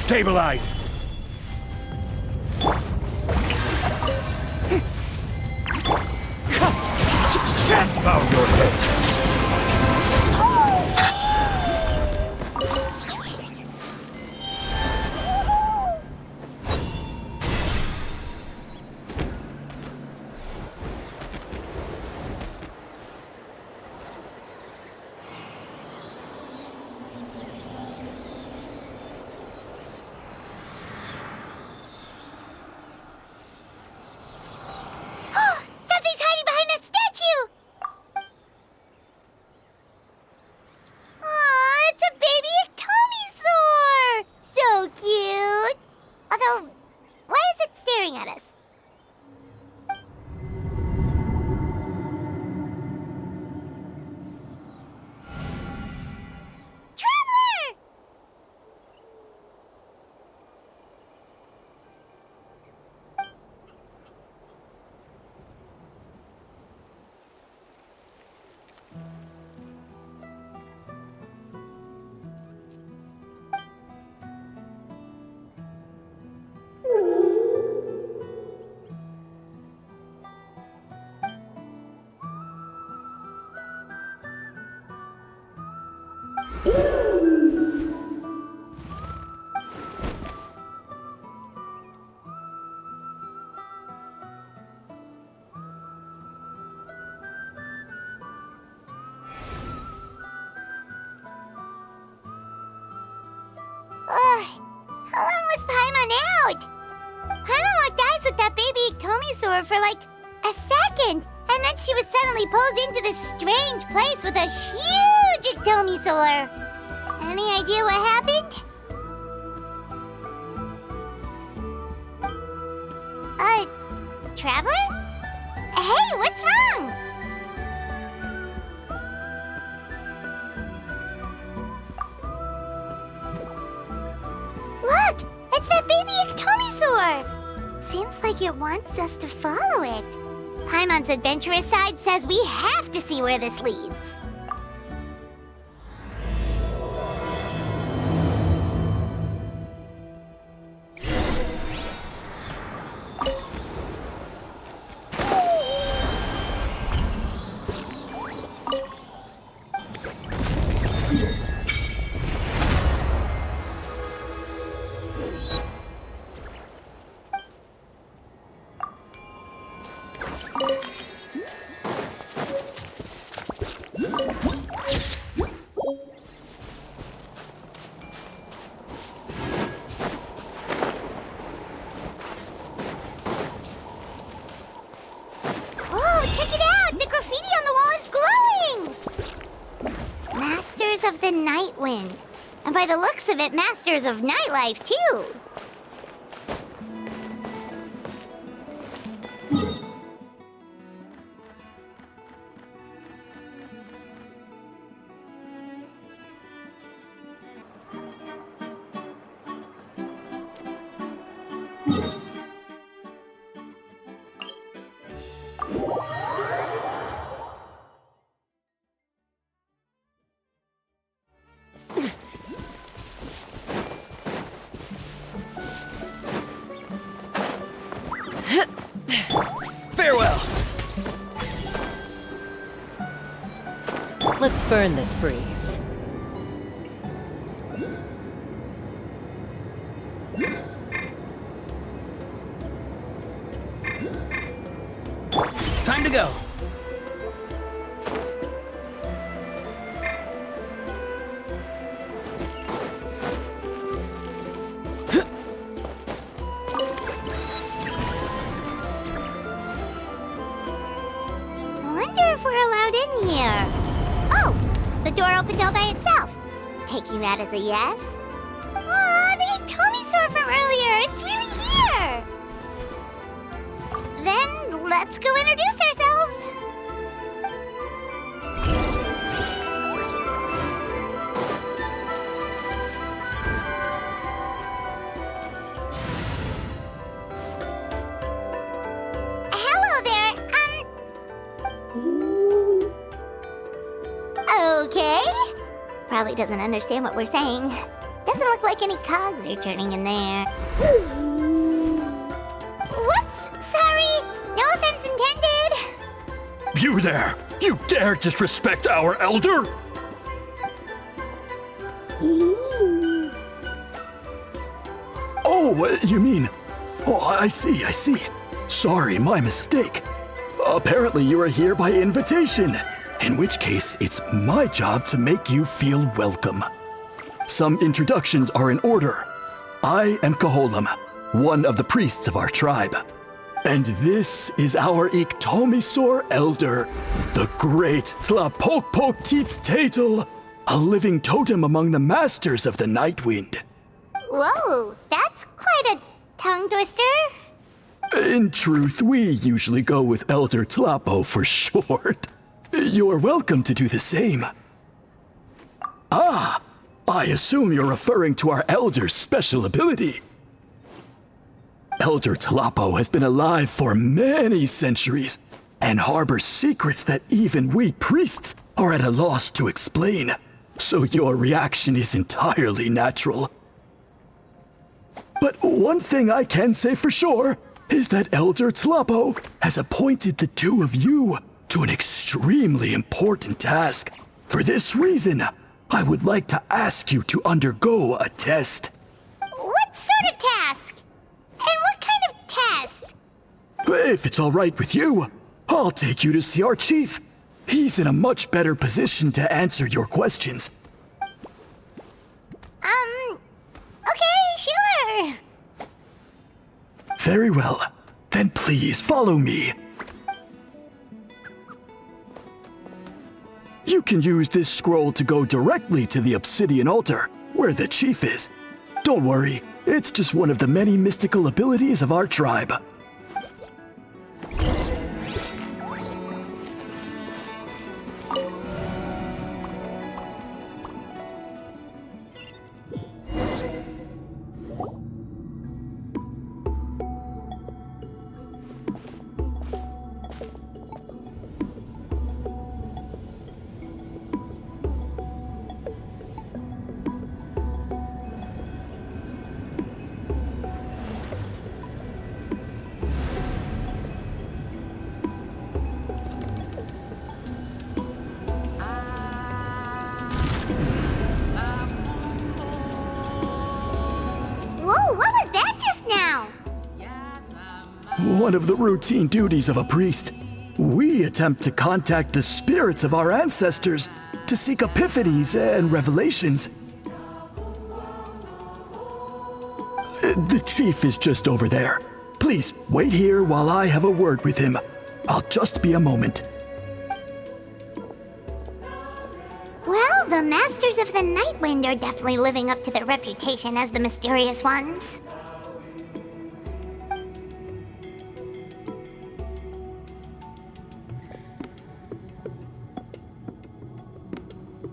Stabilize! Bow your head! Something's hiding behind that statue! Aw, it's a baby ectomisaur! So cute! Although, why is it staring at us? Traveler! How long was Paimon out? Paimon locked eyes with that baby ectomisaur for like a second, and then she was suddenly pulled into this strange place with a huge ectomisaur. Any idea what happened? Traveler? Hey, what's wrong? Look! It's that baby ectomisaur! Seems like it wants us to follow it. Paimon's adventurous side says we have to see where this leads. Whoa, check it out! The graffiti on the wall is glowing! Masters of the Night Wind. And by the looks of it, masters of nightlife, too. Farewell! Let's burn this breeze. Time to go! Wonder if we're allowed in here. Oh, the door opened all by itself. Taking that as a yes. Aw, the ectomisaur from earlier. It's really here. Then let's go introduce ourselves. Hello there. Okay. Probably doesn't understand what we're saying. Doesn't look look like any cogs are turning in there. Whoops! Sorry! No offense intended! You there! You dare disrespect our elder? Oh, you mean... Oh, I see. Sorry, my mistake. Apparently you are here by invitation, in which case it's my job to make you feel welcome. Some introductions are in order. I am Koholam, one of the priests of our tribe. And this is our Iktomisor elder, the great Tlapokpok-Teets-Tatel, a living totem among the masters of the Nightwind. Whoa, that's quite a tongue twister. In truth, we usually go with Elder Tlapo for short. You're welcome to do the same. Ah, I assume you're referring to our elder's special ability. Elder Tlapo has been alive for many centuries and harbors secrets that even we priests are at a loss to explain. So your reaction is entirely natural. But one thing I can say for sure is that Elder Tlapo has appointed the two of you to an extremely important task. For this reason, I would like to ask you to undergo a test. What sort of task? And what kind of test? If it's all right with you, I'll take you to see our chief. He's in a much better position to answer your questions. Okay, sure. Very well. Then please follow me. You can use this scroll to go directly to the obsidian altar, where the chief is. Don't worry, it's just one of the many mystical abilities of our tribe. Whoa, what was that just now? One of the routine duties of a priest. We attempt to contact the spirits of our ancestors to seek epiphanies and revelations. The chief is just over there. Please wait here while I have a word with him. I'll just be a moment. Well, the Masters of the Nightwind are definitely living up to their reputation as the mysterious ones.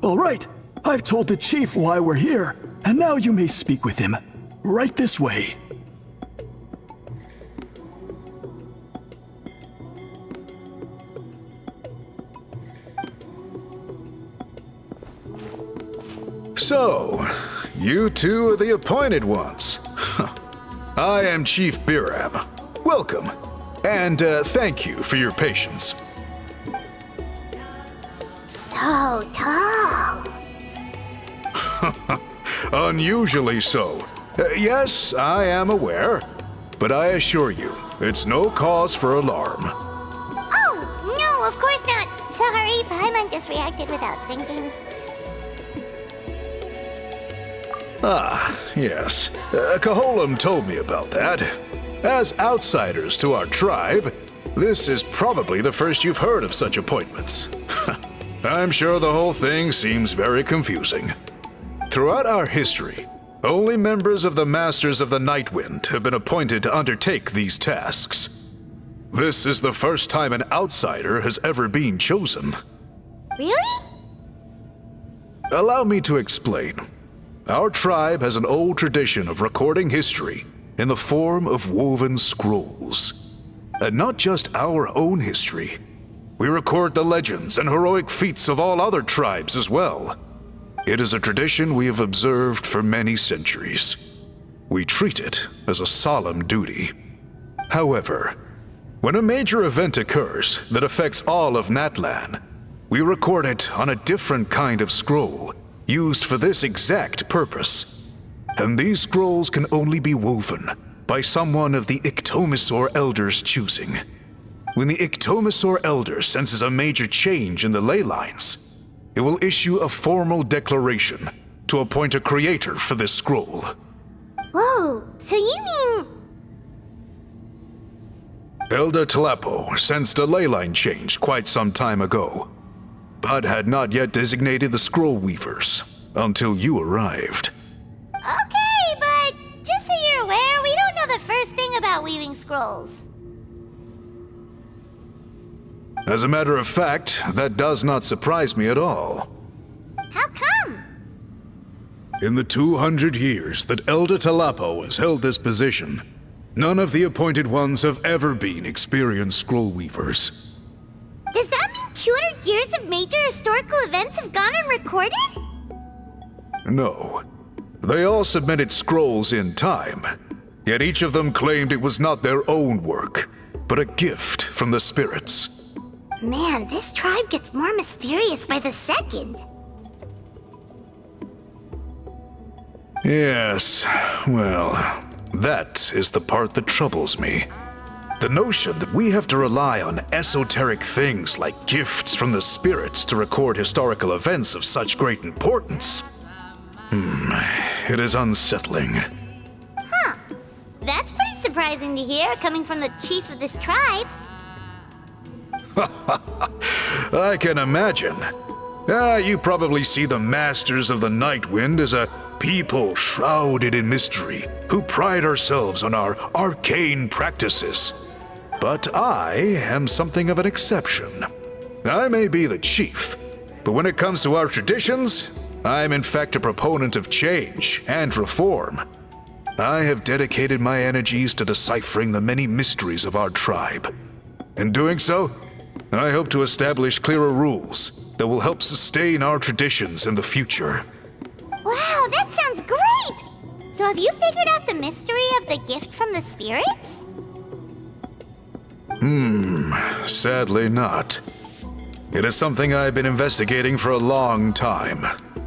All right, I've told the chief why we're here, and now you may speak with him. Right this way. So, you two are the appointed ones. I am Chief Biram. Welcome, and thank you for your patience. So tall. Unusually so. Yes, I am aware, but I assure you, it's no cause for alarm. Oh, no, of course not. Sorry, Paimon just reacted without thinking. Ah, yes. Koholam told me about that. As outsiders to our tribe, this is probably the first you've heard of such appointments. I'm sure the whole thing seems very confusing. Throughout our history, only members of the Masters of the Nightwind have been appointed to undertake these tasks. This is the first time an outsider has ever been chosen. Really? Allow me to explain. Our tribe has an old tradition of recording history in the form of woven scrolls. And not just our own history. We record the legends and heroic feats of all other tribes as well. It is a tradition we have observed for many centuries. We treat it as a solemn duty. However, when a major event occurs that affects all of Natlan, we record it on a different kind of scroll, used for this exact purpose. And these scrolls can only be woven by someone of the Ictomisaur Elder's choosing. When the Ictomisaur Elder senses a major change in the ley lines, it will issue a formal declaration to appoint a creator for this scroll. Whoa, so you mean... Elder Talapo sensed a ley line change quite some time ago, but had not yet designated the scroll weavers until you arrived. Okay, but just so you're aware, we don't know the first thing about weaving scrolls. As a matter of fact, that does not surprise me at all. How come? In the 200 years that Elder Talapo has held this position, none of the appointed ones have ever been experienced scroll weavers. Does that mean 200 years of major historical events have gone unrecorded? No. They all submitted scrolls in time, yet each of them claimed it was not their own work, but a gift from the spirits. Man, this tribe gets more mysterious by the second. Yes, well, that is the part that troubles me. The notion that we have to rely on esoteric things like gifts from the spirits to record historical events of such great importance. It is unsettling. Huh. That's pretty surprising to hear, coming from the chief of this tribe. I can imagine. You probably see the Masters of the Night Wind as a people shrouded in mystery, who pride ourselves on our arcane practices. But I am something of an exception. I may be the chief, but when it comes to our traditions, I'm in fact a proponent of change and reform. I have dedicated my energies to deciphering the many mysteries of our tribe. In doing so, I hope to establish clearer rules that will help sustain our traditions in the future. Wow, that sounds great! So have you figured out the mystery of the gift from the spirits? Sadly not. It is something I've been investigating for a long time,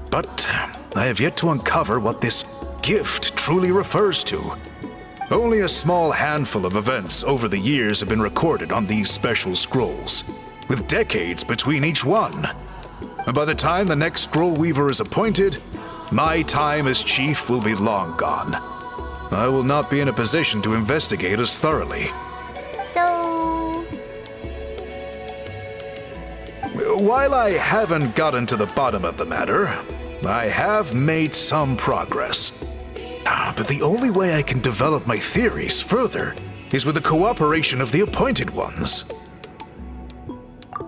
but I have yet to uncover what this gift truly refers to. Only a small handful of events over the years have been recorded on these special scrolls, with decades between each one. And by the time the next scroll weaver is appointed, my time as chief will be long gone. I will not be in a position to investigate as thoroughly. So... While I haven't gotten to the bottom of the matter, I have made some progress. But the only way I can develop my theories further is with the cooperation of the appointed ones.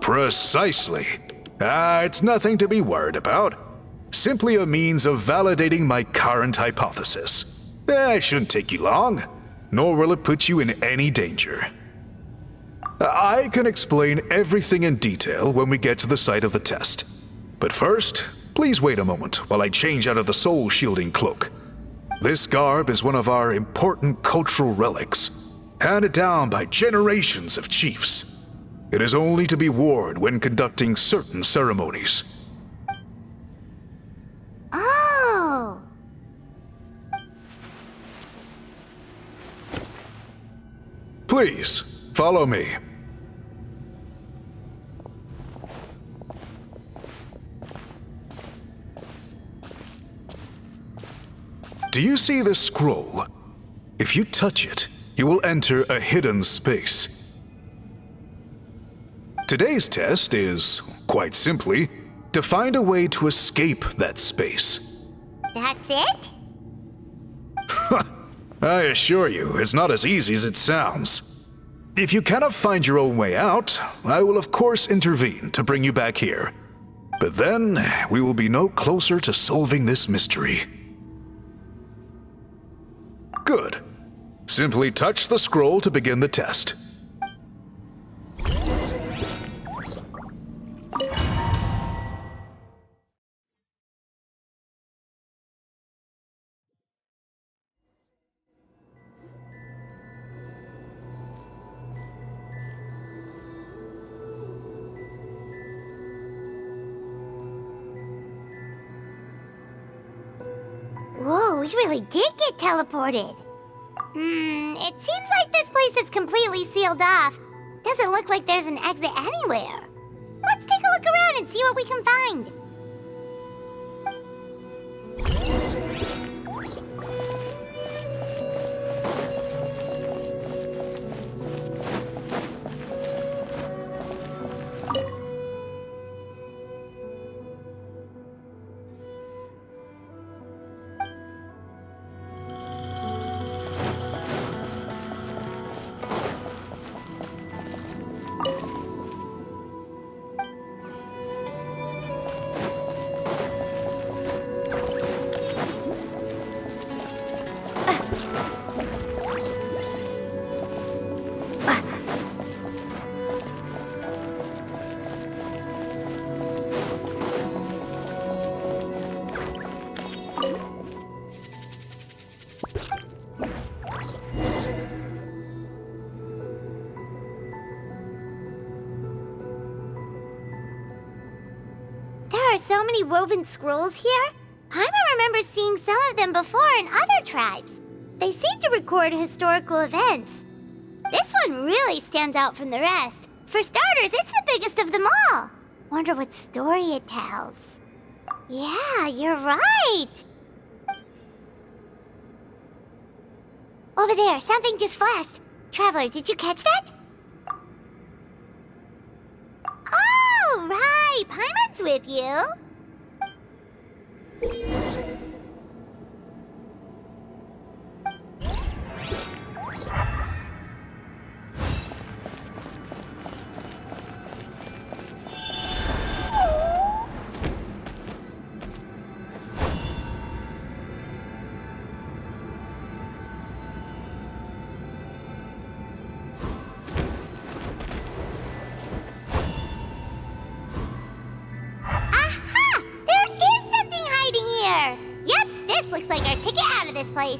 Precisely. It's nothing to be worried about. Simply a means of validating my current hypothesis. It shouldn't take you long, nor will it put you in any danger. I can explain everything in detail when we get to the site of the test. But first, please wait a moment while I change out of the soul-shielding cloak. This garb is one of our important cultural relics, handed down by generations of chiefs. It is only to be worn when conducting certain ceremonies. Oh! Please, follow me. Do you see this scroll? If you touch it, you will enter a hidden space. Today's test is, quite simply, to find a way to escape that space. That's it? I assure you, it's not as easy as it sounds. If you cannot find your own way out, I will of course intervene to bring you back here. But then, we will be no closer to solving this mystery. Good. Simply touch the scroll to begin the test. We really did get teleported. It seems like this place is completely sealed off. Doesn't look like there's an exit anywhere. Let's take a look around and see what we can find. There are so many woven scrolls here. Paimon remembers seeing some of them before in other tribes. They seem to record historical events. This one really stands out from the rest. For starters, it's the biggest of them all. Wonder what story it tells. Yeah, you're right. Over there, something just flashed. Traveler, did you catch that? Oh, right. Paimon's with you. Looks like our ticket out of this place.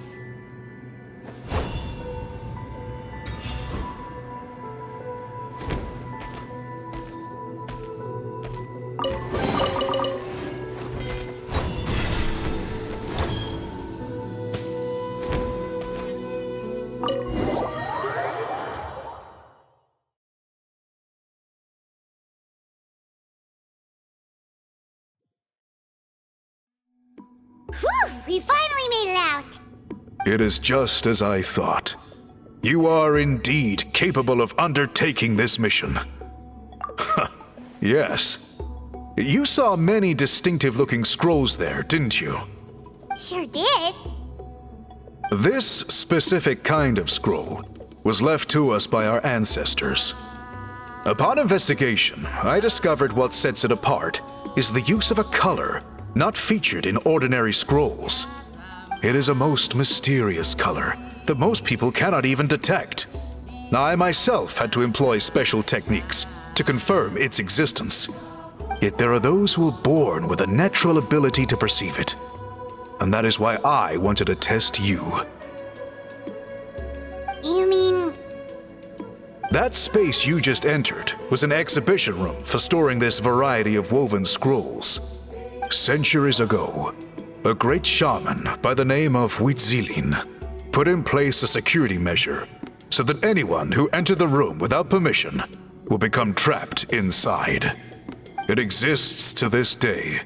Whew! We finally made it out! It is just as I thought. You are indeed capable of undertaking this mission. Yes. You saw many distinctive-looking scrolls there, didn't you? Sure did. This specific kind of scroll was left to us by our ancestors. Upon investigation, I discovered what sets it apart is the use of a color not featured in ordinary scrolls. It is a most mysterious color that most people cannot even detect. I myself had to employ special techniques to confirm its existence. Yet there are those who are born with a natural ability to perceive it. And that is why I wanted to test you. You mean... That space you just entered was an exhibition room for storing this variety of woven scrolls. Centuries ago, a great shaman by the name of Huitzilin put in place a security measure so that anyone who entered the room without permission will become trapped inside. It exists to this day,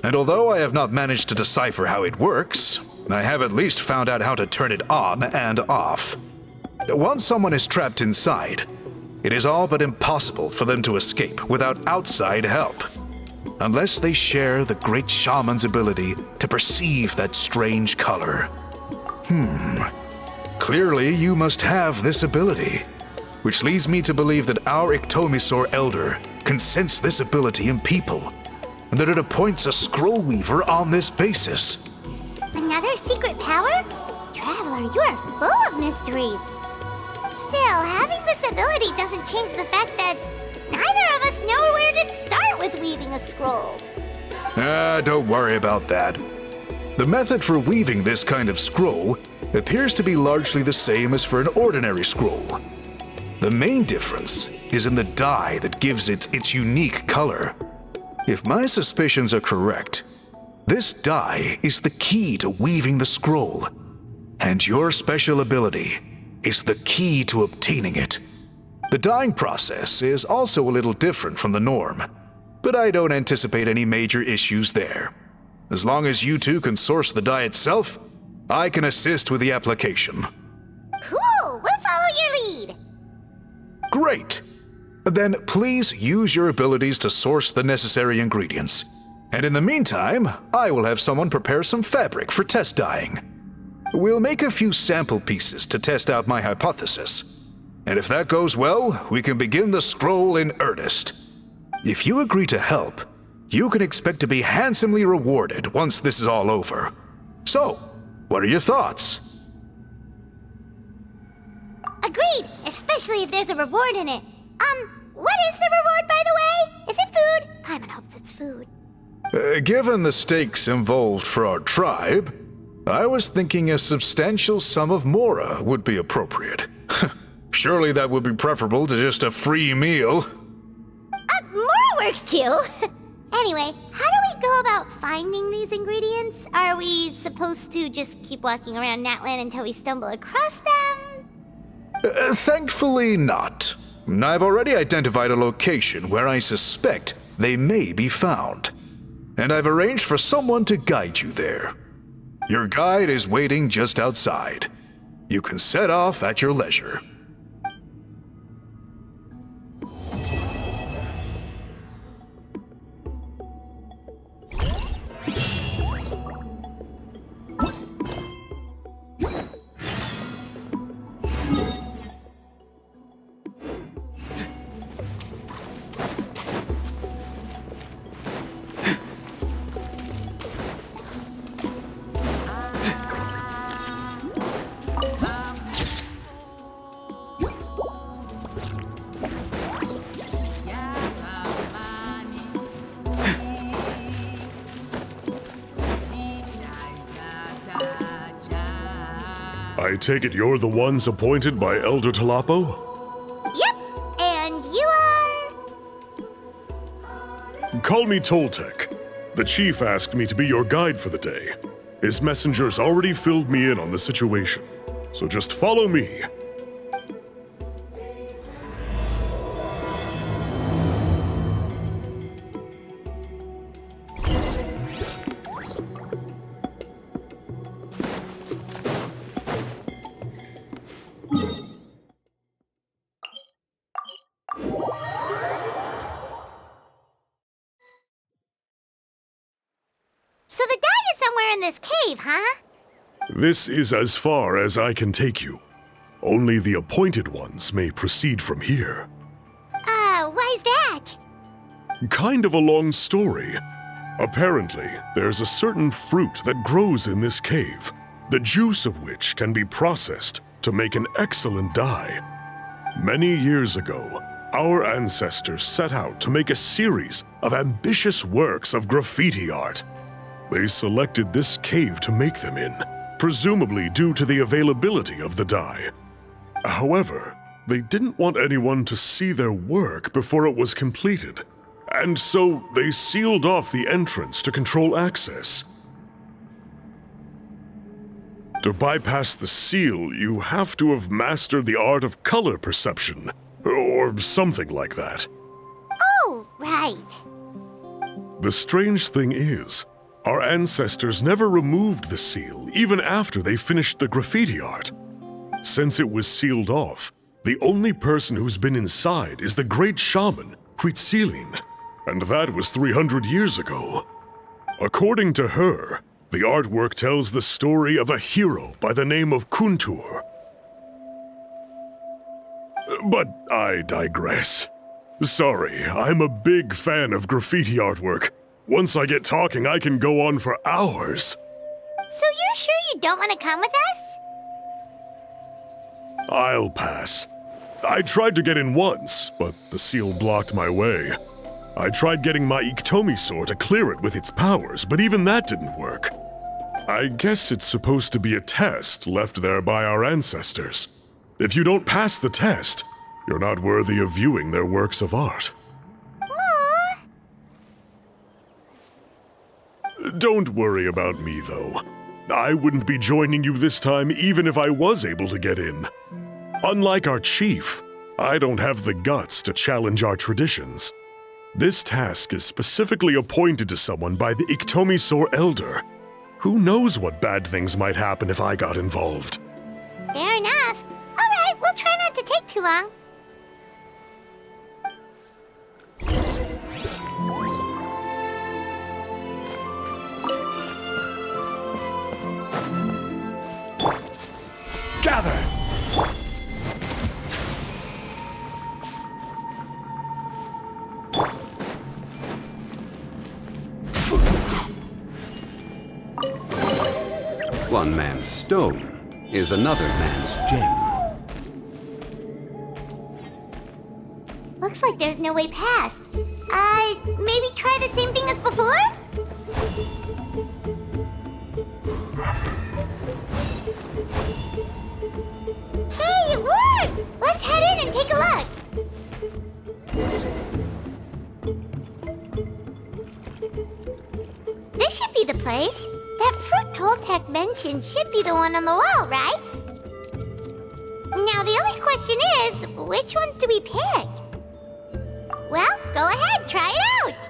and although I have not managed to decipher how it works, I have at least found out how to turn it on and off. Once someone is trapped inside, it is all but impossible for them to escape without outside help, unless they share the great shaman's ability to perceive that strange color. Clearly you must have this ability, which leads me to believe that our Ictomisor Elder can sense this ability in people, and that it appoints a scroll weaver on this basis. Another secret power? Traveler, you are full of mysteries. Still, having this ability doesn't change the fact that neither of us know where to start with weaving a scroll. Don't worry about that. The method for weaving this kind of scroll appears to be largely the same as for an ordinary scroll. The main difference is in the dye that gives it its unique color. If my suspicions are correct, This dye is the key to weaving the scroll, and your special ability is the key to obtaining it. The dyeing process is also a little different from the norm, but I don't anticipate any major issues there. As long as you two can source the dye itself, I can assist with the application. Cool! We'll follow your lead! Great! Then please use your abilities to source the necessary ingredients. And in the meantime, I will have someone prepare some fabric for test dyeing. We'll make a few sample pieces to test out my hypothesis. And if that goes well, we can begin the scroll in earnest. If you agree to help, you can expect to be handsomely rewarded once this is all over. So, what are your thoughts? Agreed! Especially if there's a reward in it. What is the reward, by the way? Is it food? Paimon hopes it's food. Given the stakes involved for our tribe, I was thinking a substantial sum of mora would be appropriate. Surely that would be preferable to just a free meal. Mora works too! Anyway, how do we go about finding these ingredients? Are we supposed to just keep walking around Natlan until we stumble across them? Thankfully not. I've already identified a location where I suspect they may be found. And I've arranged for someone to guide you there. Your guide is waiting just outside. You can set off at your leisure. I take it you're the ones appointed by Elder Talapo? Yep! And you are... Call me Toltec. The chief asked me to be your guide for the day. His messengers already filled me in on the situation, so just follow me. So the dye is somewhere in this cave, huh? This is as far as I can take you. Only the appointed ones may proceed from here. Why's that? Kind of a long story. Apparently, there's a certain fruit that grows in this cave, the juice of which can be processed to make an excellent dye. Many years ago, our ancestors set out to make a series of ambitious works of graffiti art. They selected this cave to make them in, presumably due to the availability of the dye. However, they didn't want anyone to see their work before it was completed, and so they sealed off the entrance to control access. To bypass the seal, you have to have mastered the art of color perception, or something like that. Oh, right. The strange thing is, our ancestors never removed the seal, even after they finished the graffiti art. Since it was sealed off, the only person who's been inside is the great shaman, Huitzilin, and that was 300 years ago. According to her, the artwork tells the story of a hero by the name of Kuntur. But I digress. Sorry, I'm a big fan of graffiti artwork. Once I get talking, I can go on for hours. So you're sure you don't want to come with us? I'll pass. I tried to get in once, but the seal blocked my way. I tried getting my Iktomi to clear it with its powers, but even that didn't work. I guess it's supposed to be a test left there by our ancestors. If you don't pass the test, you're not worthy of viewing their works of art. Aww. Don't worry about me, though. I wouldn't be joining you this time even if I was able to get in. Unlike our chief, I don't have the guts to challenge our traditions. This task is specifically appointed to someone by the Iktomisor Elder. Who knows what bad things might happen if I got involved? Fair enough. All right, we'll try not to take too long. Gather! One man's stone is another man's gem. Looks like there's no way past. Maybe try the same thing as before? Hey, it worked! Let's head in and take a look. This should be the place. That fruit Toltec mentioned should be the one on the wall, right? Now the only question is, which ones do we pick? Well, go ahead, try it out!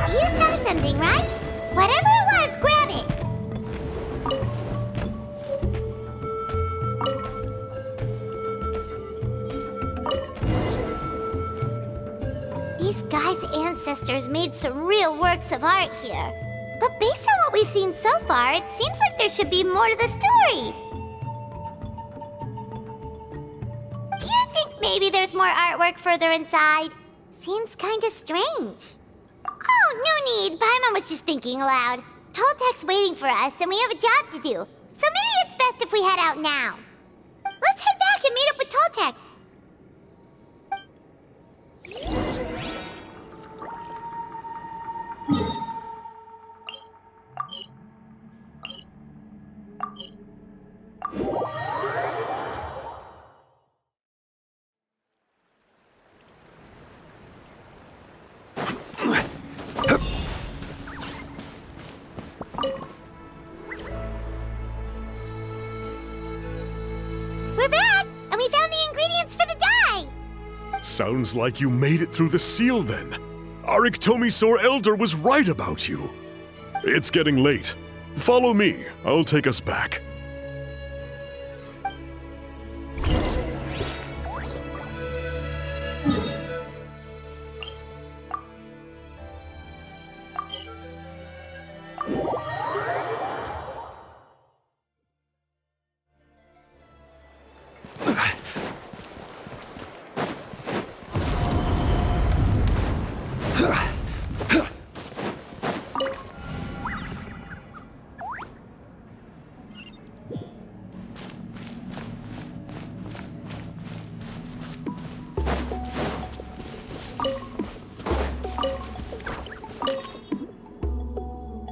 You saw something, right? Whatever it was, grab it! These guys' ancestors made some real works of art here. But based on what we've seen so far, it seems like there should be more to the story. maybe there's more artwork further inside. Seems kinda strange. Oh, no need. Paimon was just thinking aloud. Toltek's waiting for us, and we have a job to do. So maybe it's best if we head out now. Let's head back and meet up with Toltek. We're back, and we found the ingredients for the dye. Sounds like you made it through the seal then. Our Iktomisaur Elder was right about you. It's getting late. Follow me. I'll take us back.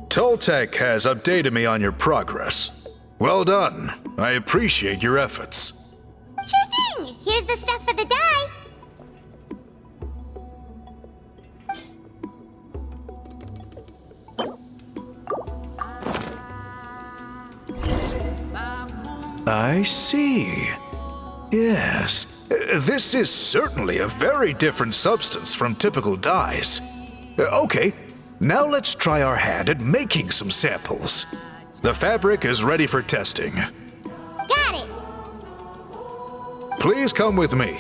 Toltek has updated me on your progress. Well done. I appreciate your efforts. Sure thing. Here's the stuff for the dye. I see. Yes. This is certainly a very different substance from typical dyes. Okay, now let's try our hand at making some samples. The fabric is ready for testing. Got it. Please come with me.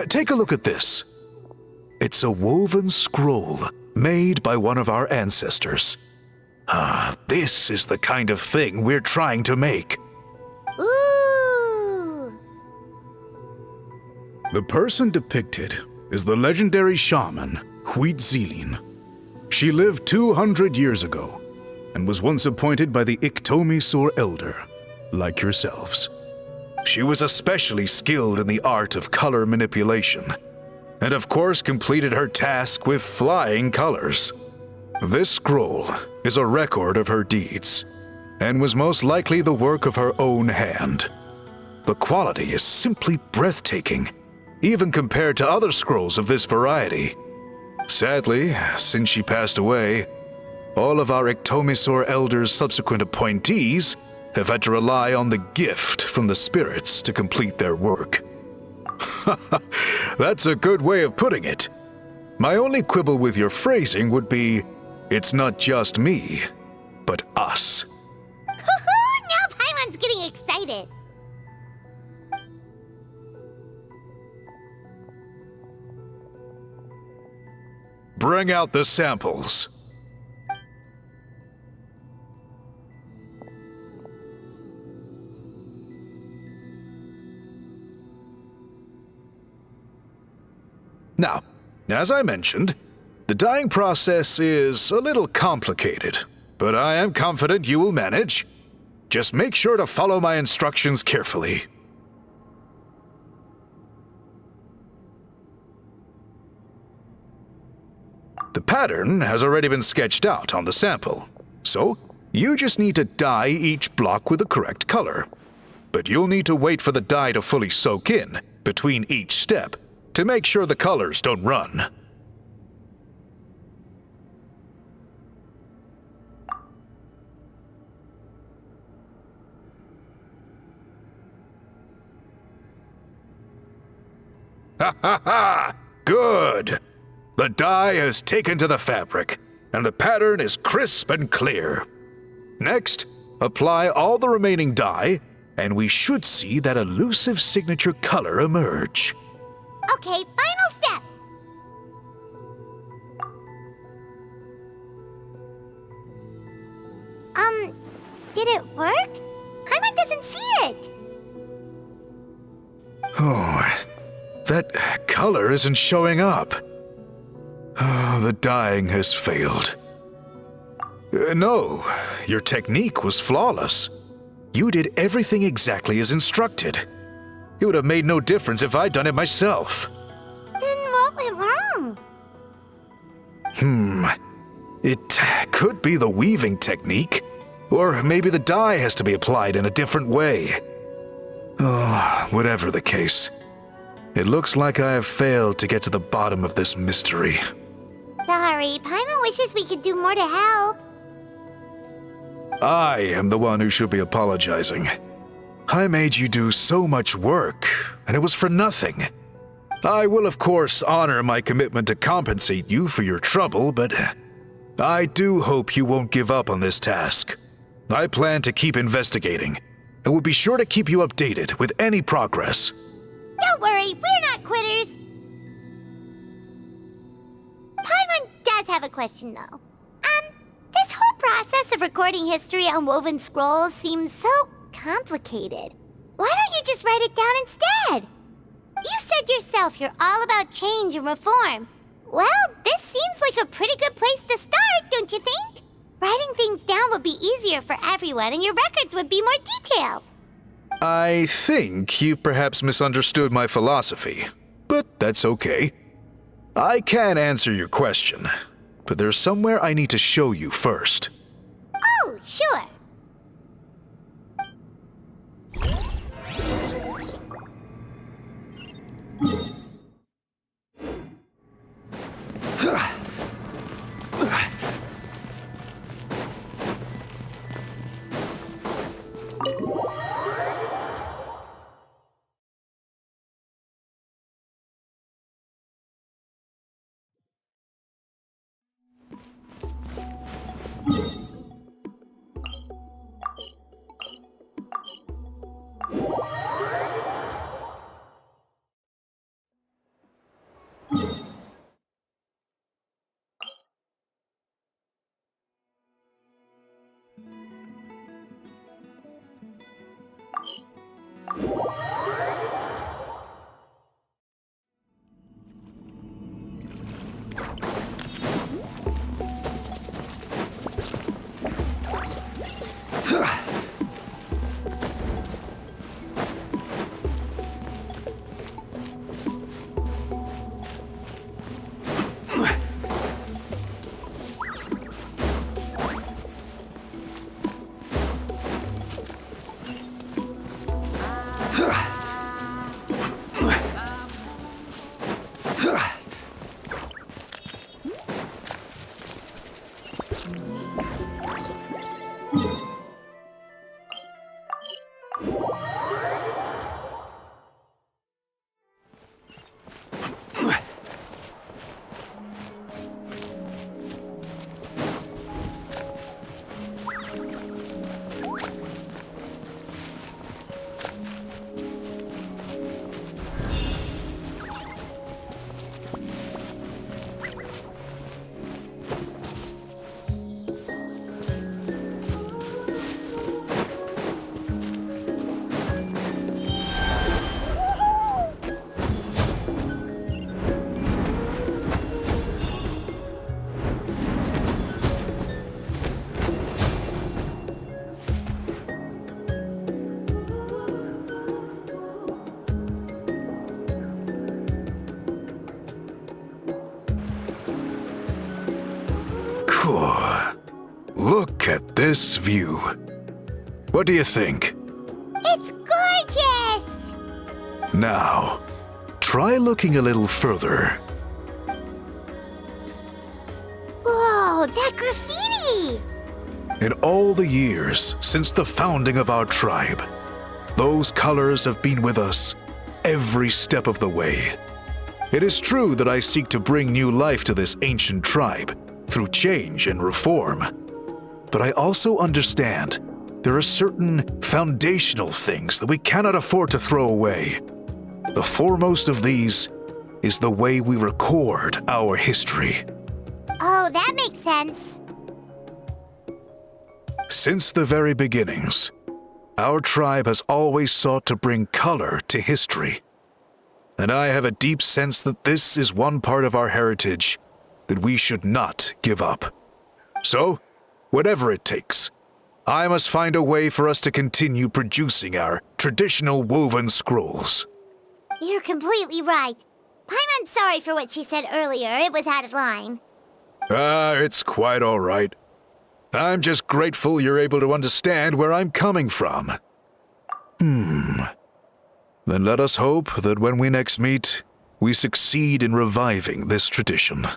Take a look at this. It's a woven scroll made by one of our ancestors. This is the kind of thing we're trying to make. Ooh. The person depicted is the legendary shaman, Huitzilin. She lived 200 years ago and was once appointed by the Iktomisaur Elder, like yourselves. She was especially skilled in the art of color manipulation, and of course completed her task with flying colors. This scroll is a record of her deeds, and was most likely the work of her own hand. The quality is simply breathtaking, even compared to other scrolls of this variety. Sadly, since she passed away, all of our Iktomisaur Elder's subsequent appointees have had to rely on the gift from the spirits to complete their work. That's a good way of putting it. My only quibble with your phrasing would be, it's not just me, but us. Now Paimon's getting excited. Bring out the samples. Now, as I mentioned, the dyeing process is a little complicated, but I am confident you will manage. Just make sure to follow my instructions carefully. The pattern has already been sketched out on the sample, so you just need to dye each block with the correct color. But you'll need to wait for the dye to fully soak in between each step to make sure the colors don't run. Ha ha ha! Good! The dye has taken to the fabric, and the pattern is crisp and clear. Next, apply all the remaining dye, and we should see that elusive signature color emerge. Okay, final step. Did it work? Paimon doesn't see it. Oh, that color isn't showing up. Oh, the dyeing has failed. No, your technique was flawless. You did everything exactly as instructed. It would have made no difference if I'd done it myself. Then what went wrong? It could be the weaving technique, or maybe the dye has to be applied in a different way. Oh, whatever the case, it looks like I have failed to get to the bottom of this mystery. Sorry, Paimon wishes we could do more to help. I am the one who should be apologizing. I made you do so much work, and it was for nothing. I will, of course, honor my commitment to compensate you for your trouble, but I do hope you won't give up on this task. I plan to keep investigating, and will be sure to keep you updated with any progress. Don't worry, we're not quitters. Paimon does have a question, though. This whole process of recording history on woven scrolls seems so complicated. Why don't you just write it down instead? You said yourself you're all about change and reform. Well, this seems like a pretty good place to start, don't you think? Writing things down would be easier for everyone, and your records would be more detailed. I think you've perhaps misunderstood my philosophy, but that's okay. I can answer your question, but there's somewhere I need to show you first. Oh, sure. Look at this view. What do you think? It's gorgeous! Now, try looking a little further. Whoa, that graffiti! In all the years since the founding of our tribe, those colors have been with us every step of the way. It is true that I seek to bring new life to this ancient tribe through change and reform. But I also understand there are certain foundational things that we cannot afford to throw away. The foremost of these is the way we record our history. Oh, that makes sense. Since the very beginnings, our tribe has always sought to bring color to history. And I have a deep sense that this is one part of our heritage that we should not give up. So, whatever it takes, I must find a way for us to continue producing our traditional woven scrolls. You're completely right. Paimon's sorry for what she said earlier. It was out of line. It's quite all right. I'm just grateful you're able to understand where I'm coming from. Then let us hope that when we next meet, we succeed in reviving this tradition.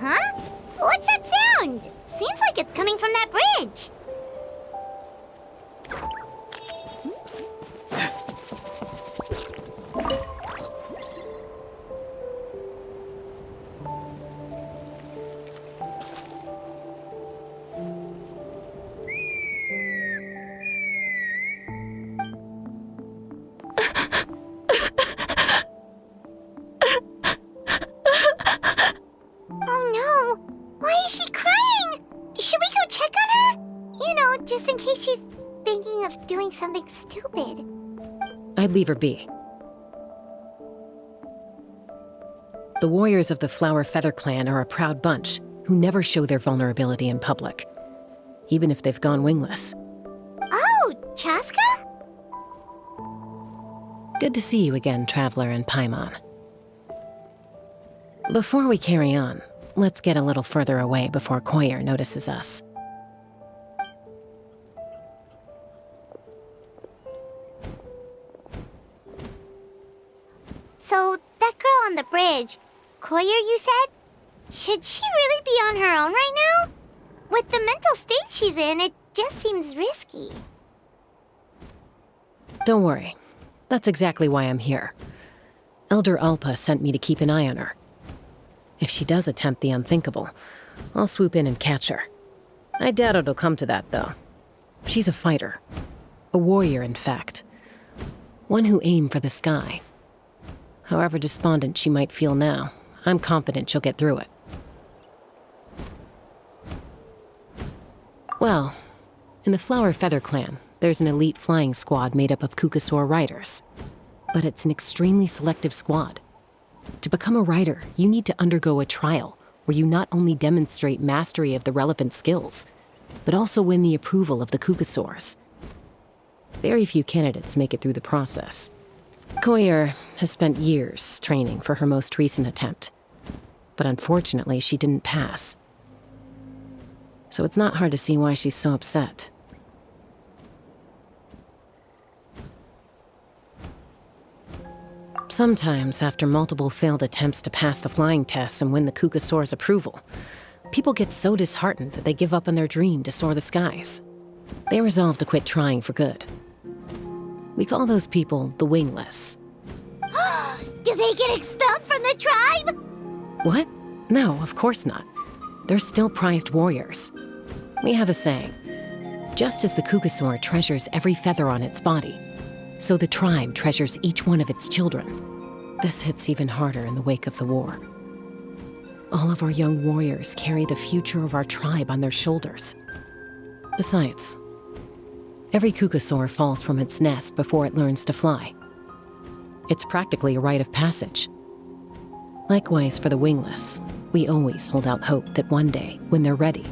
Huh? What's that sound? Seems like it's coming from that bridge. Oh no! Why is she crying? Should we go check on her? You know, just in case she's thinking of doing something stupid. I'd leave her be. The warriors of the Flower Feather clan are a proud bunch who never show their vulnerability in public, even if they've gone wingless. Oh, Chaska? Good to see you again, Traveler and Paimon. Before we carry on, let's get a little further away before Koyer notices us. So, that girl on the bridge, Koyer, you said? Should she really be on her own right now? With the mental state she's in, it just seems risky. Don't worry. That's exactly why I'm here. Elder Alpa sent me to keep an eye on her. If she does attempt the unthinkable, I'll swoop in and catch her. I doubt it'll come to that, though. She's a fighter. A warrior, in fact. One who aimed for the sky. However despondent she might feel now, I'm confident she'll get through it. Well, in the Flower Feather clan, there's an elite flying squad made up of Kukasaur riders. But it's an extremely selective squad. To become a rider, you need to undergo a trial where you not only demonstrate mastery of the relevant skills, but also win the approval of the Kukasaurs. Very few candidates make it through the process. Koyer has spent years training for her most recent attempt, but unfortunately she didn't pass. So it's not hard to see why she's so upset. Sometimes, after multiple failed attempts to pass the flying test and win the Kukasaur's approval, people get so disheartened that they give up on their dream to soar the skies. They resolve to quit trying for good. We call those people the wingless. Do they get expelled from the tribe? What? No, of course not. They're still prized warriors. We have a saying. Just as the Kukasaur treasures every feather on its body, so the tribe treasures each one of its children. This hits even harder in the wake of the war. All of our young warriors carry the future of our tribe on their shoulders. Besides, every Kukasaur falls from its nest before it learns to fly. It's practically a rite of passage. Likewise for the wingless, we always hold out hope that one day, when they're ready,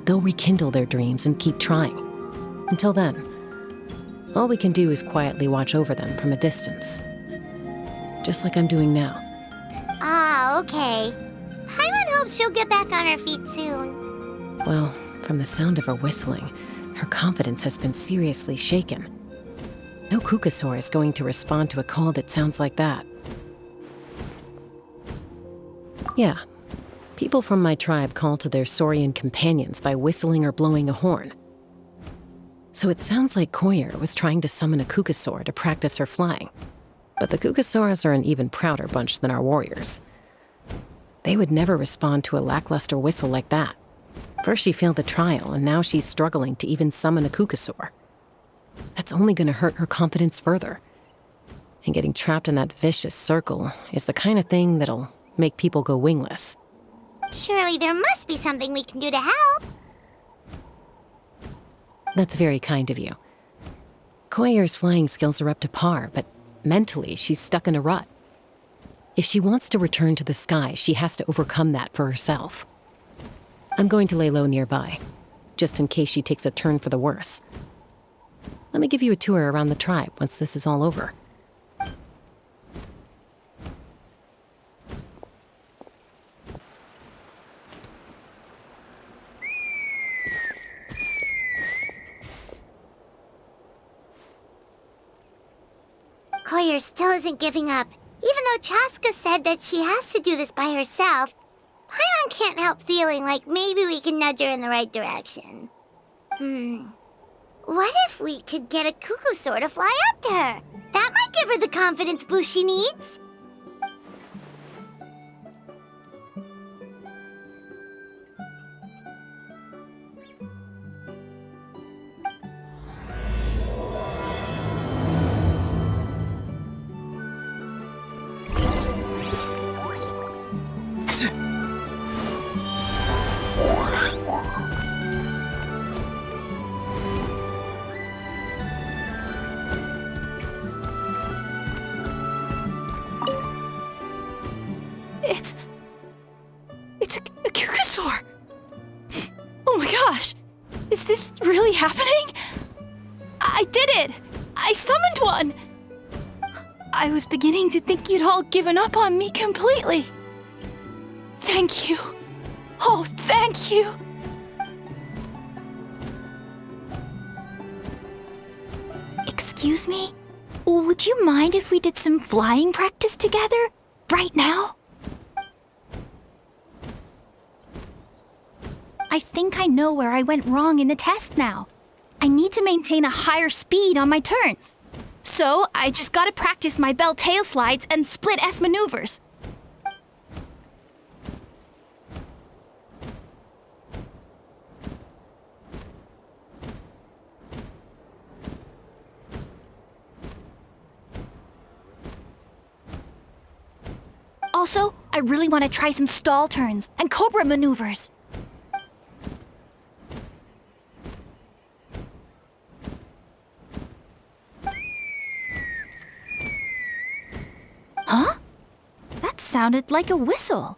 they'll rekindle their dreams and keep trying. Until then, all we can do is quietly watch over them from a distance. Just like I'm doing now. Ah, okay. Paimon hopes she'll get back on her feet soon. Well, from the sound of her whistling, her confidence has been seriously shaken. No Kukasaur is going to respond to a call that sounds like that. Yeah, people from my tribe call to their saurian companions by whistling or blowing a horn. So it sounds like Koyer was trying to summon a Kukasaur to practice her flying. But the Kukasaurs are an even prouder bunch than our warriors. They would never respond to a lackluster whistle like that. First she failed the trial, and now she's struggling to even summon a Kukasaur. That's only going to hurt her confidence further. And getting trapped in that vicious circle is the kind of thing that'll make people go wingless. Surely there must be something we can do to help. That's very kind of you. Koyer's flying skills are up to par, but mentally she's stuck in a rut. If she wants to return to the sky, she has to overcome that for herself. I'm going to lay low nearby, just in case she takes a turn for the worse. Let me give you a tour around the tribe once this is all over. Koyer still isn't giving up. Even though Chaska said that she has to do this by herself, Paimon can't help feeling like maybe we can nudge her in the right direction. What if we could get a Kukasaur to fly up to her? That might give her the confidence boost she needs. It's a Kukasaur! Oh my gosh! Is this really happening? I did it! I summoned one! I was beginning to think you'd all given up on me completely. Thank you. Oh, thank you! Excuse me? Would you mind if we did some flying practice together? Right now? I think I know where I went wrong in the test now. I need to maintain a higher speed on my turns. So I just gotta practice my bell tail slides and split S maneuvers. Also, I really want to try some stall turns and cobra maneuvers. Huh? That sounded like a whistle.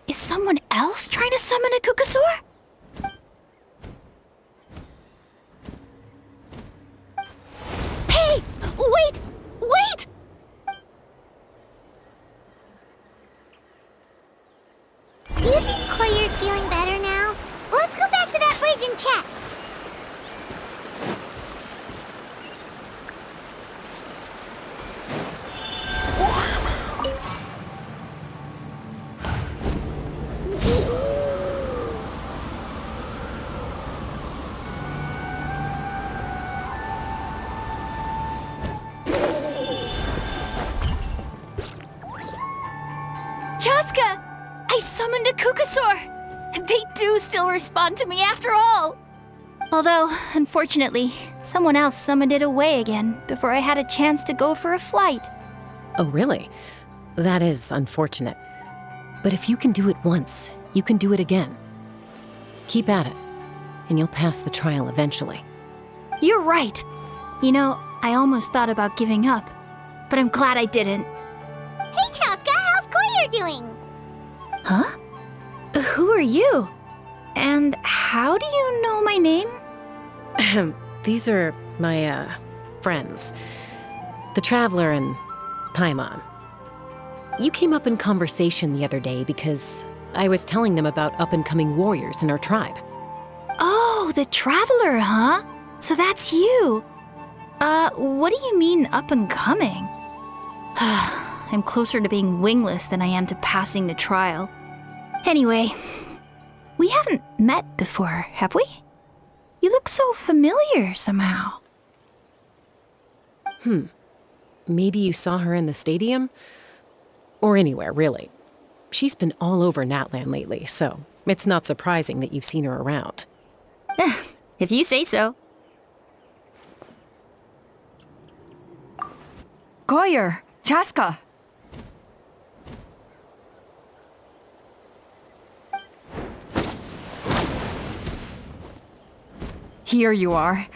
Is someone else trying to summon a Kukasaur? Hey! Wait! Wait! Do you think Koyer's feeling better now? Let's go back to that bridge and check. I summoned a Kukasaur! They do still respond to me after all! Although, unfortunately, someone else summoned it away again before I had a chance to go for a flight. Oh, really? That is unfortunate. But if you can do it once, you can do it again. Keep at it, and you'll pass the trial eventually. You're right. You know, I almost thought about giving up, but I'm glad I didn't. Hey, Chaska, how's Koyer doing? Huh? Who are you? And how do you know my name? These are my, friends. The Traveler and Paimon. You came up in conversation the other day because I was telling them about up-and-coming warriors in our tribe. Oh, the Traveler, huh? So that's you. What do you mean up-and-coming? I'm closer to being wingless than I am to passing the trial. Anyway, we haven't met before, have we? You look so familiar somehow. Maybe you saw her in the stadium? Or anywhere, really. She's been all over Natlan lately, so it's not surprising that you've seen her around. If you say so. Koyer, Chaska. Here you are.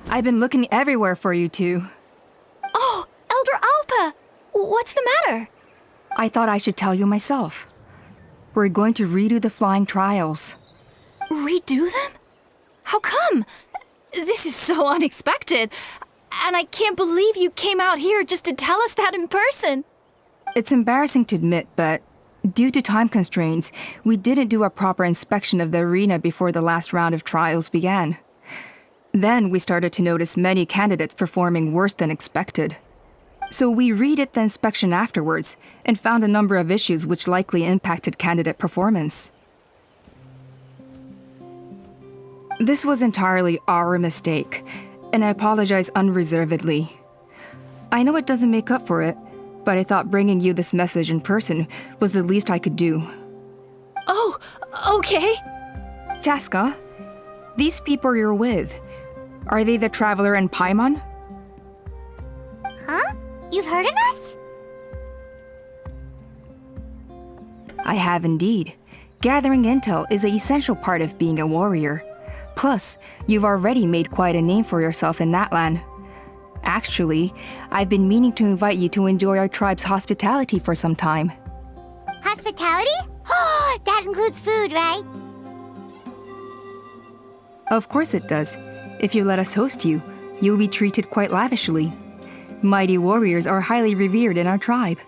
I've been looking everywhere for you two. Oh, Elder Alpa! What's the matter? I thought I should tell you myself. We're going to redo the flying trials. Redo them? How come? This is so unexpected. And I can't believe you came out here just to tell us that in person. It's embarrassing to admit, but due to time constraints, we didn't do a proper inspection of the arena before the last round of trials began. Then we started to notice many candidates performing worse than expected. So we redid the inspection afterwards and found a number of issues which likely impacted candidate performance. This was entirely our mistake, and I apologize unreservedly. I know it doesn't make up for it, but I thought bringing you this message in person was the least I could do. Oh, okay. Chaska, these people you're with, are they the Traveler and Paimon? Huh? You've heard of us? I have indeed. Gathering intel is an essential part of being a warrior. Plus, you've already made quite a name for yourself in Natlan. Actually, I've been meaning to invite you to enjoy our tribe's hospitality for some time. Hospitality? Oh, that includes food, right? Of course it does. If you let us host you, you'll be treated quite lavishly. Mighty warriors are highly revered in our tribe.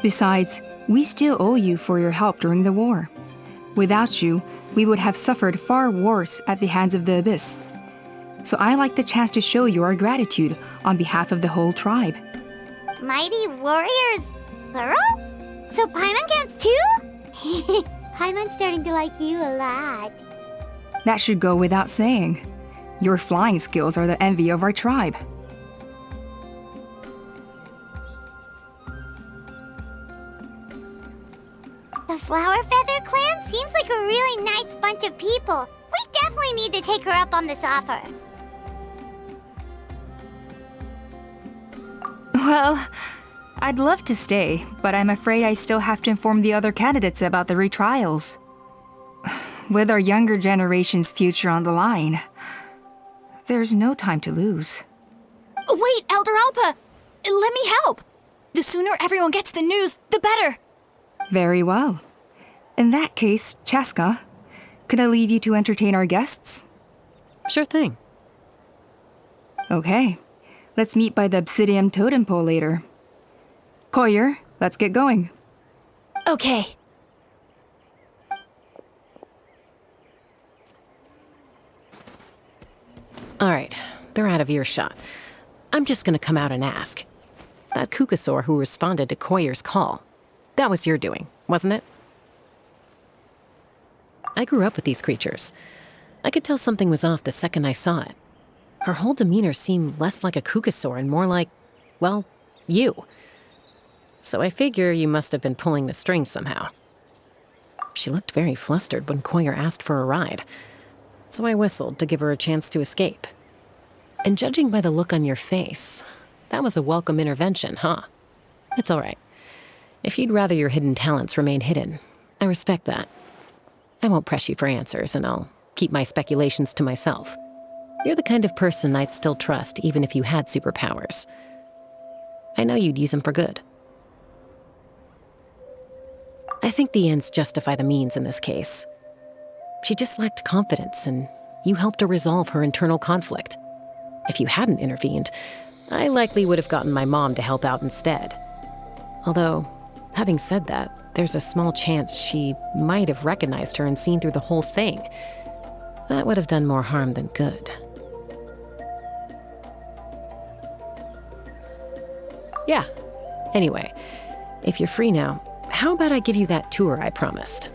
Besides, we still owe you for your help during the war. Without you, we would have suffered far worse at the hands of the Abyss. So I like the chance to show you our gratitude on behalf of the whole tribe. Mighty warriors, plural? So Paimon counts too? Paimon's starting to like you a lot. That should go without saying. Your flying skills are the envy of our tribe. The Flower Feather clan seems like a really nice bunch of people. We definitely need to take her up on this offer. Well, I'd love to stay, but I'm afraid I still have to inform the other candidates about the retrials. With our younger generation's future on the line, there's no time to lose. Wait, Elder Alpa! Let me help! The sooner everyone gets the news, the better! Very well. In that case, Chaska, could I leave you to entertain our guests? Sure thing. Okay. Let's meet by the Obsidian Totem Pole later. Koyer, let's get going. Okay. All right, they're out of earshot. I'm just gonna come out and ask. That Kukasaur who responded to Koyer's call, that was your doing, wasn't it? I grew up with these creatures. I could tell something was off the second I saw it. Her whole demeanor seemed less like a Kukasaur and more like, well, you. So I figure you must have been pulling the strings somehow. She looked very flustered when Koyer asked for a ride, so I whistled to give her a chance to escape. And judging by the look on your face, that was a welcome intervention, huh? It's all right. If you'd rather your hidden talents remain hidden, I respect that. I won't press you for answers, and I'll keep my speculations to myself. You're the kind of person I'd still trust even if you had superpowers. I know you'd use them for good. I think the ends justify the means in this case. She just lacked confidence, and you helped her resolve her internal conflict. If you hadn't intervened, I likely would have gotten my mom to help out instead. Although, having said that, there's a small chance she might have recognized her and seen through the whole thing. That would have done more harm than good. Yeah. Anyway, if you're free now, how about I give you that tour I promised?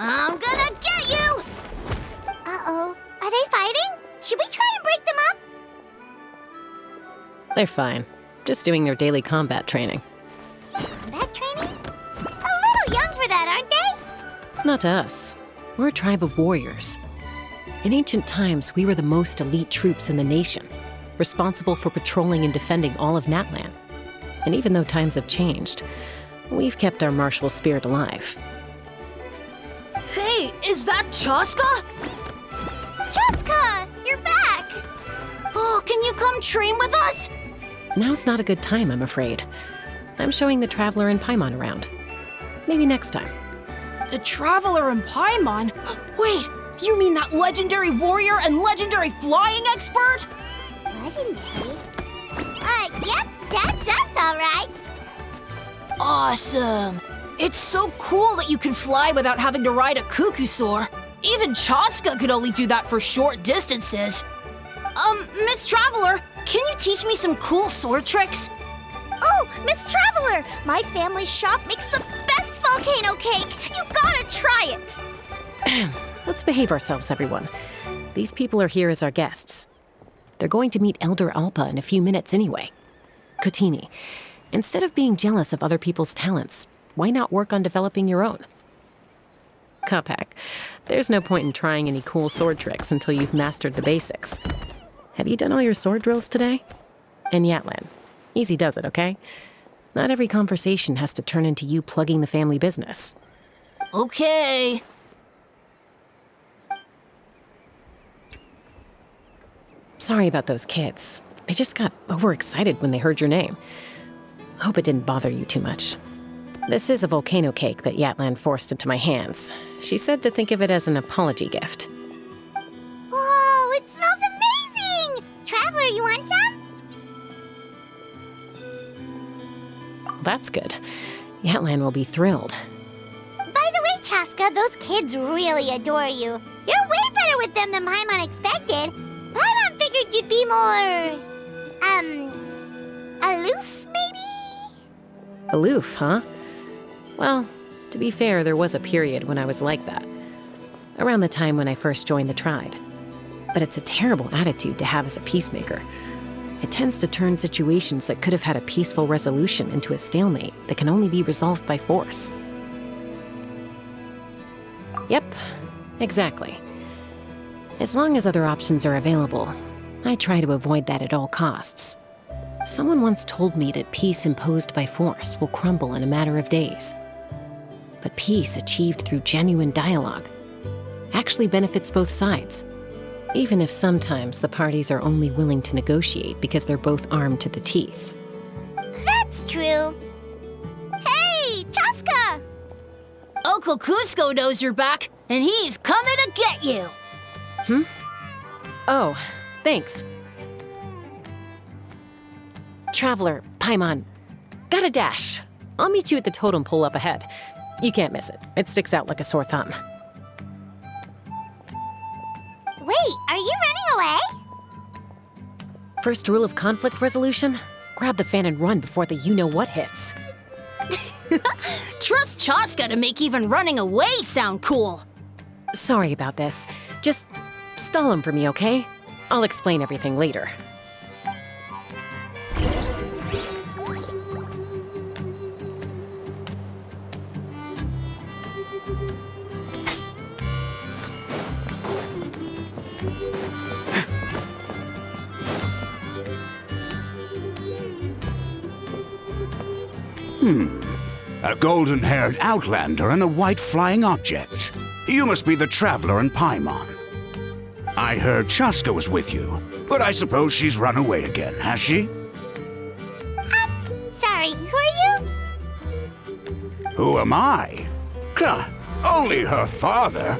I'm gonna get you! Uh-oh. Are they fighting? Should we try and break them up? They're fine. Just doing their daily combat training. Combat training? A little young for that, aren't they? Not to us. We're a tribe of warriors. In ancient times, we were the most elite troops in the nation, responsible for patrolling and defending all of Natlan. And even though times have changed, we've kept our martial spirit alive. Hey, is that Chaska? Chaska, you're back! Oh, can you come train with us? Now's not a good time, I'm afraid. I'm showing the Traveler and Paimon around. Maybe next time. The Traveler and Paimon? Wait, you mean that legendary warrior and legendary flying expert? Legendary? Yep, that's us, all right. Awesome. It's so cool that you can fly without having to ride a cuckoosaur. Even Chaska could only do that for short distances. Miss Traveler, can you teach me some cool sword tricks? Oh, Miss Traveler, my family's shop makes the best volcano cake. You gotta try it. Let's behave ourselves, everyone. These people are here as our guests. They're going to meet Elder Alpa in a few minutes anyway. Kotini, instead of being jealous of other people's talents, why not work on developing your own? Kapak, there's no point in trying any cool sword tricks until you've mastered the basics. Have you done all your sword drills today? And Yatlan, easy does it, okay? Not every conversation has to turn into you plugging the family business. Okay. Sorry about those kids. They just got overexcited when they heard your name. Hope it didn't bother you too much. This is a volcano cake that Yatlan forced into my hands. She said to think of it as an apology gift. Whoa, it smells amazing! Traveler, you want some? That's good. Yatlan will be thrilled. By the way, Chaska, those kids really adore you. You're way better with them than Paimon expected. Paimon figured you'd be more... aloof, maybe? Aloof, huh? Well, to be fair, there was a period when I was like that. Around the time when I first joined the tribe. But it's a terrible attitude to have as a peacemaker. It tends to turn situations that could have had a peaceful resolution into a stalemate that can only be resolved by force. Yep, exactly. As long as other options are available, I try to avoid that at all costs. Someone once told me that peace imposed by force will crumble in a matter of days. But peace achieved through genuine dialogue actually benefits both sides, even if sometimes the parties are only willing to negotiate because they're both armed to the teeth. That's true. Hey, Chaska! Uncle Cusco knows you're back, and he's coming to get you. Oh, thanks. Traveler, Paimon, gotta dash. I'll meet you at the totem pole up ahead. You can't miss it. It sticks out like a sore thumb. Wait, are you running away? First rule of conflict resolution? Grab the fan and run before the you-know-what hits. Trust Chaska to make even running away sound cool. Sorry about this. Just stall him for me, okay? I'll explain everything later. A golden-haired outlander and a white flying object. You must be the traveler in Paimon. I heard Chaska was with you, but I suppose she's run away again, has she? Sorry, who are you? Who am I? Only her father.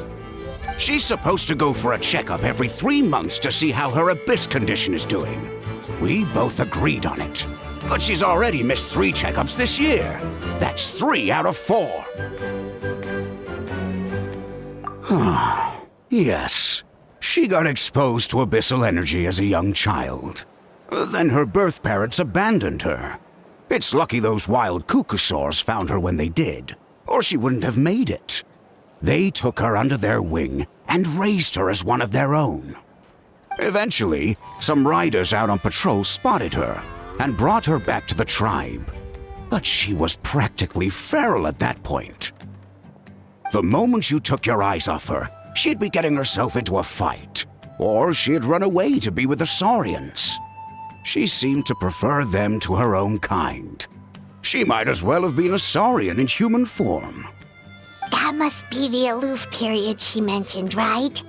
She's supposed to go for a checkup every 3 months to see how her abyss condition is doing. We both agreed on it. But she's already missed 3 checkups this year. That's 3 out of 4. Yes. She got exposed to abyssal energy as a young child. Then her birth parents abandoned her. It's lucky those wild cuckoosaurs found her when they did, or she wouldn't have made it. They took her under their wing and raised her as one of their own. Eventually, some riders out on patrol spotted her and brought her back to the tribe. But she was practically feral at that point. The moment you took your eyes off her, she'd be getting herself into a fight, or she'd run away to be with the Saurians. She seemed to prefer them to her own kind. She might as well have been a Saurian in human form. That must be the aloof period she mentioned, right?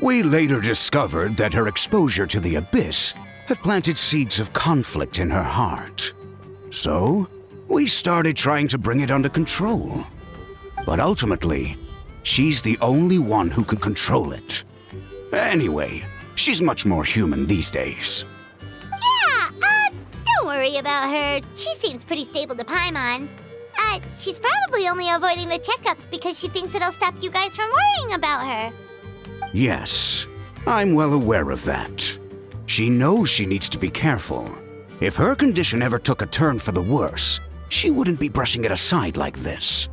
We later discovered that her exposure to the abyss had planted seeds of conflict in her heart. So, we started trying to bring it under control. But ultimately, she's the only one who can control it. Anyway, she's much more human these days. Yeah, don't worry about her. She seems pretty stable to Paimon. She's probably only avoiding the checkups because she thinks it'll stop you guys from worrying about her. Yes, I'm well aware of that. She knows she needs to be careful. If her condition ever took a turn for the worse, she wouldn't be brushing it aside like this.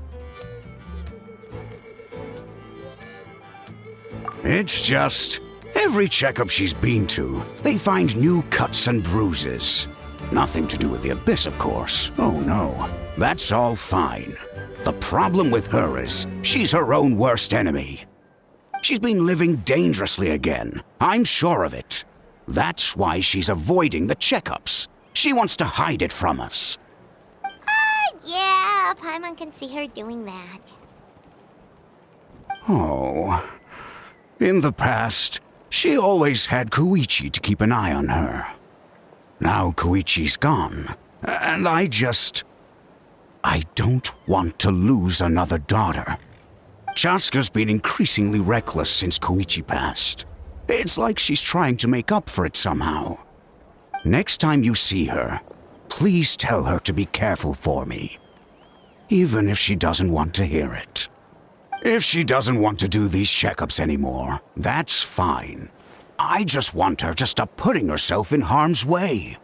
It's just, every checkup she's been to, they find new cuts and bruises. Nothing to do with the abyss, of course. Oh no, that's all fine. The problem with her is, she's her own worst enemy. She's been living dangerously again. I'm sure of it. That's why she's avoiding the checkups. She wants to hide it from us. Yeah, Paimon can see her doing that. Oh. In the past, she always had Koichi to keep an eye on her. Now Koichi's gone, and I don't want to lose another daughter. Chaska's been increasingly reckless since Koichi passed. It's like she's trying to make up for it somehow. Next time you see her, please tell her to be careful for me. Even if she doesn't want to hear it. If she doesn't want to do these checkups anymore, that's fine. I just want her to stop putting herself in harm's way.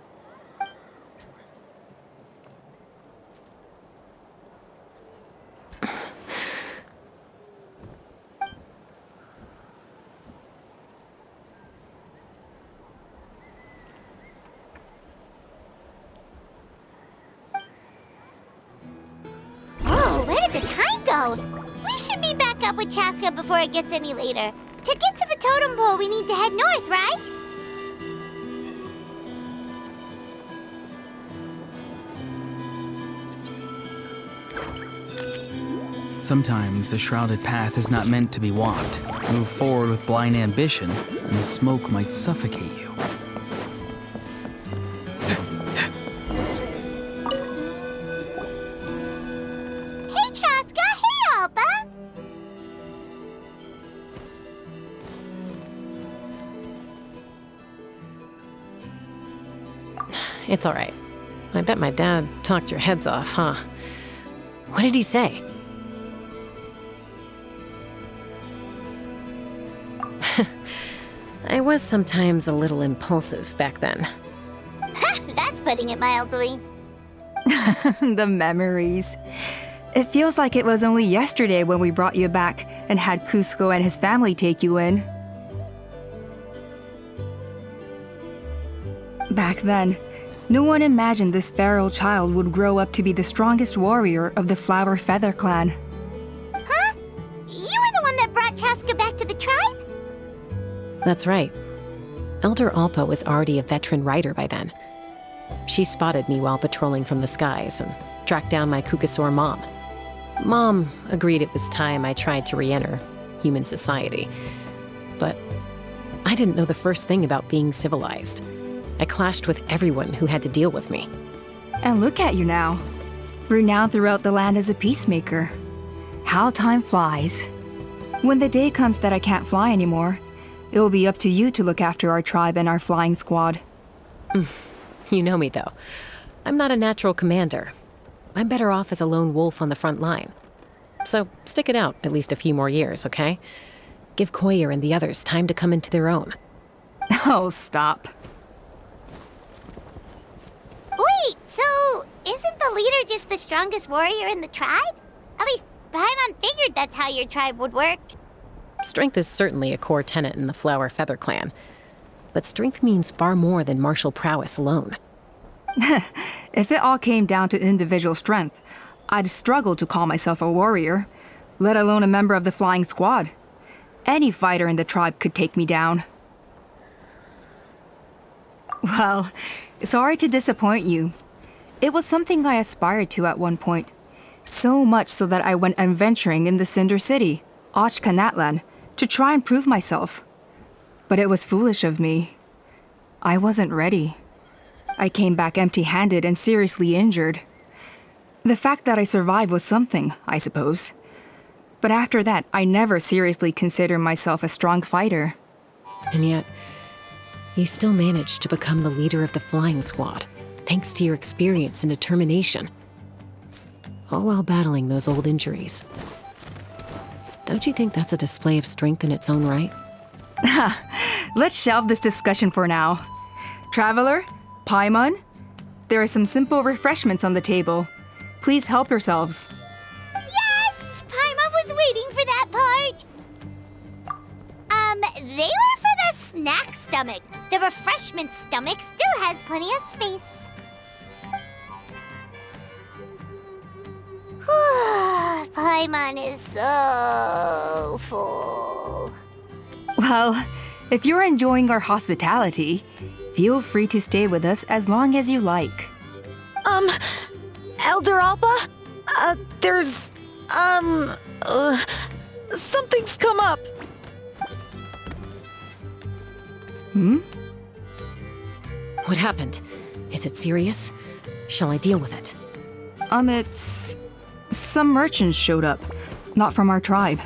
Whoa, where did the time go? We should be back up with Chaska before it gets any later. To get to the totem pole, we need to head north, right? Sometimes the shrouded path is not meant to be walked. Move forward with blind ambition, and the smoke might suffocate you. Hey, Chaska! Hey, Alba! It's all right. I bet my dad talked your heads off, huh? What did he say? I was sometimes a little impulsive back then. That's putting it mildly. The memories. It feels like it was only yesterday when we brought you back and had Cusco and his family take you in. Back then, no one imagined this feral child would grow up to be the strongest warrior of the Flower Feather clan. Huh? You were the one that brought Chaska back to the tribe? That's right. Elder Alpa was already a veteran rider by then. She spotted me while patrolling from the skies and tracked down my Kukasaur mom. Mom agreed it was time I tried to re-enter human society. But I didn't know the first thing about being civilized. I clashed with everyone who had to deal with me. And look at you now, renowned throughout the land as a peacemaker. How time flies. When the day comes that I can't fly anymore, it will be up to you to look after our tribe and our flying squad. You know me, though. I'm not a natural commander. I'm better off as a lone wolf on the front line. So stick it out at least a few more years, okay? Give Koyer and the others time to come into their own. Oh, stop. Wait, so isn't the leader just the strongest warrior in the tribe? At least Paimon figured that's how your tribe would work. Strength is certainly a core tenet in the Flower Feather clan. But strength means far more than martial prowess alone. If it all came down to individual strength, I'd struggle to call myself a warrior, let alone a member of the flying squad. Any fighter in the tribe could take me down. Well, sorry to disappoint you. It was something I aspired to at one point. So much so that I went adventuring in the Cinder City, Natlan, to try and prove myself. But it was foolish of me. I wasn't ready. I came back empty-handed and seriously injured. The fact that I survived was something, I suppose. But after that, I never seriously considered myself a strong fighter. And yet, you still managed to become the leader of the flying squad, thanks to your experience and determination. All while battling those old injuries. Don't you think that's a display of strength in its own right? Let's shelve this discussion for now. Traveler, Paimon, there are some simple refreshments on the table. Please help yourselves. Yes! Paimon was waiting for that part! They were for the snack stomach. The refreshment stomach still has plenty of space. Paimon is so full. Well, if you're enjoying our hospitality, feel free to stay with us as long as you like. Elder Alpa? There's, something's come up. What happened? Is it serious? Shall I deal with it? It's... Some merchants showed up, not from our tribe.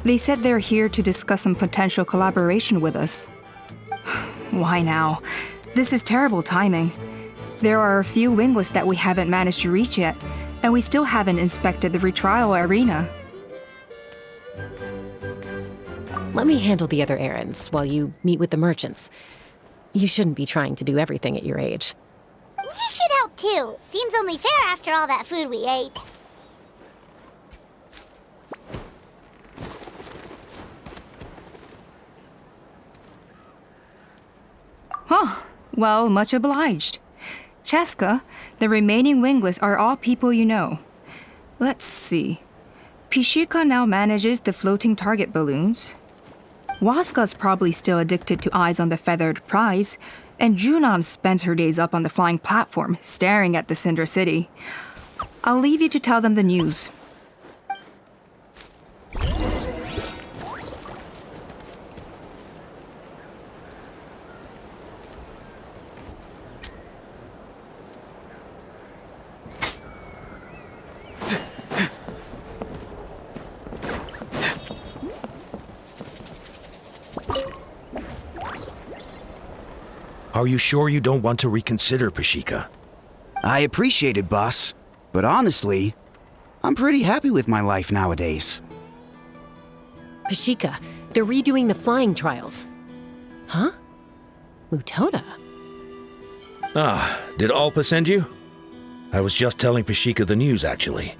They said they're here to discuss some potential collaboration with us. Why now? This is terrible timing. There are a few winglets that we haven't managed to reach yet, and we still haven't inspected the retrial arena. Let me handle the other errands while you meet with the merchants. You shouldn't be trying to do everything at your age. You should help too. Seems only fair after all that food we ate. Huh. Well, much obliged. Chaska, the remaining winglets are all people you know. Let's see. Pishika now manages the floating target balloons. Waska's probably still addicted to eyes on the feathered prize, and Junon spends her days up on the flying platform, staring at the Cinder City. I'll leave you to tell them the news. Are you sure you don't want to reconsider, Pashika? I appreciate it, boss. But honestly, I'm pretty happy with my life nowadays. Pashika, they're redoing the flying trials. Huh? Mutoda? Ah, did Alpa send you? I was just telling Pashika the news, actually.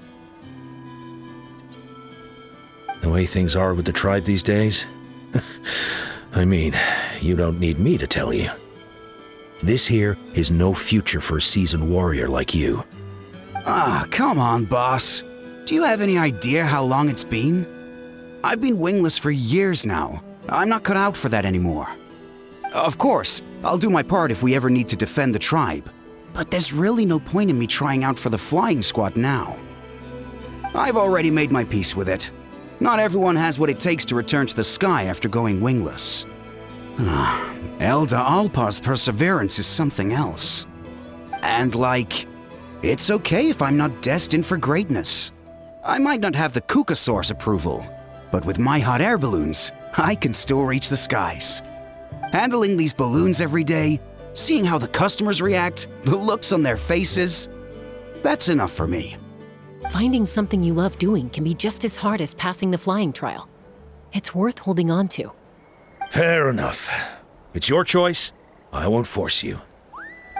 The way things are with the tribe these days? I mean, you don't need me to tell you. This here is no future for a seasoned warrior like you. Ah, come on, boss. Do you have any idea how long it's been? I've been wingless for years now. I'm not cut out for that anymore. Of course, I'll do my part if we ever need to defend the tribe. But there's really no point in me trying out for the flying squad now. I've already made my peace with it. Not everyone has what it takes to return to the sky after going wingless. Elder Alpa's perseverance is something else. And it's okay if I'm not destined for greatness. I might not have the Kukasaur's approval, but with my hot air balloons, I can still reach the skies. Handling these balloons every day, seeing how the customers react, the looks on their faces, that's enough for me. Finding something you love doing can be just as hard as passing the flying trial. It's worth holding on to. Fair enough. It's your choice. I won't force you.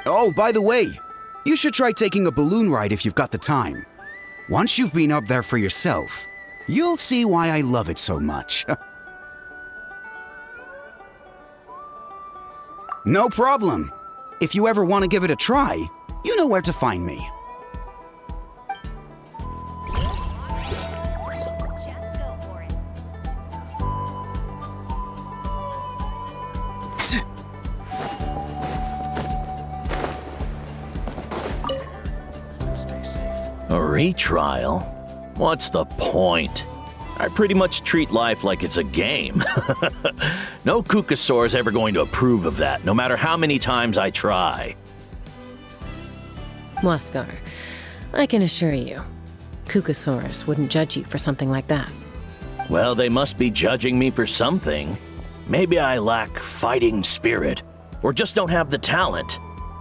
Oh, by the way, you should try taking a balloon ride if you've got the time. Once you've been up there for yourself, you'll see why I love it so much. No problem. If you ever want to give it a try, you know where to find me. A retrial? What's the point? I pretty much treat life like it's a game. No Kukasaur's ever going to approve of that, no matter how many times I try. Waskar, I can assure you, Kukasaurus wouldn't judge you for something like that. Well, they must be judging me for something. Maybe I lack fighting spirit, or just don't have the talent.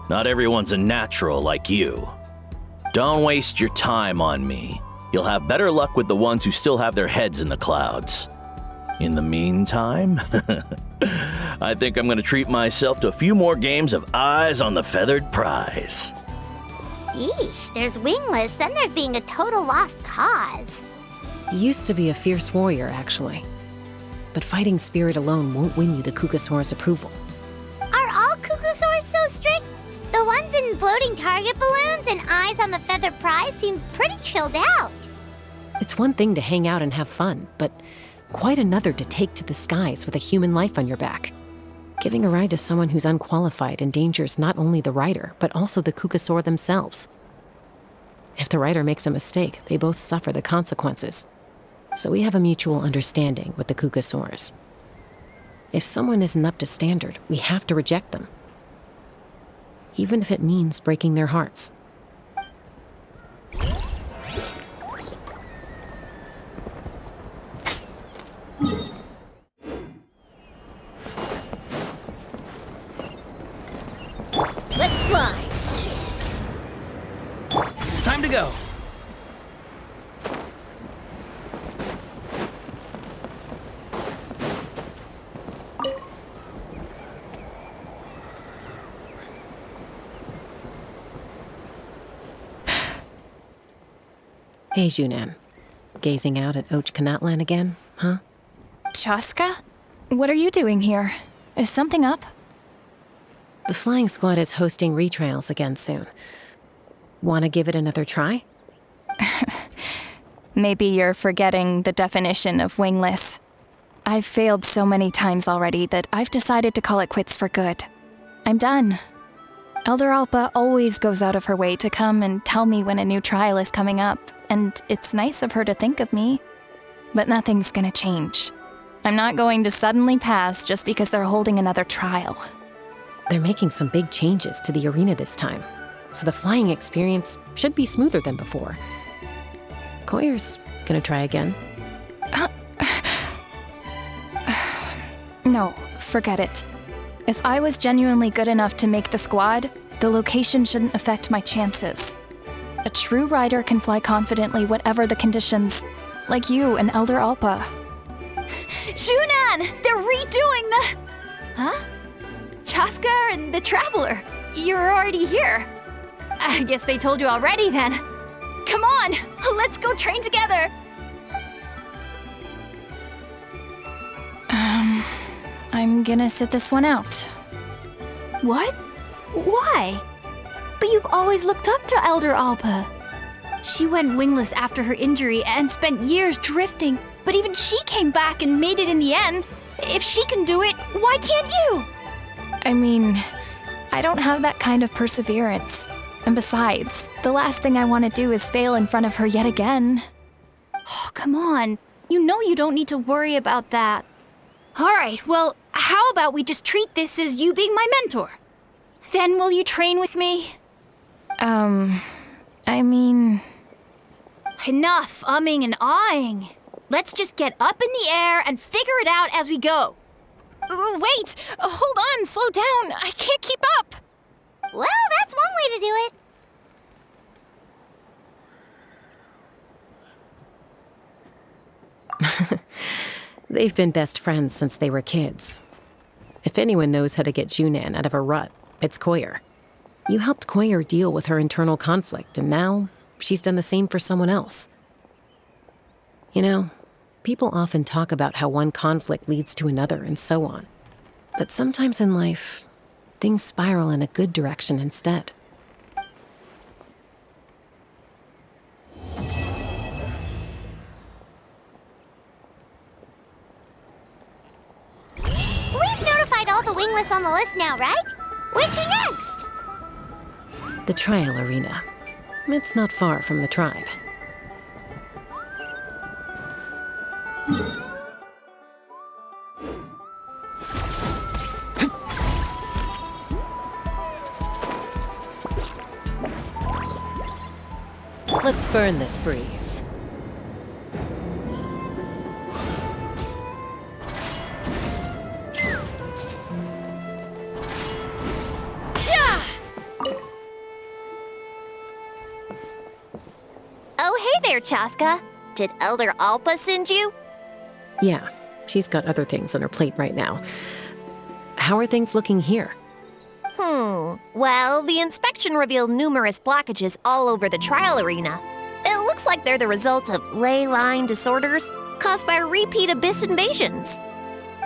Not everyone's a natural like you. Don't waste your time on me. You'll have better luck with the ones who still have their heads in the clouds. In the meantime, I think I'm going to treat myself to a few more games of Eyes on the Feathered Prize. Yeesh, there's wingless, then there's being a total lost cause. You used to be a fierce warrior, actually. But fighting spirit alone won't win you the Kukasaur's approval. Are all Kukasaurs so strict? The ones in floating target balloons and Eyes on the Feathered Prize seem pretty chilled out. It's one thing to hang out and have fun, but quite another to take to the skies with a human life on your back. Giving a ride to someone who's unqualified endangers not only the rider, but also the Kukasaur themselves. If the rider makes a mistake, they both suffer the consequences. So we have a mutual understanding with the Kukasaurs. If someone isn't up to standard, we have to reject them. Even if it means breaking their hearts. Let's fly! Time to go. Hey, Junan. Gazing out at Natlan again, huh? Chaska? What are you doing here? Is something up? The flying squad is hosting retrials again soon. Want to give it another try? Maybe you're forgetting the definition of wingless. I've failed so many times already that I've decided to call it quits for good. I'm done. Elder Alpa always goes out of her way to come and tell me when a new trial is coming up, and it's nice of her to think of me. But nothing's gonna change. I'm not going to suddenly pass just because they're holding another trial. They're making some big changes to the arena this time, so the flying experience should be smoother than before. Koyer's gonna try again. No, forget it. If I was genuinely good enough to make the squad, the location shouldn't affect my chances. A true rider can fly confidently whatever the conditions, like you and Elder Alpa. Junan! They're redoing the... Huh? Chaska and the Traveler. You're already here. I guess they told you already then. Come on, let's go train together. I'm gonna sit this one out. What? Why? But you've always looked up to Elder Alpa. She went wingless after her injury and spent years drifting, but even she came back and made it in the end. If she can do it, why can't you? I mean, I don't have that kind of perseverance. And besides, the last thing I want to do is fail in front of her yet again. Oh, come on. You know you don't need to worry about that. All right, well, how about we just treat this as you being my mentor? Then will you train with me? I mean... Enough umming and ahhing. Let's just get up in the air and figure it out as we go. Wait! Hold on, slow down. I can't keep up. Well, that's one way to do it. They've been best friends since they were kids. If anyone knows how to get Junan out of a rut, it's Koyer. You helped Koyer deal with her internal conflict, and now she's done the same for someone else. You know, people often talk about how one conflict leads to another and so on. But sometimes in life, things spiral in a good direction instead. We've notified all the wingless on the list now, right? Where to next? The trial arena. It's not far from the tribe. Let's burn this breeze. Oh, hey there, Chaska. Did Elder Alpa send you? Yeah, she's got other things on her plate right now. How are things looking here? Well, the inspection revealed numerous blockages all over the trial arena. It looks like they're the result of ley line disorders caused by repeat abyss invasions.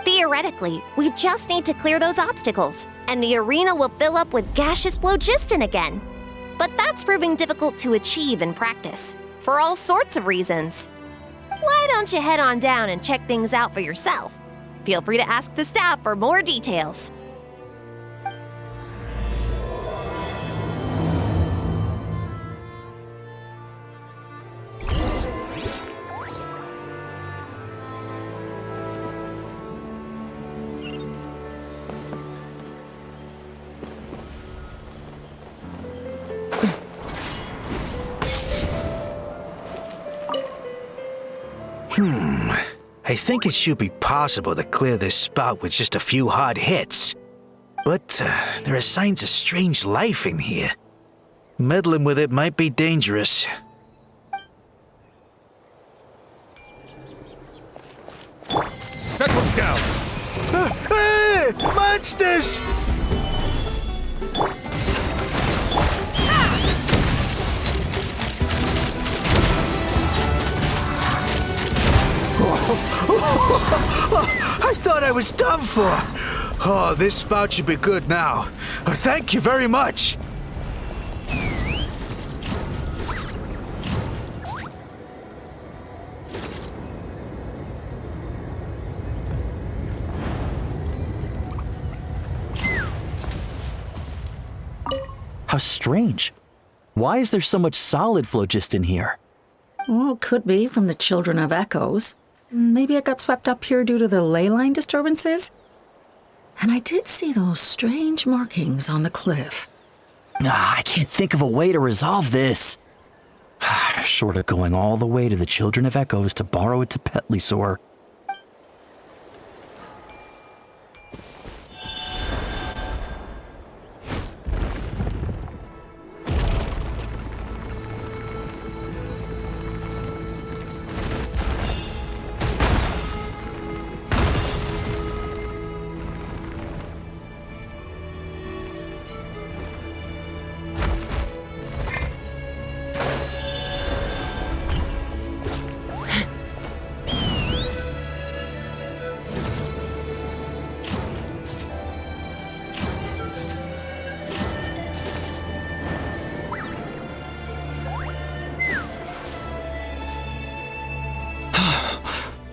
Theoretically, we just need to clear those obstacles, and the arena will fill up with gaseous phlogiston again. But that's proving difficult to achieve in practice, for all sorts of reasons. Why don't you head on down and check things out for yourself? Feel free to ask the staff for more details. I think it should be possible to clear this spout with just a few hard hits. But there are signs of strange life in here. Meddling with it might be dangerous. Settle down! Hey! Monsters! I thought I was done for. Oh, this spout should be good now. Thank you very much. How strange. Why is there so much solid phlogiston here? Well, could be from the Children of Echoes. Maybe it got swept up here due to the ley line disturbances? And I did see those strange markings on the cliff. I can't think of a way to resolve this. Short of going all the way to the Children of Echoes to borrow it to Petlisaur.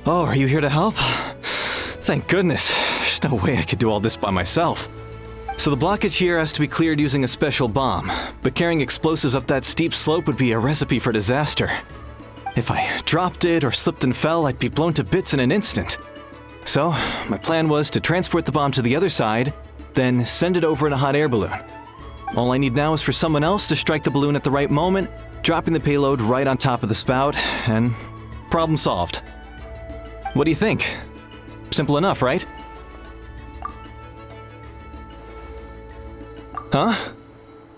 Oh, are you here to help? Thank goodness. There's no way I could do all this by myself. So the blockage here has to be cleared using a special bomb, but carrying explosives up that steep slope would be a recipe for disaster. If I dropped it or slipped and fell, I'd be blown to bits in an instant. So, my plan was to transport the bomb to the other side, then send it over in a hot air balloon. All I need now is for someone else to strike the balloon at the right moment, dropping the payload right on top of the spout, and problem solved. What do you think? Simple enough, right? Huh?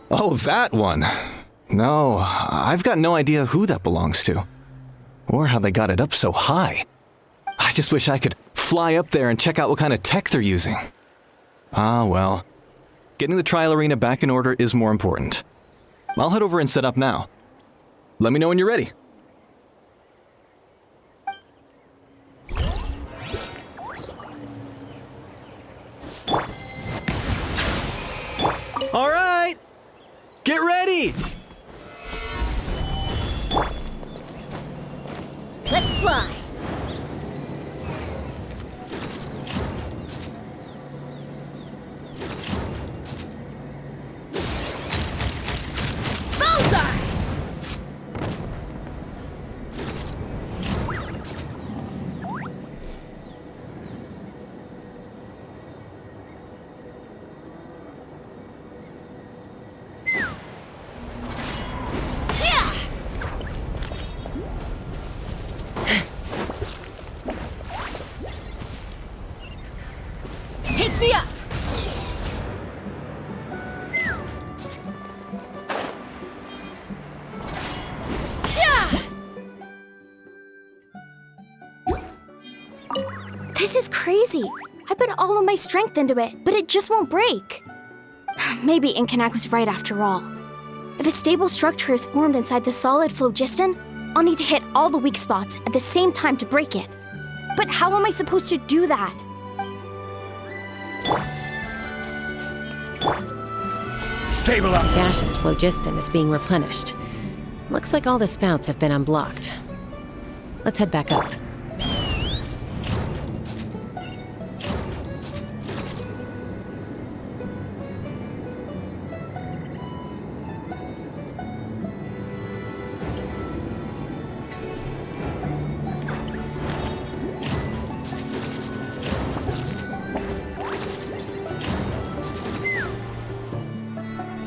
Oh, that one. No, I've got no idea who that belongs to. Or how they got it up so high. I just wish I could fly up there and check out what kind of tech they're using. Ah, well. Getting the trial arena back in order is more important. I'll head over and set up now. Let me know when you're ready. All right! Get ready! Let's fly. Bullseye! Take me up! This is crazy. I put all of my strength into it, but it just won't break. Maybe Inkanak was right after all. If a stable structure is formed inside the solid phlogiston, I'll need to hit all the weak spots at the same time to break it. But how am I supposed to do that? Stable up! Gaseous phlogiston is being replenished. Looks like all the spouts have been unblocked. Let's head back up.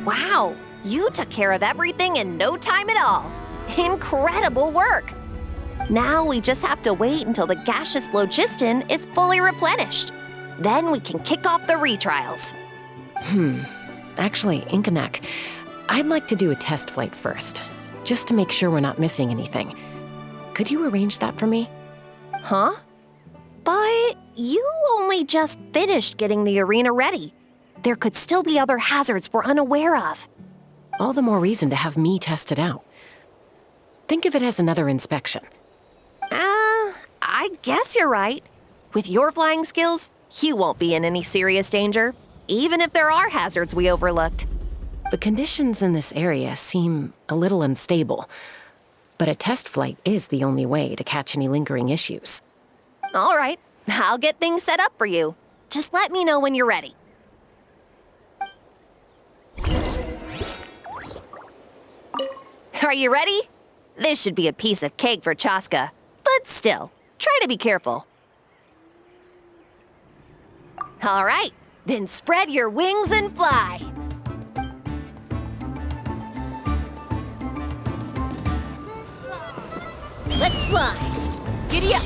Wow, you took care of everything in no time at all. Incredible work. Now we just have to wait until the gaseous phlogiston is fully replenished. Then we can kick off the retrials. Actually, Inkanak, I'd like to do a test flight first, just to make sure we're not missing anything. Could you arrange that for me? Huh? But you only just finished getting the arena ready. There could still be other hazards we're unaware of. All the more reason to have me test it out. Think of it as another inspection. I guess you're right. With your flying skills, you won't be in any serious danger, even if there are hazards we overlooked. The conditions in this area seem a little unstable, but a test flight is the only way to catch any lingering issues. All right, I'll get things set up for you. Just let me know when you're ready. Are you ready? This should be a piece of cake for Chaska, but still, try to be careful. All right, then spread your wings and fly. Let's fly. Giddy up.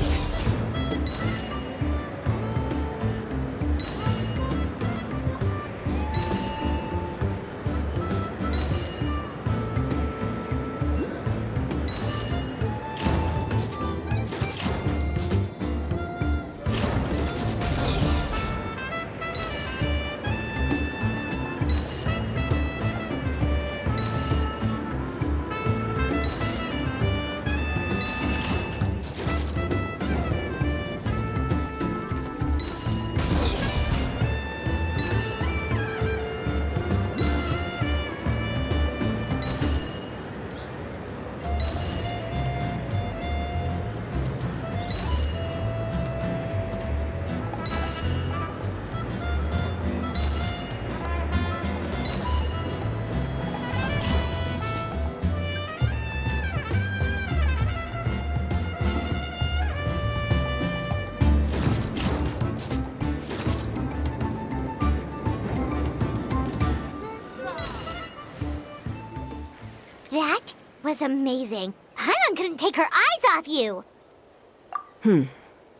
That was amazing. Paimon couldn't take her eyes off you.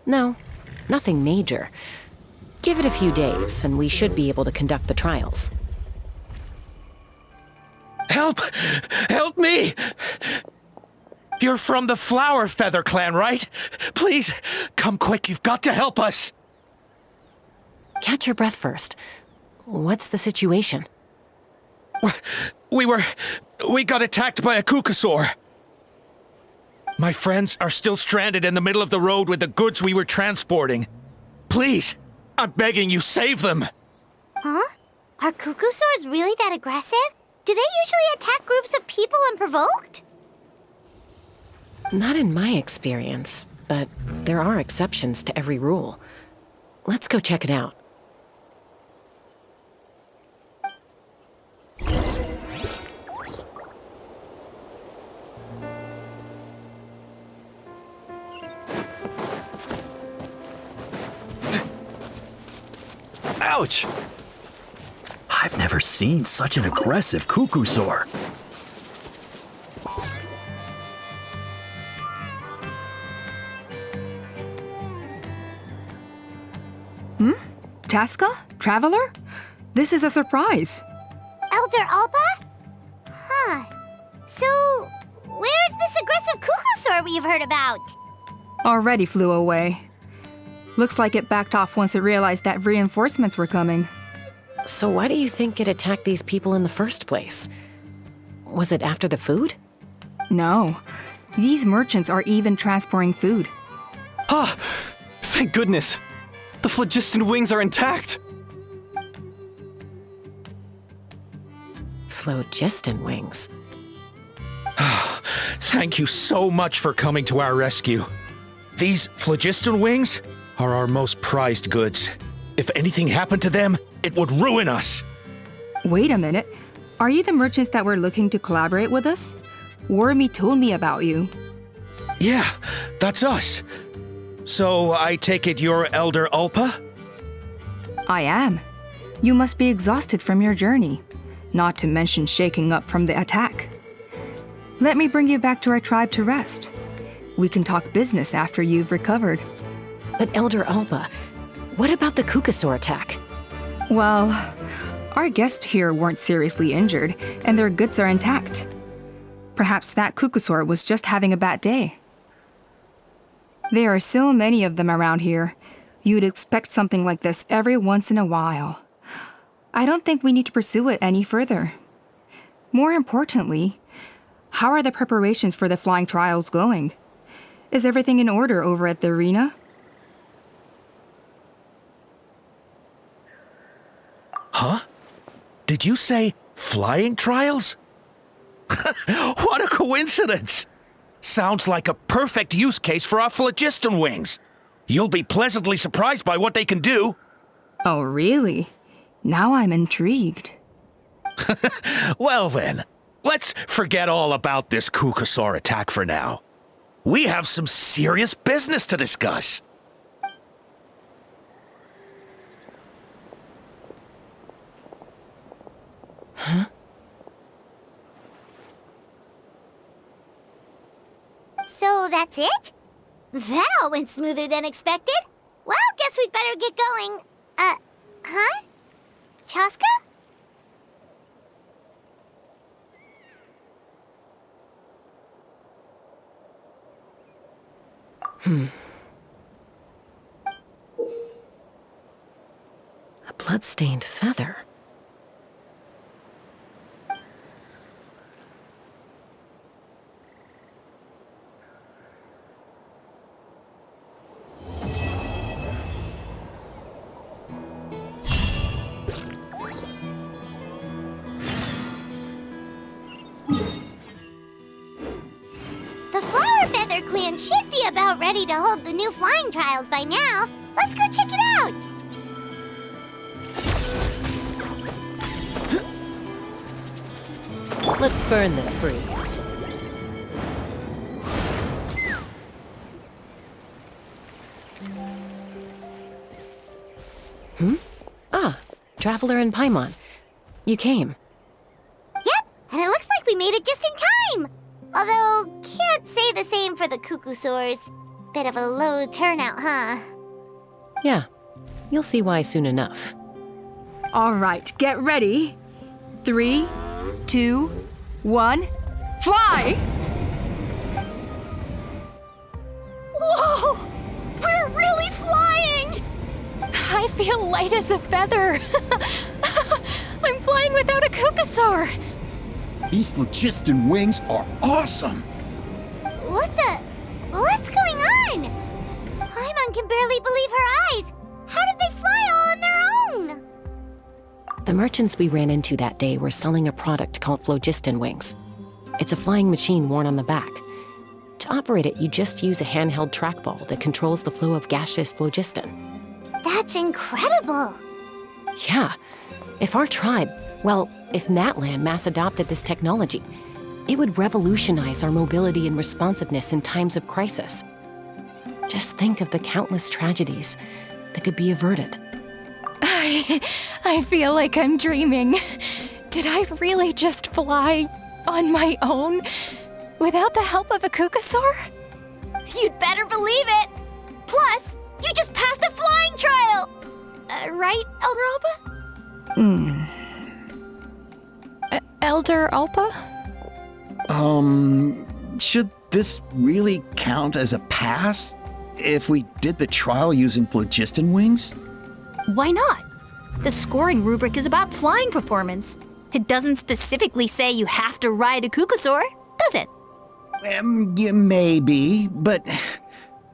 No, nothing major. Give it a few days, and we should be able to conduct the trials. Help! Help me! You're from the Flower Feather clan, right? Please, come quick, you've got to help us! Catch your breath first. What's the situation? We got attacked by a Kukasaur. My friends are still stranded in the middle of the road with the goods we were transporting. Please, I'm begging you, save them! Huh? Are Kukusaurs really that aggressive? Do they usually attack groups of people unprovoked? Not in my experience, but there are exceptions to every rule. Let's go check it out. Ouch! I've never seen such an aggressive Kukusaur. Chaska? Traveler? This is a surprise. Elder Alpa? Huh. So, where's this aggressive Kukusaur we've heard about? Already flew away. Looks like it backed off once it realized that reinforcements were coming. So why do you think it attacked these people in the first place? Was it after the food? No. These merchants are even transporting food. Ah! Thank goodness! The phlogiston wings are intact! Phlogiston wings? Thank you so much for coming to our rescue. These phlogiston wings are our most prized goods. If anything happened to them, it would ruin us. Wait a minute. Are you the merchants that were looking to collaborate with us? Wormy told me about you. Yeah, that's us. So I take it you're Elder Ulpa? I am. You must be exhausted from your journey, not to mention shaking up from the attack. Let me bring you back to our tribe to rest. We can talk business after you've recovered. But Elder Alpa, what about the Kukusaur attack? Well, our guests here weren't seriously injured, and their goods are intact. Perhaps that Kukusaur was just having a bad day. There are so many of them around here. You'd expect something like this every once in a while. I don't think we need to pursue it any further. More importantly, how are the preparations for the flying trials going? Is everything in order over at the arena? Huh? Did you say flying trials? What a coincidence! Sounds like a perfect use case for our phlogiston wings. You'll be pleasantly surprised by what they can do. Oh, really? Now I'm intrigued. Well then, let's forget all about this Kukusaur attack for now. We have some serious business to discuss. Huh? So that's it? That all went smoother than expected. Well, guess we'd better get going. Huh? Chaska? A blood-stained feather. Clan should be about ready to hold the new flying trials by now. Let's go check it out! Let's burn this breeze. Ah, Traveler and Paimon. You came. Yep, and it looks like we made it just in time! Although, can't say the same for the cuckoosaurs. Bit of a low turnout, huh? Yeah, you'll see why soon enough. All right, get ready. 3, 2, 1, fly! Whoa! We're really flying! I feel light as a feather. I'm flying without a cuckoosaur. These phlogiston wings are awesome! What's going on? Paimon can barely believe her eyes. How did they fly all on their own? The merchants we ran into that day were selling a product called phlogiston wings. It's a flying machine worn on the back. To operate it, you just use a handheld trackball that controls the flow of gaseous phlogiston. That's incredible. Yeah, if Natlan mass adopted this technology, it would revolutionize our mobility and responsiveness in times of crisis. Just think of the countless tragedies that could be averted. I feel like I'm dreaming. Did I really just fly on my own without the help of a cuckoosaur? You'd better believe it! Plus, you just passed the flying trial! Right, Elder Alpa? Elder Alpa? Should this really count as a pass? If we did the trial using phlogiston wings? Why not? The scoring rubric is about flying performance. It doesn't specifically say you have to ride a cuckoosaur, does it? Yeah, maybe, but...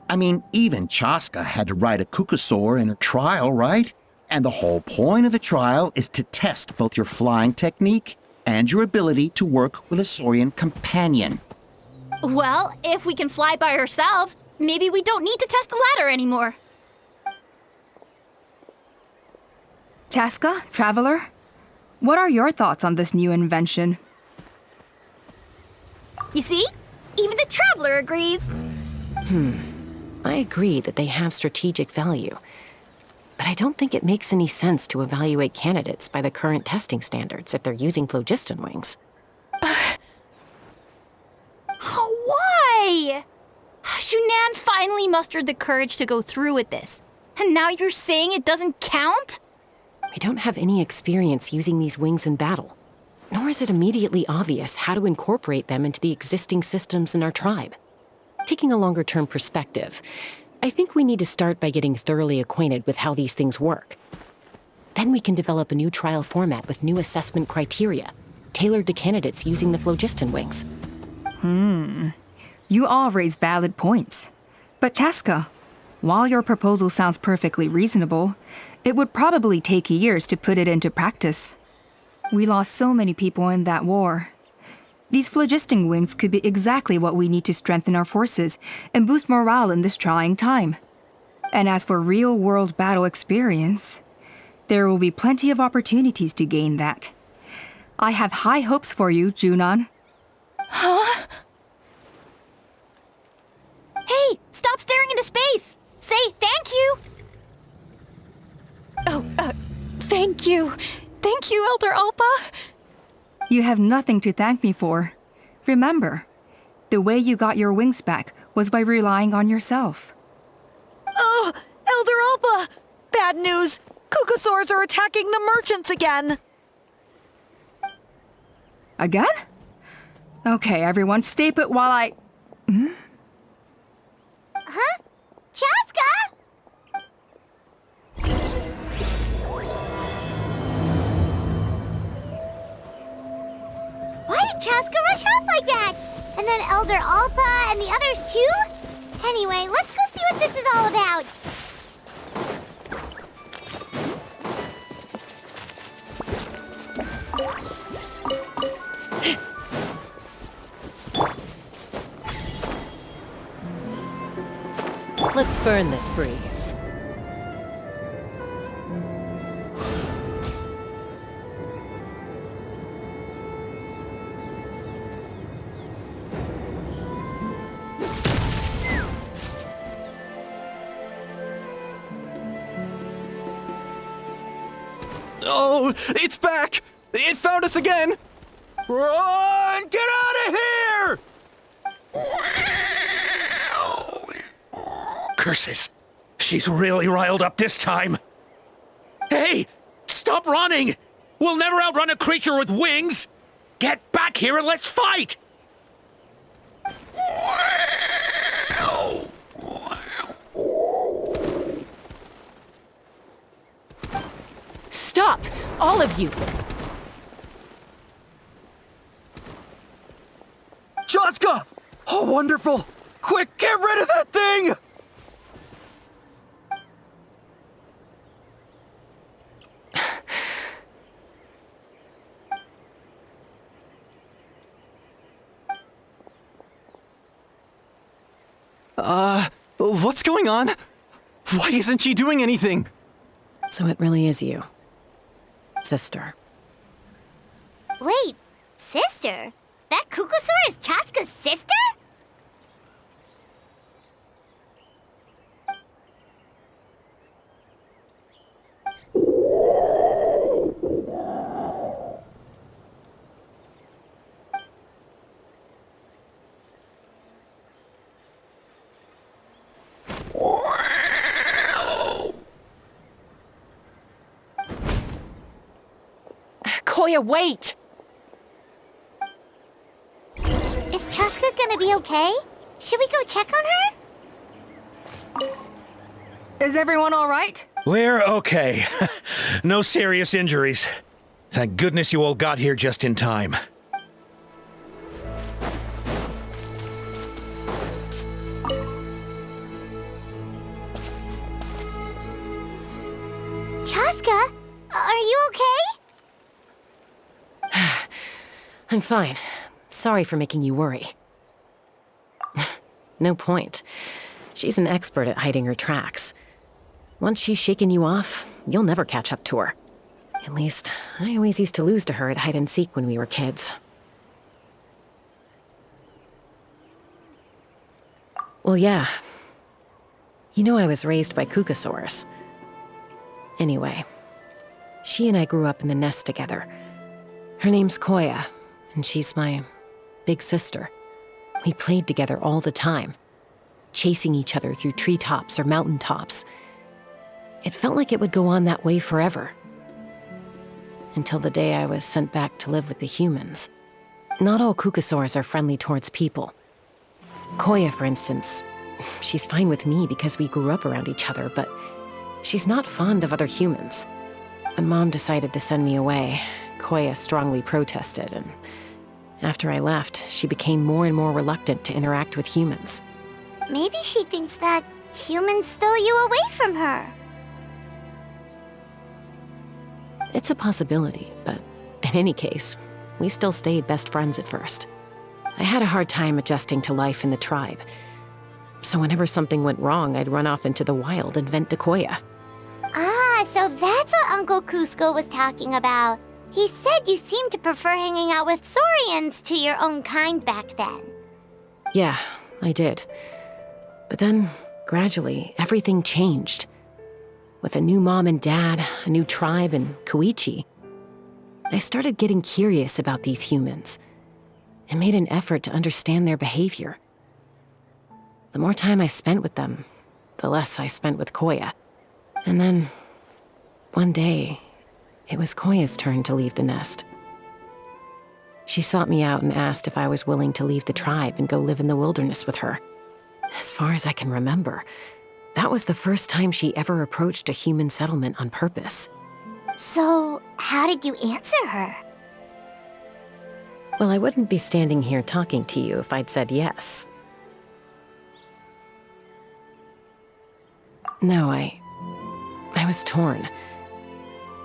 I mean, even Chaska had to ride a cuckoosaur in her trial, right? And the whole point of the trial is to test both your flying technique and your ability to work with a saurian companion. Well, if we can fly by ourselves, maybe we don't need to test the ladder anymore. Chaska, Traveler, what are your thoughts on this new invention? You see? Even the Traveler agrees. I agree that they have strategic value, but I don't think it makes any sense to evaluate candidates by the current testing standards if they're using phlogiston wings. Why? Shunan finally mustered the courage to go through with this, and now you're saying it doesn't count? We don't have any experience using these wings in battle, nor is it immediately obvious how to incorporate them into the existing systems in our tribe. Taking a longer-term perspective, I think we need to start by getting thoroughly acquainted with how these things work. Then we can develop a new trial format with new assessment criteria, tailored to candidates using the phlogiston wings. You all raise valid points. But Chaska, while your proposal sounds perfectly reasonable, it would probably take years to put it into practice. We lost so many people in that war. These phlogiston wings could be exactly what we need to strengthen our forces and boost morale in this trying time. And as for real-world battle experience, there will be plenty of opportunities to gain that. I have high hopes for you, Junon. Huh? Hey, stop staring into space! Say thank you! Oh, thank you. Thank you, Elder Alpa. You have nothing to thank me for. Remember, the way you got your wings back was by relying on yourself. Oh, Elder Alpa! Bad news! Cuckoosaurs are attacking the merchants again! Again? Okay, everyone, stay put while I... Huh? Chaska? Why did Chaska rush off like that? And then Elder Alpa and the others too? Anyway, let's go see what this is all about. Let's burn this breeze. Oh, it's back! It found us again! Run! Get out of here! Curses! She's really riled up this time. Hey! Stop running! We'll never outrun a creature with wings! Get back here and let's fight! Stop! All of you! Chaska! Oh, wonderful! Quick, get rid of that thing! What's going on? Why isn't she doing anything? So it really is you. Sister. Wait, sister? That Kukusaur is Chaska's sister? Koya, wait! Is Chaska gonna be okay? Should we go check on her? Is everyone all right? We're okay. No serious injuries. Thank goodness you all got here just in time. Chaska, are you okay? I'm fine. Sorry for making you worry. No point. She's an expert at hiding her tracks. Once she's shaken you off, you'll never catch up to her. At least, I always used to lose to her at hide-and-seek when we were kids. Well, yeah. You know I was raised by Kukusaurs. Anyway, she and I grew up in the nest together. Her name's Koya, and she's my big sister. We played together all the time, chasing each other through treetops or mountaintops. It felt like it would go on that way forever. Until the day I was sent back to live with the humans. Not all Kukusaurs are friendly towards people. Koya, for instance, she's fine with me because we grew up around each other, but she's not fond of other humans. When Mom decided to send me away, Koya strongly protested, and after I left, she became more and more reluctant to interact with humans. Maybe she thinks that humans stole you away from her. It's a possibility, but in any case, we still stayed best friends at first. I had a hard time adjusting to life in the tribe, so whenever something went wrong, I'd run off into the wild and vent to Koya. Ah, so that's what Uncle Cusco was talking about. He said you seemed to prefer hanging out with Saurians to your own kind back then. Yeah, I did. But then, gradually, everything changed. With a new mom and dad, a new tribe, and Koichi, I started getting curious about these humans and made an effort to understand their behavior. The more time I spent with them, the less I spent with Koya. And then, one day, it was Koya's turn to leave the nest. She sought me out and asked if I was willing to leave the tribe and go live in the wilderness with her. As far as I can remember, that was the first time she ever approached a human settlement on purpose. So, how did you answer her? Well, I wouldn't be standing here talking to you if I'd said yes. No, I was torn.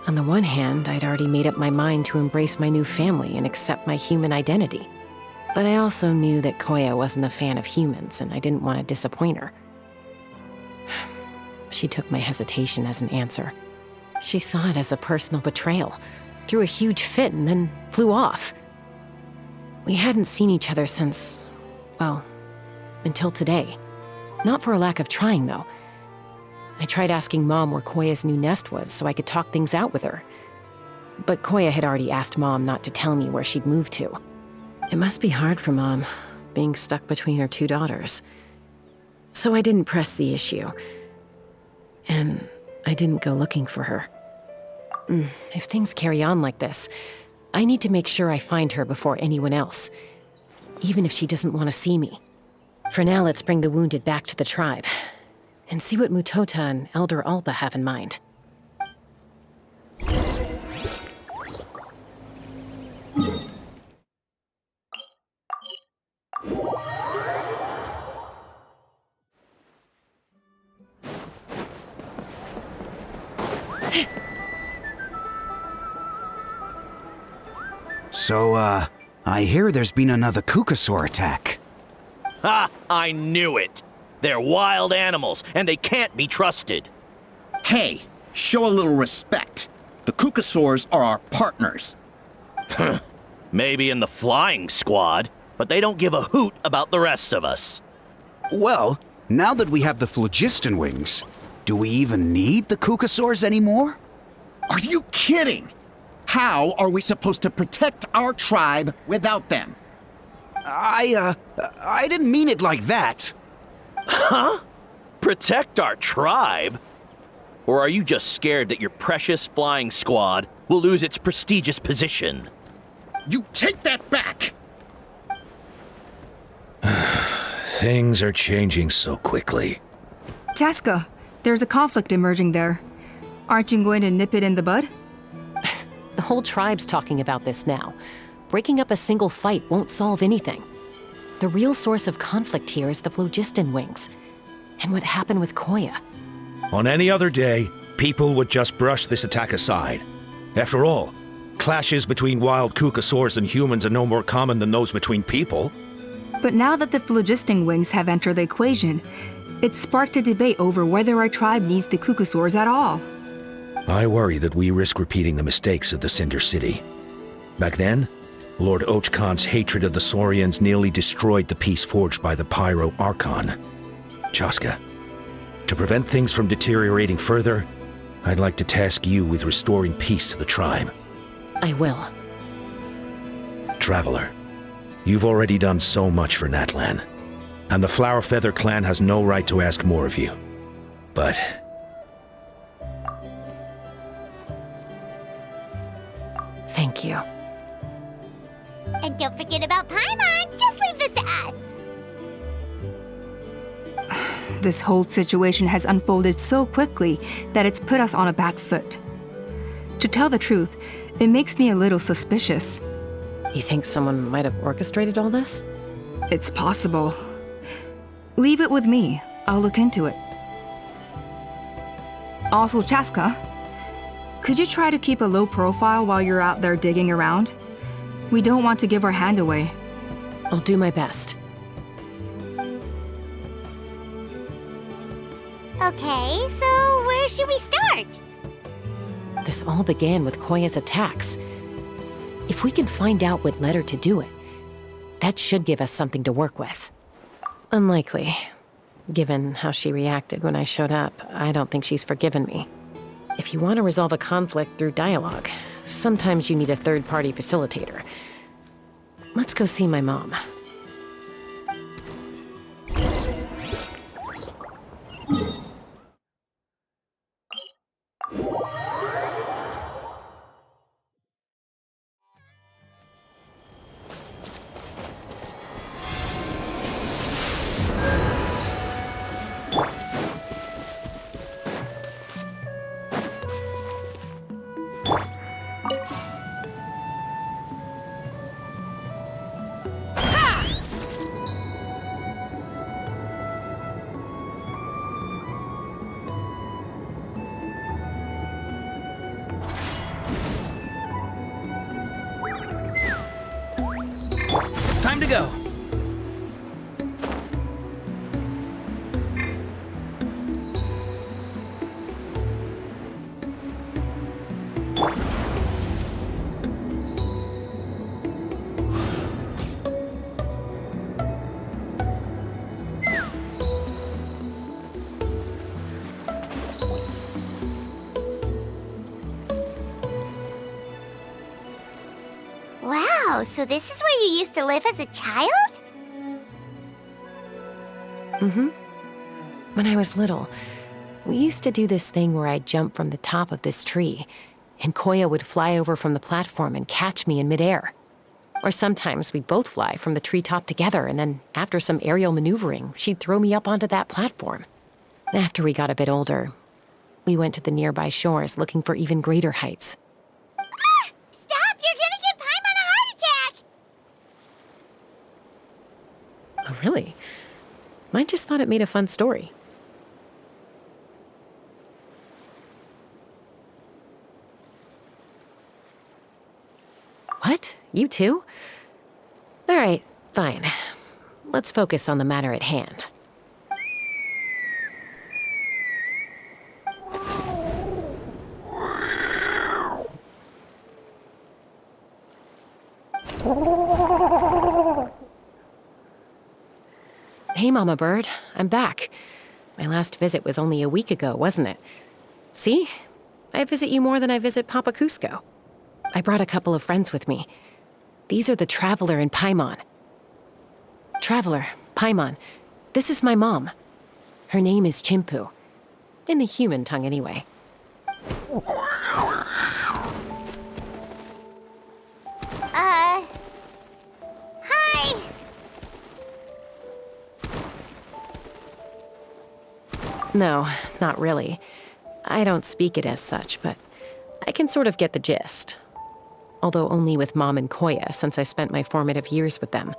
On the one hand, I'd already made up my mind to embrace my new family and accept my human identity. But I also knew that Koya wasn't a fan of humans, and I didn't want to disappoint her. She took my hesitation as an answer. She saw it as a personal betrayal, threw a huge fit, and then flew off. We hadn't seen each other since, well, until today. Not for a lack of trying, though. I tried asking Mom where Koya's new nest was so I could talk things out with her. but Koya had already asked Mom not to tell me where she'd moved to. It must be hard for Mom, being stuck between her two daughters. So I didn't press the issue. And I didn't go looking for her. If things carry on like this, I need to make sure I find her before anyone else, even if she doesn't want to see me. For now, let's bring the wounded back to the tribe, and see what Mutota and Elder Alba have in mind. So, I hear there's been another Kukasaur attack. Ha! I knew it! They're wild animals, and they can't be trusted. Hey, show a little respect. The Kukasaurs are our partners. Maybe in the flying squad, but they don't give a hoot about the rest of us. Well, now that we have the phlogiston wings, do we even need the Kukasaurs anymore? Are you kidding? How are we supposed to protect our tribe without them? I didn't mean it like that. Huh? Protect our tribe? Or are you just scared that your precious flying squad will lose its prestigious position? You take that back! Things are changing so quickly. Chaska, there's a conflict emerging there. Aren't you going to nip it in the bud? The whole tribe's talking about this now. Breaking up a single fight won't solve anything. The real source of conflict here is the phlogiston wings, and what happened with Koya. On any other day, people would just brush this attack aside. After all, clashes between wild Kukasaurs and humans are no more common than those between people. But now that the phlogiston wings have entered the equation, it's sparked a debate over whether our tribe needs the Kukasaurs at all. I worry that we risk repeating the mistakes of the Cinder City. Back then, Lord Ochkan's hatred of the Saurians nearly destroyed the peace forged by the Pyro Archon. Chaska, to prevent things from deteriorating further, I'd like to task you with restoring peace to the tribe. I will. Traveler, you've already done so much for Natlan, and the Flower Feather clan has no right to ask more of you. But thank you. And don't forget about Paimon. Just leave this to us. This whole situation has unfolded so quickly that it's put us on a back foot. To tell the truth, it makes me a little suspicious. You think someone might have orchestrated all this? It's possible. Leave it with me. I'll look into it. Also, Chaska, could you try to keep a low profile while you're out there digging around? We don't want to give our hand away. I'll do my best. Okay, so where should we start? This all began with Koya's attacks. If we can find out what led her to do it, that should give us something to work with. Unlikely. Given how she reacted when I showed up, I don't think she's forgiven me. If you want to resolve a conflict through dialogue, sometimes you need a third-party facilitator. Let's go see my mom. Wow, so this is where you used to live as a child? Mm-hmm. When I was little, we used to do this thing where I'd jump from the top of this tree, and Koya would fly over from the platform and catch me in midair. Or sometimes we'd both fly from the treetop together, and then after some aerial maneuvering, she'd throw me up onto that platform. After we got a bit older, we went to the nearby shores looking for even greater heights. Ah! Stop! You're gonna give Paimon a heart attack! Oh, really? I just thought it made a fun story. What? You too? All right, fine. Let's focus on the matter at hand. Hey, Mama Bird. I'm back. My last visit was only a week ago, wasn't it? See? I visit you more than I visit Papa Cusco. I brought a couple of friends with me. These are the Traveler and Paimon. Traveler, Paimon, this is my mom. Her name is Chimpu. In the human tongue, anyway. Hi! No, not really. I don't speak it as such, but I can sort of get the gist. Although only with Mom and Koya, since I spent my formative years with them.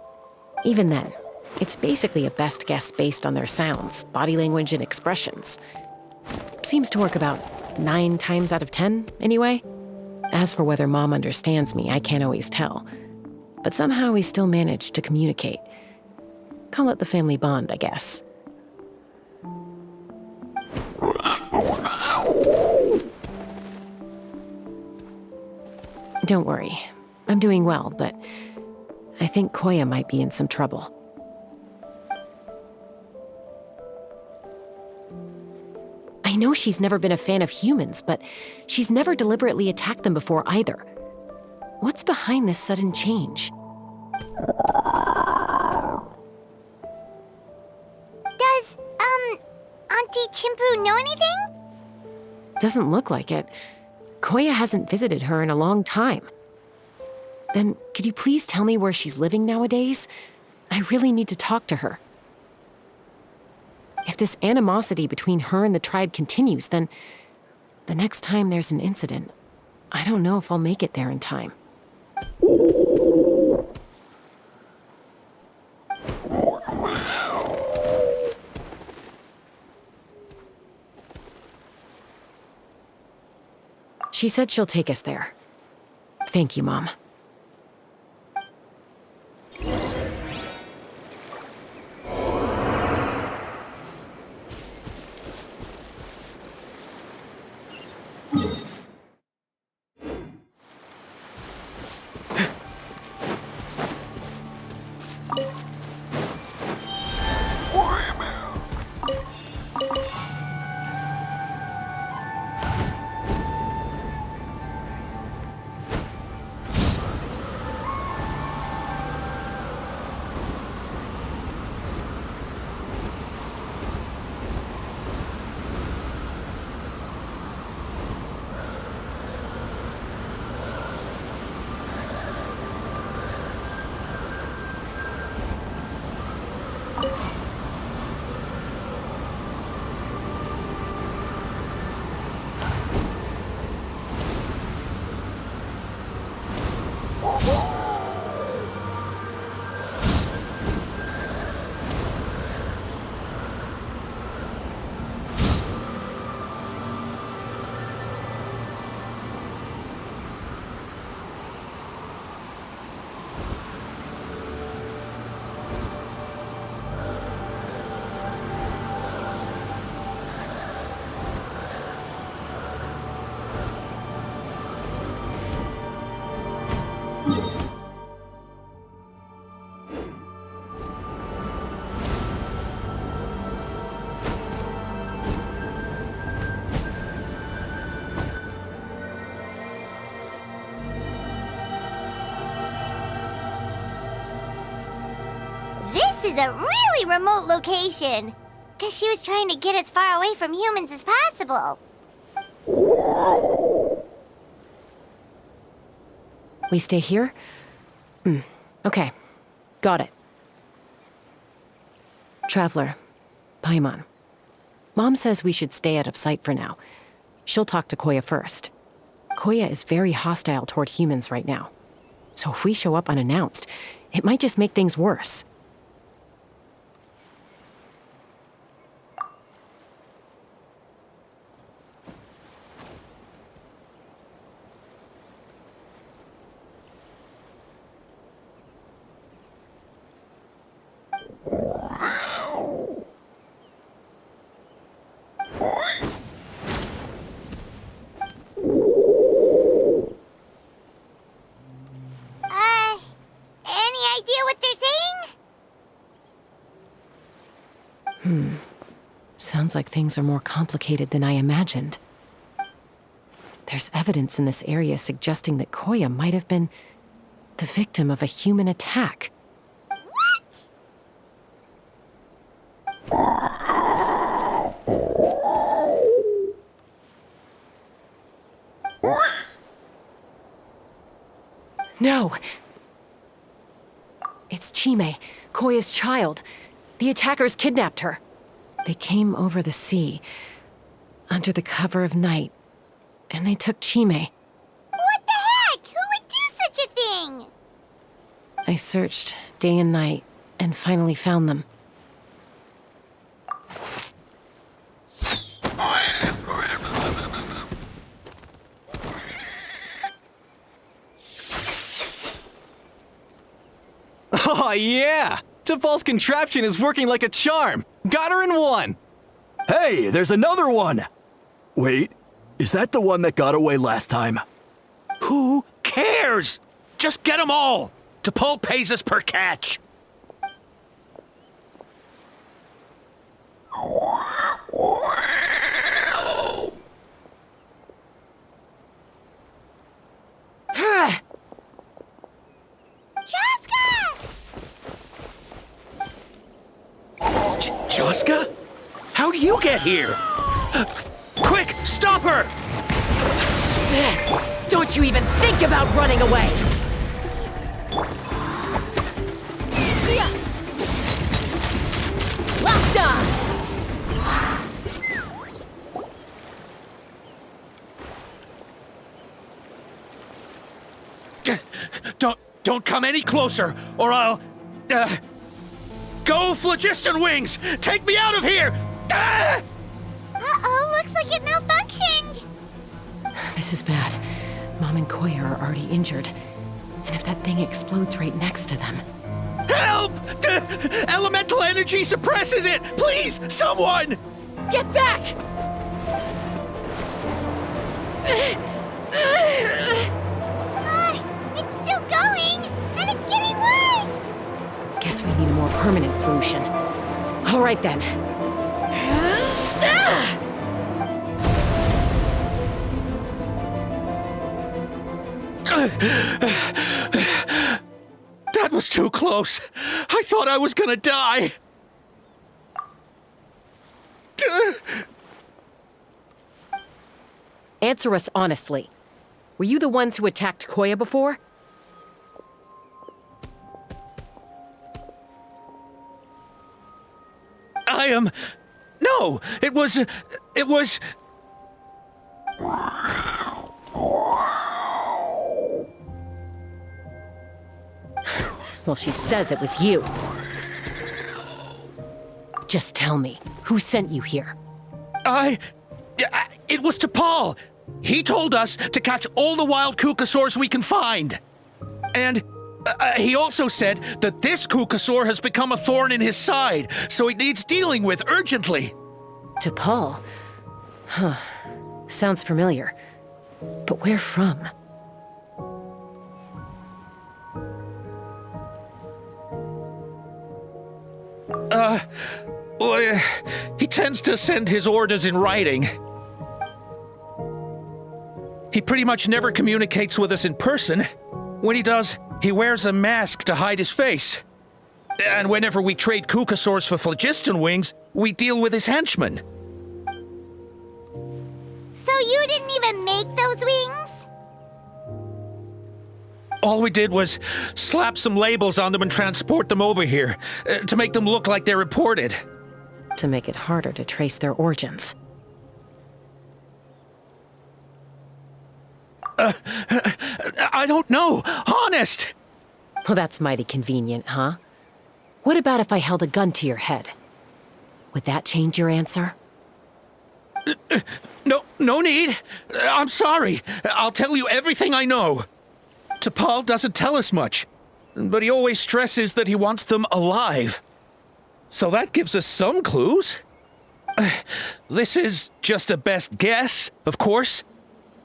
Even then, it's basically a best guess based on their sounds, body language, and expressions. Seems to work about 9 times out of 10, anyway. As for whether Mom understands me, I can't always tell. But somehow we still manage to communicate. Call it the family bond, I guess. Don't worry. I'm doing well, but I think Koya might be in some trouble. I know she's never been a fan of humans, but she's never deliberately attacked them before either. What's behind this sudden change? Does, Auntie Chimpu know anything? Doesn't look like it. Koya hasn't visited her in a long time. Then, could you please tell me where she's living nowadays? I really need to talk to her. If this animosity between her and the tribe continues, then the next time there's an incident, I don't know if I'll make it there in time. She said she'll take us there. Thank you, Mom. this is a really remote location. Because she was trying to get as far away from humans as possible. We stay here? Okay. Got it. Traveler, Paimon. Mom says we should stay out of sight for now. She'll talk to Koya first. Koya is very hostile toward humans right now. So if we show up unannounced, it might just make things worse. Any idea what they're saying? Sounds like things are more complicated than I imagined. There's evidence in this area suggesting that Koya might have been the victim of a human attack. No! It's Chime, Koya's child. The attackers kidnapped her. They came over the sea, under the cover of night, and they took Chime. What the heck? Who would do such a thing? I searched day and night, and finally found them. Oh, yeah! T'Pol's contraption is working like a charm! Got her in one! Hey, there's another one! Wait, is that the one that got away last time? Who cares? Just get them all! T'Pol pays us per catch! Chaska? How do you get here? Quick, stop her! Don't you even think about running away! Locked on! Don't come any closer, or I'll... Go, Phlogiston Wings! Take me out of here! Ah! Uh-oh, looks like it malfunctioned. This is bad. Mom and Koya are already injured. And if that thing explodes right next to them... Help! Elemental energy suppresses it! Please, someone! Get back! It's still going, and it's getting worse. Guess we need a more permanent solution. All right then. That was too close. I thought I was gonna die. Answer us honestly. Were you the ones who attacked Koya before? I am... No, it was... Well, she says it was you. Just tell me, who sent you here? It was T'Pol. He told us to catch all the wild Kukasaurs we can find. And he also said that this Kukasaur has become a thorn in his side, so it needs dealing with urgently. T'Pol? Huh. Sounds familiar. But where from? Well, he tends to send his orders in writing. He pretty much never communicates with us in person. When he does, he wears a mask to hide his face. And whenever we trade Kukasaurs for phlogiston wings, we deal with his henchmen. So you didn't even make those wings? All we did was slap some labels on them and transport them over here, to make them look like they're imported. To make it harder to trace their origins. I don't know, honest! Well, that's mighty convenient, huh? What about if I held a gun to your head? Would that change your answer? No need. I'm sorry. I'll tell you everything I know. T'Pol doesn't tell us much, but he always stresses that he wants them alive. So that gives us some clues. This is just a best guess, of course,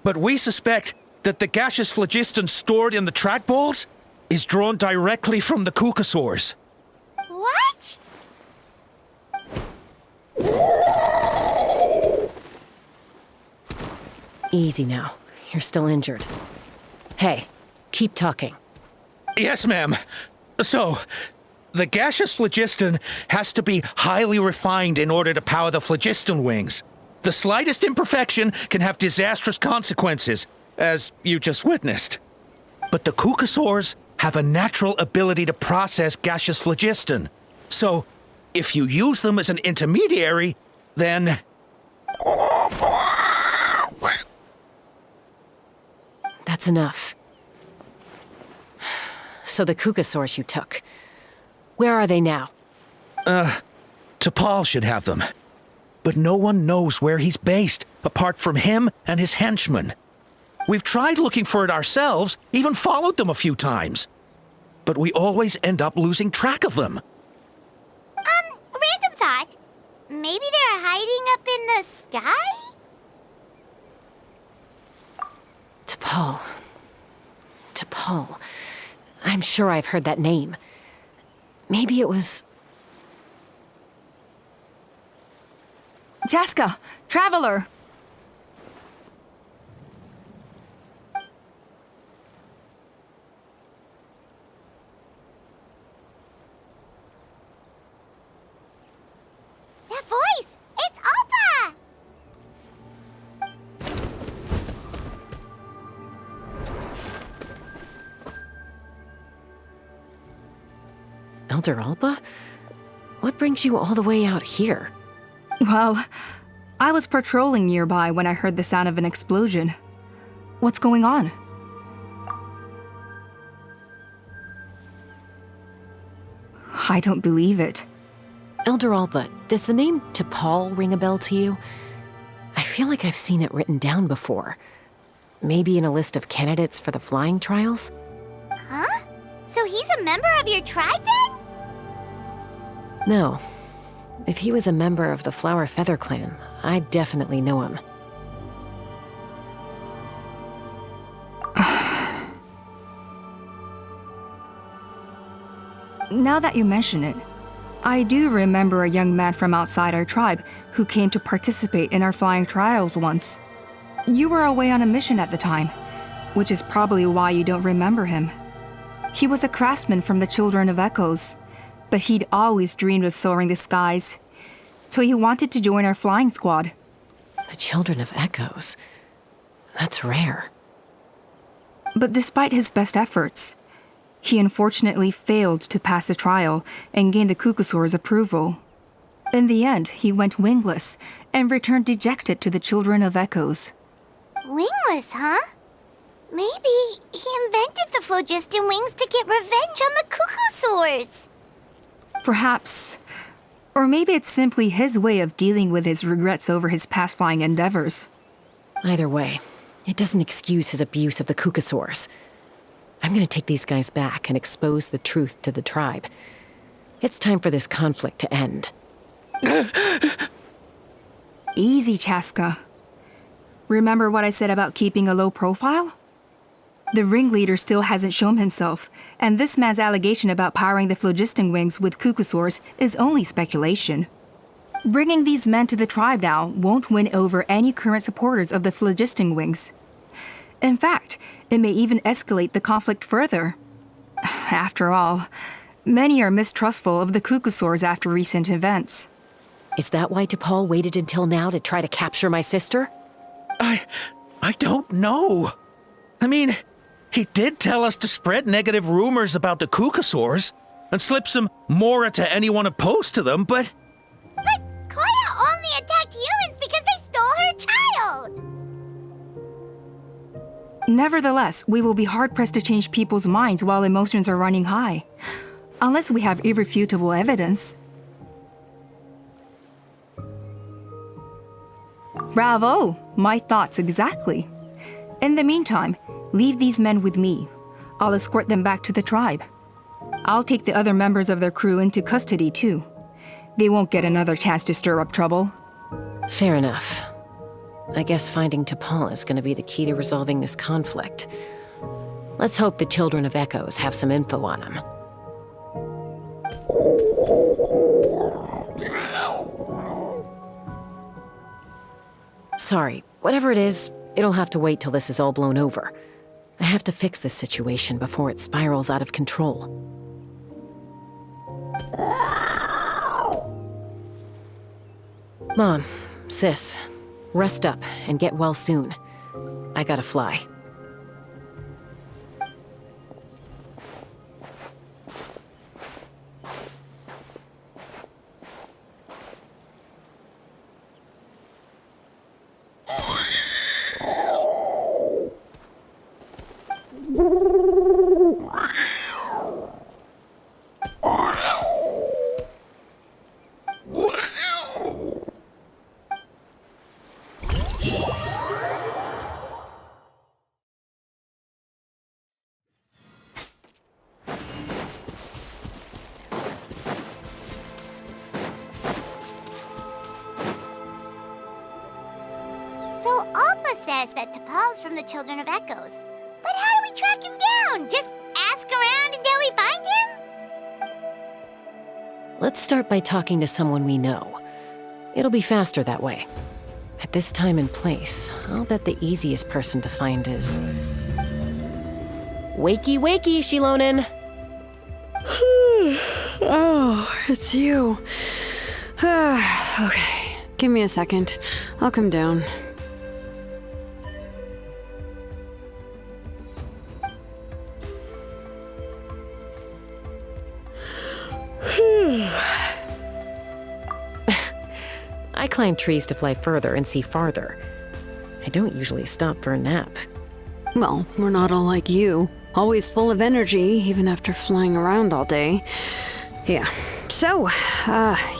but we suspect that the gaseous phlogiston stored in the trackballs is drawn directly from the Kukasaurs. What? Easy now. You're still injured. Hey, keep talking. Yes, ma'am. So, the gaseous phlogiston has to be highly refined in order to power the phlogiston wings. The slightest imperfection can have disastrous consequences, as you just witnessed. But the Kukasaurs have a natural ability to process gaseous phlogiston. So, if you use them as an intermediary, then... That's enough. So the Kukasaurs you took, where are they now? T'Pol should have them. But no one knows where he's based, apart from him and his henchmen. We've tried looking for it ourselves, even followed them a few times. But we always end up losing track of them. Random thought. Maybe they're hiding up in the sky? T'Pol. I'm sure I've heard that name. Maybe it was... Chaska, Traveler! That voice! It's Oppa! Elder Alba? What brings you all the way out here? Well, I was patrolling nearby when I heard the sound of an explosion. What's going on? I don't believe it. Elder Alba, does the name T'Pol ring a bell to you? I feel like I've seen it written down before. Maybe in a list of candidates for the flying trials? Huh? So he's a member of your tribe then? No. If he was a member of the Flower Feather clan, I'd definitely know him. Now that you mention it, I do remember a young man from outside our tribe who came to participate in our flying trials once. You were away on a mission at the time, which is probably why you don't remember him. He was a craftsman from the Children of Echoes, but he'd always dreamed of soaring the skies, so he wanted to join our flying squad. The Children of Echoes? That's rare. But despite his best efforts, he unfortunately failed to pass the trial and gain the Kukasaur's approval. In the end, he went wingless and returned dejected to the Children of Echoes. Wingless, huh? Maybe he invented the phlogiston wings to get revenge on the Kukasaurs. Perhaps. Or maybe it's simply his way of dealing with his regrets over his past flying endeavors. Either way, it doesn't excuse his abuse of the Kukasaurs. I'm gonna take these guys back and expose the truth to the tribe. It's time for this conflict to end. Easy, Chaska. Remember what I said about keeping a low profile? The ringleader still hasn't shown himself, and this man's allegation about powering the phlogiston wings with Kukasaurs is only speculation. Bringing these men to the tribe now won't win over any current supporters of the phlogiston wings. In fact, it may even escalate the conflict further. After all, Many are mistrustful of the Kukusaurs after recent events. Is that why T'Pol waited until now to try to capture my sister? I don't know. I mean, he did tell us to spread negative rumors about the Kukusaurs and slip some Mora to anyone opposed to them, but... But Koya only attacked humans because they stole her child! Nevertheless, we will be hard-pressed to change people's minds while emotions are running high. Unless we have irrefutable evidence. Bravo! My thoughts exactly. In the meantime, leave these men with me. I'll escort them back to the tribe. I'll take the other members of their crew into custody too. They won't get another chance to stir up trouble. Fair enough. I guess finding T'Pol is going to be the key to resolving this conflict. Let's hope the Children of Echoes have some info on him. Sorry, whatever it is, it'll have to wait till this is all blown over. I have to fix this situation before it spirals out of control. Mom, Sis, rest up and get well soon. I gotta fly. So Alpa says that T'Pol's from the Children of Echoes. But how do we track him down? Just ask around until we find him? Let's start by talking to someone we know. It'll be faster that way. At this time and place, I'll bet the easiest person to find is... Wakey, wakey, Shilonen! Oh, it's you. Okay, give me a second. I'll come down. I climb trees to fly further and see farther. I don't usually stop for a nap. Well, we're not all like you. Always full of energy, even after flying around all day. Yeah. So,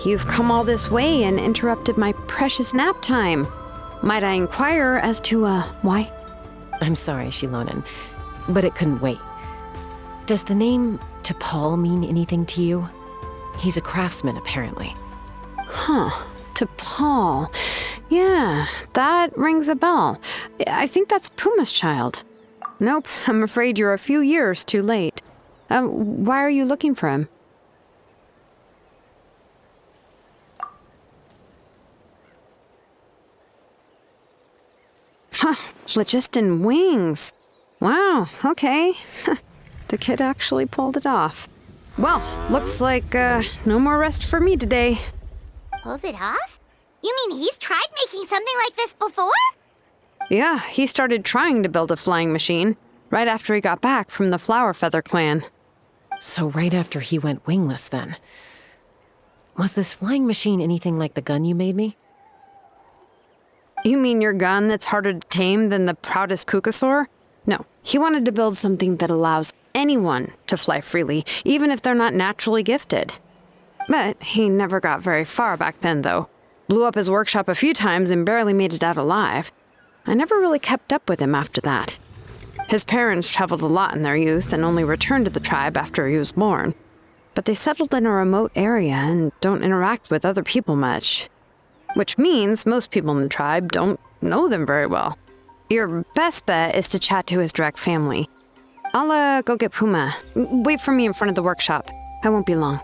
you've come all this way and interrupted my precious nap time. Might I inquire as to, why? I'm sorry, Shilonen, but it couldn't wait. Does the name T'Pol mean anything to you? He's a craftsman, apparently. Huh. T'Pol. Yeah, that rings a bell. I think that's Puma's child. Nope, I'm afraid you're a few years too late. Why are you looking for him? Huh, phlogiston wings. Wow, okay. The kid actually pulled it off. Well, looks like no more rest for me today. Pulled it off? You mean he's tried making something like this before? Yeah, he started trying to build a flying machine right after he got back from the Flower Feather clan. So right after he went wingless, then. Was this flying machine anything like the gun you made me? You mean your gun that's harder to tame than the proudest Kukusaur? No, he wanted to build something that allows anyone to fly freely, even if they're not naturally gifted. But he never got very far back then, though. Blew up his workshop a few times and barely made it out alive. I never really kept up with him after that. His parents traveled a lot in their youth and only returned to the tribe after he was born. But they settled in a remote area and don't interact with other people much. Which means most people in the tribe don't know them very well. Your best bet is to chat to his direct family. I'll go get Puma. Wait for me in front of the workshop. I won't be long.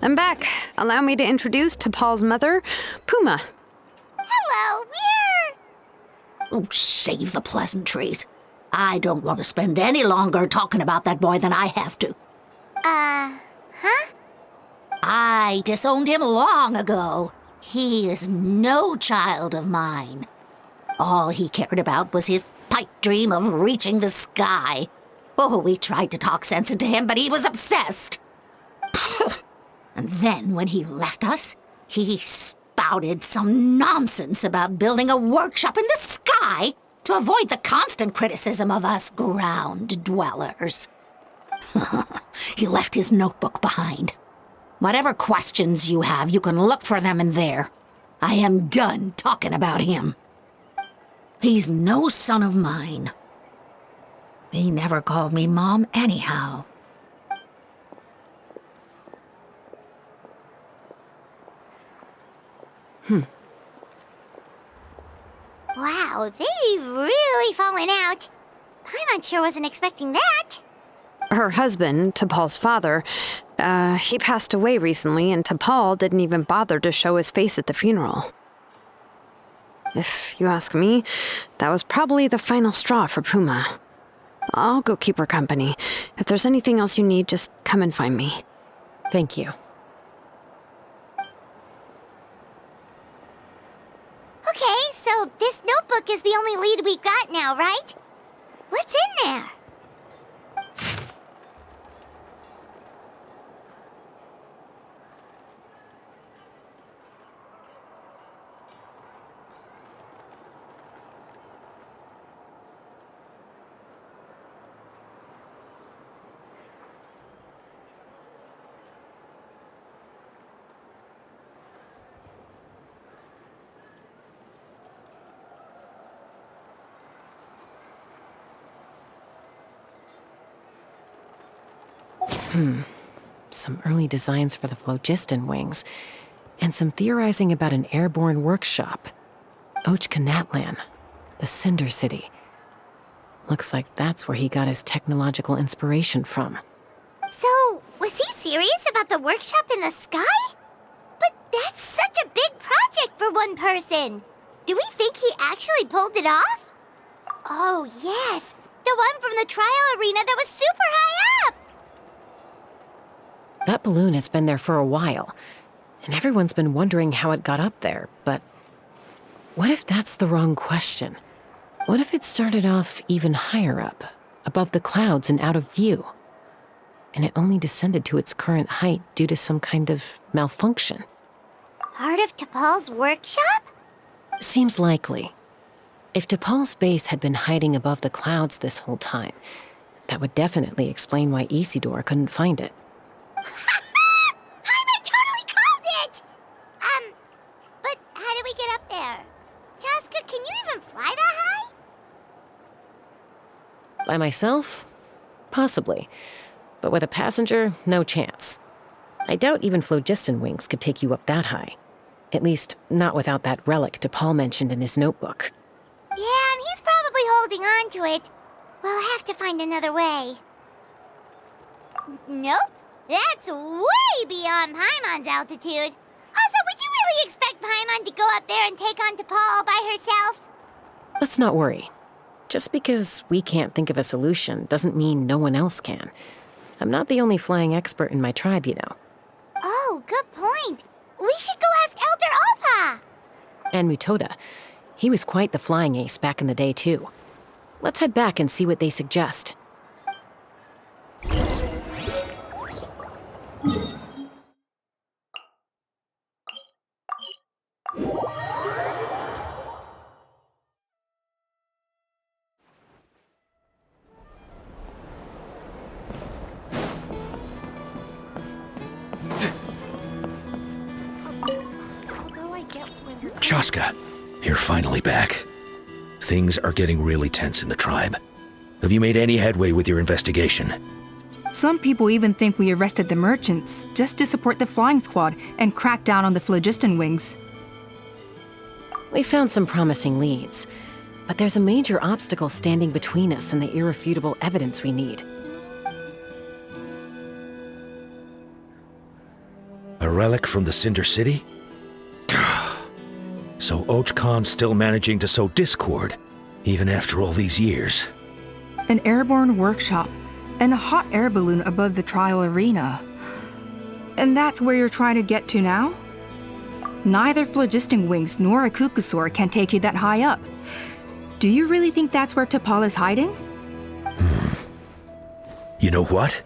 I'm back. Allow me to introduce T'Pol's mother, Puma. Hello, we're... Oh, save the pleasantries. I don't want to spend any longer talking about that boy than I have to. Huh? I disowned him long ago. He is no child of mine. All he cared about was his pipe dream of reaching the sky. Oh, we tried to talk sense into him, but he was obsessed. And then when he left us, he spouted some nonsense about building a workshop in the sky to avoid the constant criticism of us ground dwellers. He left his notebook behind. Whatever questions you have, you can look for them in there. I am done talking about him. He's no son of mine. He never called me Mom anyhow. Wow, they've really fallen out. Paimon sure wasn't expecting that. Her husband, T'Pol's father, he passed away recently, and T'Pol didn't even bother to show his face at the funeral. If you ask me, that was probably the final straw for Puma. I'll go keep her company. If there's anything else you need, just come and find me. Thank you. Okay, so this notebook is the only lead we got now, right? What's in there? Some early designs for the phlogiston wings, and some theorizing about an airborne workshop. Natlan, the Cinder City. Looks like that's where he got his technological inspiration from. So, was he serious about the workshop in the sky? But that's such a big project for one person. Do we think he actually pulled it off? Oh, yes. The one from the trial arena that was super high up. That balloon has been there for a while, and everyone's been wondering how it got up there, but what if that's the wrong question? What if it started off even higher up, above the clouds and out of view, and it only descended to its current height due to some kind of malfunction? Part of T'Pol's workshop? Seems likely. If T'Pol's base had been hiding above the clouds this whole time, that would definitely explain why Isidore couldn't find it. I totally called it! But how do we get up there? Chaska, can you even fly that high? By myself? Possibly. But with a passenger, no chance. I doubt even phlogiston wings could take you up that high. At least, not without that relic T'Pol mentioned in his notebook. Yeah, and he's probably holding on to it. We'll have to find another way. Nope. That's way beyond Paimon's altitude. Also, would you really expect Paimon to go up there and take on T'Pol all by herself? Let's not worry. Just because we can't think of a solution doesn't mean no one else can. I'm not the only flying expert in my tribe, you know. Oh, good point. We should go ask Elder Alpa. And Mutoda. He was quite the flying ace back in the day, too. Let's head back and see what they suggest. Chaska, you're finally back. Things are getting really tense in the tribe. Have you made any headway with your investigation? Some people even think we arrested the merchants just to support the flying squad and crack down on the phlogiston wings. We found some promising leads, but there's a major obstacle standing between us and the irrefutable evidence we need. A relic from the Cinder City? So Ochkon's still managing to sow discord, even after all these years. An airborne workshop and a hot air balloon above the trial arena. And that's where you're trying to get to now? Neither phlogiston wings nor a Kukusaur can take you that high up. Do you really think that's where T'Pol is hiding? You know what?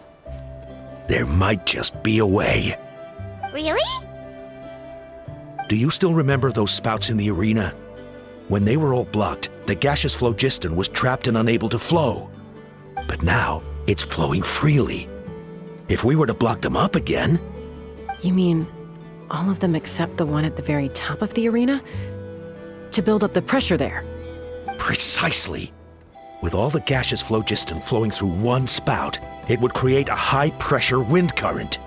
There might just be a way. Really? Do you still remember those spouts in the arena? When they were all blocked, the gaseous phlogiston was trapped and unable to flow. But now, it's flowing freely. If we were to block them up again... You mean all of them except the one at the very top of the arena? To build up the pressure there? Precisely. With all the gaseous phlogiston flowing through one spout, it would create a high-pressure wind current.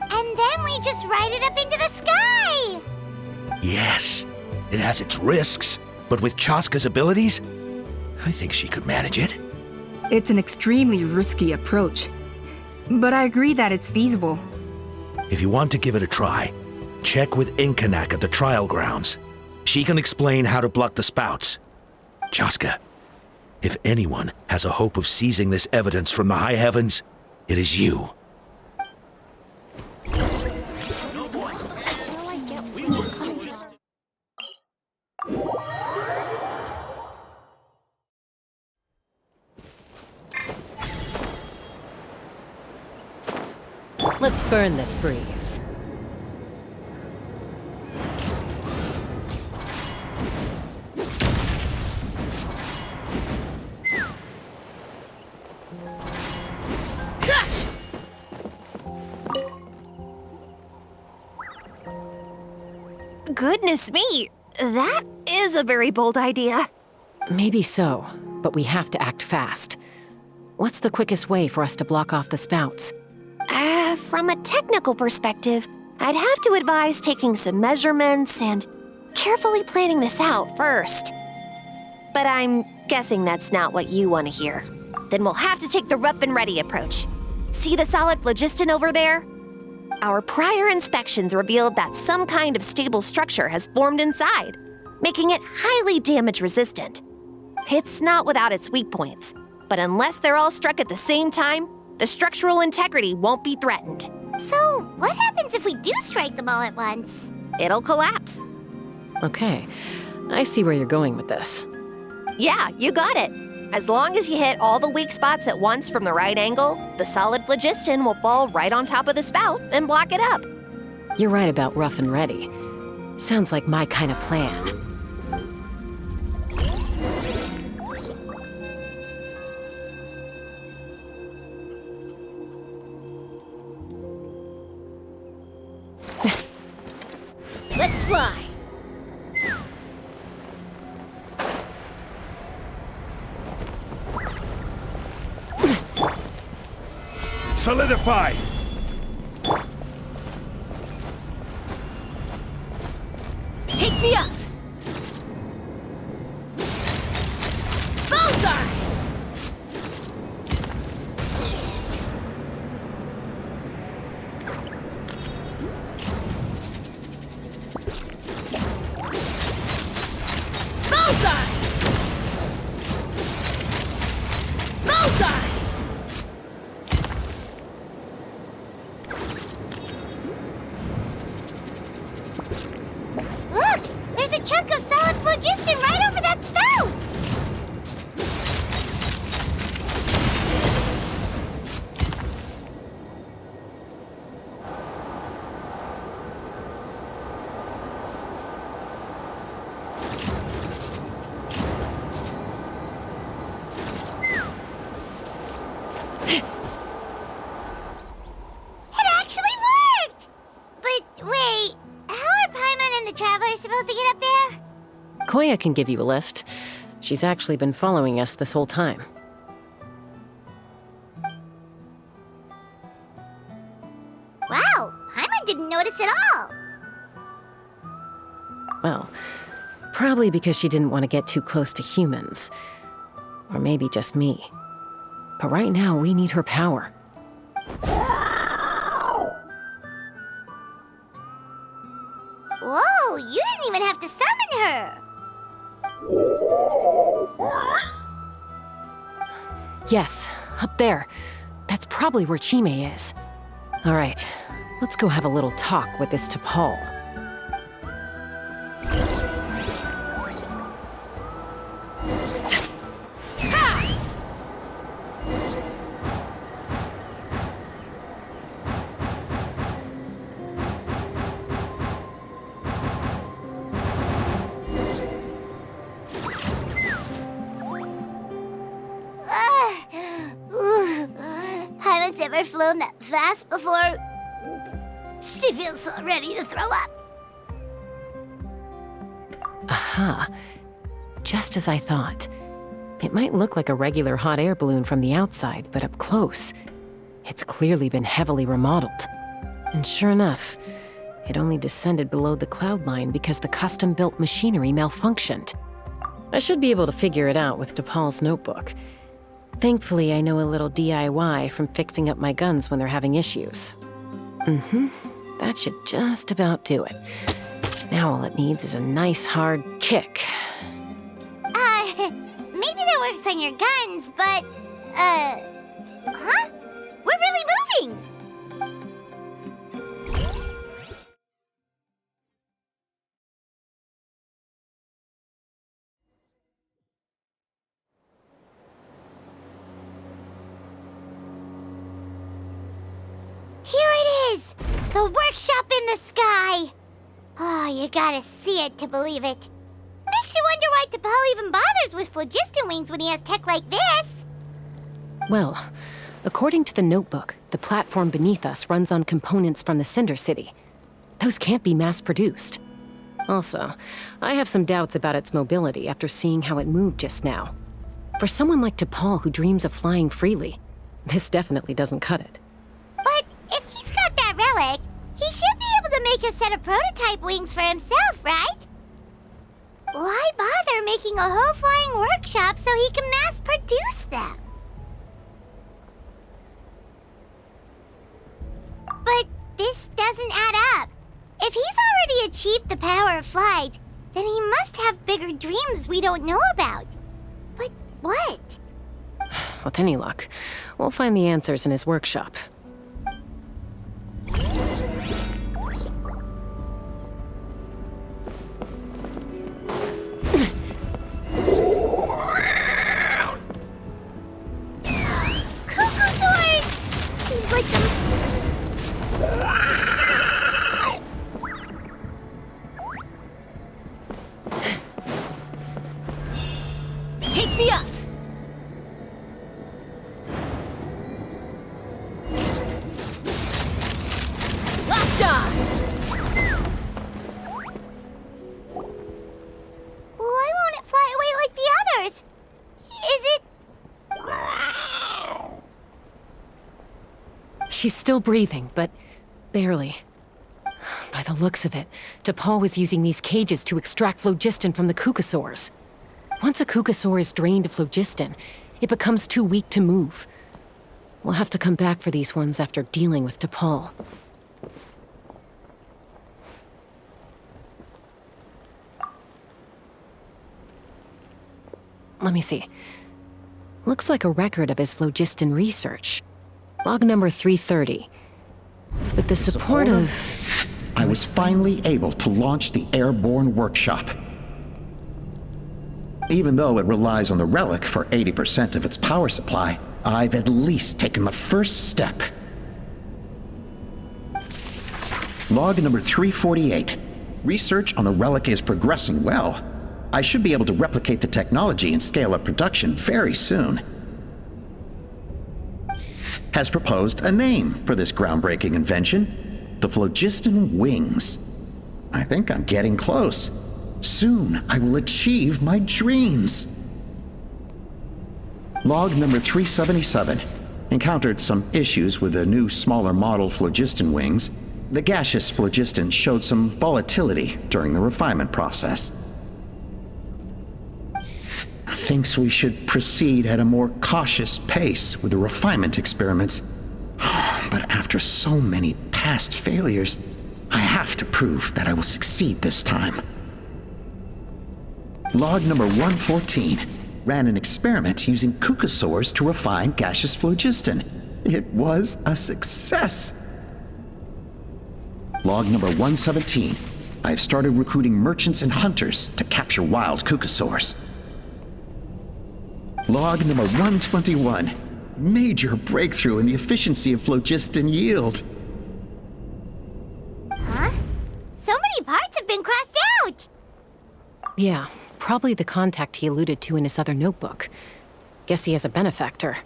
And then we just ride it up into the sky! Yes, it has its risks, but with Chaska's abilities, I think she could manage it. It's an extremely risky approach, but I agree that it's feasible. If you want to give it a try, check with Inkanak at the trial grounds. She can explain how to block the spouts. Chaska, if anyone has a hope of seizing this evidence from the high heavens, it is you. Let's burn this breeze. Goodness me, that is a very bold idea. Maybe so, but we have to act fast. What's the quickest way for us to block off the spouts? From a technical perspective, I'd have to advise taking some measurements and carefully planning this out first. But I'm guessing that's not what you want to hear. Then we'll have to take the rough and ready approach. See the solid phlogiston over there? Our prior inspections revealed that some kind of stable structure has formed inside, making it highly damage resistant. It's not without its weak points, but unless they're all struck at the same time, the structural integrity won't be threatened. So, what happens if we do strike them all at once? It'll collapse. Okay, I see where you're going with this. Yeah, you got it. As long as you hit all the weak spots at once from the right angle, the solid phlogiston will fall right on top of the spout and block it up. You're right about rough and ready. Sounds like my kind of plan. Let's fly! Solidify! Take me up! Bullseye! Bullseye! Bullseye! Look! There's a chunk of solid phlogiston right over that spout! It actually worked! But wait, how are Paimon and the Traveler supposed to get up there? Koya can give you a lift. She's actually been following us this whole time. Wow, Paimon didn't notice at all. Well, probably because she didn't want to get too close to humans. Or maybe just me. But right now, we need her power. cool! You didn't even have to summon her! Yes, up there. That's probably where Chime is. All right, let's go have a little talk with this T'Pol. Haven't ever flown that fast before. She feels so ready to throw up. Aha. Just as I thought. It might look like a regular hot air balloon from the outside, but up close, it's clearly been heavily remodeled. And sure enough, it only descended below the cloud line because the custom-built machinery malfunctioned. I should be able to figure it out with T'Pol's notebook. Thankfully, I know a little DIY from fixing up my guns when they're having issues. That should just about do it. Now all it needs is a nice hard kick. Maybe that works on your guns, but, huh? We're really moving! Here it is! The workshop in the sky! Oh, you gotta see it to believe it. Makes you wonder why T'Pol even bothers with phlogiston wings when he has tech like this. Well, according to the notebook, the platform beneath us runs on components from the Cinder City. Those can't be mass-produced. Also, I have some doubts about its mobility after seeing how it moved just now. For someone like T'Pol who dreams of flying freely, this definitely doesn't cut it. But if he's got that relic, he should be able to make a set of prototype wings for himself, right? Why bother making a whole flying workshop so he can mass-produce them? But this doesn't add up. If he's already achieved the power of flight, then he must have bigger dreams we don't know about. But what? With any luck, we'll find the answers in his workshop. Take me up! Locked on! Why won't it fly away like the others? Is it... She's still breathing, but barely. By the looks of it, T'Pol was using these cages to extract phlogiston from the Kukasaurs. Once a Kukasaur is drained of phlogiston, it becomes too weak to move. We'll have to come back for these ones after dealing with T'Pol. Let me see. Looks like a record of his phlogiston research. Log number 330. With the support of... I was finally able to launch the airborne workshop. Even though it relies on the relic for 80% of its power supply, I've at least taken the first step. Log number 348. Research on the relic is progressing well. I should be able to replicate the technology and scale up production very soon. Has proposed a name for this groundbreaking invention: the phlogiston wings. I think I'm getting close. Soon, I will achieve my dreams. Log number 377. Encountered some issues with the new, smaller model phlogiston wings. The gaseous phlogiston showed some volatility during the refinement process. Thinks we should proceed at a more cautious pace with the refinement experiments. But after so many past failures, I have to prove that I will succeed this time. Log number 114 ran an experiment using cucosaurs to refine gaseous phlogiston. It was a success. Log number 117. I have started recruiting merchants and hunters to capture wild cucosaurs. Log number 121. Major breakthrough in the efficiency of phlogiston yield. Huh? So many parts have been crossed out! Yeah, probably the contact he alluded to in his other notebook. Guess he has a benefactor.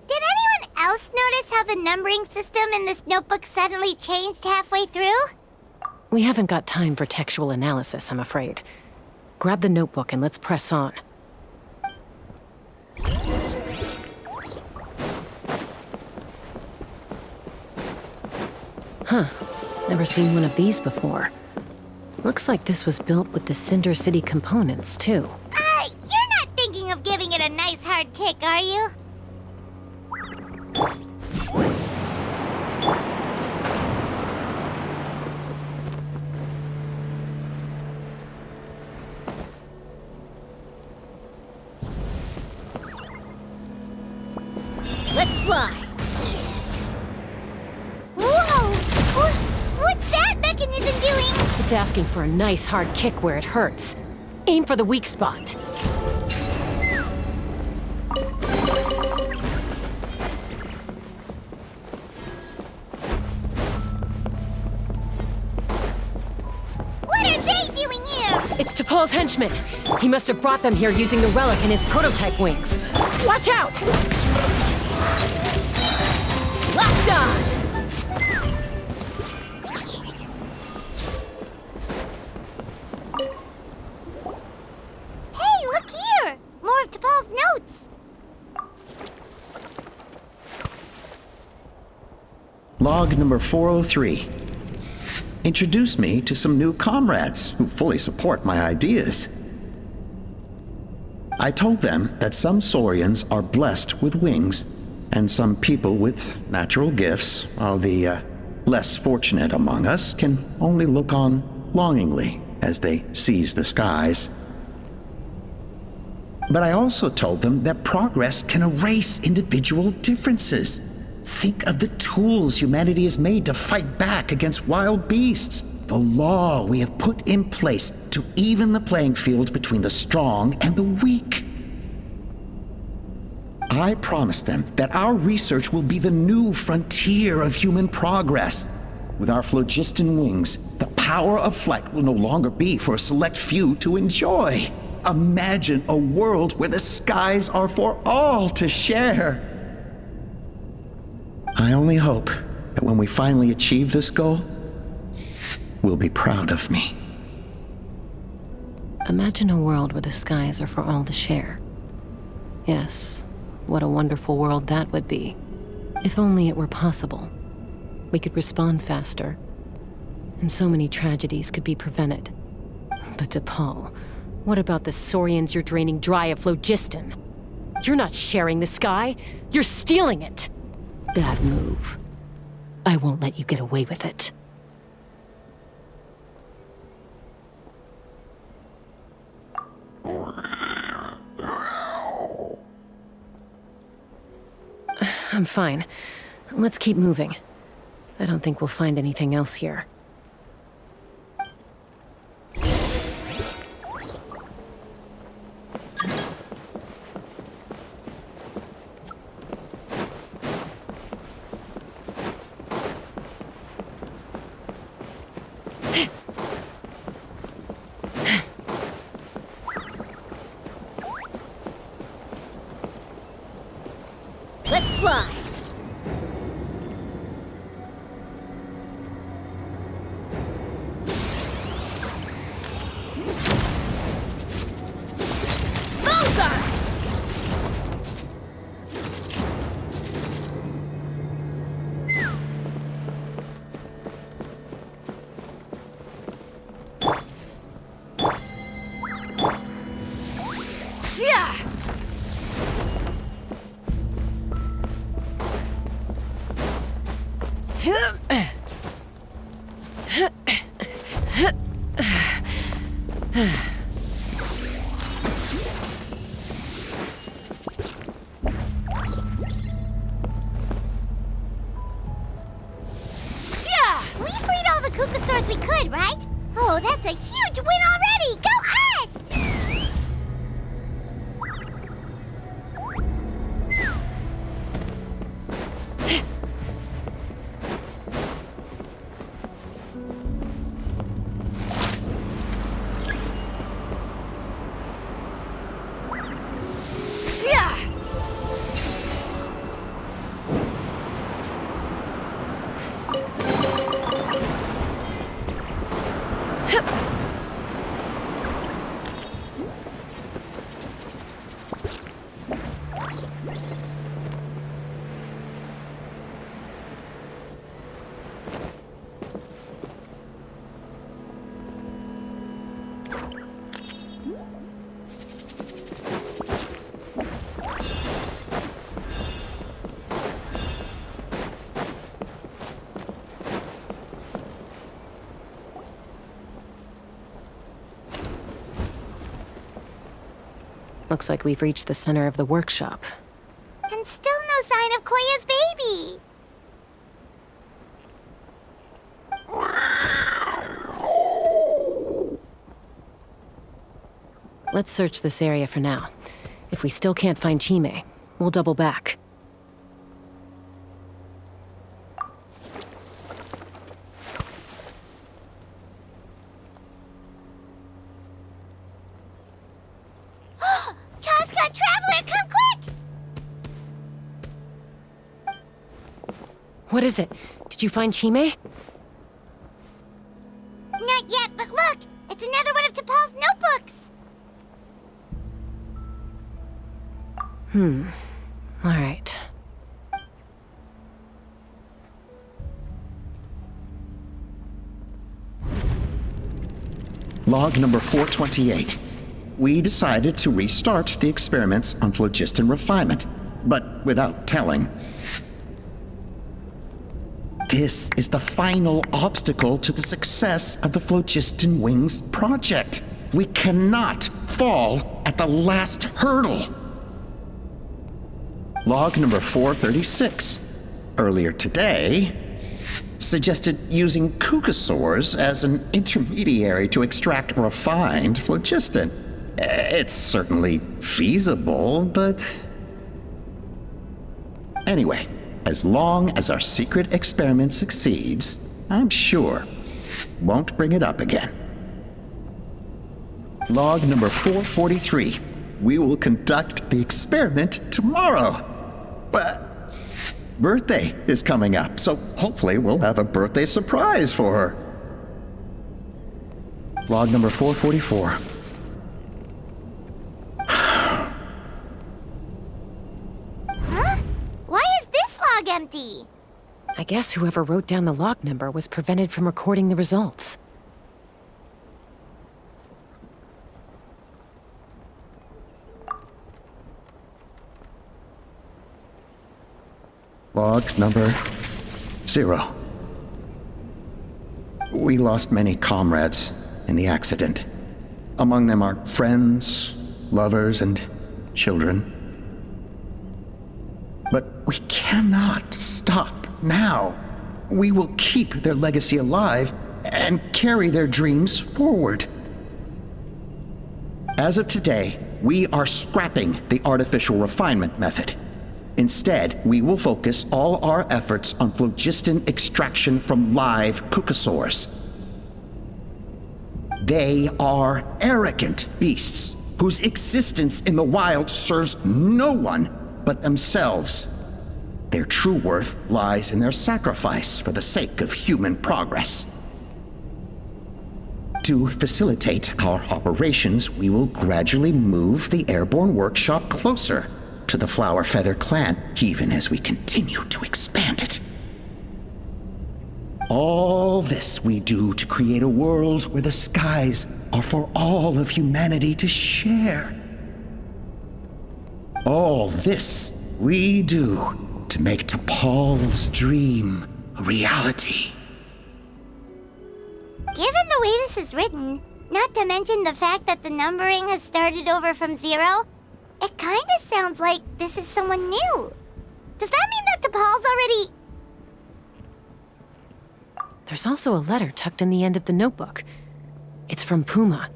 Did anyone else notice how the numbering system in this notebook suddenly changed halfway through? We haven't got time for textual analysis, I'm afraid. Grab the notebook and let's press on. Huh. Never seen one of these before. Looks like this was built with the Cinder City components, too. You're not thinking of giving it a nice hard kick, are you? Let's fly! Whoa! What's that mechanism doing? It's asking for a nice hard kick where it hurts. Aim for the weak spot. What are they doing here? It's T'Pol's henchman. He must have brought them here using the relic in his prototype wings. Watch out! Locked on! Hey, look here! More of T'Pol's notes! Log number 403. Introduce me to some new comrades who fully support my ideas. I told them that some saurians are blessed with wings, and some people with natural gifts, while the less fortunate among us can only look on longingly as they seize the skies. But I also told them that progress can erase individual differences. Think of the tools humanity has made to fight back against wild beasts. The law we have put in place to even the playing field between the strong and the weak. I promised them that our research will be the new frontier of human progress. With our phlogiston wings, the power of flight will no longer be for a select few to enjoy. Imagine a world where the skies are for all to share. I only hope that when we finally achieve this goal, we'll be proud of me. Imagine a world where the skies are for all to share. Yes, what a wonderful world that would be. If only it were possible. We could respond faster, and so many tragedies could be prevented. But T'Pol, what about the saurians you're draining dry of phlogiston? You're not sharing the sky, you're stealing it! Bad move. I won't let you get away with it. I'm fine. Let's keep moving. I don't think we'll find anything else here. Let's fly! Bullseye! Yeah! as we could, right? Oh, that's a huge win already! Go us! Looks like we've reached the center of the workshop. And still no sign of Koya's baby. Let's search this area for now. If we still can't find Chime, we'll double back. Chaska, Traveler, come quick! What is it? Did you find Chime? Not yet, but look! It's another one of T'Pol's notebooks! All right. Log number 428. We decided to restart the experiments on phlogiston refinement, but without telling. This is the final obstacle to the success of the Phlogiston Wings project. We cannot fall at the last hurdle. Log number 436. Earlier today, suggested using cucosaurs as an intermediary to extract refined phlogiston. It's certainly feasible, but... Anyway, as long as our secret experiment succeeds, I'm sure won't bring it up again. Log number 443. We will conduct the experiment tomorrow. But birthday is coming up, so hopefully we'll have a birthday surprise for her. Log number 444. Huh? Why is this log empty? I guess whoever wrote down the log number was prevented from recording the results. Log number 0. We lost many comrades in the accident. Among them are friends, lovers, and children. But we cannot stop now. We will keep their legacy alive and carry their dreams forward. As of today, we are scrapping the artificial refinement method. Instead, we will focus all our efforts on phlogiston extraction from live cucosaurs. They are arrogant beasts whose existence in the wild serves no one but themselves. Their true worth lies in their sacrifice for the sake of human progress. To facilitate our operations, we will gradually move the airborne workshop closer to the Flower Feather clan, even as we continue to expand it. All this we do to create a world where the skies are for all of humanity to share. All this we do to make T'Pol's dream a reality. Given the way this is written, not to mention the fact that the numbering has started over from 0, it kinda sounds like this is someone new. Does that mean that T'Pol's already... There's also a letter tucked in the end of the notebook. It's from Puma.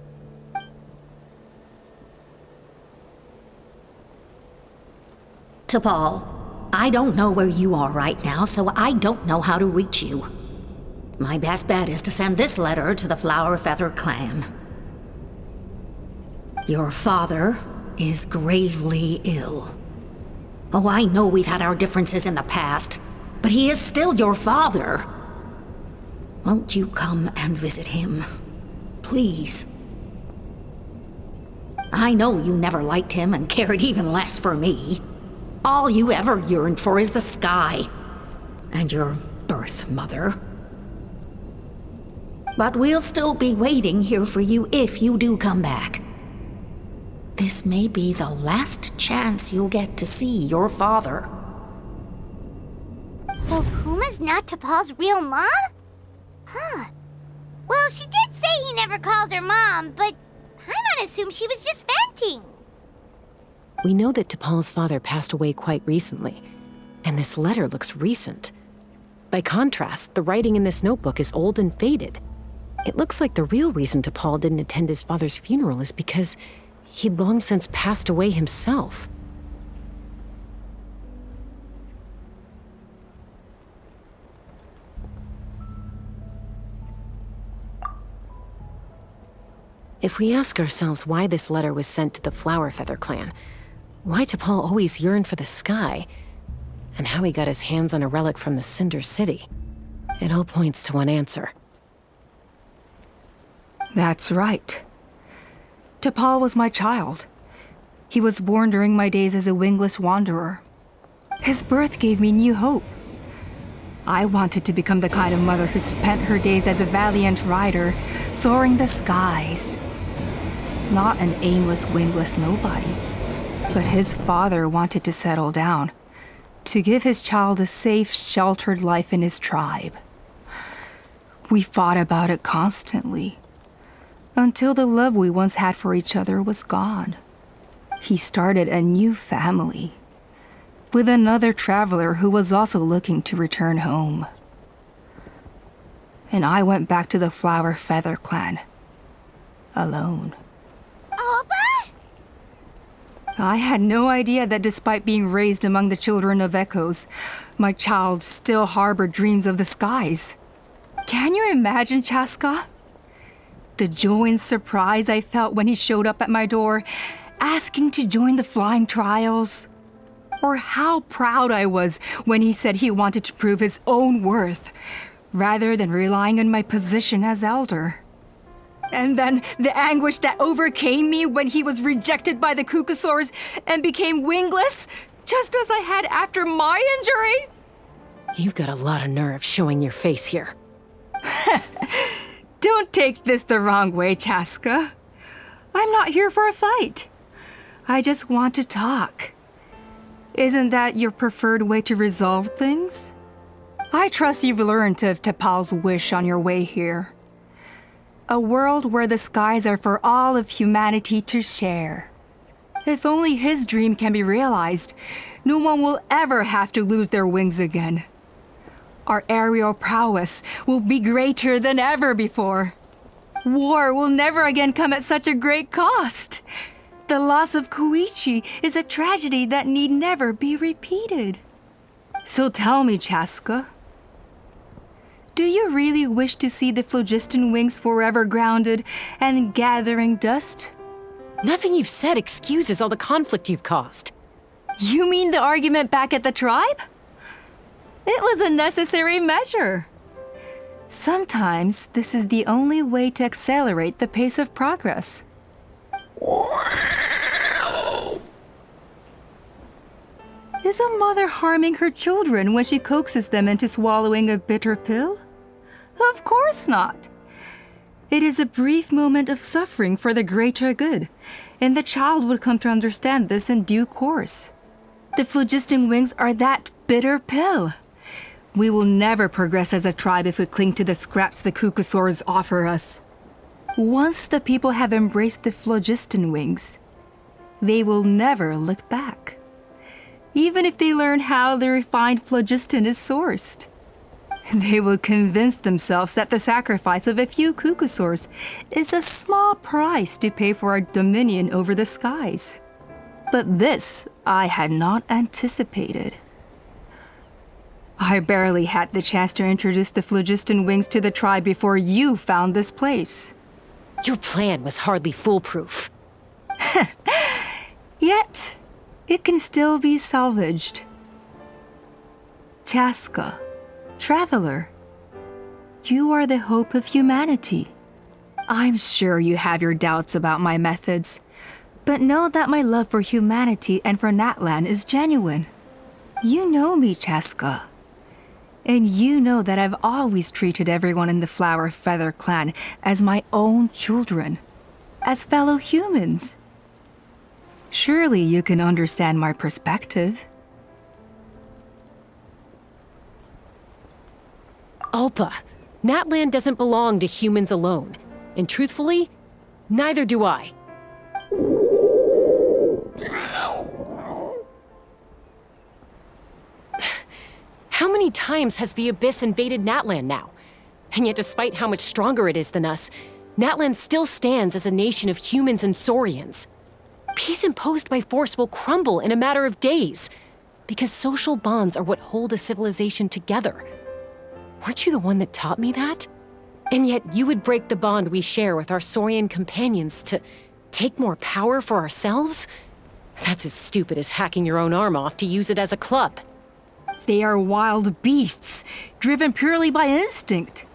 T'Pol, I don't know where you are right now, so I don't know how to reach you. My best bet is to send this letter to the Flower Feather clan. Your father is gravely ill. Oh, I know we've had our differences in the past, but he is still your father. Won't you come and visit him? Please. I know you never liked him and cared even less for me. All you ever yearned for is the sky. And your birth mother. But we'll still be waiting here for you if you do come back. This may be the last chance you'll get to see your father. So Puma's not T'Pol's real mom? Huh. Well, she did say he never called her mom, but Paimon assumed she was just venting. We know that T'Pol's father passed away quite recently, and this letter looks recent. By contrast, the writing in this notebook is old and faded. It looks like the real reason T'Pol didn't attend his father's funeral is because he'd long since passed away himself. If we ask ourselves why this letter was sent to the Flower Feather clan, why T'Pol always yearned for the sky, and how he got his hands on a relic from the Cinder City, it all points to one answer. That's right. T'Pol was my child. He was born during my days as a wingless wanderer. His birth gave me new hope. I wanted to become the kind of mother who spent her days as a valiant rider, soaring the skies. Not an aimless, wingless nobody. But his father wanted to settle down, to give his child a safe, sheltered life in his tribe. We fought about it constantly, until the love we once had for each other was gone. He started a new family, with another traveler who was also looking to return home. And I went back to the Flower Feather clan, alone. Alba? I had no idea that despite being raised among the children of echoes, my child still harbored dreams of the skies. Can you imagine, Chaska? The joy and surprise I felt when he showed up at my door, asking to join the flying trials. Or how proud I was when he said he wanted to prove his own worth, rather than relying on my position as elder. And then the anguish that overcame me when he was rejected by the Kukusaurs and became wingless, just as I had after my injury. You've got a lot of nerve showing your face here. Don't take this the wrong way, Chaska. I'm not here for a fight. I just want to talk. Isn't that your preferred way to resolve things? I trust you've learned of T'Pol's wish on your way here. A world where the skies are for all of humanity to share. If only his dream can be realized, no one will ever have to lose their wings again. Our aerial prowess will be greater than ever before. War will never again come at such a great cost. The loss of Koichi is a tragedy that need never be repeated. So tell me, Chaska, do you really wish to see the phlogiston wings forever grounded and gathering dust? Nothing you've said excuses all the conflict you've caused. You mean the argument back at the tribe? It was a necessary measure. Sometimes this is the only way to accelerate the pace of progress. Is a mother harming her children when she coaxes them into swallowing a bitter pill? Of course not. It is a brief moment of suffering for the greater good, and the child would come to understand this in due course. The phlogiston wings are that bitter pill. We will never progress as a tribe if we cling to the scraps the Kukusaurs offer us. Once the people have embraced the phlogiston wings, they will never look back, even if they learn how the refined phlogiston is sourced. They will convince themselves that the sacrifice of a few cuckoosaurs is a small price to pay for our dominion over the skies. But this I had not anticipated. I barely had the chance to introduce the phlogiston wings to the tribe before you found this place. Your plan was hardly foolproof. Yet, it can still be salvaged. Chaska, traveler, you are the hope of humanity. I'm sure you have your doubts about my methods, but know that my love for humanity and for Natlan is genuine. You know me, Chaska. And you know that I've always treated everyone in the Flower Feather clan as my own children, as fellow humans. Surely you can understand my perspective. Alpa, Natlan doesn't belong to humans alone. And truthfully, neither do I. How many times has the Abyss invaded Natlan now? And yet despite how much stronger it is than us, Natlan still stands as a nation of humans and saurians. Peace imposed by force will crumble in a matter of days, because social bonds are what hold a civilization together. Weren't you the one that taught me that? And yet you would break the bond we share with our saurian companions to take more power for ourselves? That's as stupid as hacking your own arm off to use it as a club. They are wild beasts, driven purely by instinct.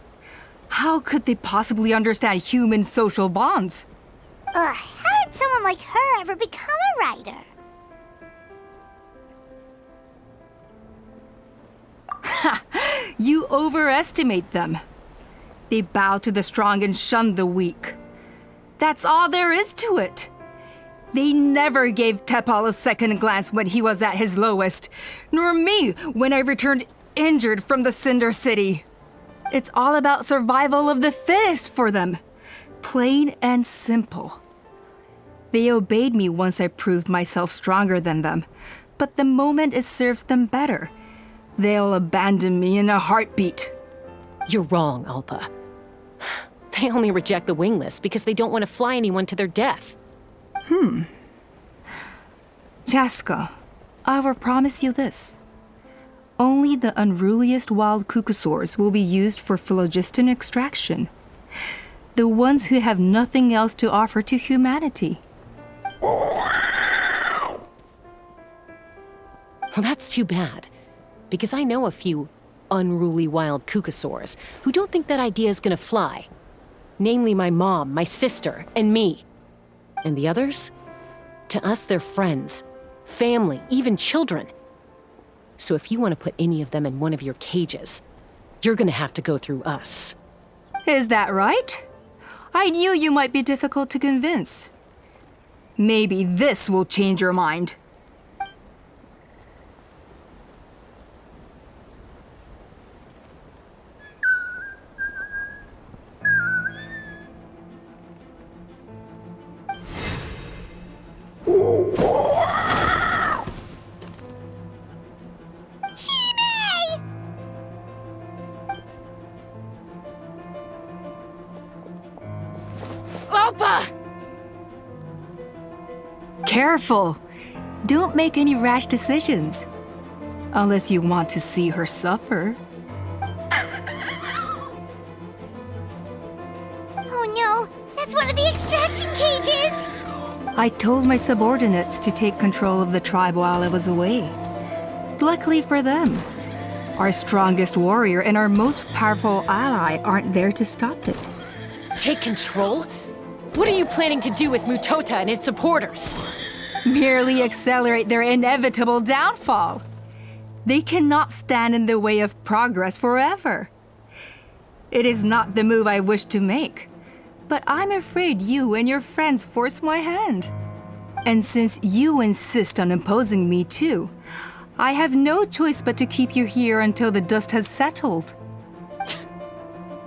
How could they possibly understand human social bonds? How did someone like her ever become a writer? You overestimate them. They bow to the strong and shun the weak. That's all there is to it. They never gave Tepal a second glance when he was at his lowest, nor me when I returned injured from the Cinder City. It's all about survival of the fittest for them. Plain and simple. They obeyed me once I proved myself stronger than them, but the moment it serves them better, they'll abandon me in a heartbeat. You're wrong, Alpa. They only reject the wingless because they don't want to fly anyone to their death. Chaska, I will promise you this. Only the unruliest wild cuckoosaurs will be used for phlogiston extraction. The ones who have nothing else to offer to humanity. Well, that's too bad, because I know a few unruly wild cuckoosaurs who don't think that idea is gonna fly. Namely my mom, my sister, and me. And the others? To us, they're friends, family, even children. So if you want to put any of them in one of your cages, you're gonna have to go through us. Is that right? I knew you might be difficult to convince. Maybe this will change your mind. Alpa! Careful! Don't make any rash decisions. Unless you want to see her suffer. Oh no, that's one of the extraction cages! I told my subordinates to take control of the tribe while I was away. Luckily for them, our strongest warrior and our most powerful ally aren't there to stop it. Take control? What are you planning to do with Mutota and his supporters? Merely accelerate their inevitable downfall. They cannot stand in the way of progress forever. It is not the move I wish to make, but I'm afraid you and your friends force my hand. And since you insist on imposing me too, I have no choice but to keep you here until the dust has settled.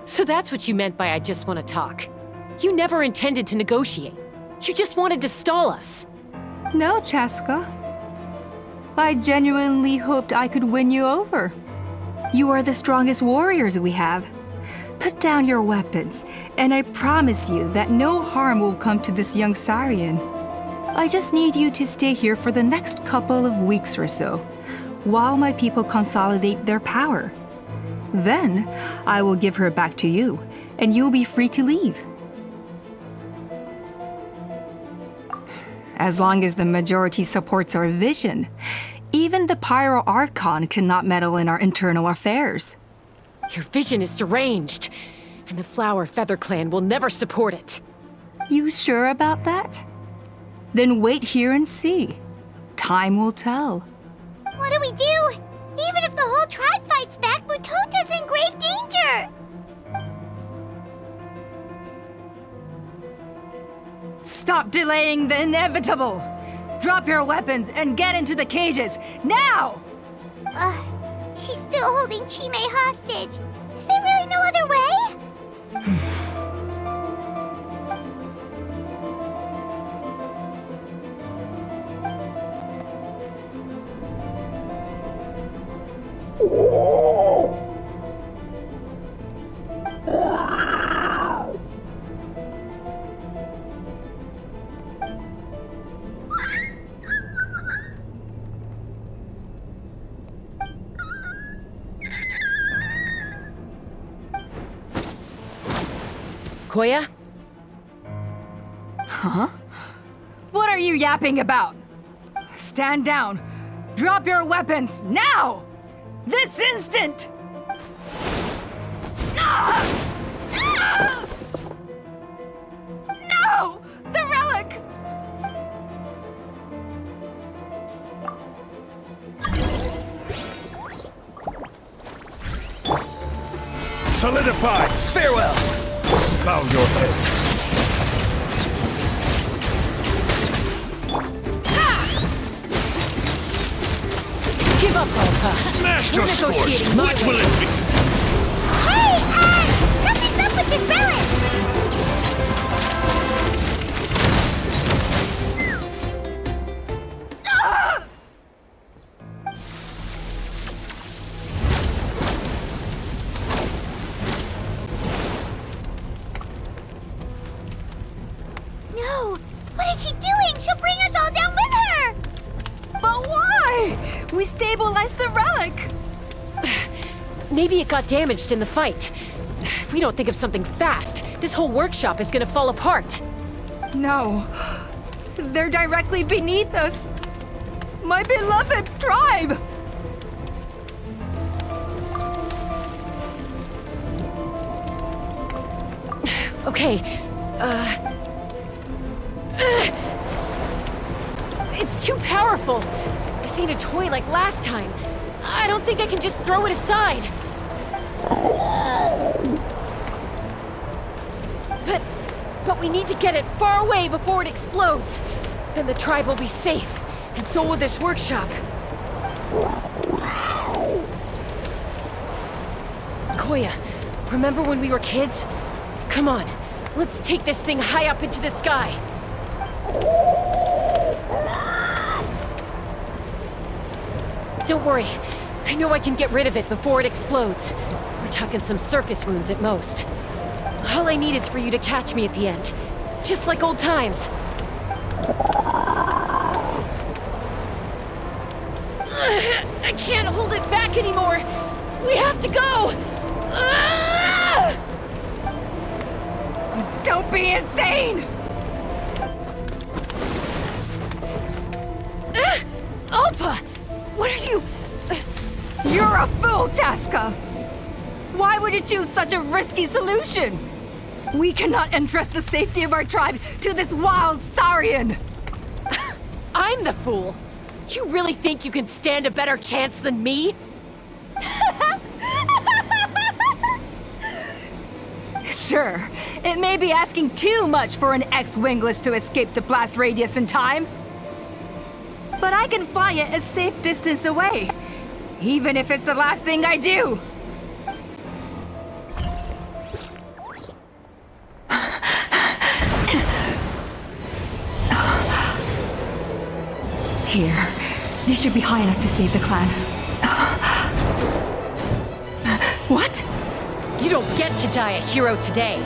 So that's what you meant by I just want to talk. You never intended to negotiate. You just wanted to stall us. No, Chaska. I genuinely hoped I could win you over. You are the strongest warriors we have. Put down your weapons, and I promise you that no harm will come to this young Sarian. I just need you to stay here for the next couple of weeks or so, while my people consolidate their power. Then, I will give her back to you, and you'll be free to leave. As long as the majority supports our vision, even the Pyro Archon cannot meddle in our internal affairs. Your vision is deranged, and the Flower Feather Clan will never support it. You sure about that? Then wait here and see. Time will tell. What do we do? Even if the whole tribe fights back, Mutota's in grave danger! Stop delaying the inevitable! Drop your weapons and get into the cages, now! She's still holding Chime hostage. Is there really no other way? Koya? Huh? What are you yapping about? Stand down. Drop your weapons, now! This instant! Ah! Ah! No! The relic! Solidify! Farewell! Bow your head. Give up, Alpha. Smash We're your scores! negotiating my What will way. it be? Hey, something's up with this relic! No! What is she doing? She'll bring us all down with her! But why? We stabilized the relic! Maybe it got damaged in the fight. If we don't think of something fast, this whole workshop is gonna fall apart. No. They're directly beneath us. My beloved tribe! Okay, it's too powerful. This ain't a toy like last time. I don't think I can just throw it aside. But we need to get it far away before it explodes. Then the tribe will be safe, and so will this workshop. Koya, remember when we were kids? Come on, let's take this thing high up into the sky. Don't worry, I know I can get rid of it before it explodes. We're talking some surface wounds at most. All I need is for you to catch me at the end, just like old times. I can't hold it back anymore. We have to go. Don't be insane! Alpa! What are you... You're a fool, Chaska! Why would you choose such a risky solution? We cannot entrust the safety of our tribe to this wild Saurian! I'm the fool. You really think you can stand a better chance than me? Sure, it may be asking too much for an ex-wingless to escape the blast radius in time. But I can fly it a safe distance away, even if it's the last thing I do. Here, this should be high enough to save the clan. What? You don't get to die a hero today.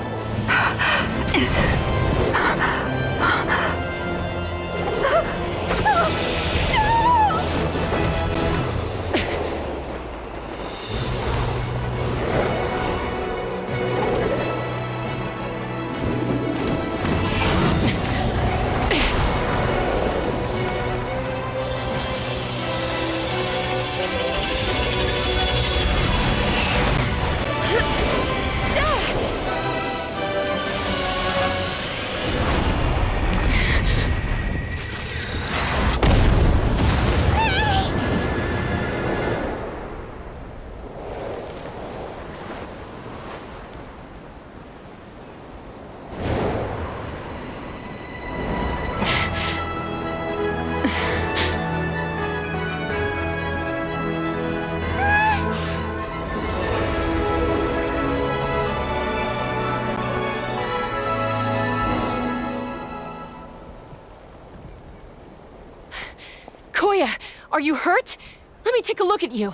Koya, are you hurt? Let me take a look at you.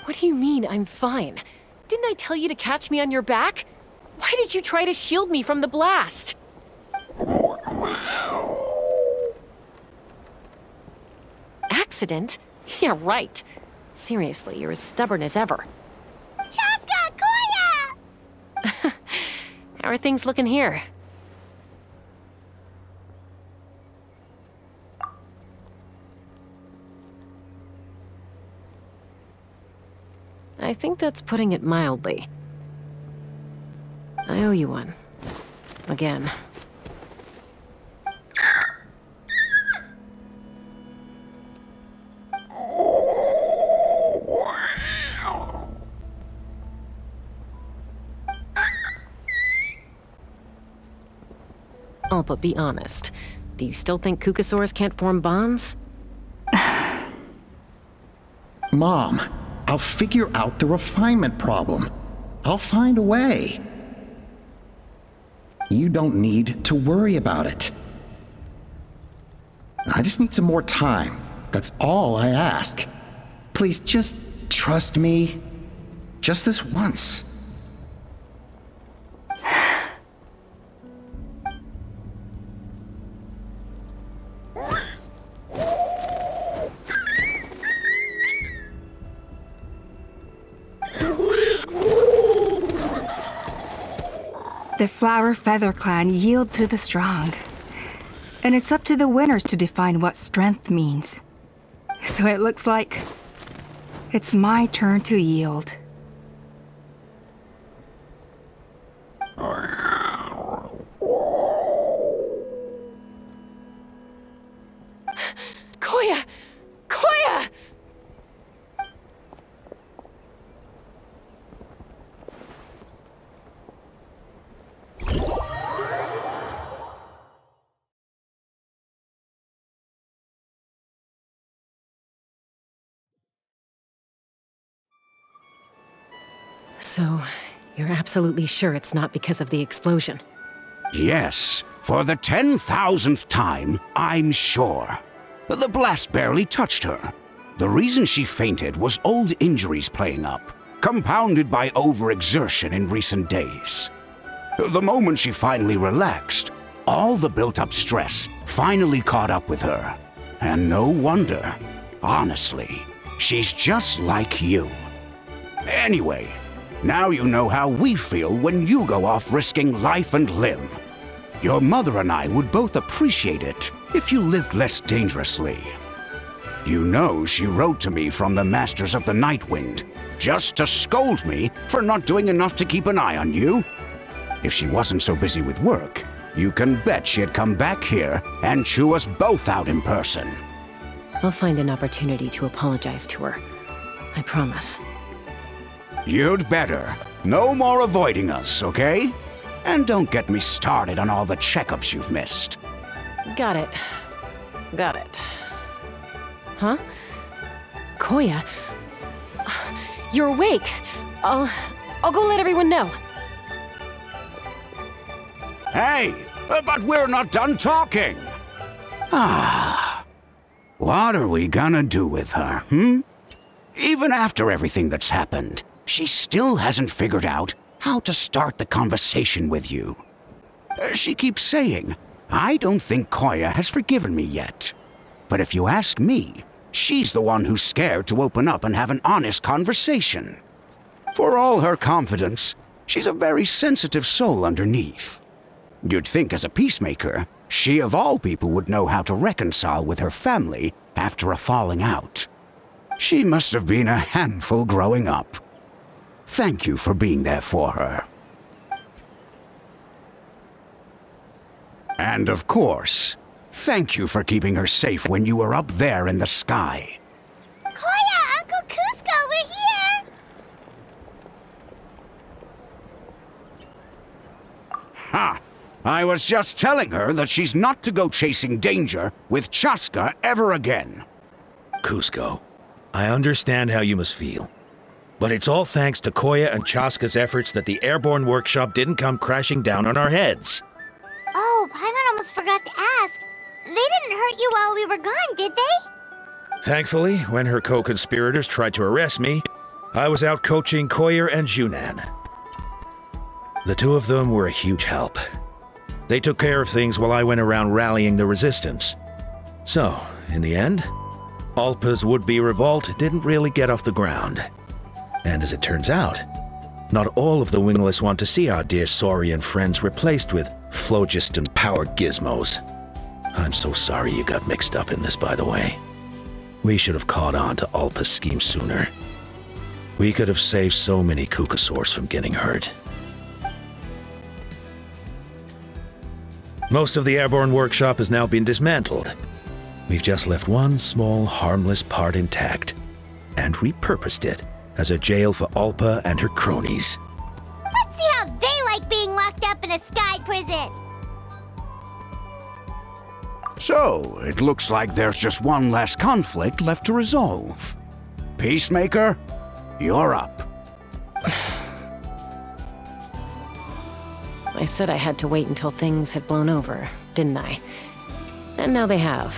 What do you mean, I'm fine? Didn't I tell you to catch me on your back? Why did you try to shield me from the blast? Accident? Yeah, right. Seriously, you're as stubborn as ever. Chaska! Koya! How are things looking here? I think that's putting it mildly. I owe you one. Again. Oh, but be honest. Do you still think Kukasaurs can't form bonds? Mom, I'll figure out the refinement problem. I'll find a way. You don't need to worry about it. I just need some more time. That's all I ask. Please just trust me. Just this once. The Flower Feather Clan yield to the strong. And it's up to the winners to define what strength means. So it looks like it's my turn to yield. Koya! Koya! So, you're absolutely sure it's not because of the explosion? Yes, for the 10,000th time, I'm sure. The blast barely touched her. The reason she fainted was old injuries playing up, compounded by overexertion in recent days. The moment she finally relaxed, all the built-up stress finally caught up with her. And no wonder. Honestly, she's just like you. Anyway, now you know how we feel when you go off risking life and limb. Your mother and I would both appreciate it if you lived less dangerously. You know she wrote to me from the Masters of the Nightwind, just to scold me for not doing enough to keep an eye on you. If she wasn't so busy with work, you can bet she'd come back here and chew us both out in person. I'll find an opportunity to apologize to her. I promise. You'd better. No more avoiding us, okay? And don't get me started on all the checkups you've missed. Got it. Got it. Huh? Koya? You're awake. I'll go let everyone know. Hey, but we're not done talking. What are we gonna do with her, Even after everything that's happened, she still hasn't figured out how to start the conversation with you. She keeps saying, I don't think Koya has forgiven me yet. But if you ask me, she's the one who's scared to open up and have an honest conversation. For all her confidence, she's a very sensitive soul underneath. You'd think as a peacemaker, she of all people would know how to reconcile with her family after a falling out. She must have been a handful growing up. Thank you for being there for her. And of course, thank you for keeping her safe when you were up there in the sky. Koya, Uncle Cusco, we're here! Ha! I was just telling her that she's not to go chasing danger with Chaska ever again. Cusco, I understand how you must feel. But it's all thanks to Koya and Chaska's efforts that the airborne workshop didn't come crashing down on our heads. Oh, Paimon almost forgot to ask. They didn't hurt you while we were gone, did they? Thankfully, when her co-conspirators tried to arrest me, I was out coaching Koyer and Junan. The two of them were a huge help. They took care of things while I went around rallying the resistance. So, in the end, Alpa's would-be revolt didn't really get off the ground. And as it turns out, not all of the wingless want to see our dear Saurian friends replaced with phlogiston-powered gizmos. I'm so sorry you got mixed up in this, by the way. We should have caught on to Alpa's scheme sooner. We could have saved so many Kukasaurs from getting hurt. Most of the airborne workshop has now been dismantled. We've just left one small, harmless part intact, and repurposed it as a jail for Alpa and her cronies. Let's see how they like being locked up in a sky prison! So, it looks like there's just one last conflict left to resolve. Peacemaker, you're up. I said I had to wait until things had blown over, didn't I? And now they have.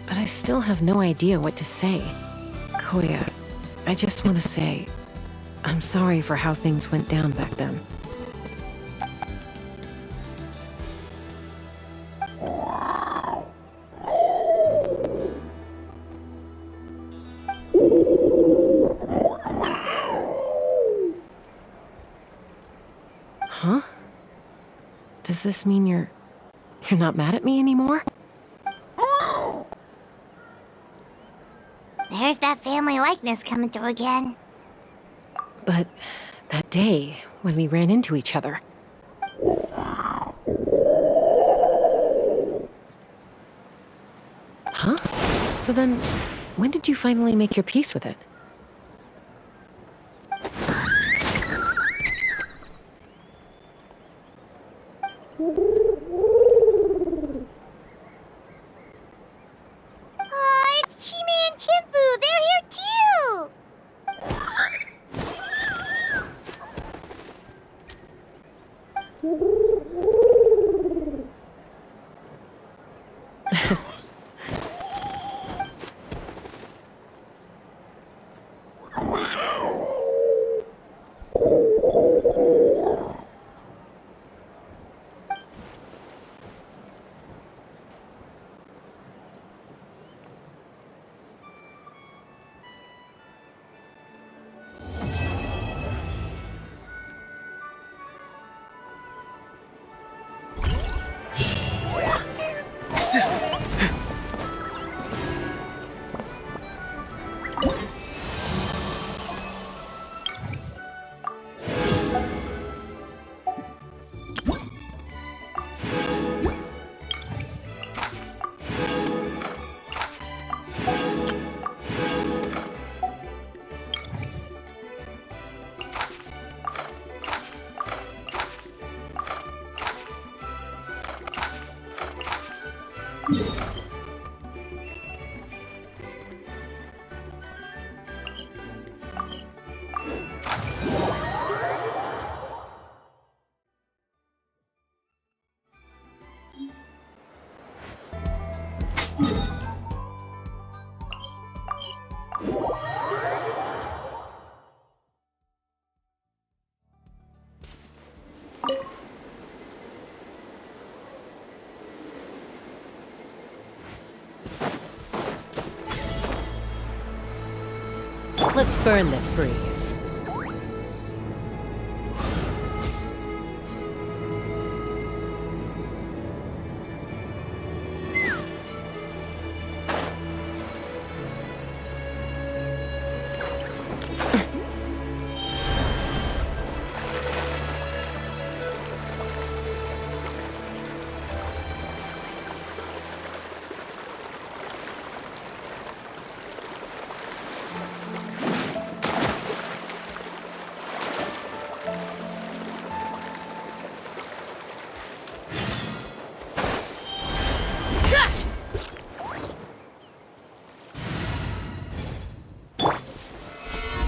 But I still have no idea what to say. Koya, I just want to say, I'm sorry for how things went down back then. Huh? Does this mean you're not mad at me anymore? There's that family likeness coming through again. But that day, when we ran into each other. Huh? So then, when did you finally make your peace with it? Oh, it's Chime and Chimpu! They're here too! Let's burn this breeze.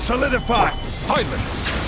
Solidify! Silence!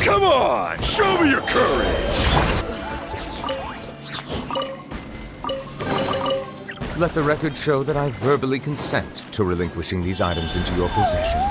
Come on! Show me your courage! Let the record show that I verbally consent to relinquishing these items into your possession.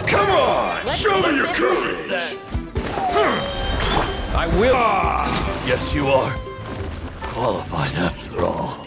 Come on! Show me your courage! I will. Yes, you are. Qualified after all.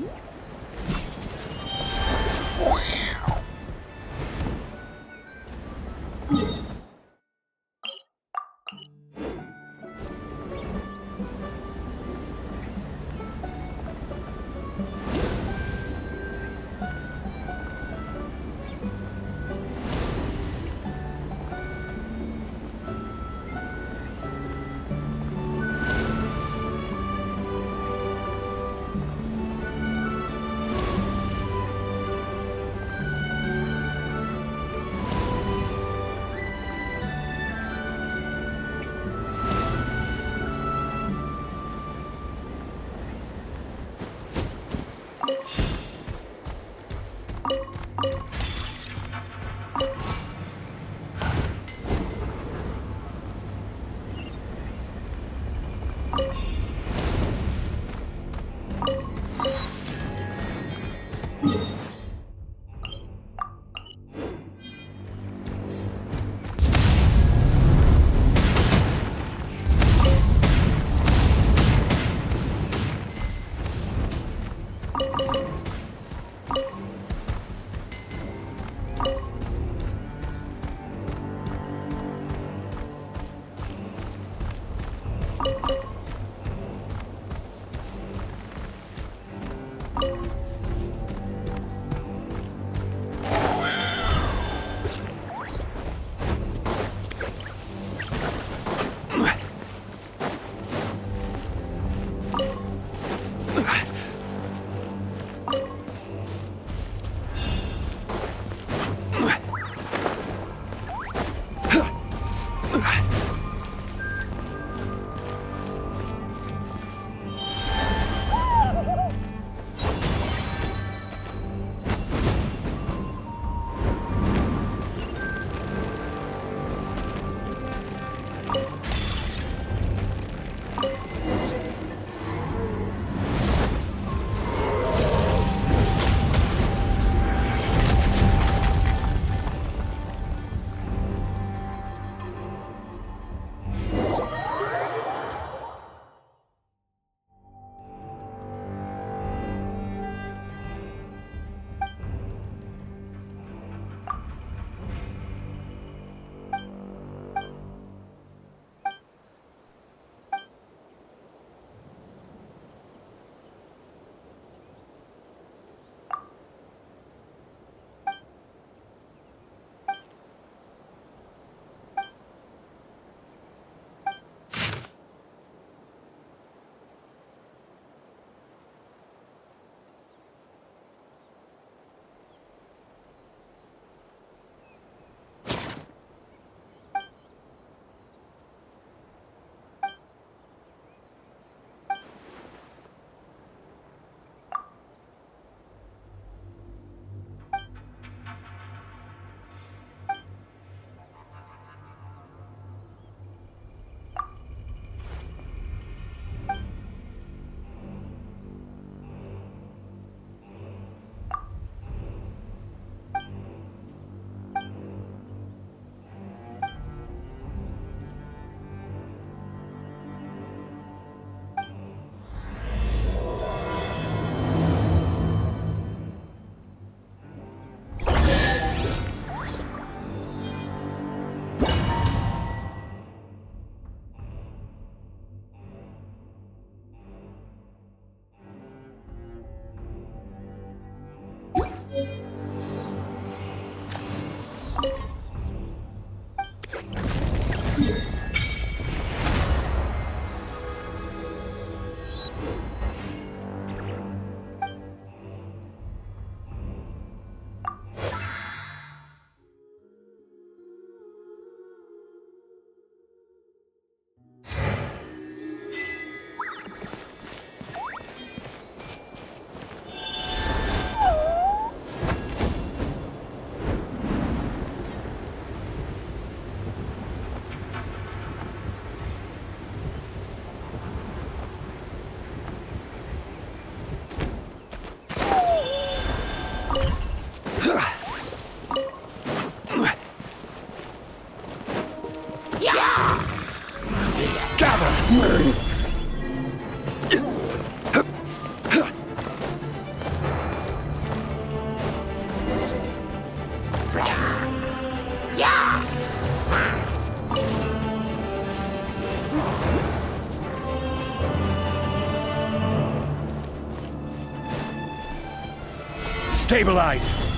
you Stabilize!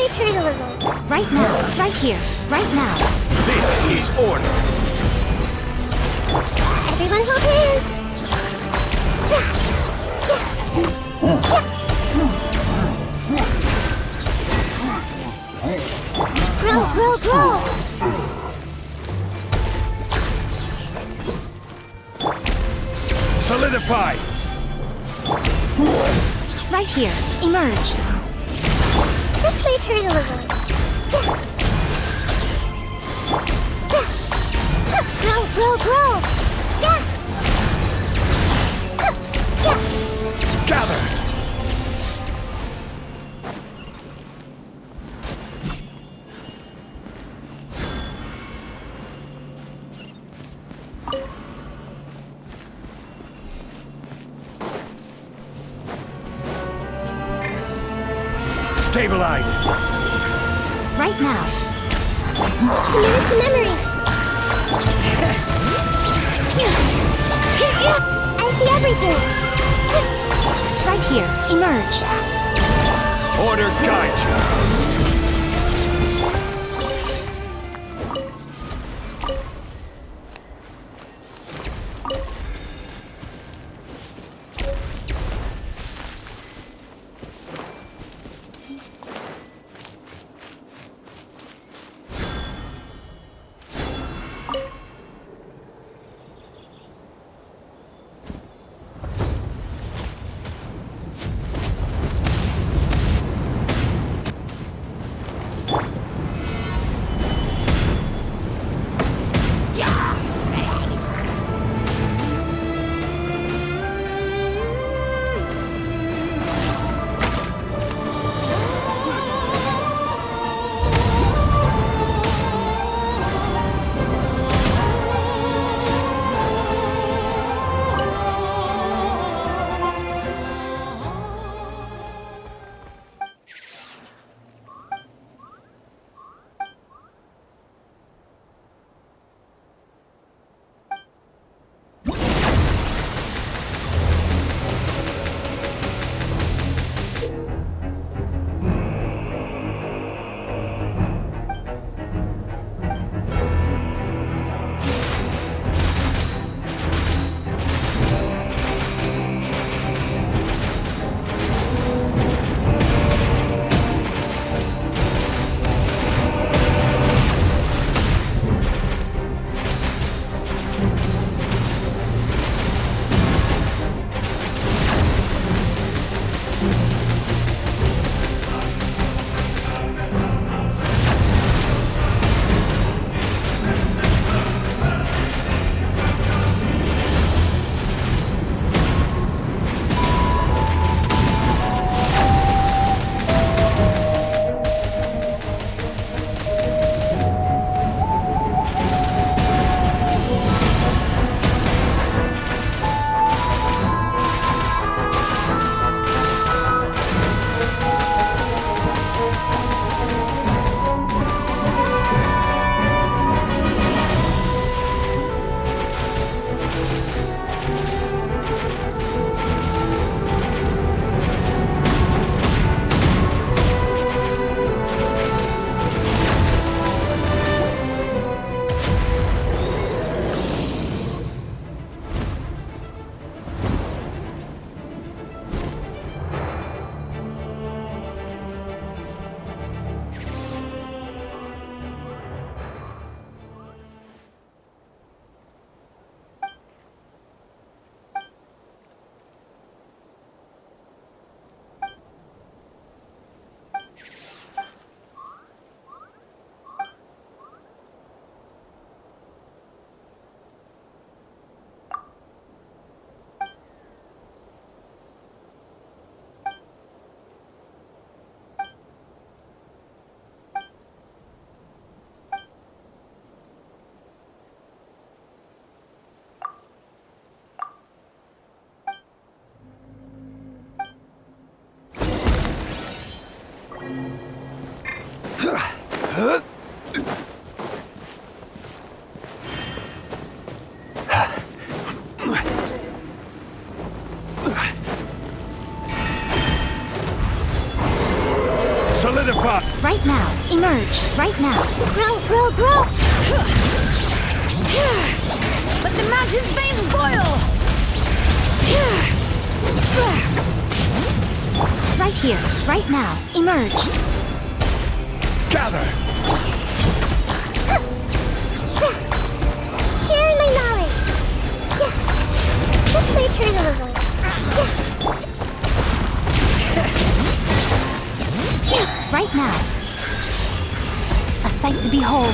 wait for it a little. Right now, right here, right now. This is order. Everyone hold hands. Grow. Solidify. Right here, emerge. Just wait for it a little. Grow. Gather. Stabilize. Right now. Commit it to memory. I see everything. Right here, emerge. Order guide you. Solidify! Right now. Emerge. Right now. Grow, grow, grow! Let the mountain's veins boil! Right here. Right now. Emerge. Gather! Sharing my knowledge! Just my turn a little. Right now. A sight to behold.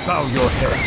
Bow your head.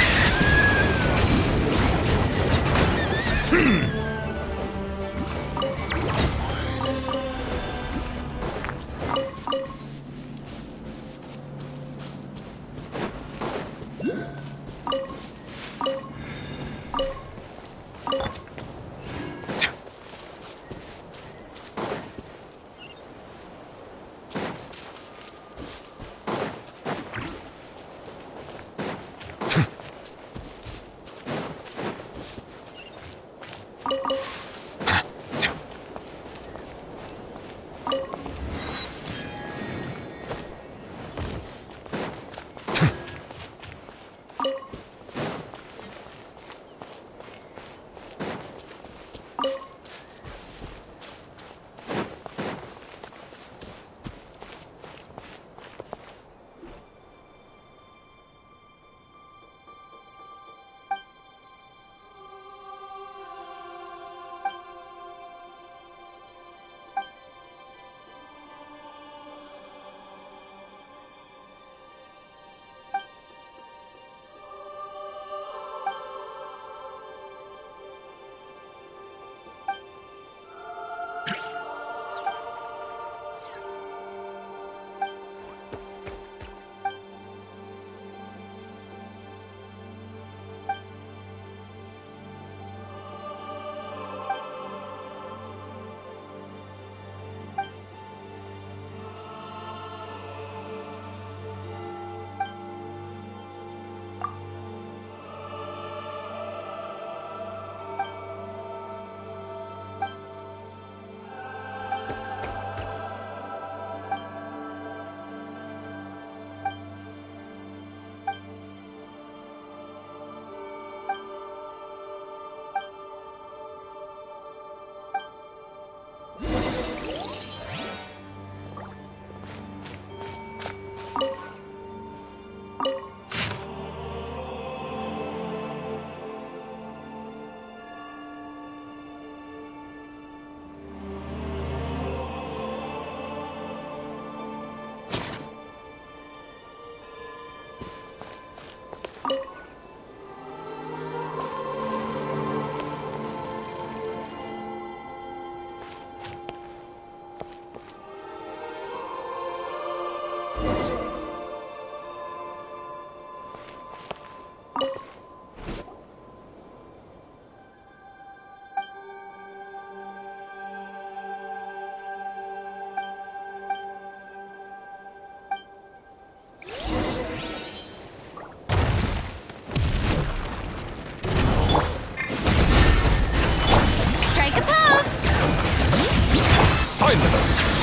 Silence!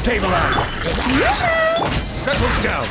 Stabilize! Settle down!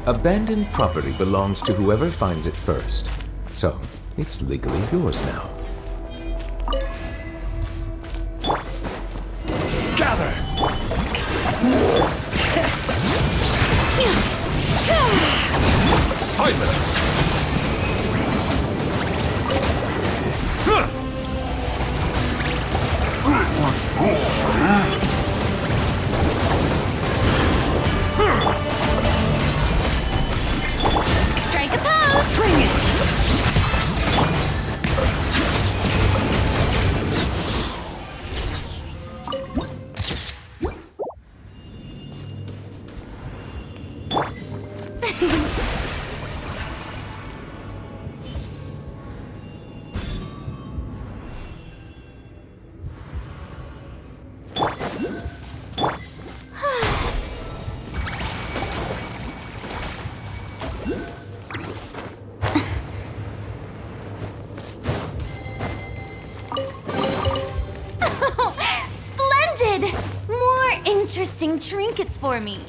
Abandoned property belongs to whoever finds it first, so it's legally yours now. Gather! Silence! Strike a pose! Bring it! Splendid! More interesting trinkets for me.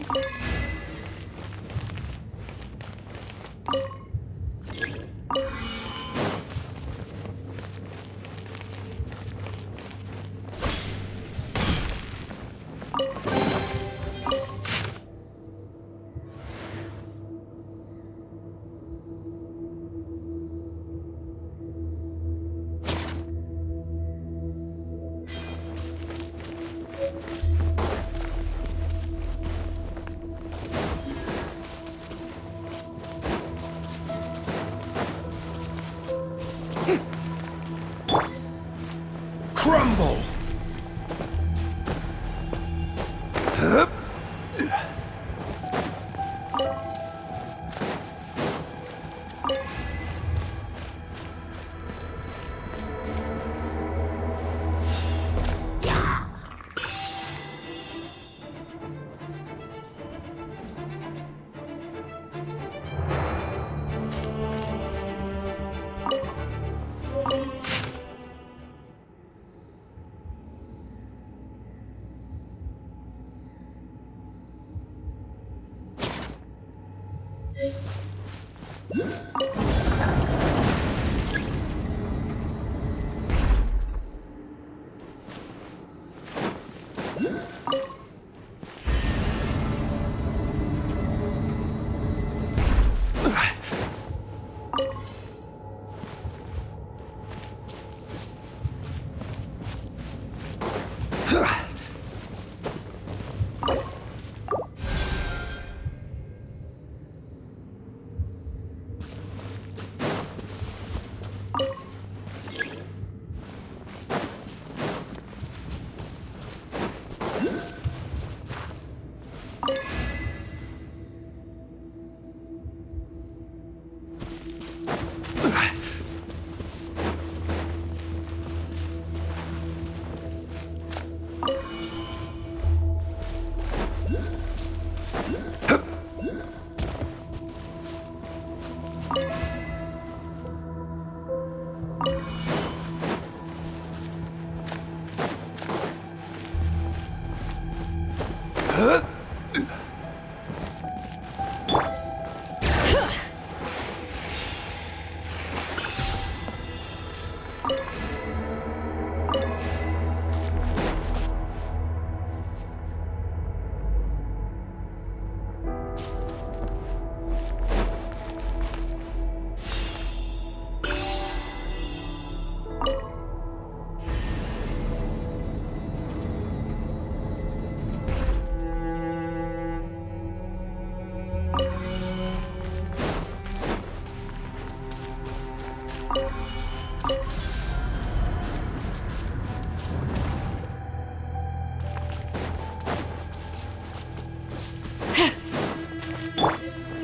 Crumble!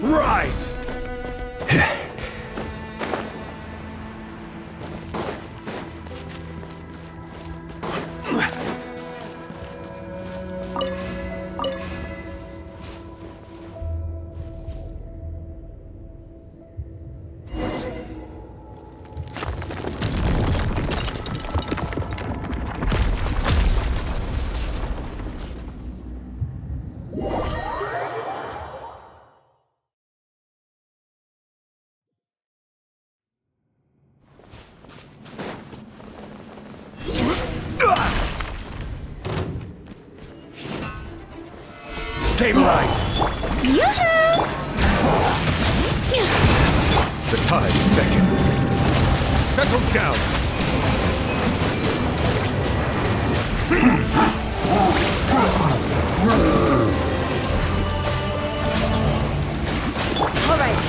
Rise! Stabilize! The tides beckon. Settle down! All right.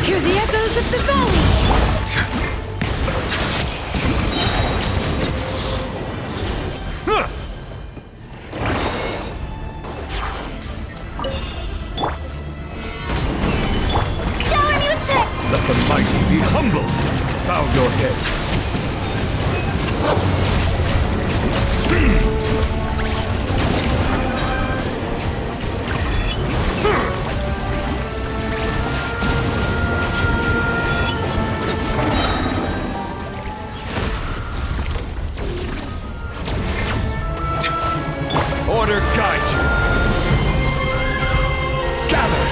Hear the echoes of the valley. Shower me with that! Let the mighty be humble! Bow your head. Order guide you. Gather.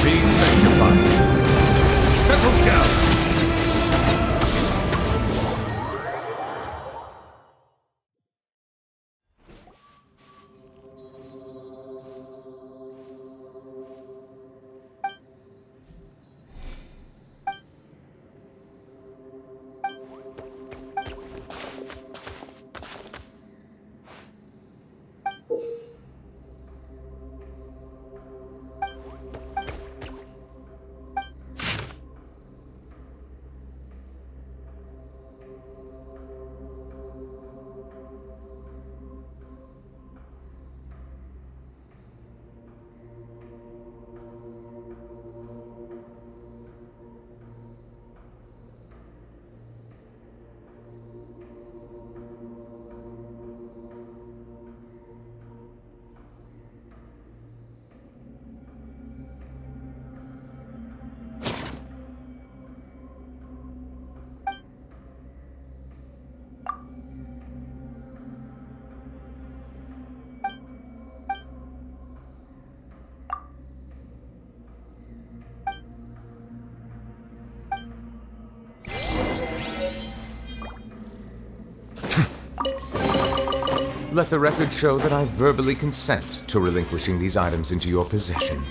Be sanctified. Settle down. Let the record show that I verbally consent to relinquishing these items into your possession.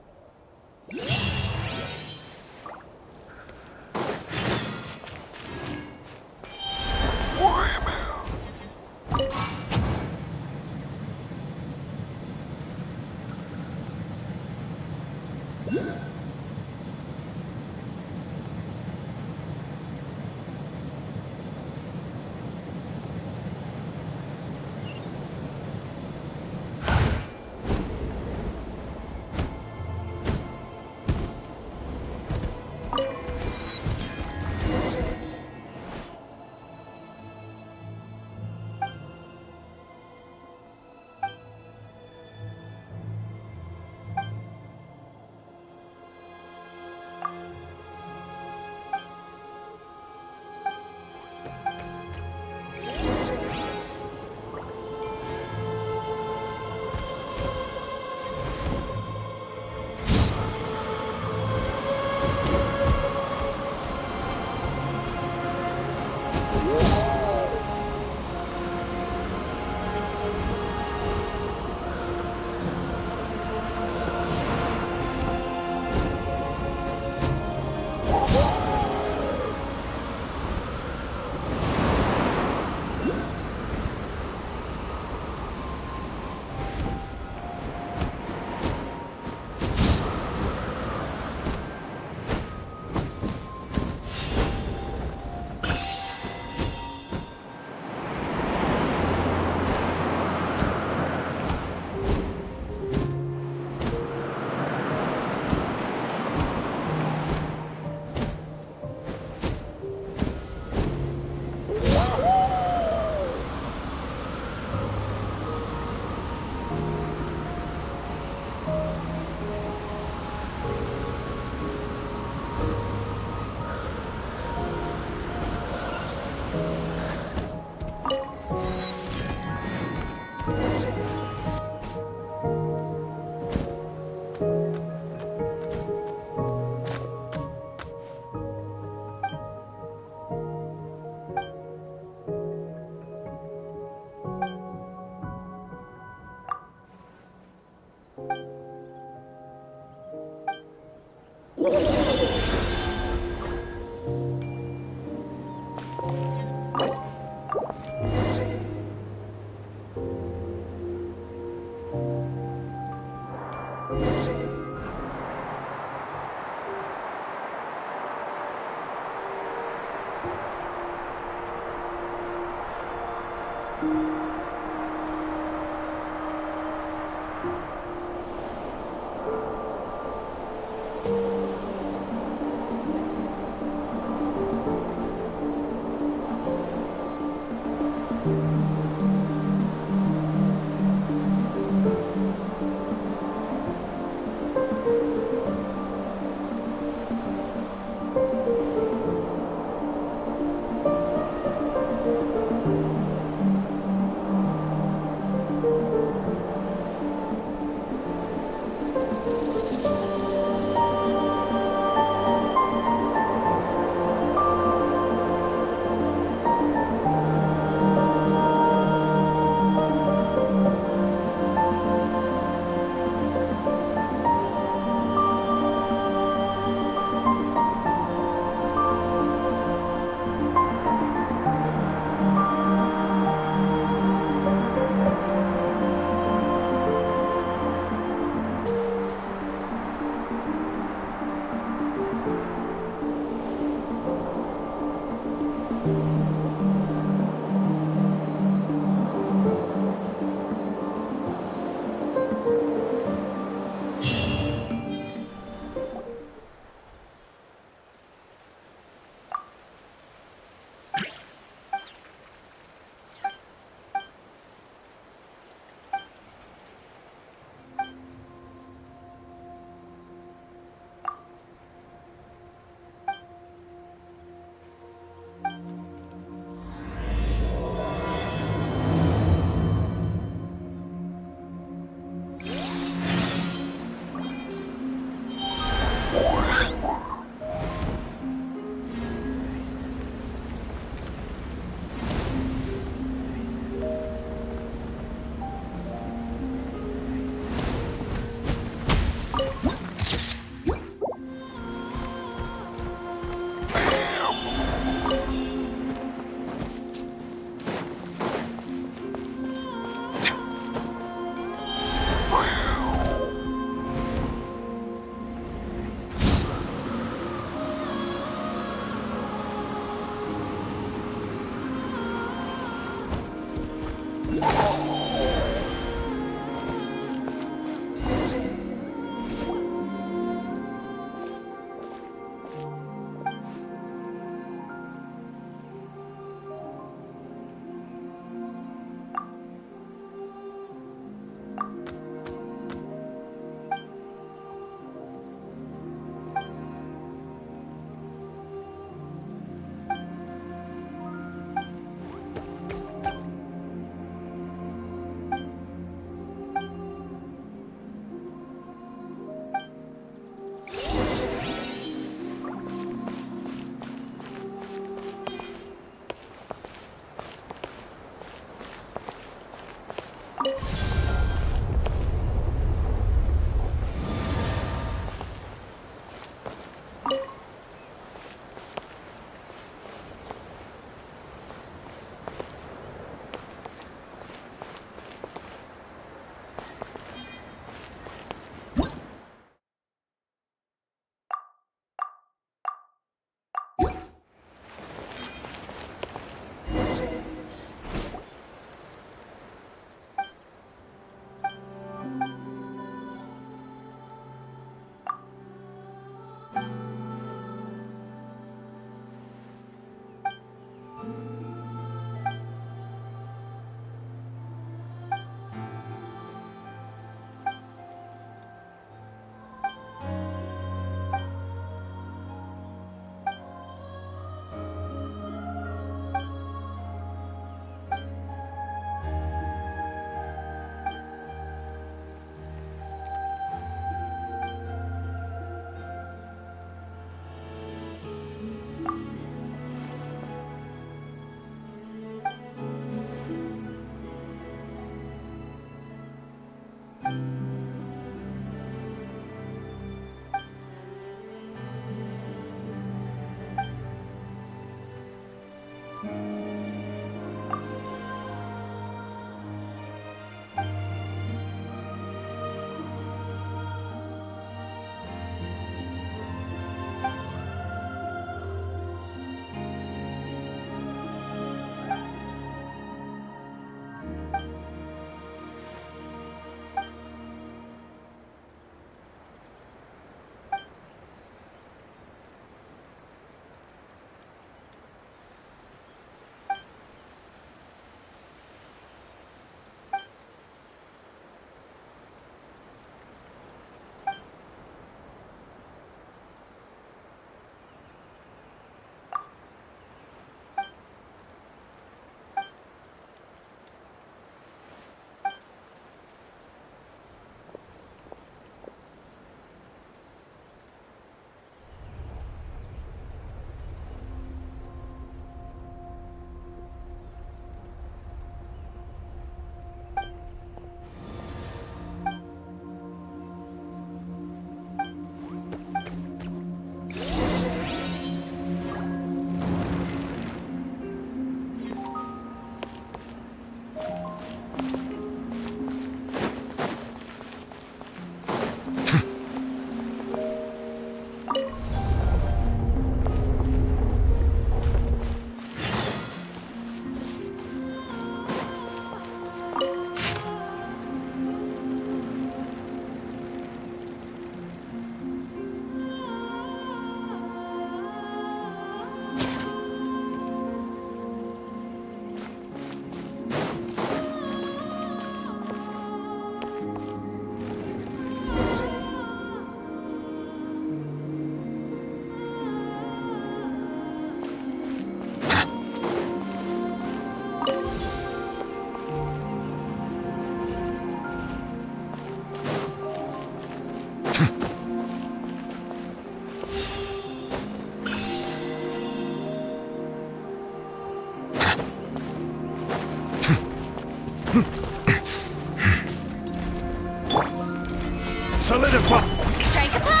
Solidify! Strike a pose!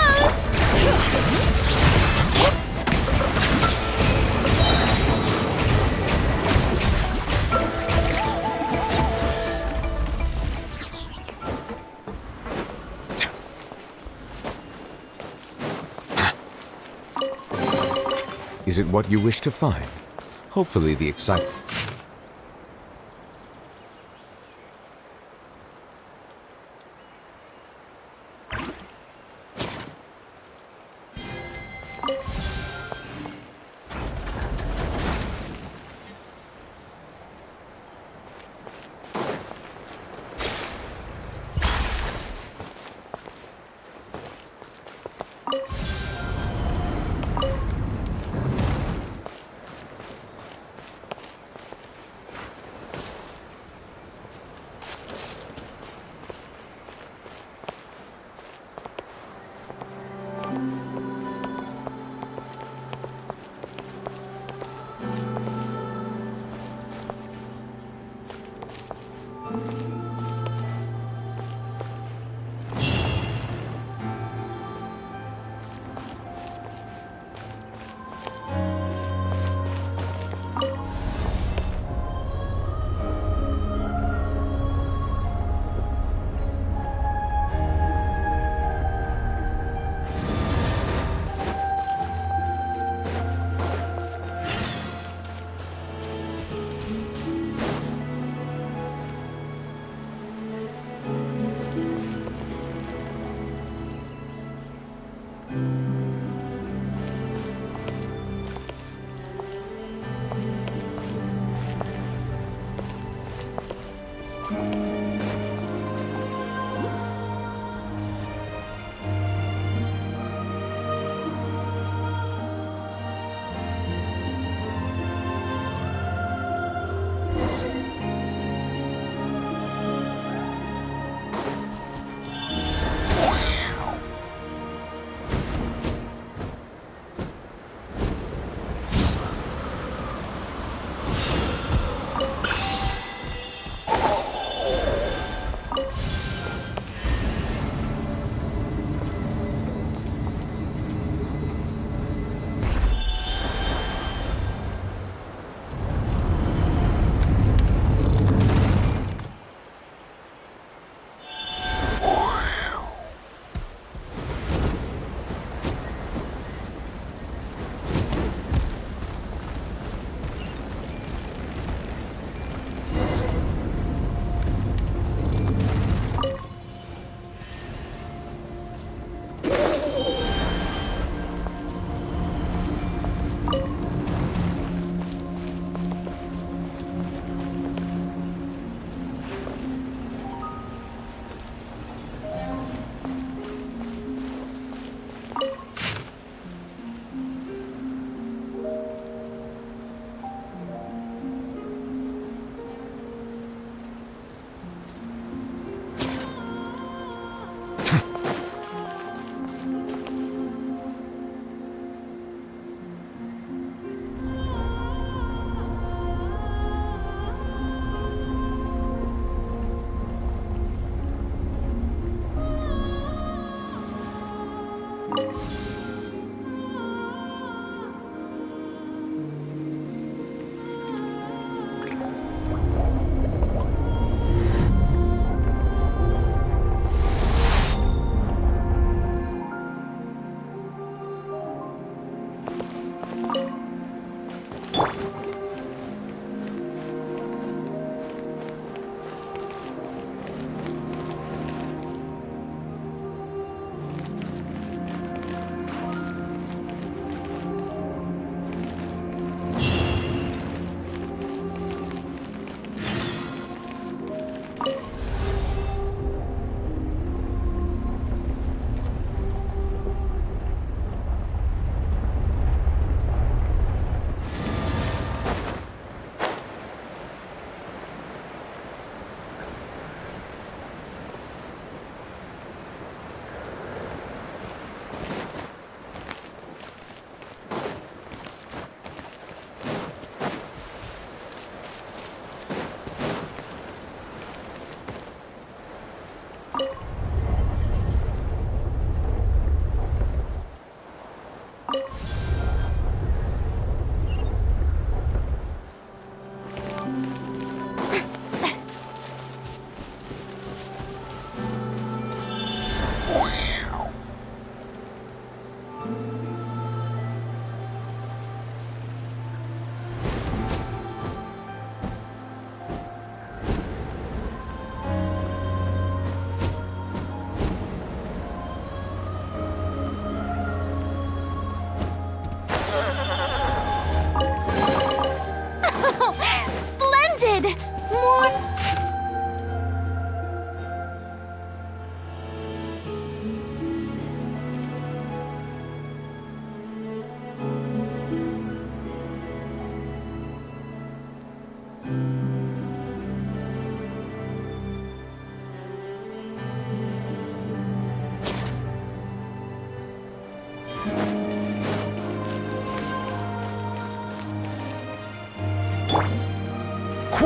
Is it what you wish to find? Hopefully the excitement...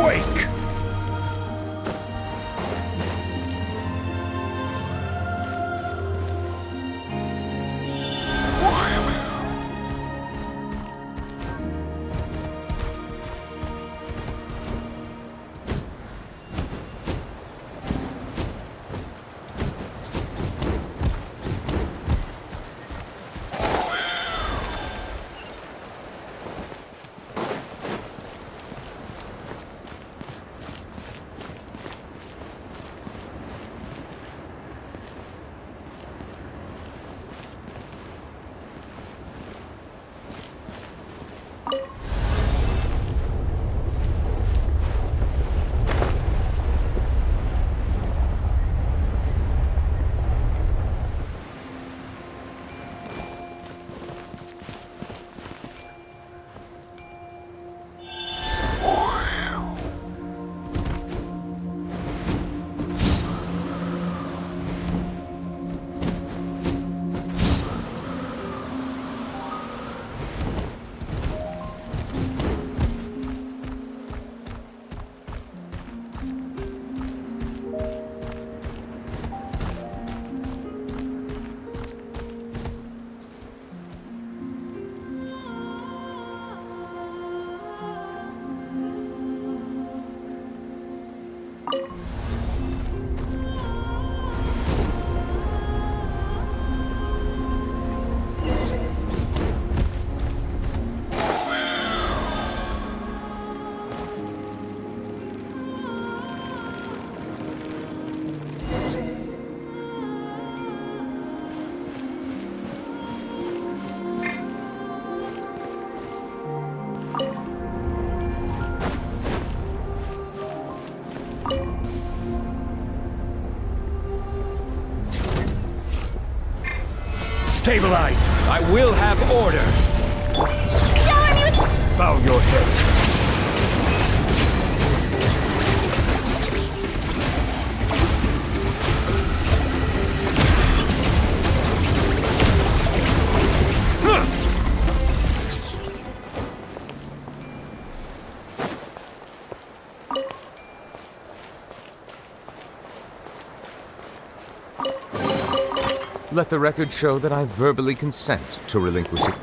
Awake! Stabilize! I will have order! Shower me with... Bow your head. Let the record show that I verbally consent to relinquishing.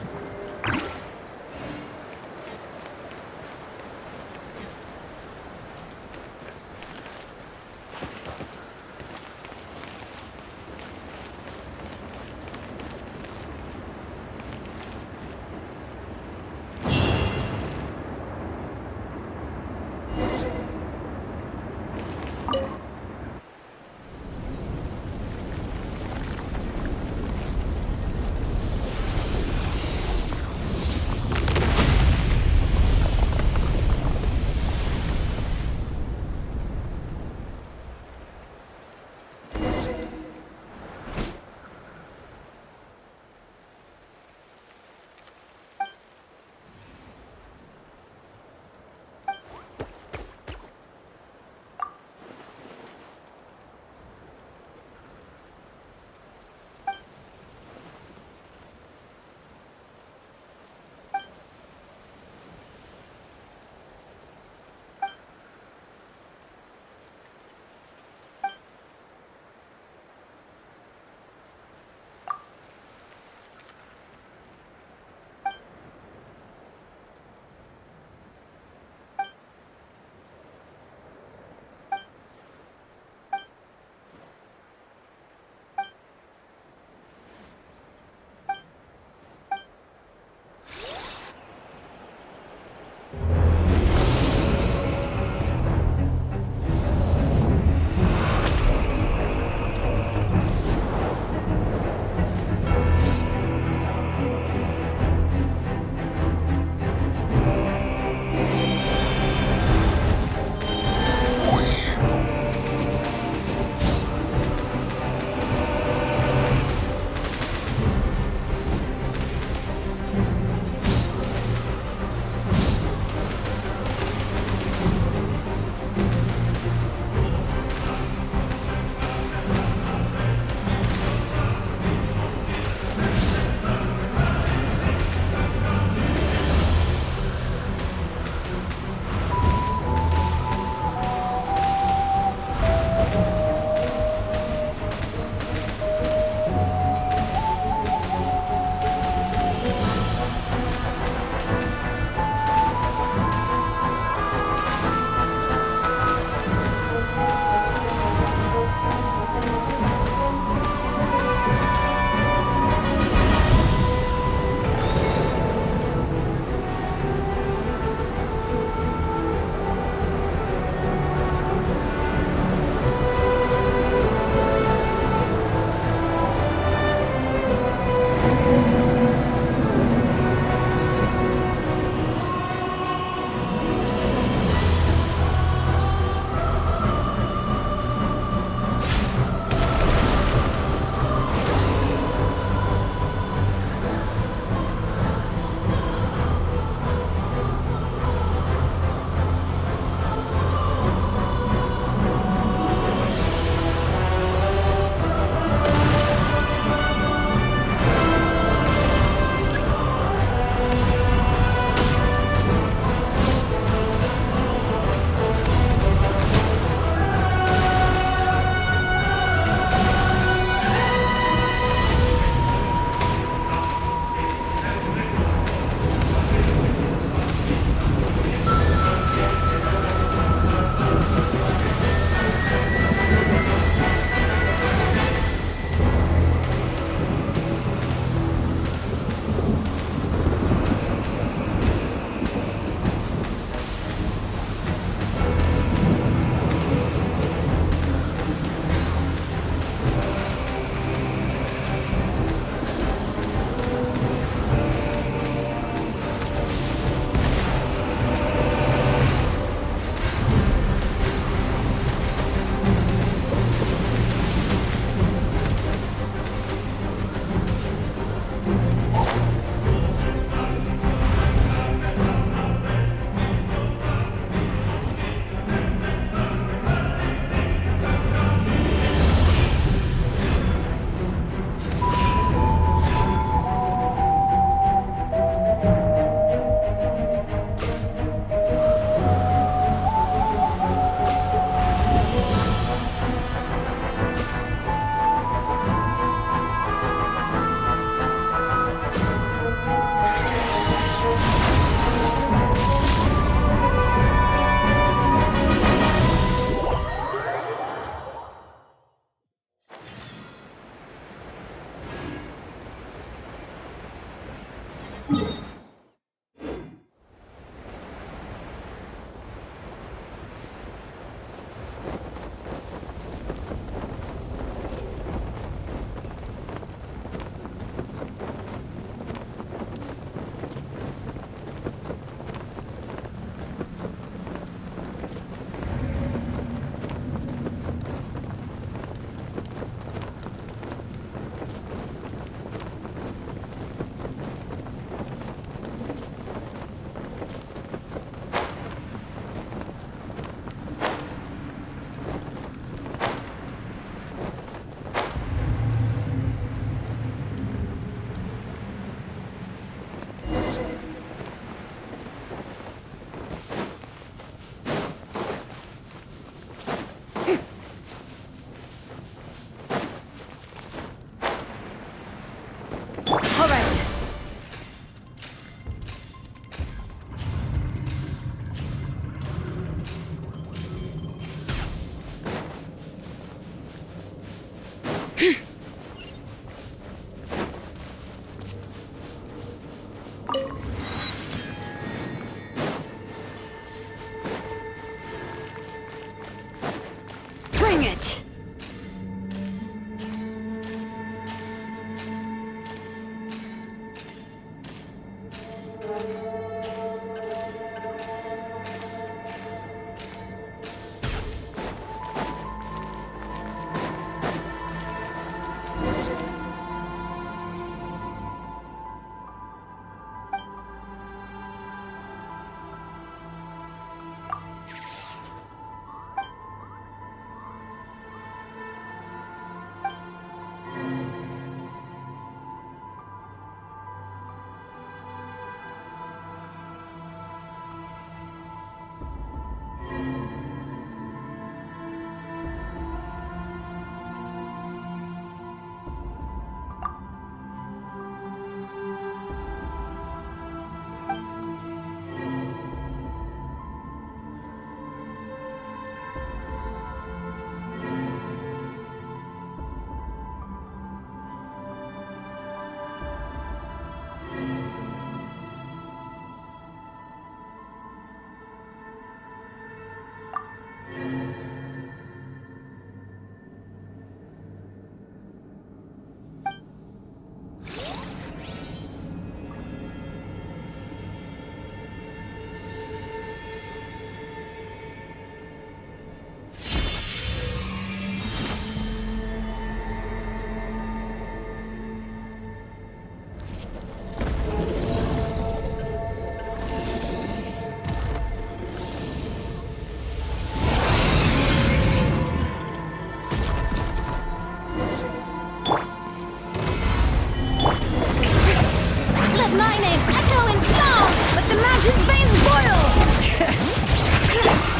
Let my name echo in song! Let the mountain's veins boil!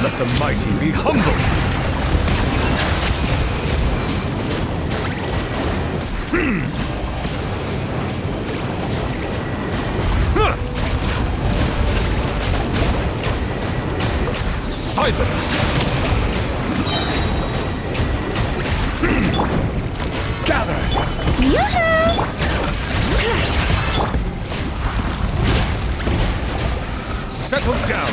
Let the mighty be humbled! Silence! Gather! Yoo-hoo! Settle down!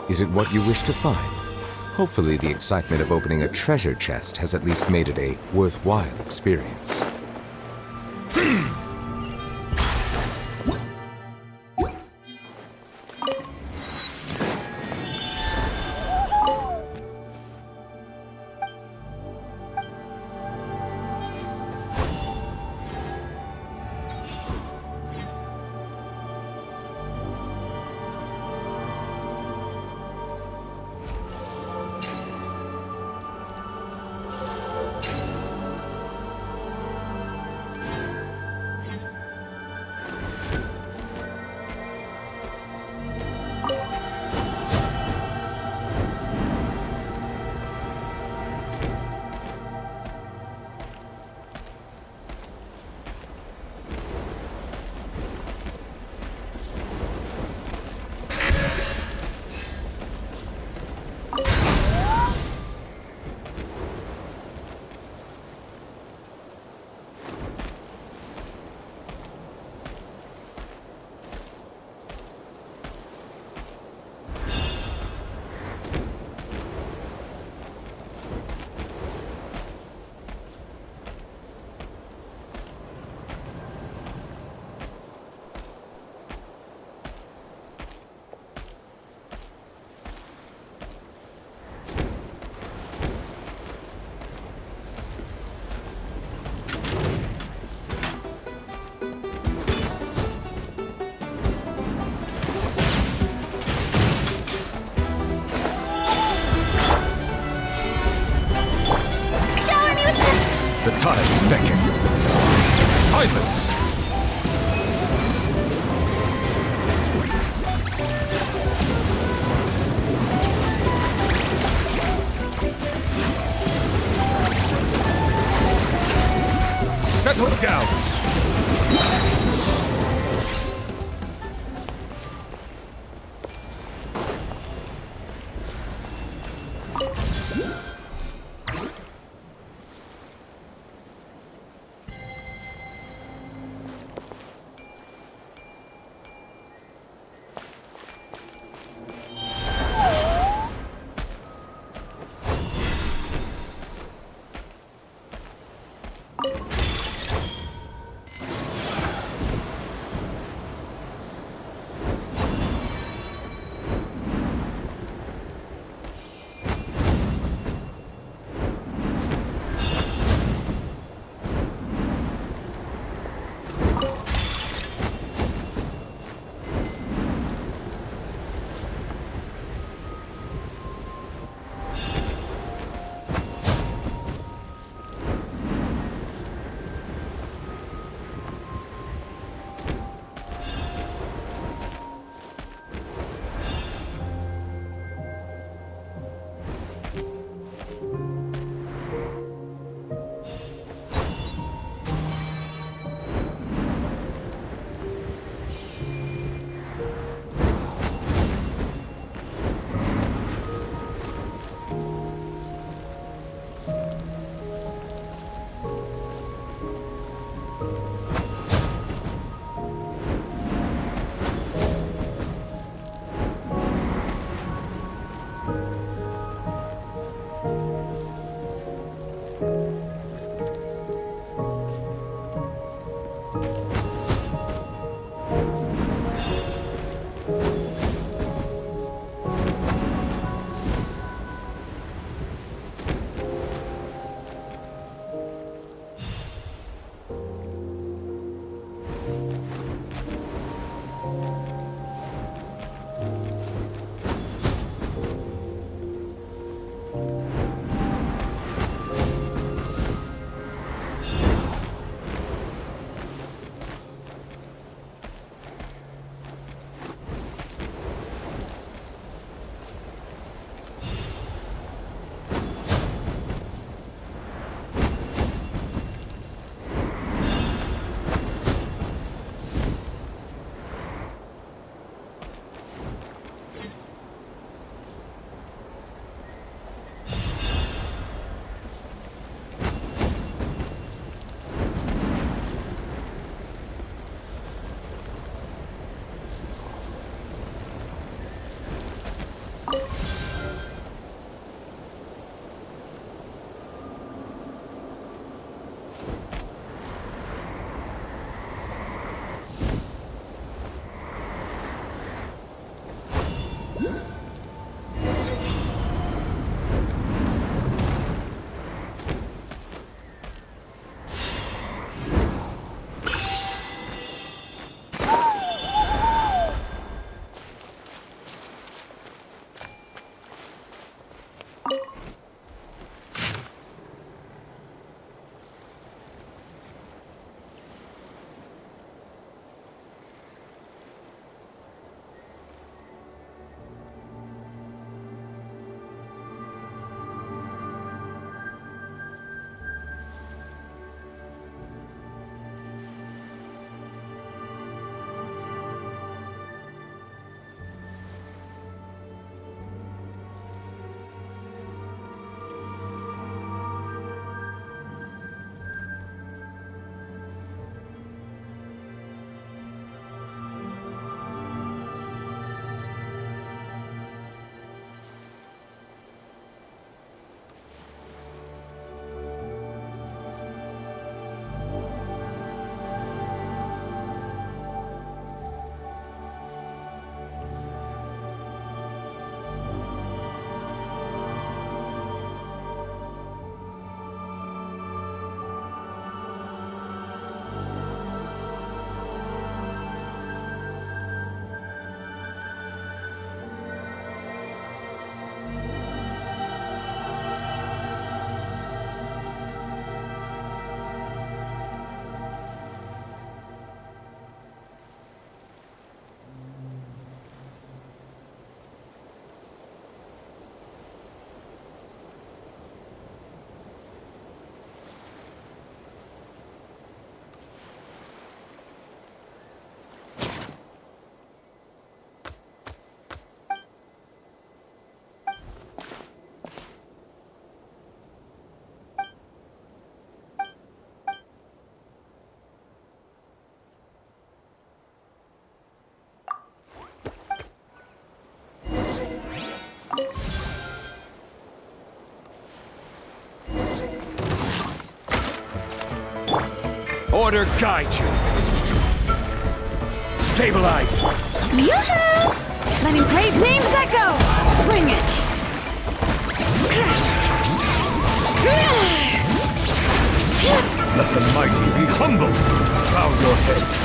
Is it what you wish to find? Hopefully the excitement of opening a treasure chest has at least made it a worthwhile experience. time's beckon. Silence! Settle down! Order guide you. Stabilize. Yoo-hoo! Letting Prave's names echo! Bring it! Let the mighty be humbled. Bow your head.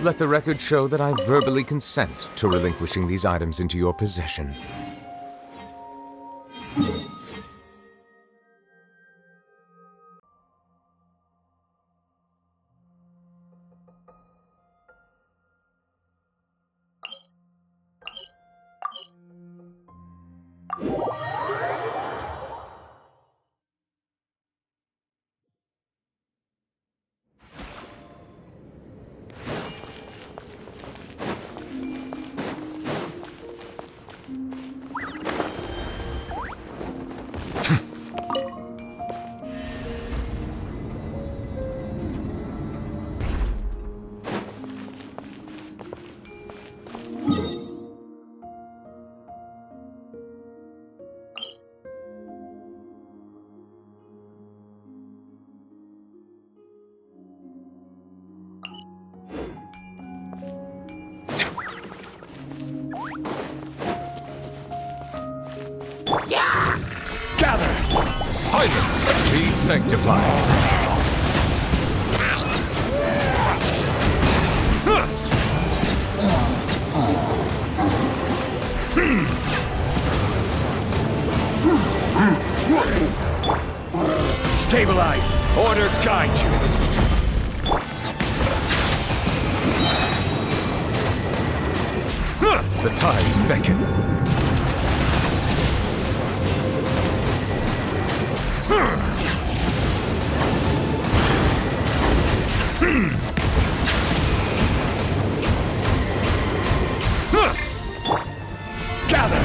Let the record show that I verbally consent to relinquishing these items into your possession. Gather! Silence! Be sanctified! Stabilize! Order guide you! The tides beckon. Gather!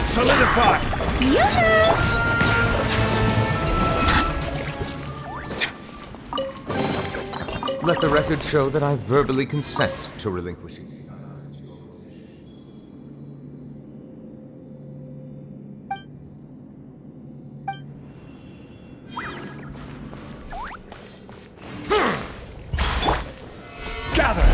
Solidify! Let the record show that I verbally consent to relinquishing these items. Gather!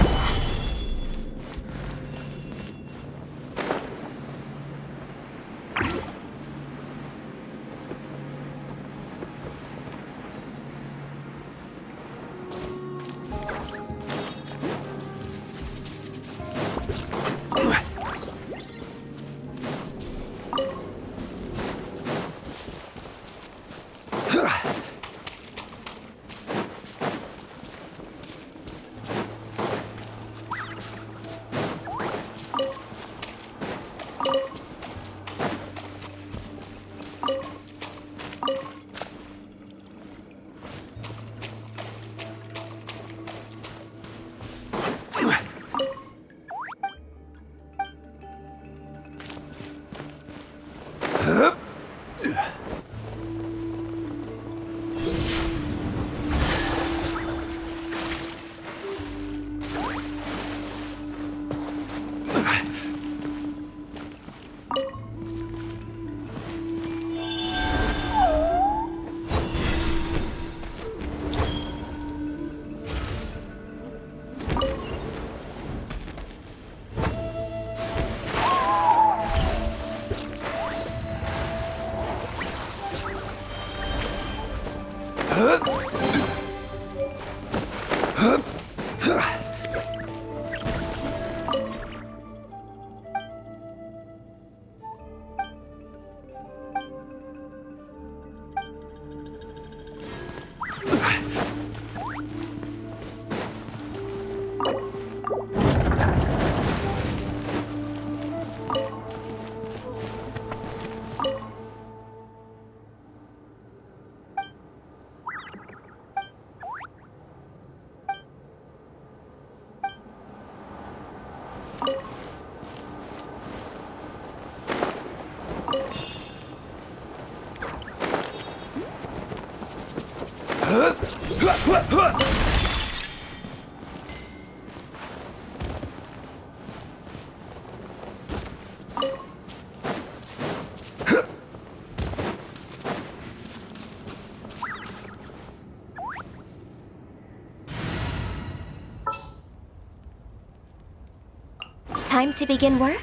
Time to begin work?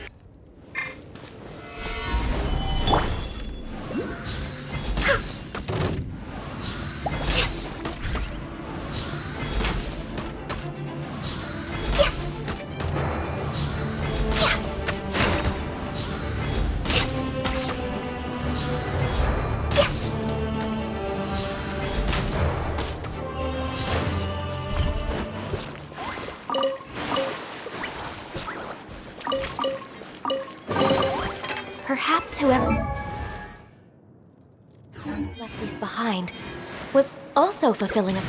Perhaps whoever left these behind was also fulfilling a...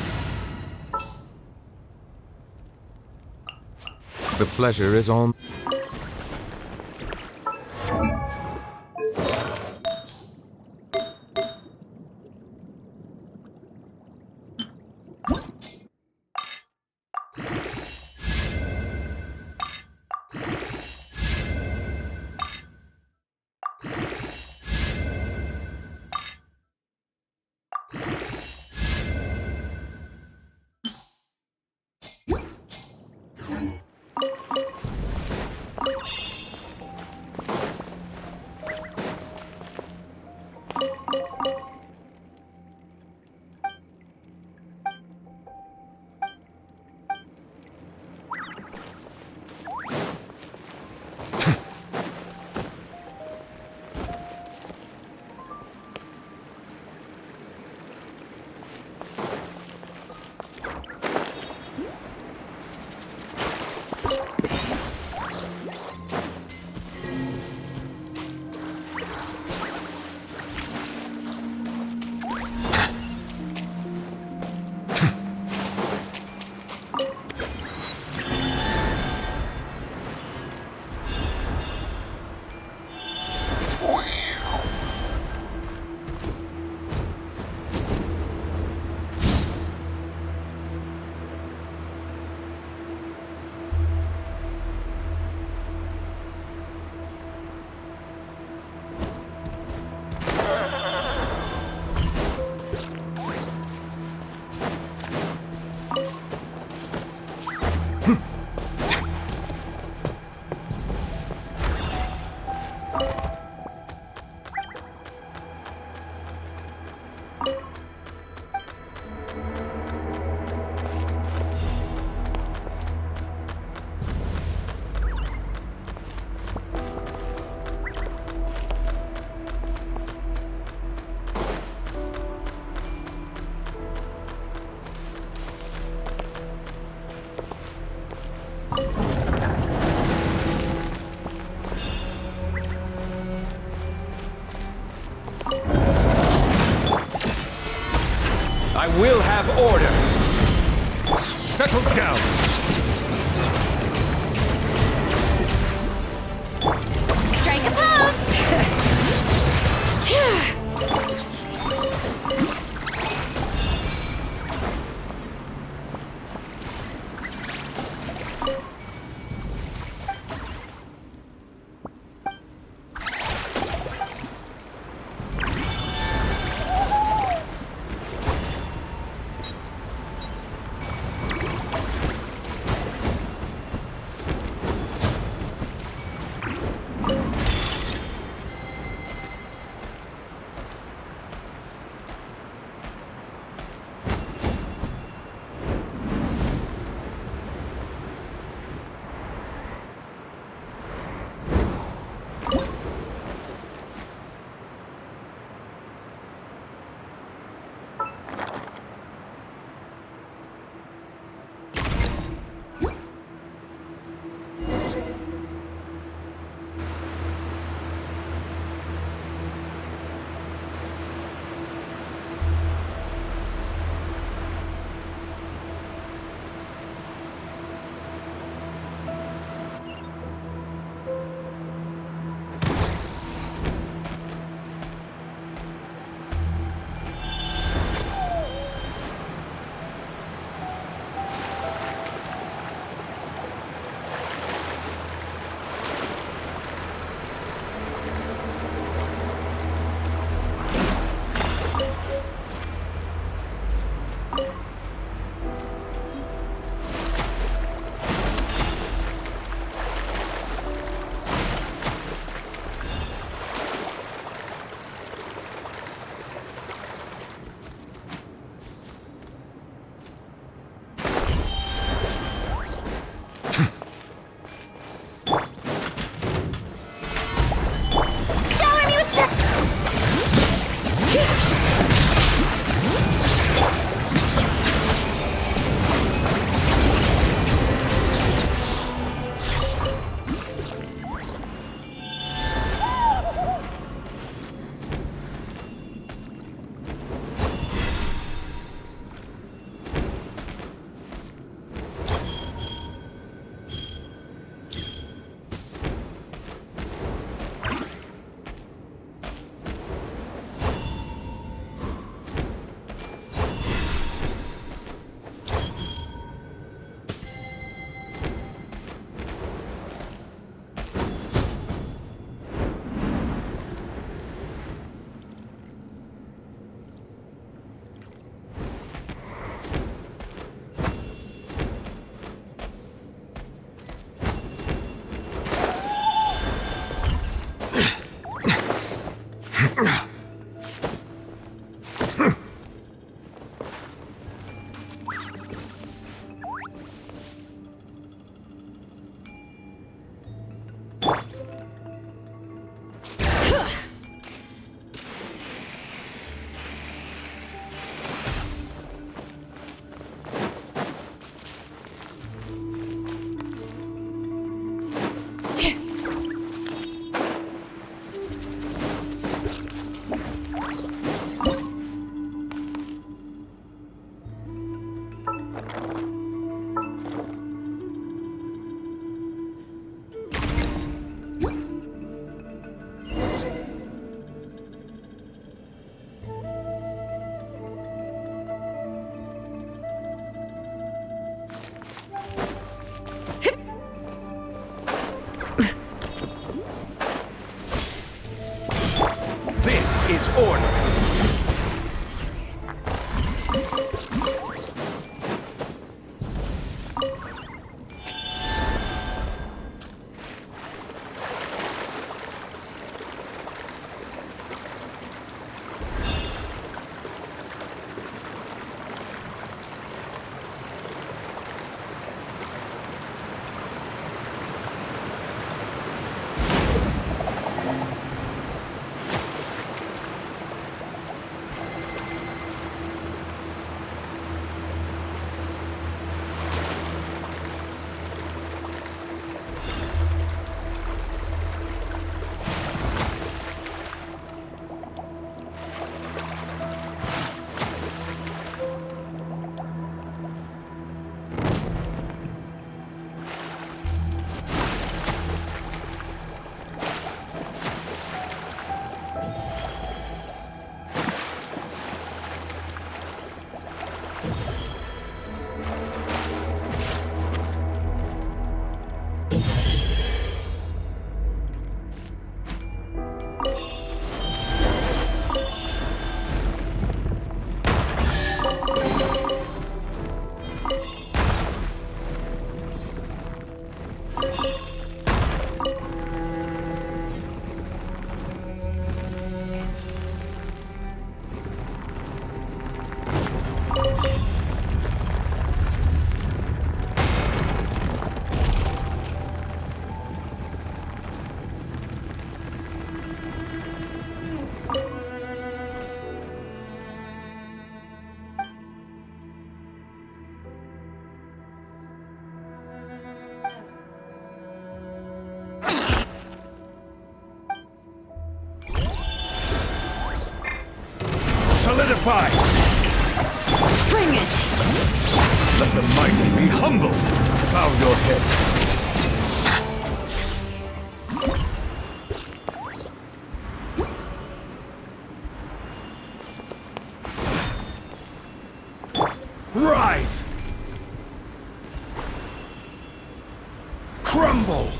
The pleasure is all. I will have order. Settle down. Strike a pose! Fight! Bring it! Let the mighty be humbled! Bow your head. Rise! Crumble!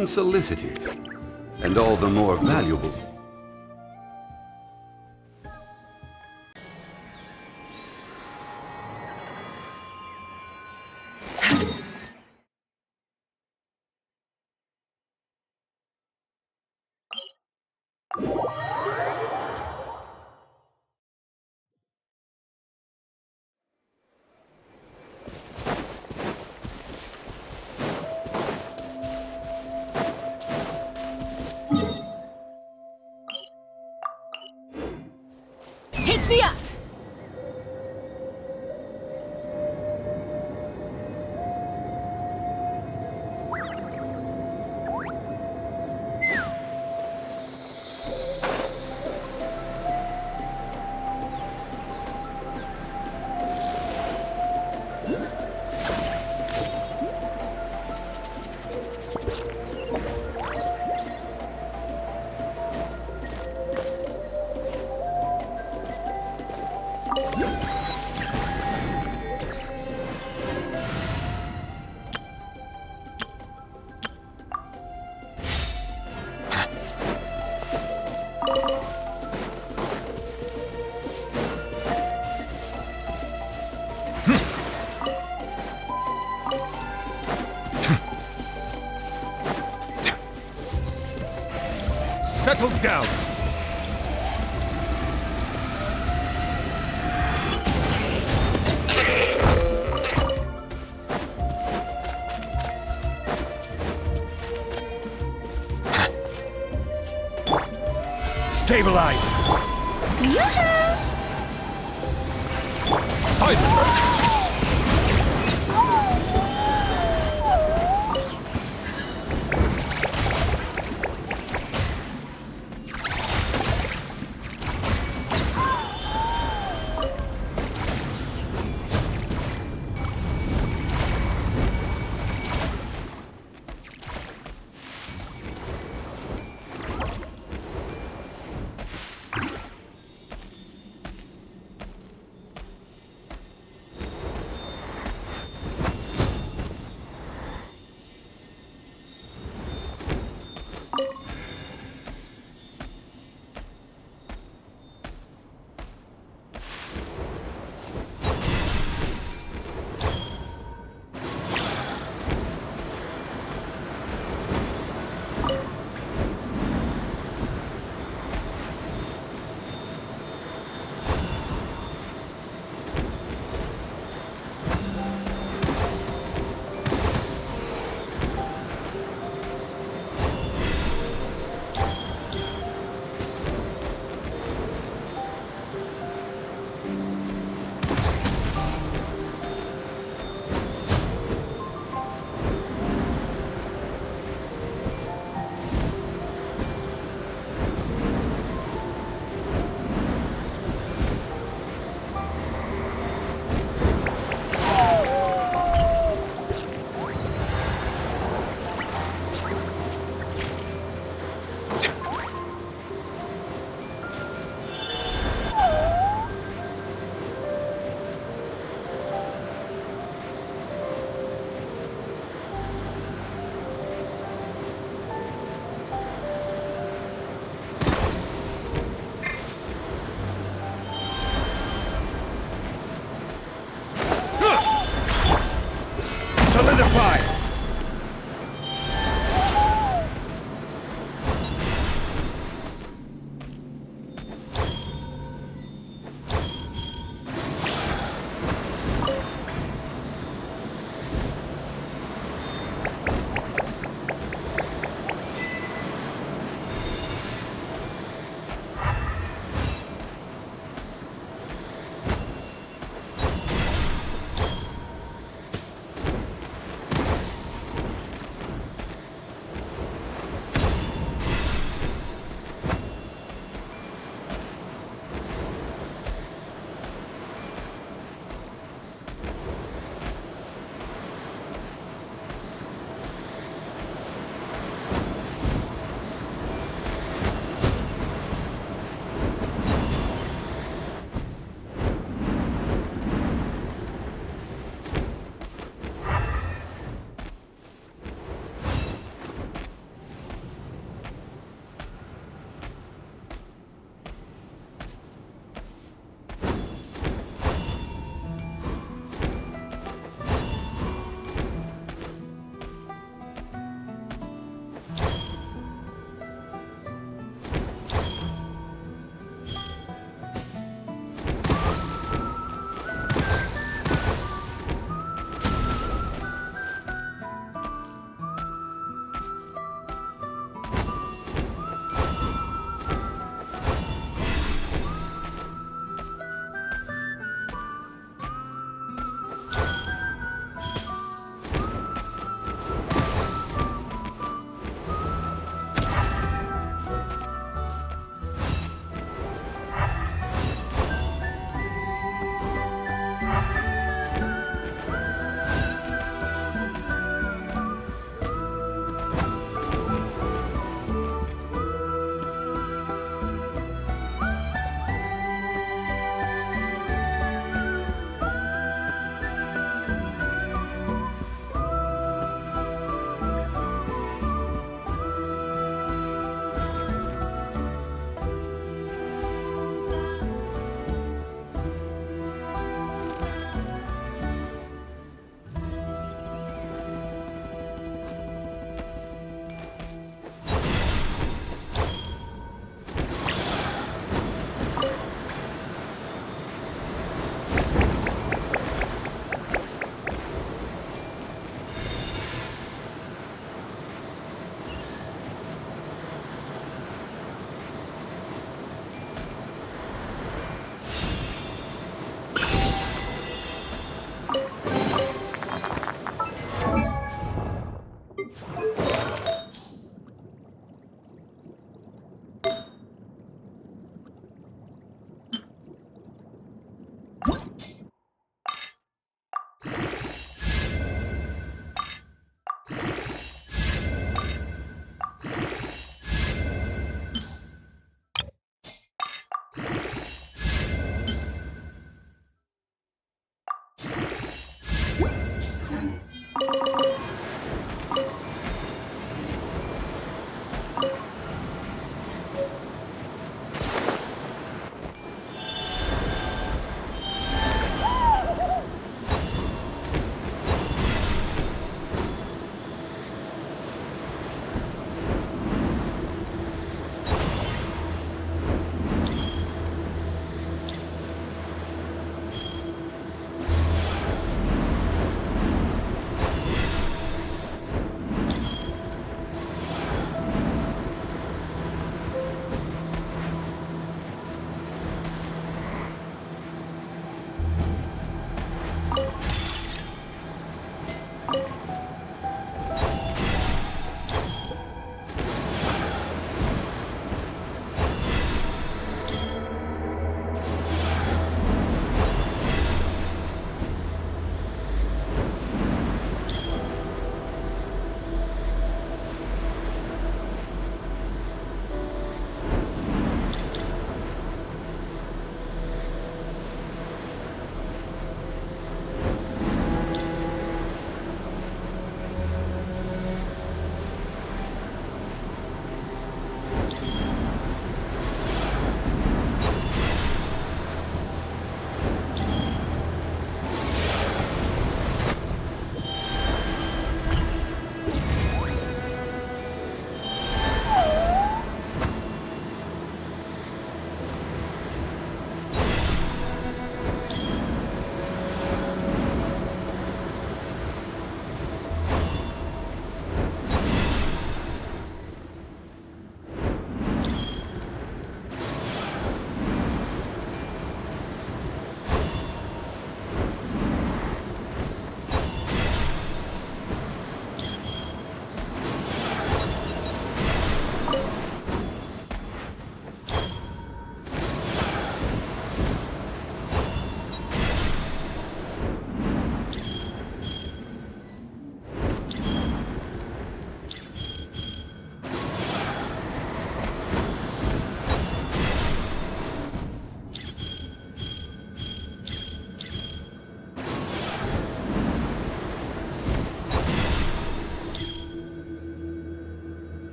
unsolicited, and all the more valuable. Take me up! Settle down! Stabilize! Silence! Solidify!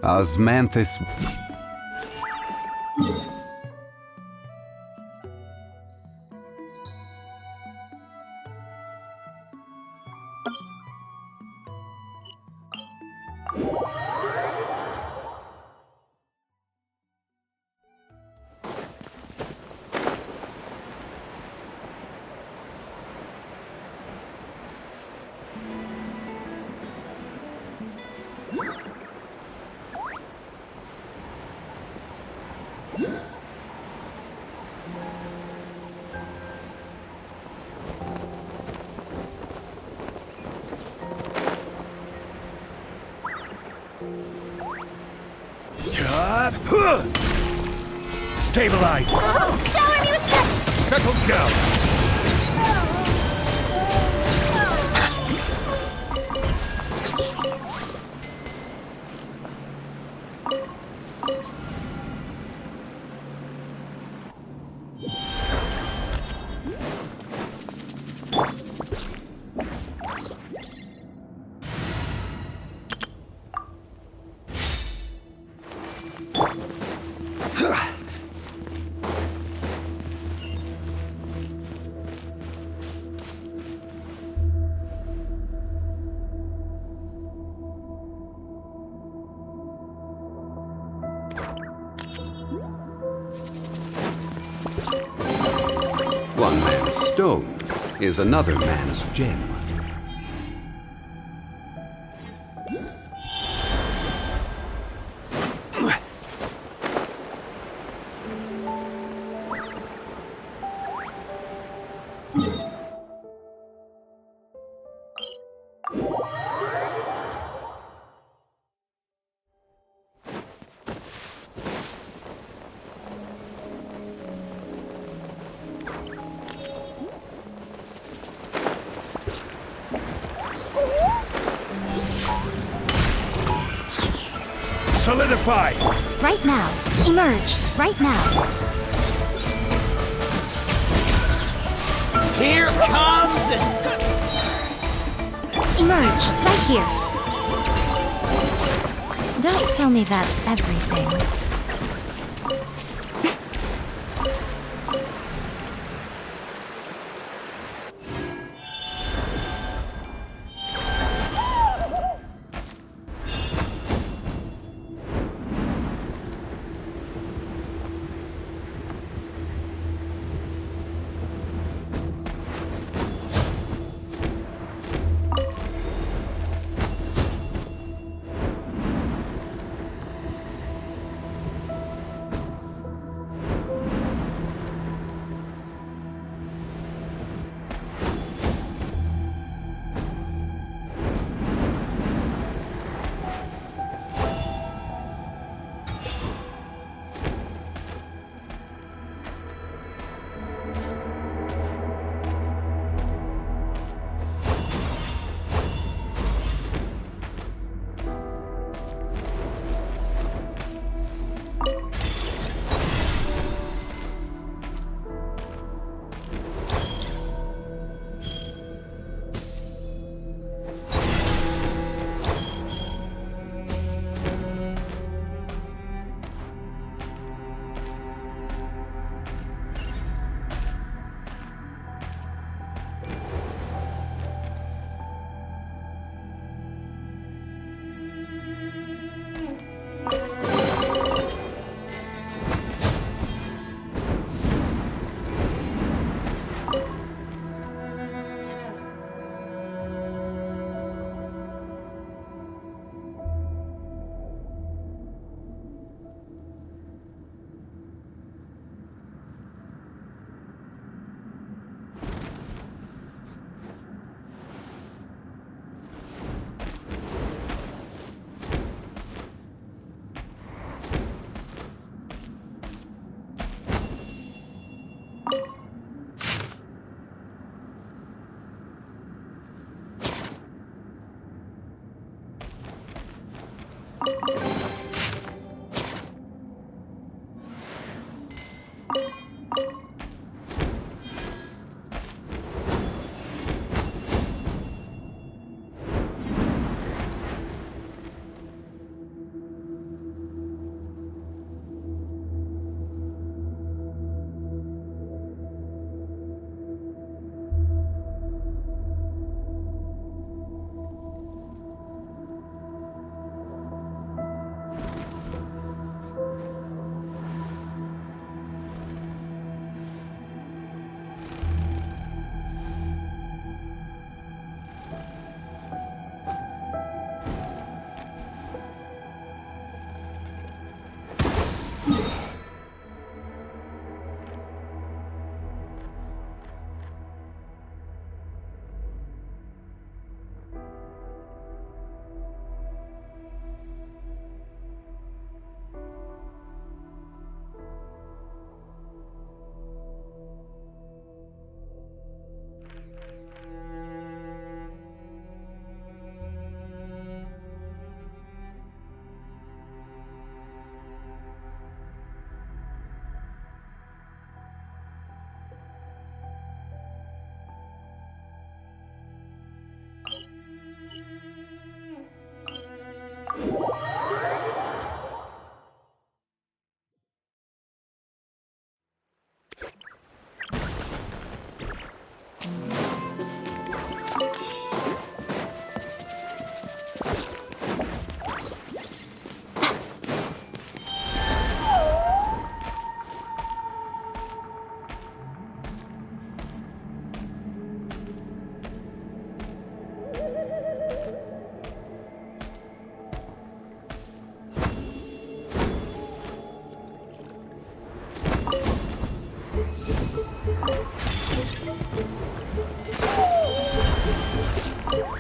Osmanthus. Stabilize! Shower me with the... Settle down! One man's stone is another man's gem. Solidify! Right now. Emerge. Right now. Here comes the... Emerge. Right here. Don't tell me that's everything.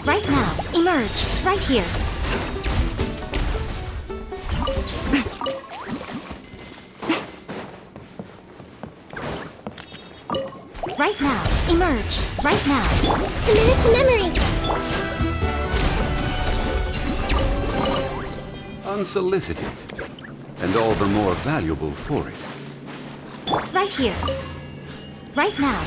Right now, emerge. Right here. Right now, emerge. Right now. Commit it to memory. Unsolicited, and all the more valuable for it. Right here. Right now.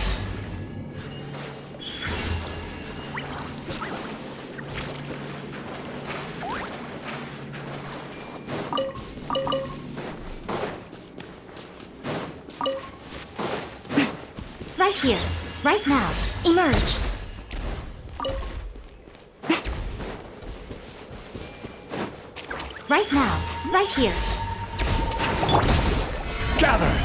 Right here. Right now. Emerge. Right now. Right here. Gather!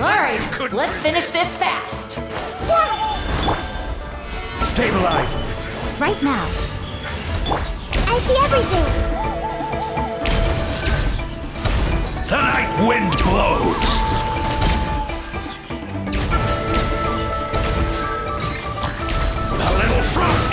Alright, let's finish this fast. Stabilized! Right now. I see everything. The night wind blows! A little frost!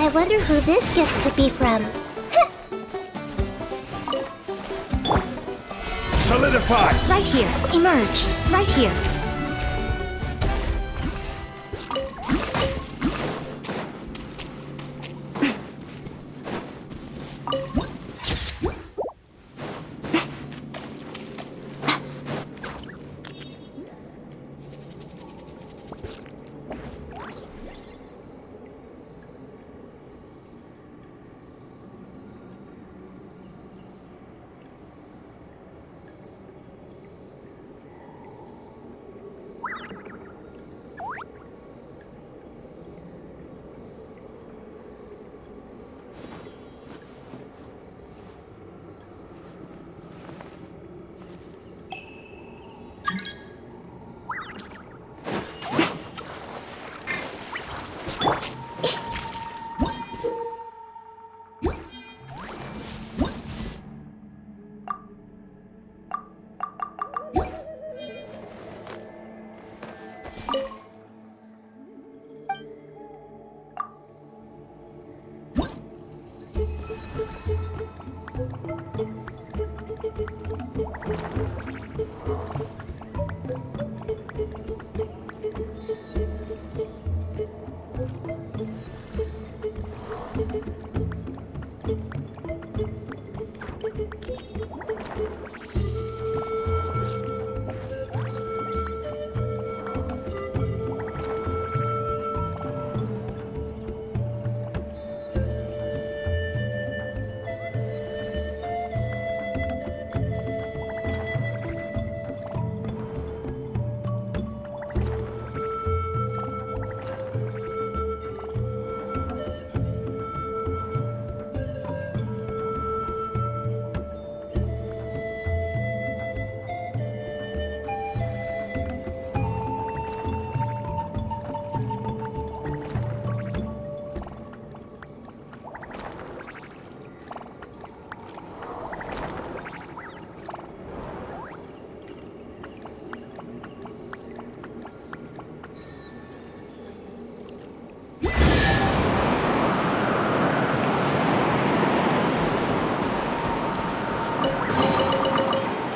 I wonder who this gift could be from. Solidify! Right here. Emerge. Right here.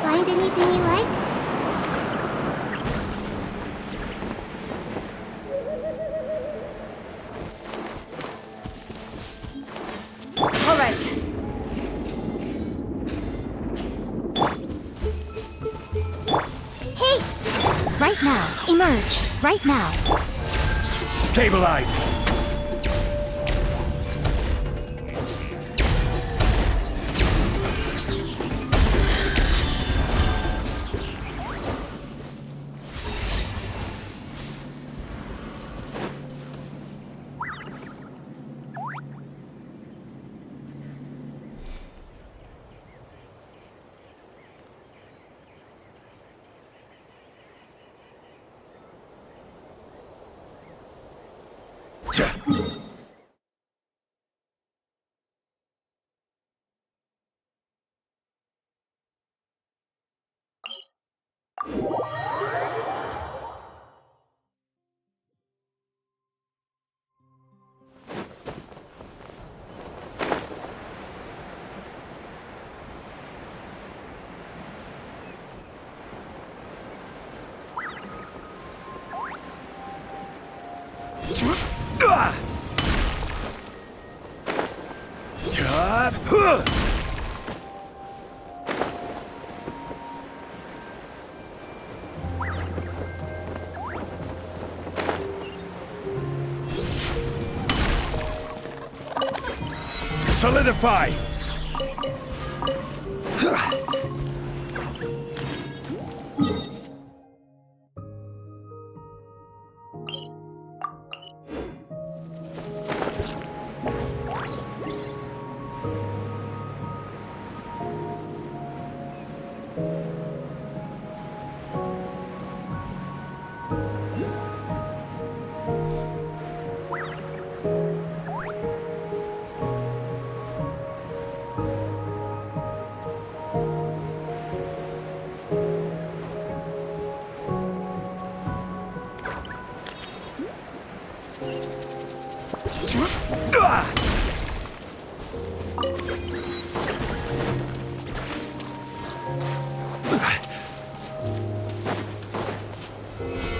Find anything you like? All right. Hey! Right now. Emerge. Right now. Stabilize! Solidify!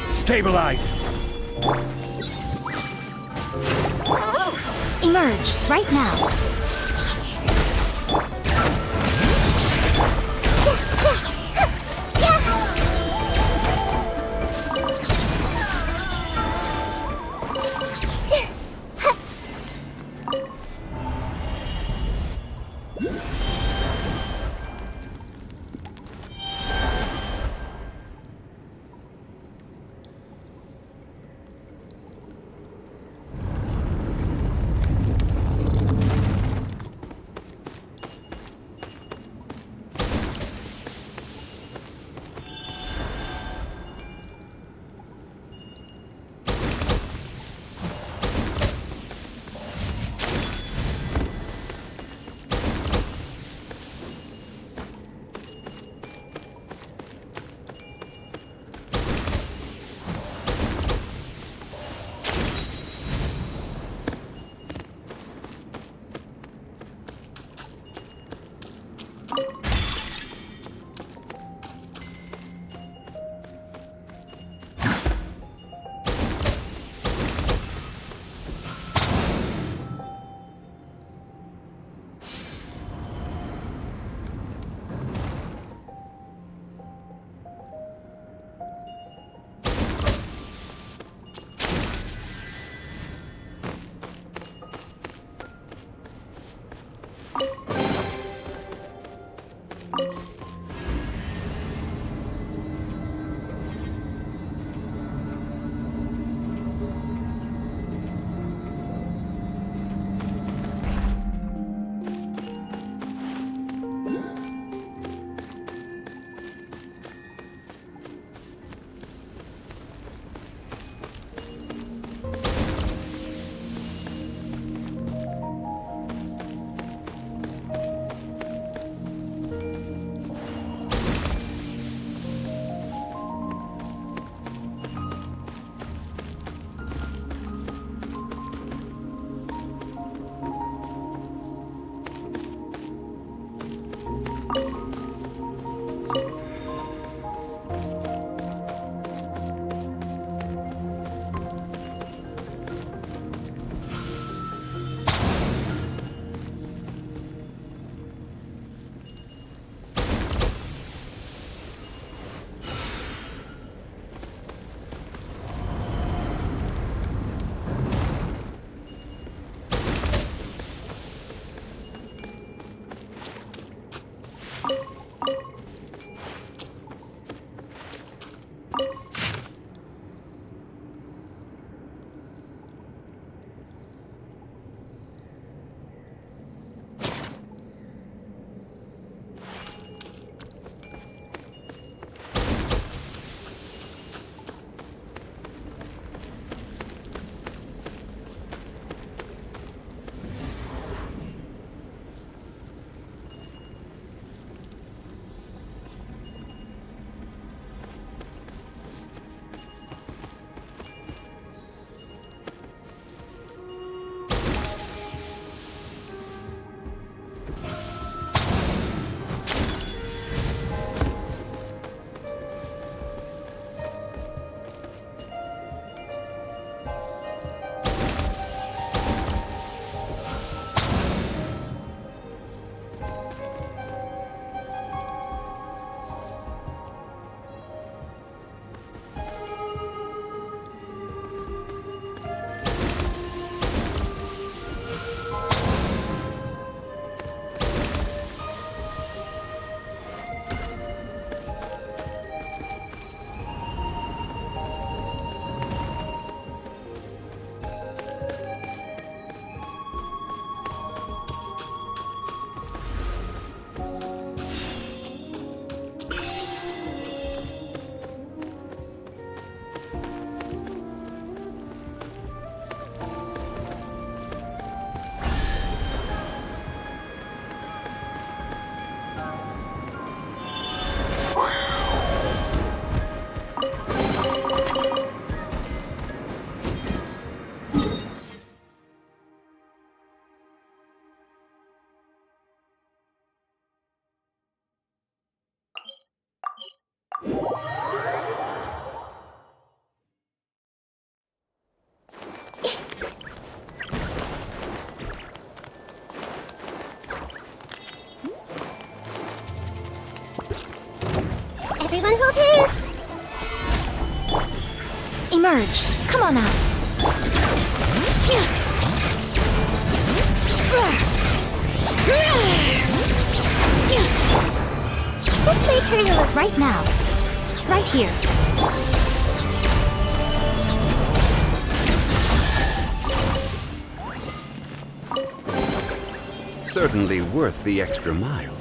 Stabilize! Emerge, right now. Everyone hold hands! Emerge. Come on out. This may turn a little Right now. Right here. Certainly worth the extra mile.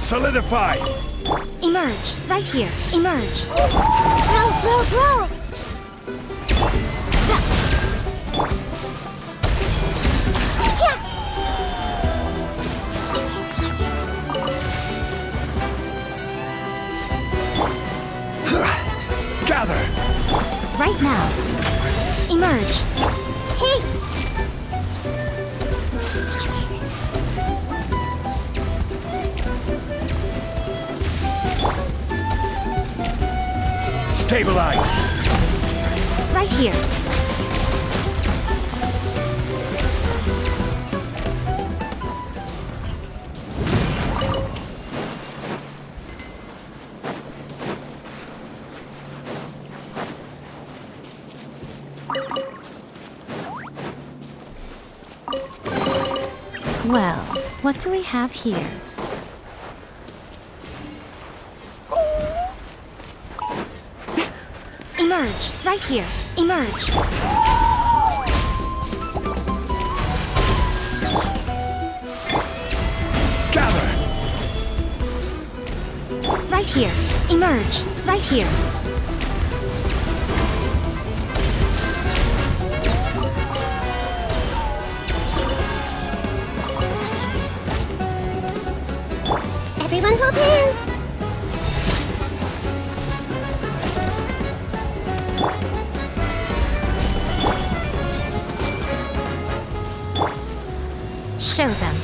Solidify! Emerge. Right here. Emerge. Roll! Gather! Right now. Emerge. Hey! Stabilize! Right here. Well, what do we have here? Emerge. Right here. Emerge. Gather! Right here. Emerge. Right here. Everyone hold hands! Show them.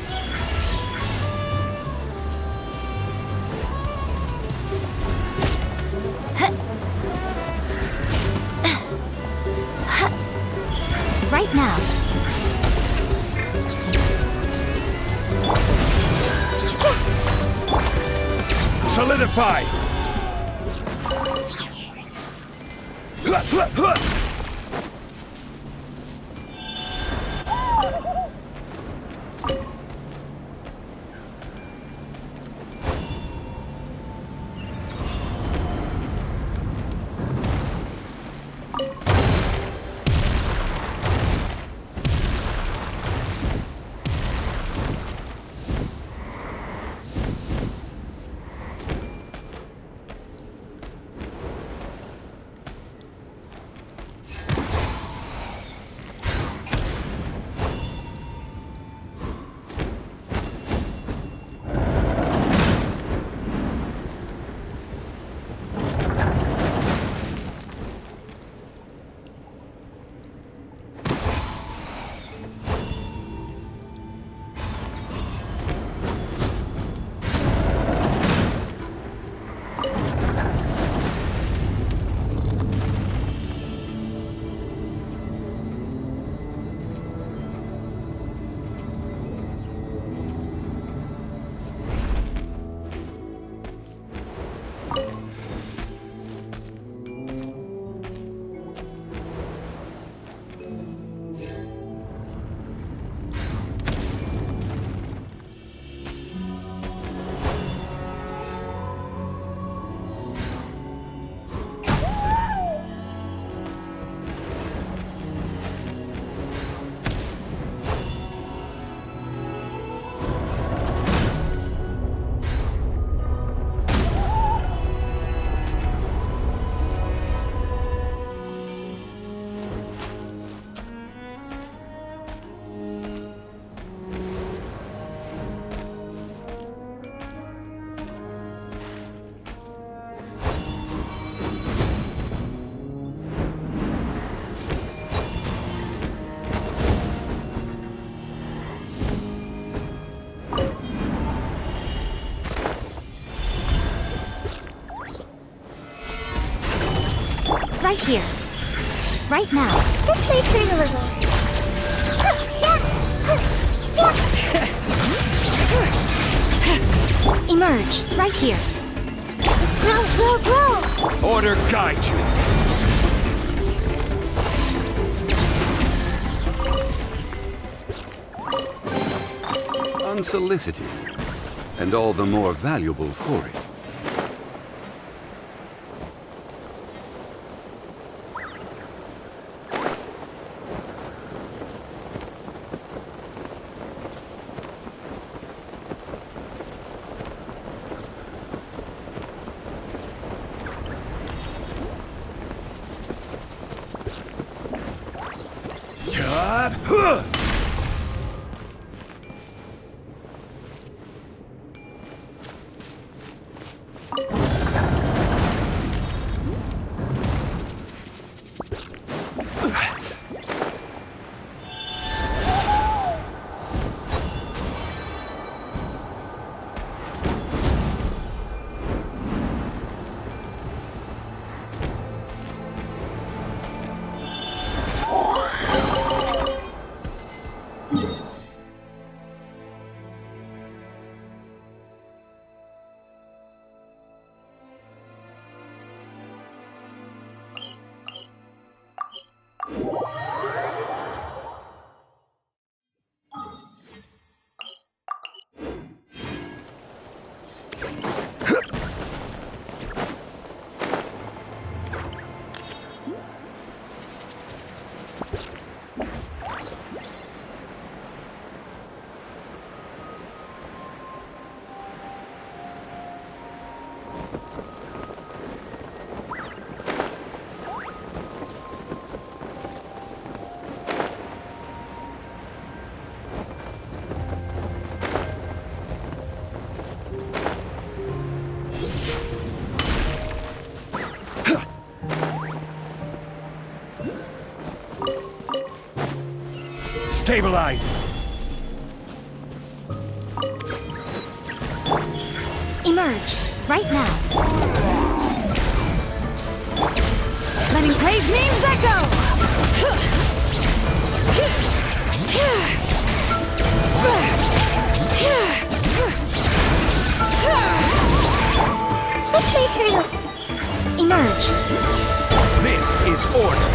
Right now. Solidify! right here. Right now. This way through the little. Emerge, right here. Grow. Order guide you. Unsolicited, and all the more valuable for it. Stabilize! Emerge, right now. Letting brave names echo! This way through. Emerge. This is order.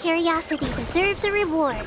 Curiosity deserves a reward.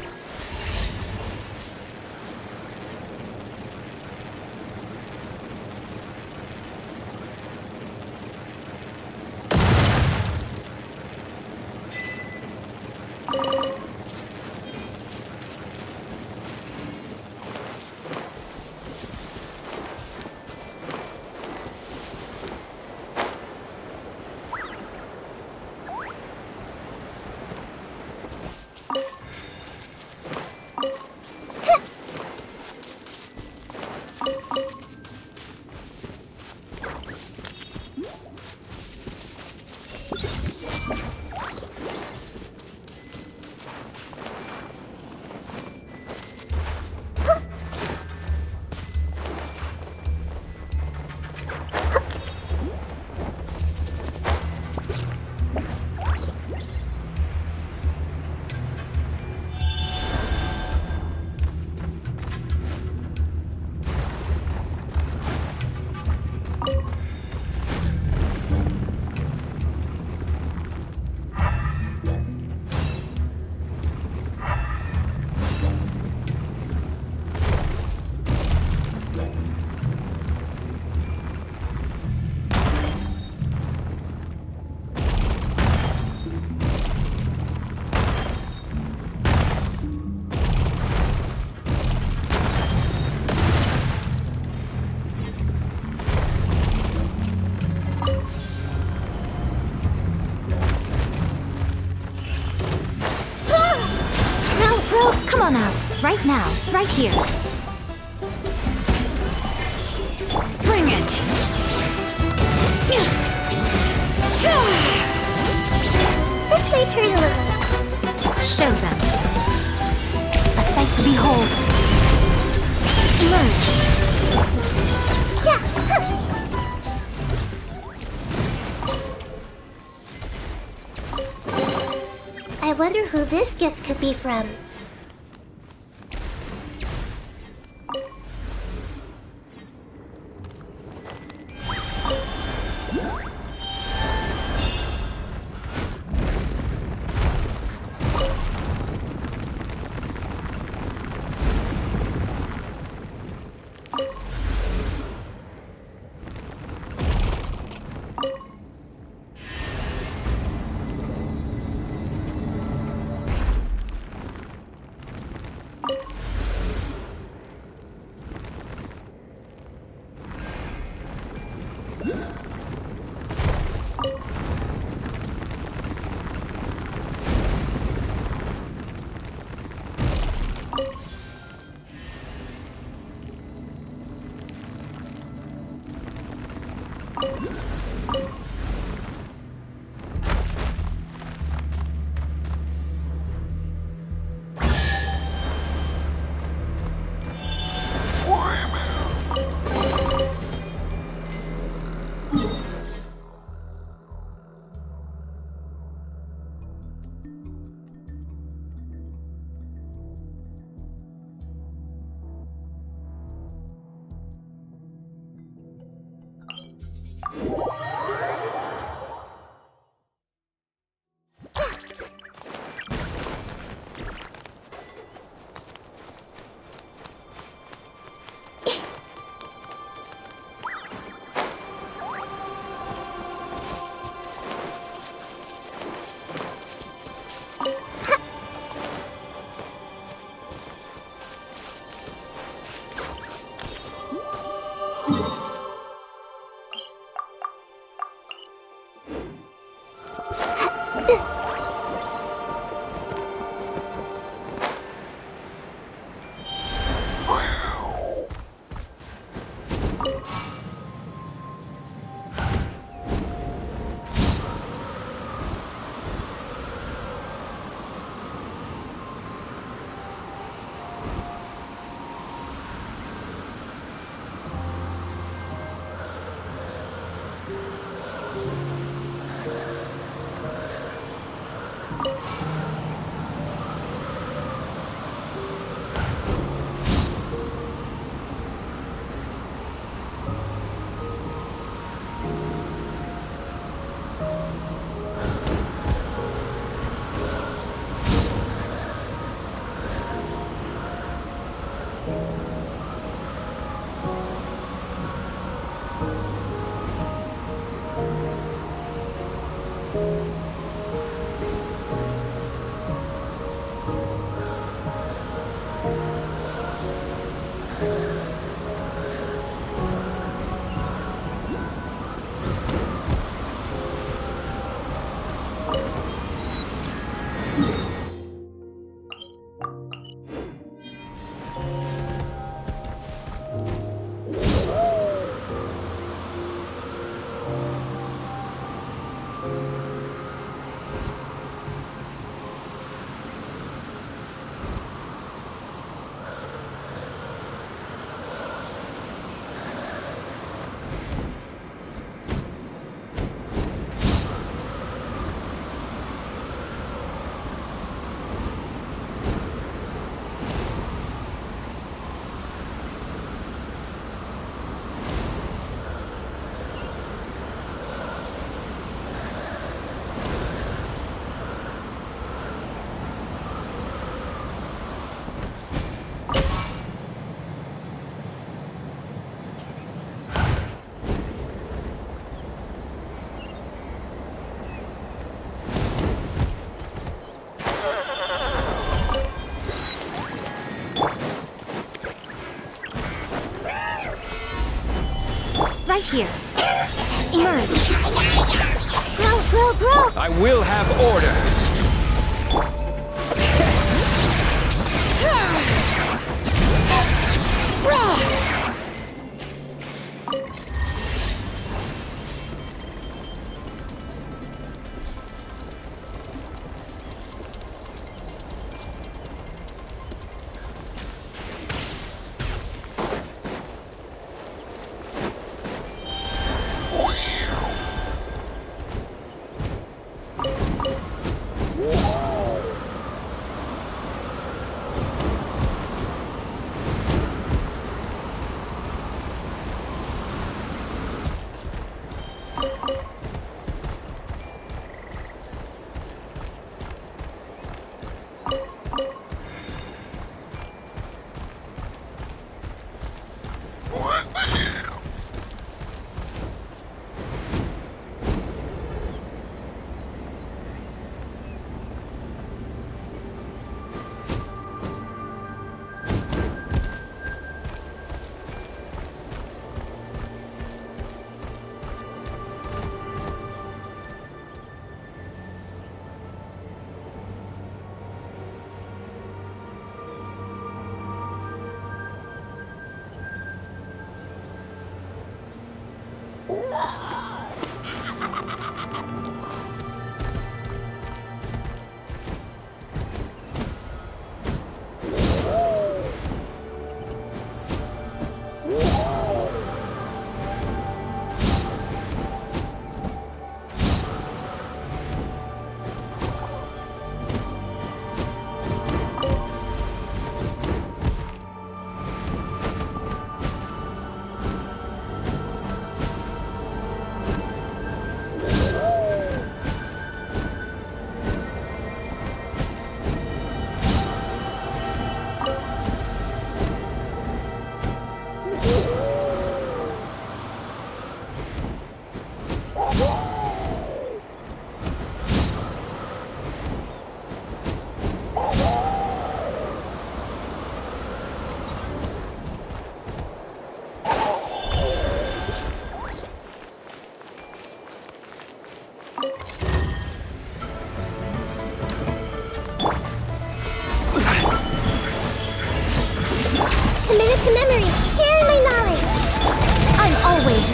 Come on out, right now, right here. Bring it! This way through the little. Show them. A sight to behold. Emerge. Yeah. I wonder who this gift could be from. Right here. Emerge. Grow, grow, grow! I will have order.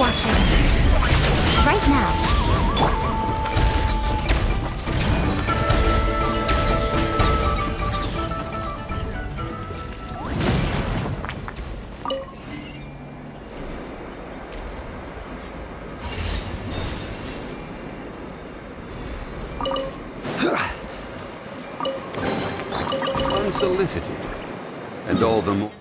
watching. Right now. Unsolicited, and all the more.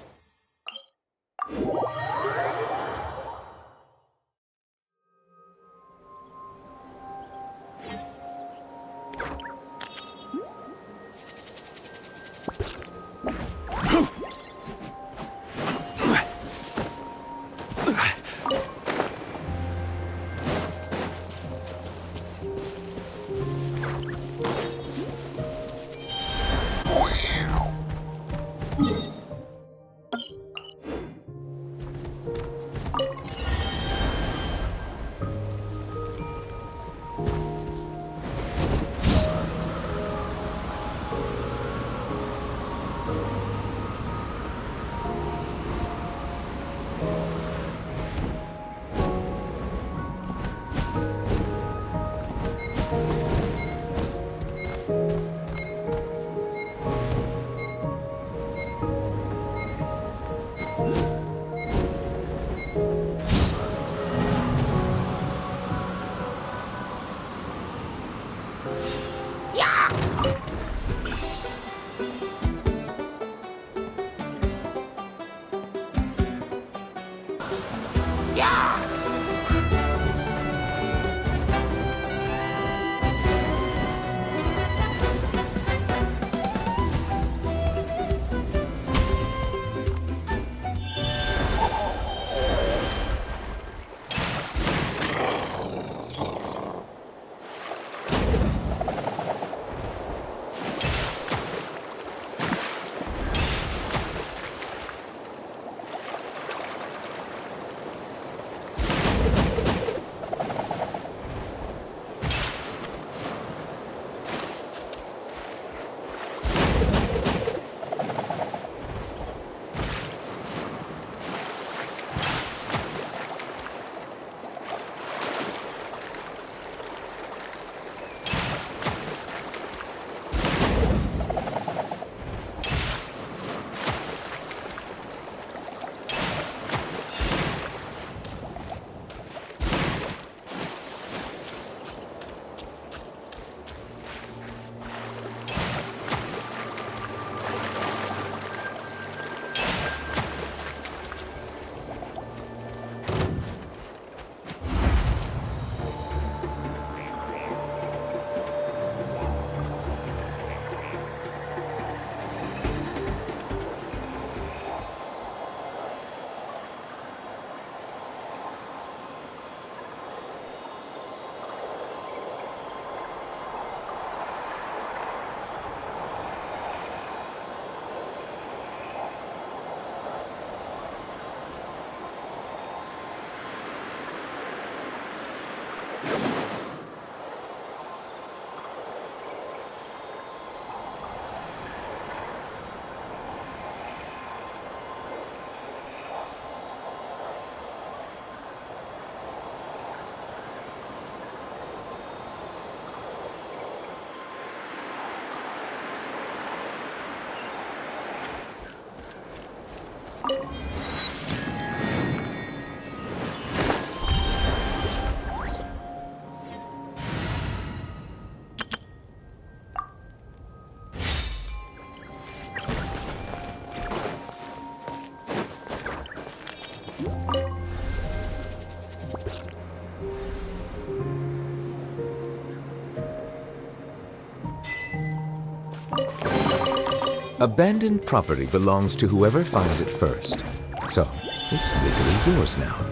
Abandoned property belongs to whoever finds it first. So, it's legally yours now.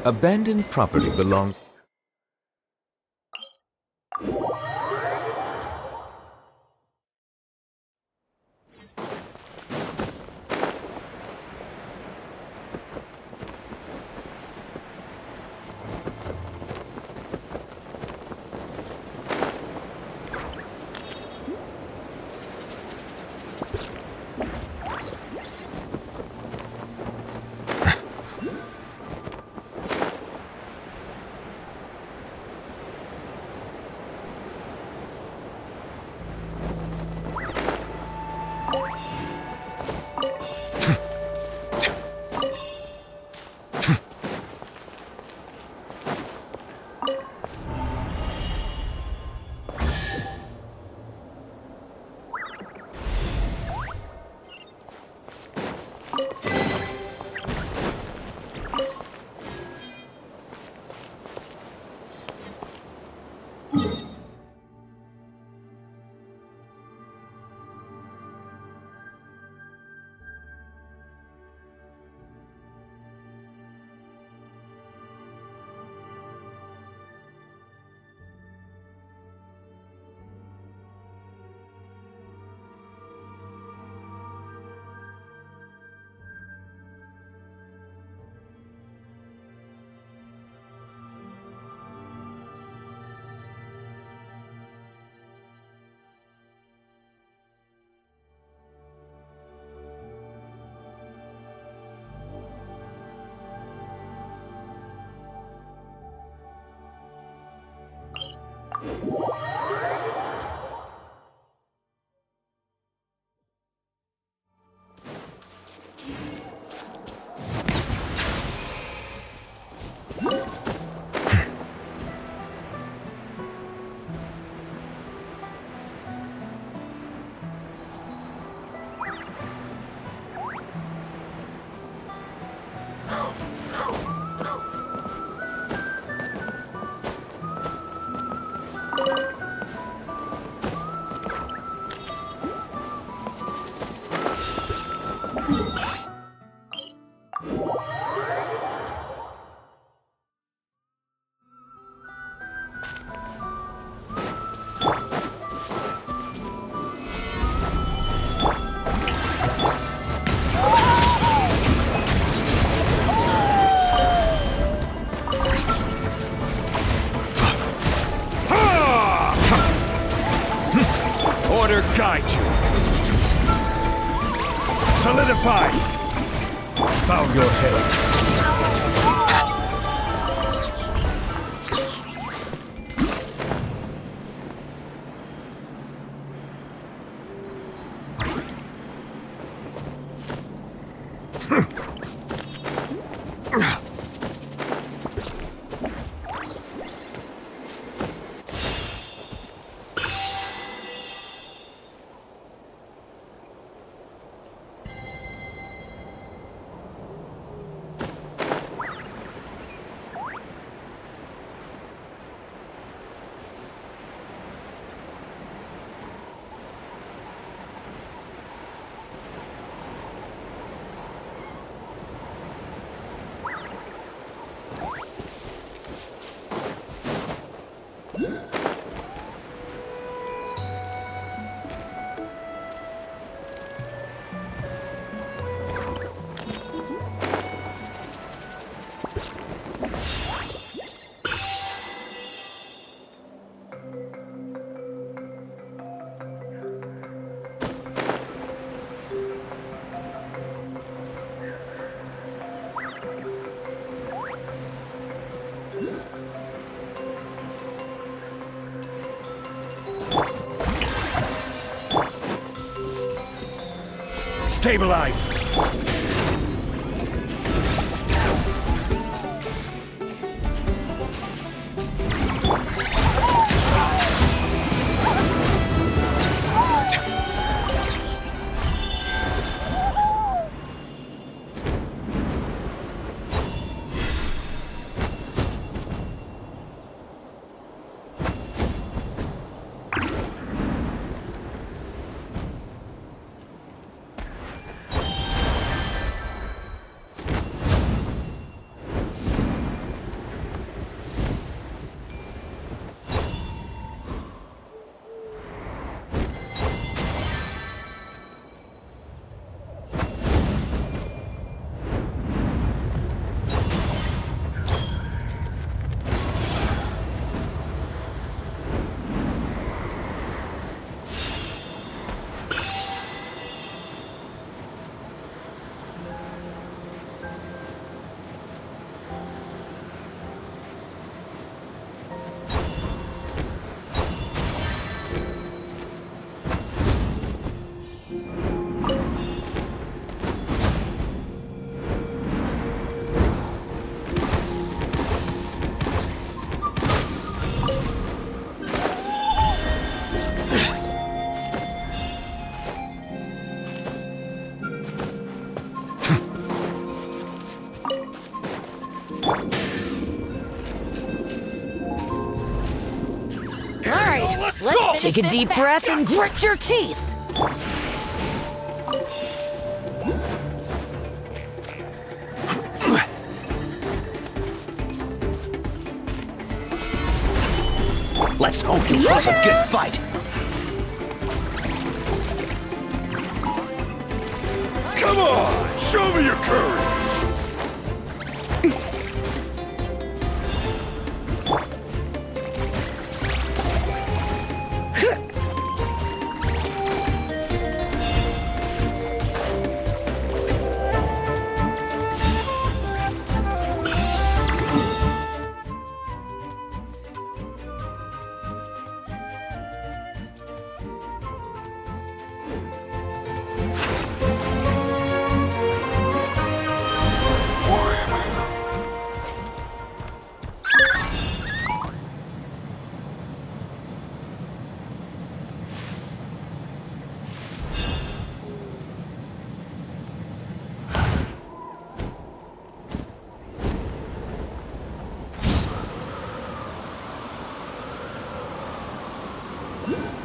Abandoned property belongs... Order guide you. Solidify. Bow your head. Stabilize! Let's take a deep breath and grit your teeth. Let's hope you put up a good fight. Come on, show me your courage.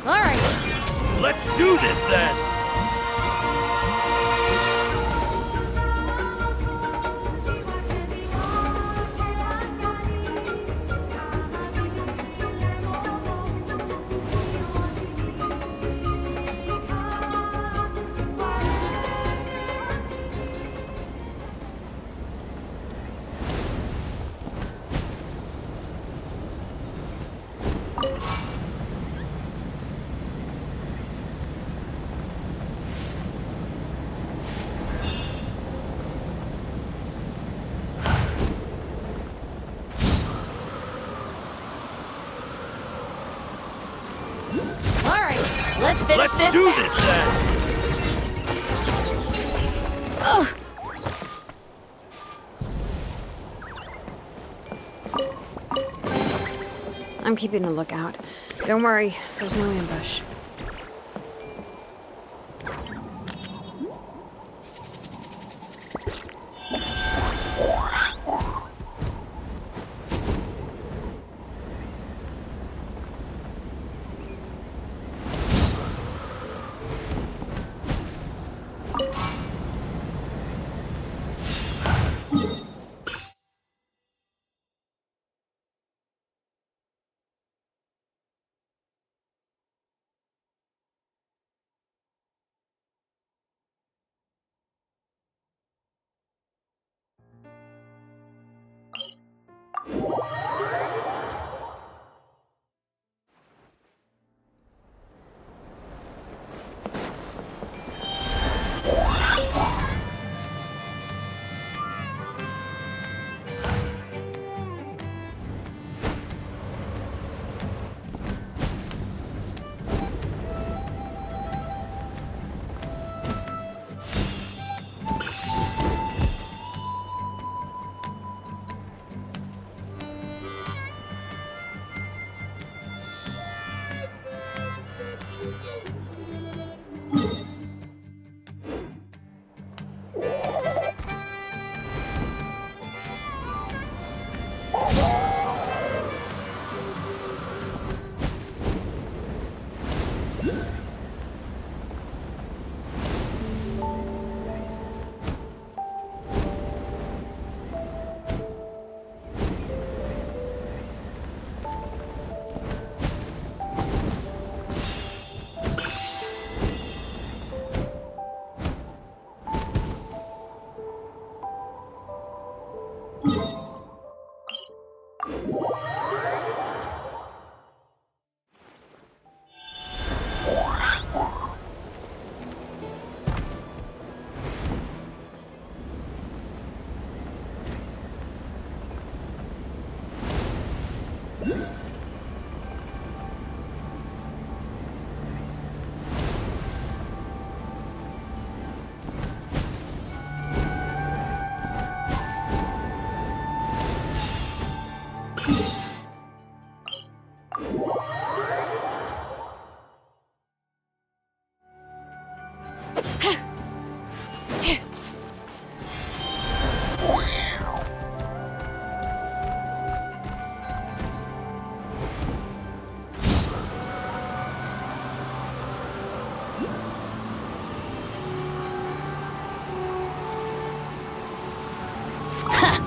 All right. Let's do this then. All right. Let's finish Let's this. do this then. Ugh. I'm keeping a lookout. Don't worry, there's no ambush.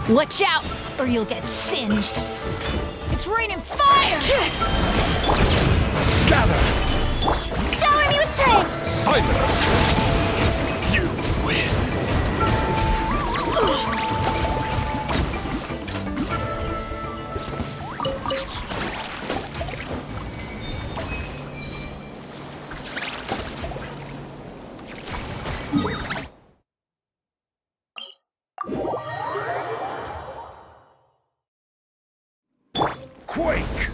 Watch out, or you'll get singed. It's raining fire! Gather! Shower me with pain! Silence! You win. Quake!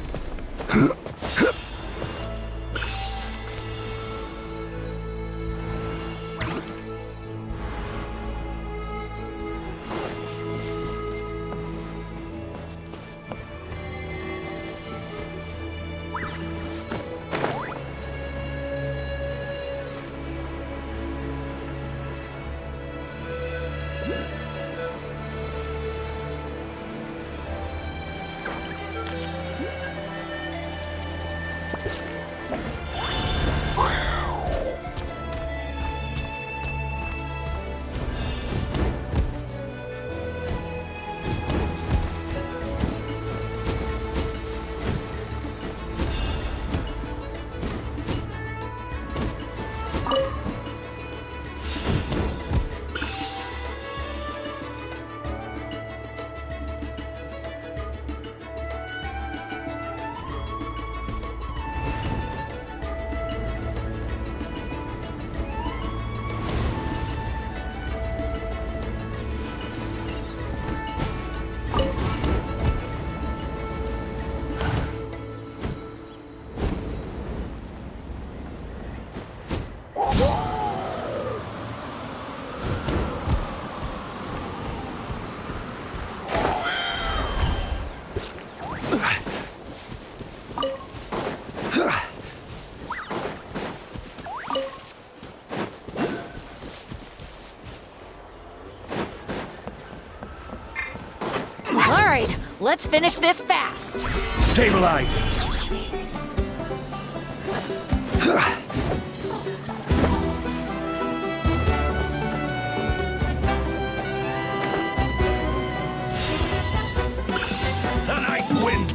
All right, let's finish this fast. Stabilize! The night wind.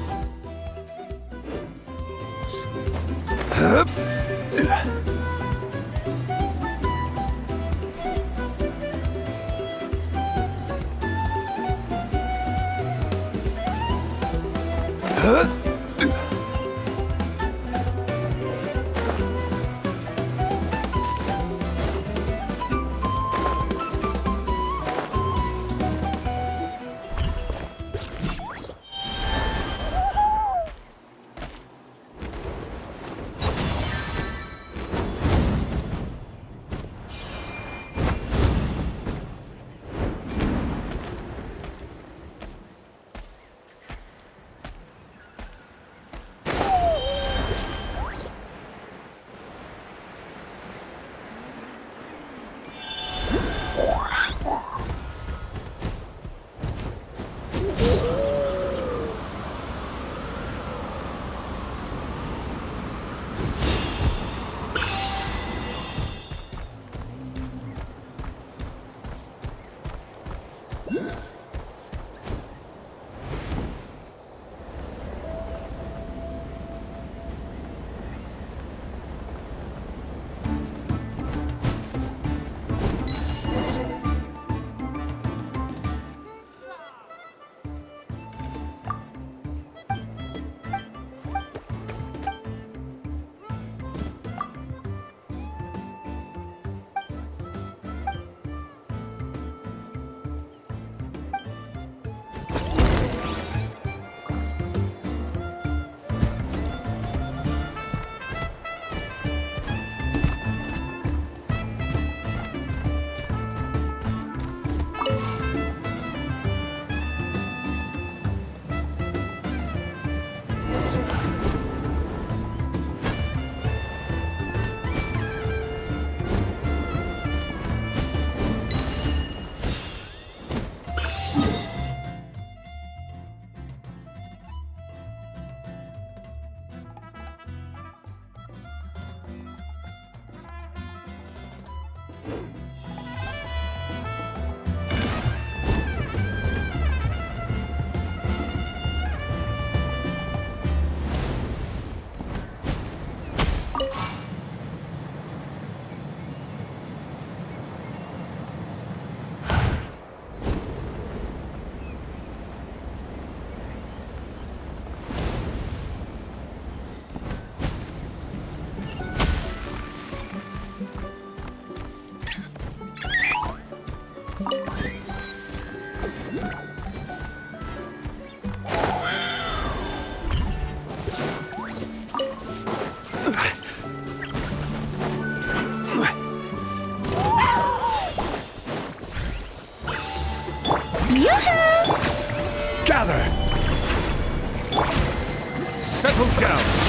settle down.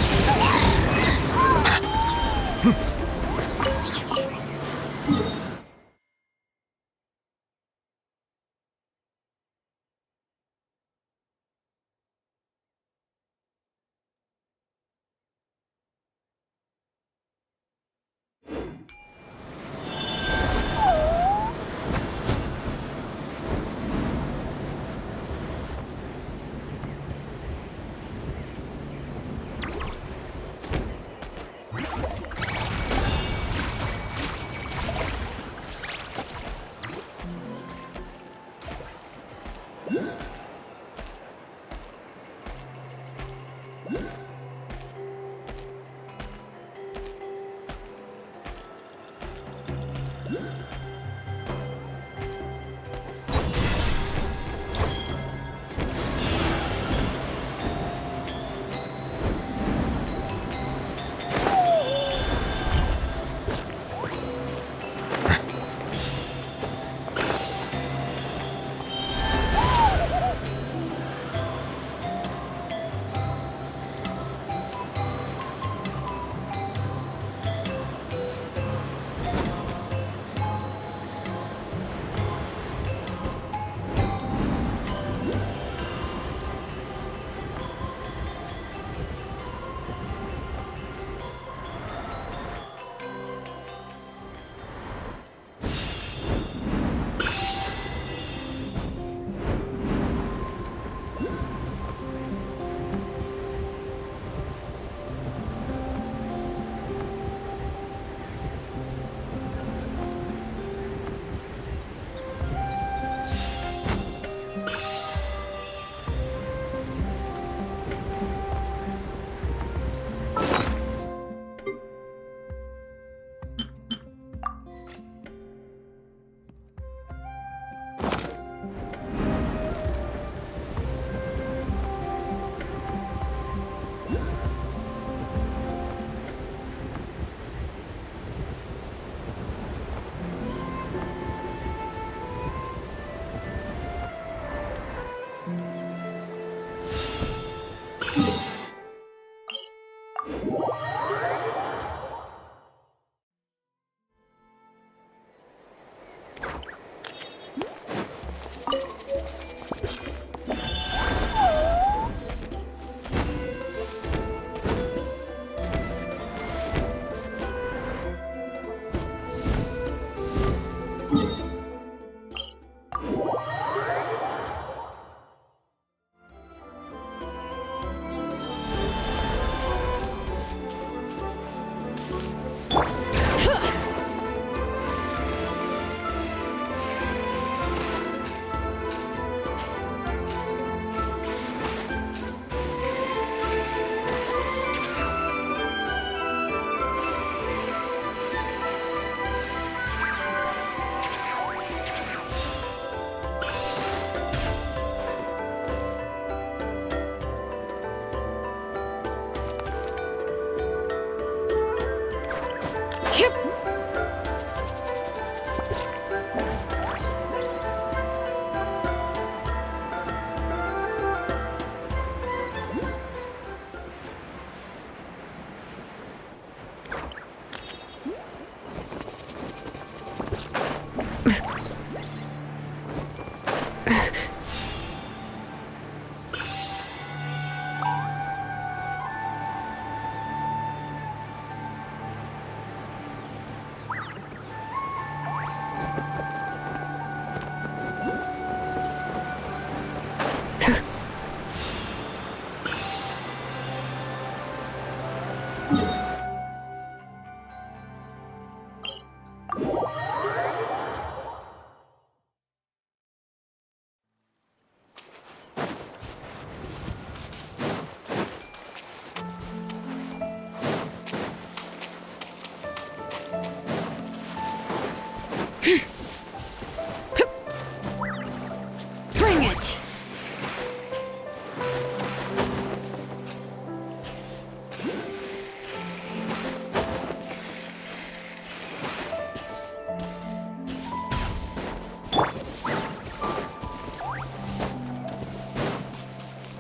Bring it!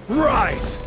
Right!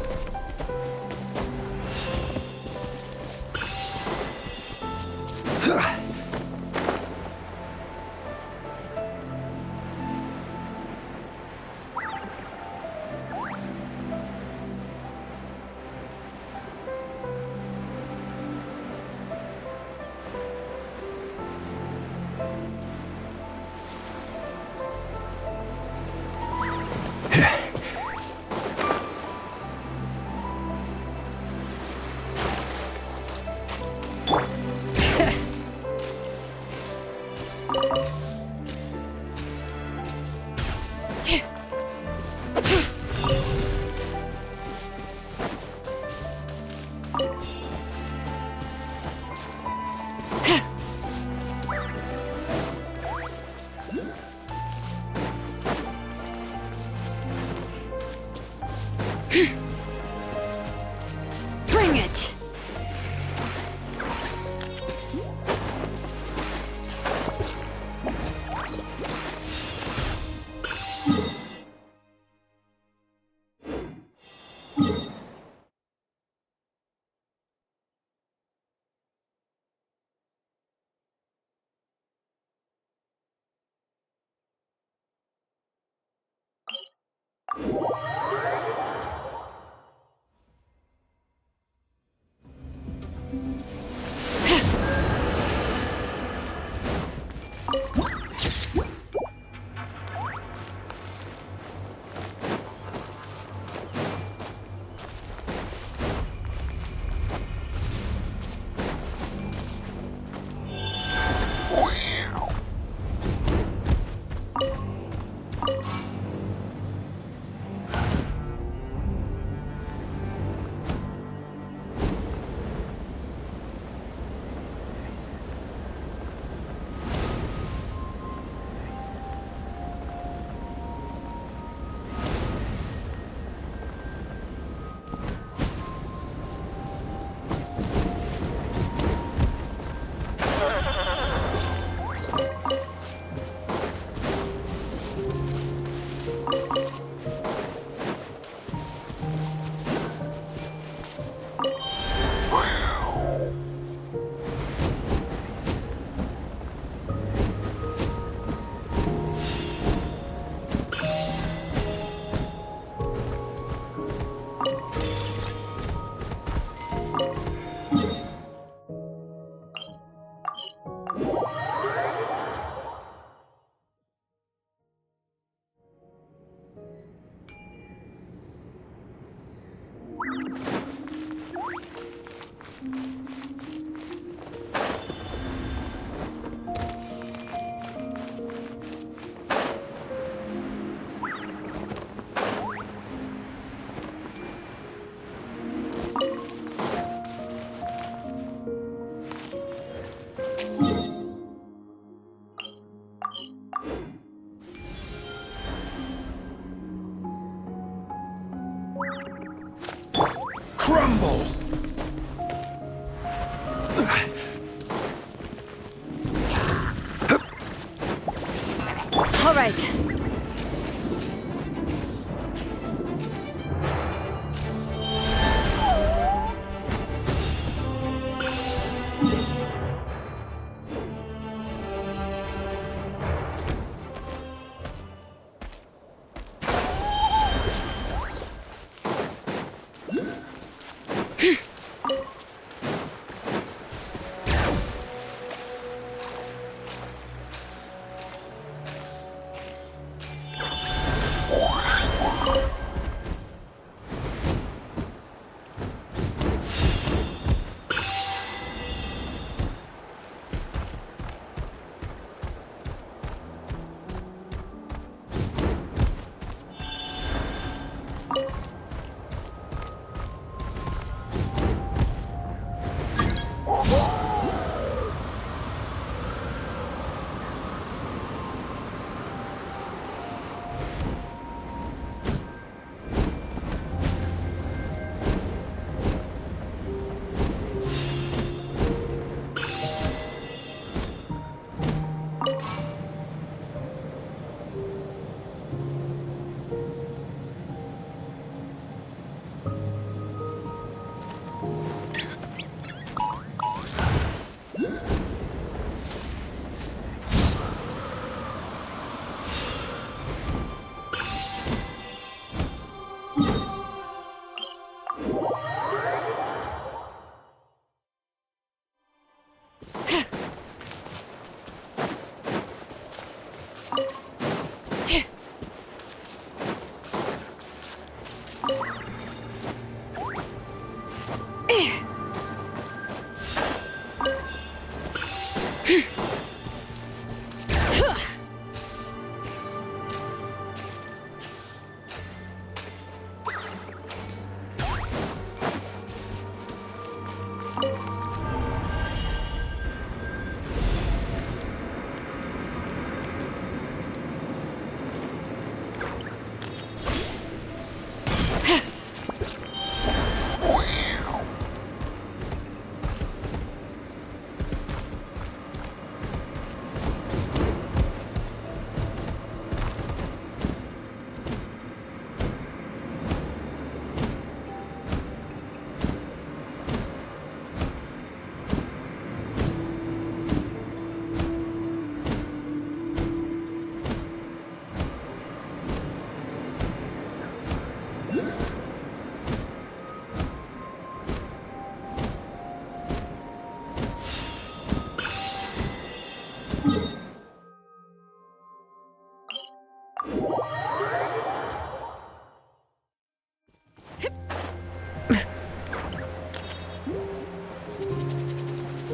Bring it! Crumble! All right.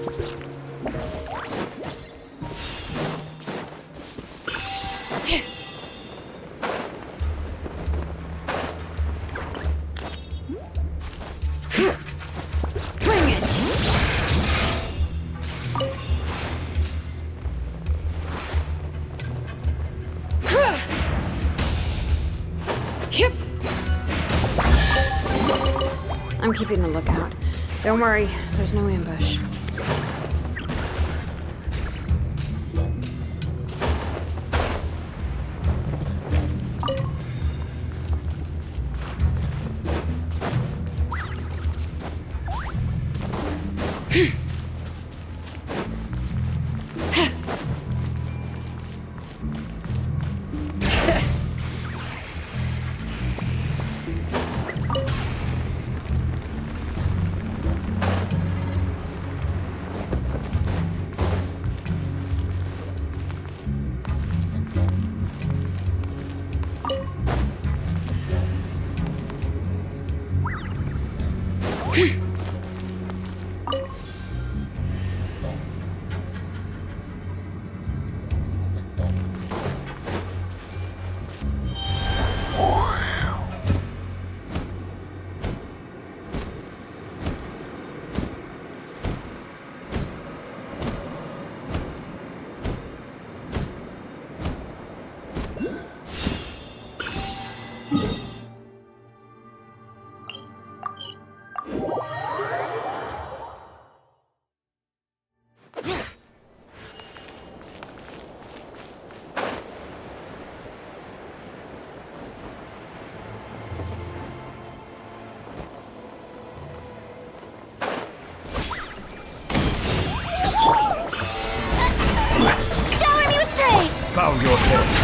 Bring it! Yep. I'm keeping a lookout. Don't worry, there's no ambush. Shower me with praise! Bow your head.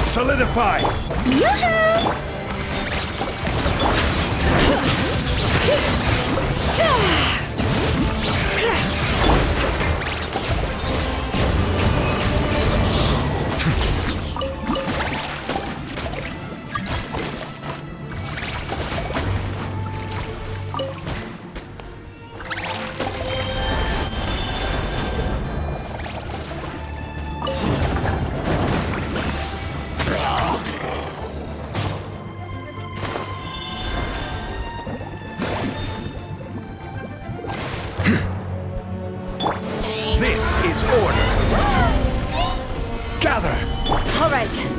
Solidify! This is order. Gather! All right.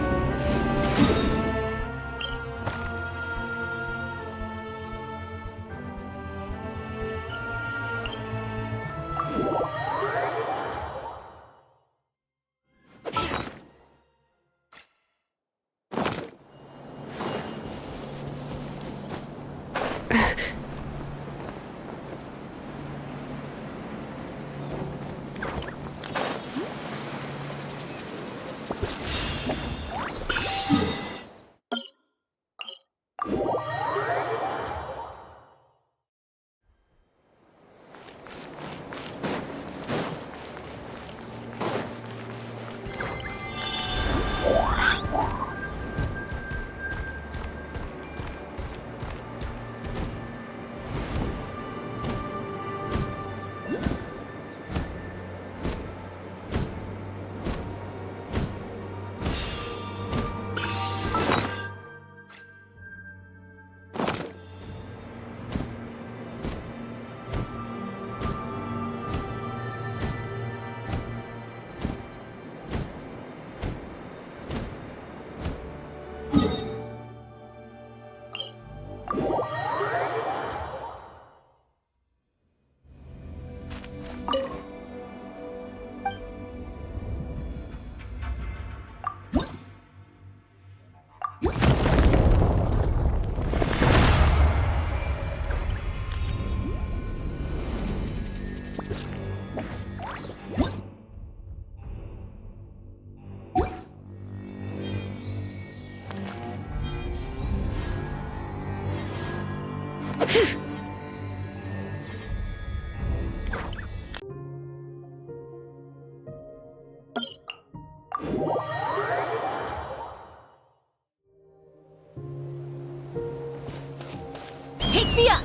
Take me up!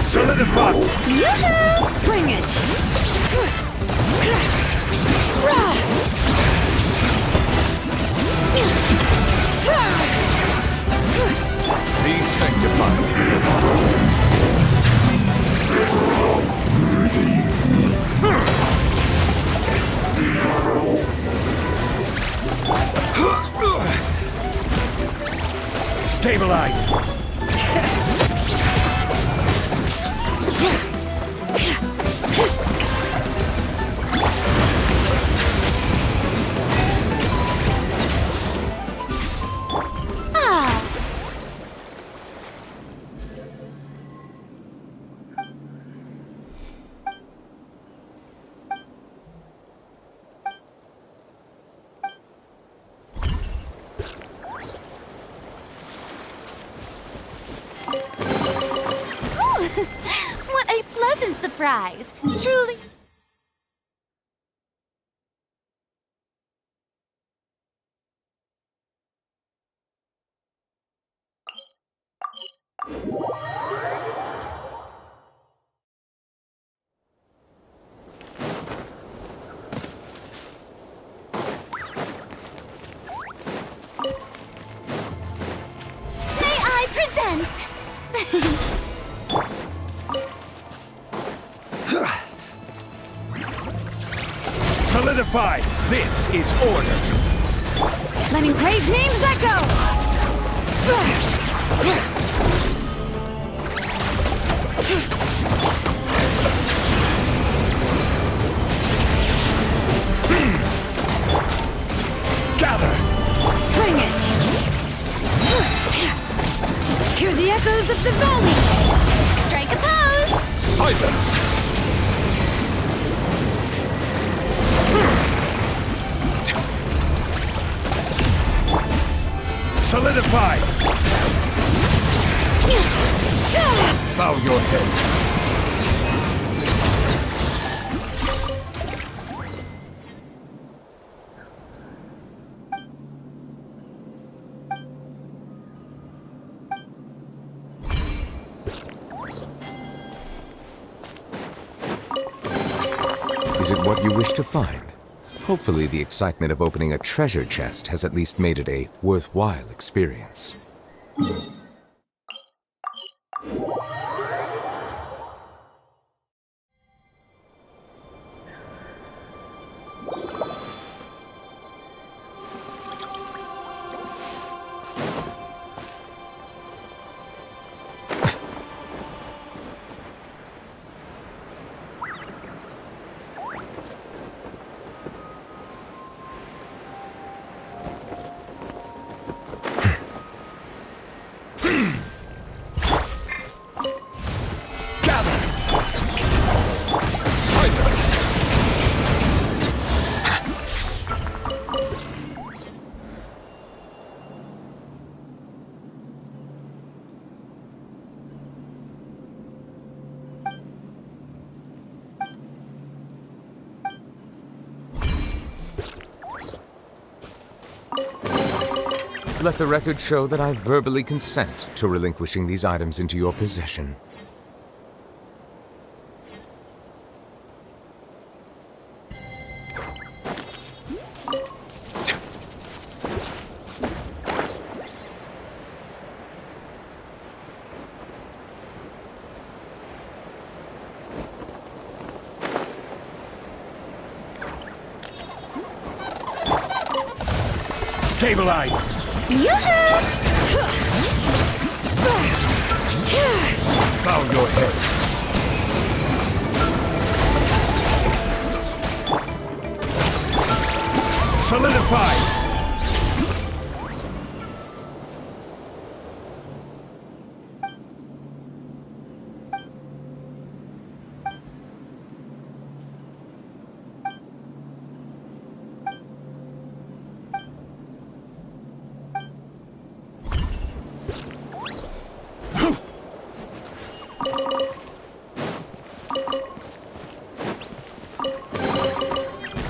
Solidify! Yoo-hoo! Bring it! Be sanctified. Stabilize! What a pleasant surprise! Truly. Solidify! This is order! Letting brave names echo! Gather! Bring it! Hear the echoes of the valley! Strike a pose! Silence! Solidify! Bow your head. Is it what you wish to find? Hopefully the excitement of opening a treasure chest has at least made it a worthwhile experience. Let the record show that I verbally consent to relinquishing these items into your possession. Stabilize! Bow your head. Solidify!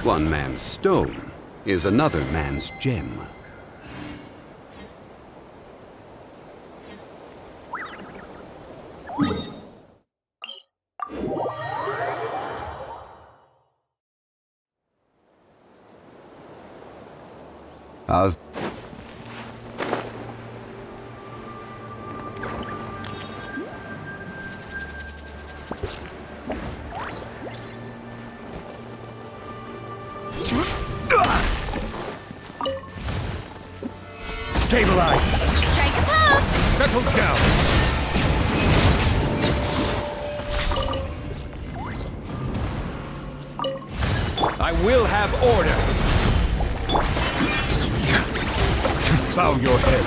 One man's stone is another man's gem. How's... Stabilize! Strike a pose! Settle down! I will have order! Bow your head.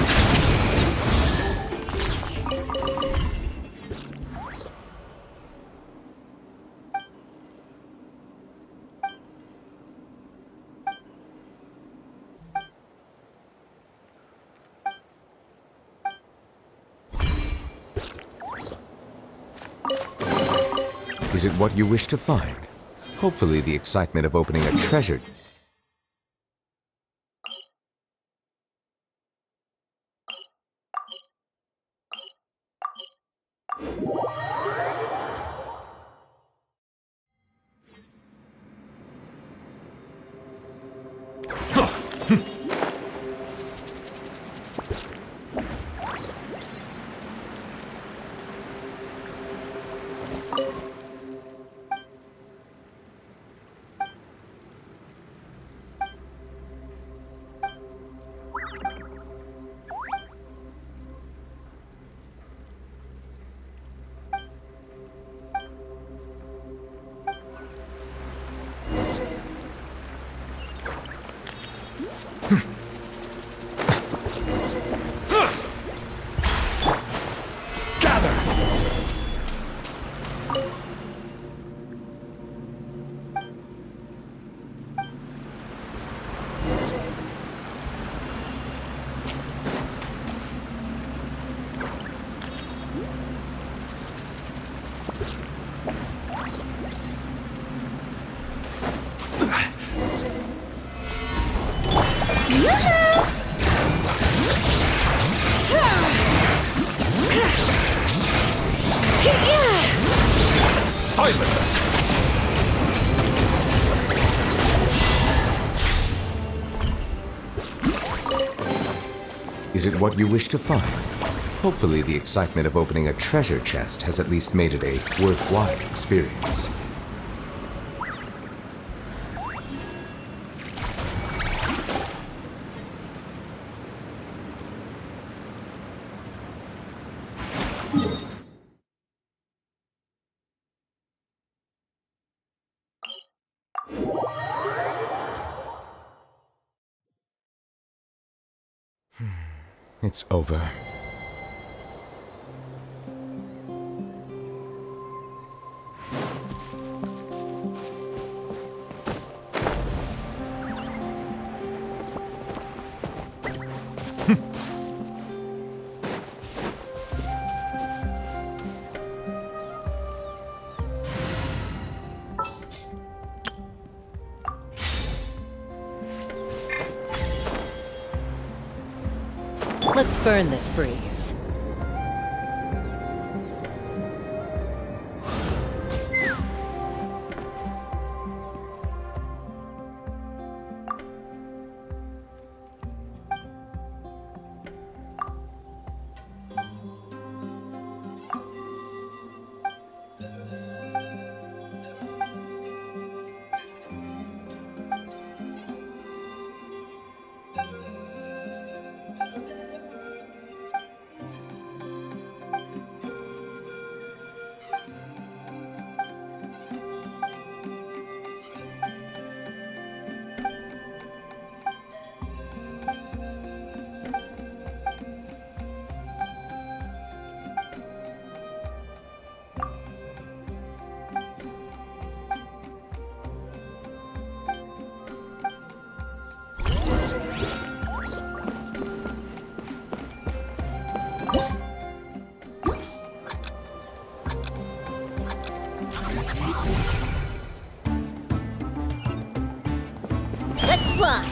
Is it what you wish to find? Hopefully the excitement of opening a treasure... Silence! Is it what you wish to find? Hopefully the excitement of opening a treasure chest has at least made it a worthwhile experience. It's over. Let's burn this breeze. Let's fly!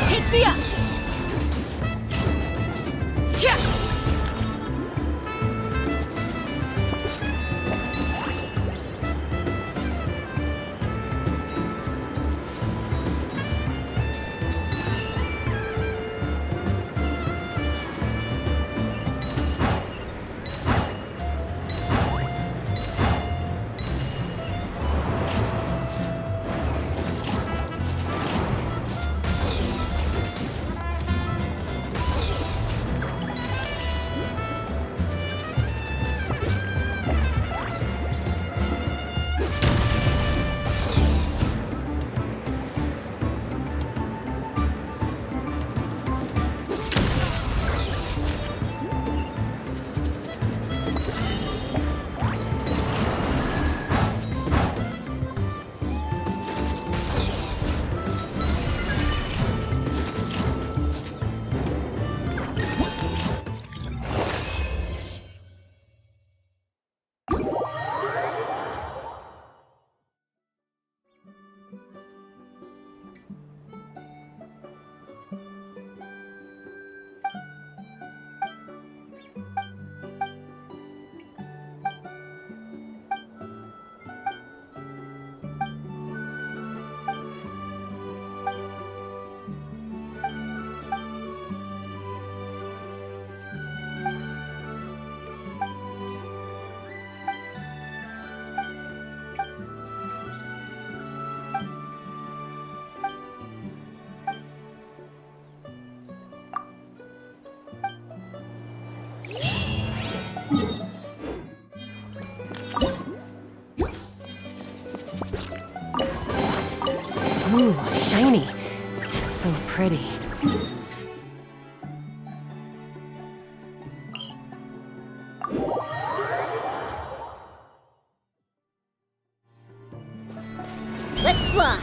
Take me up! Yeah! Ooh, shiny. It's so pretty. Let's fly.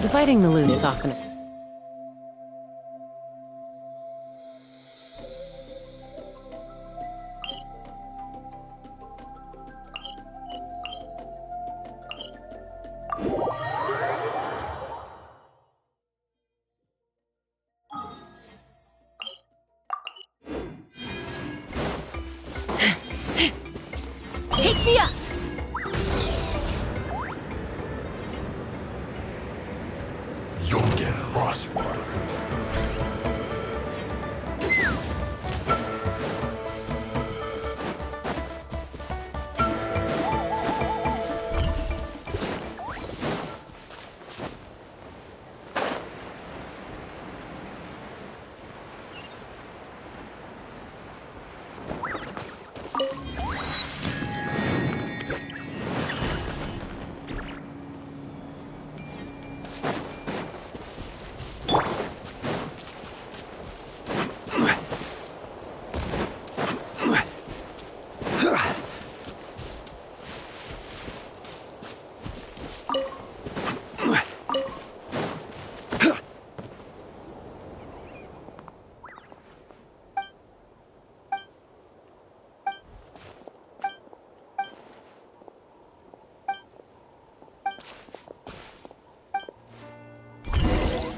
Dividing the loot is often prosper.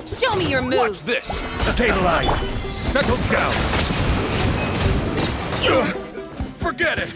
Show me your move! Watch this! Stabilize! Settle down! Forget it!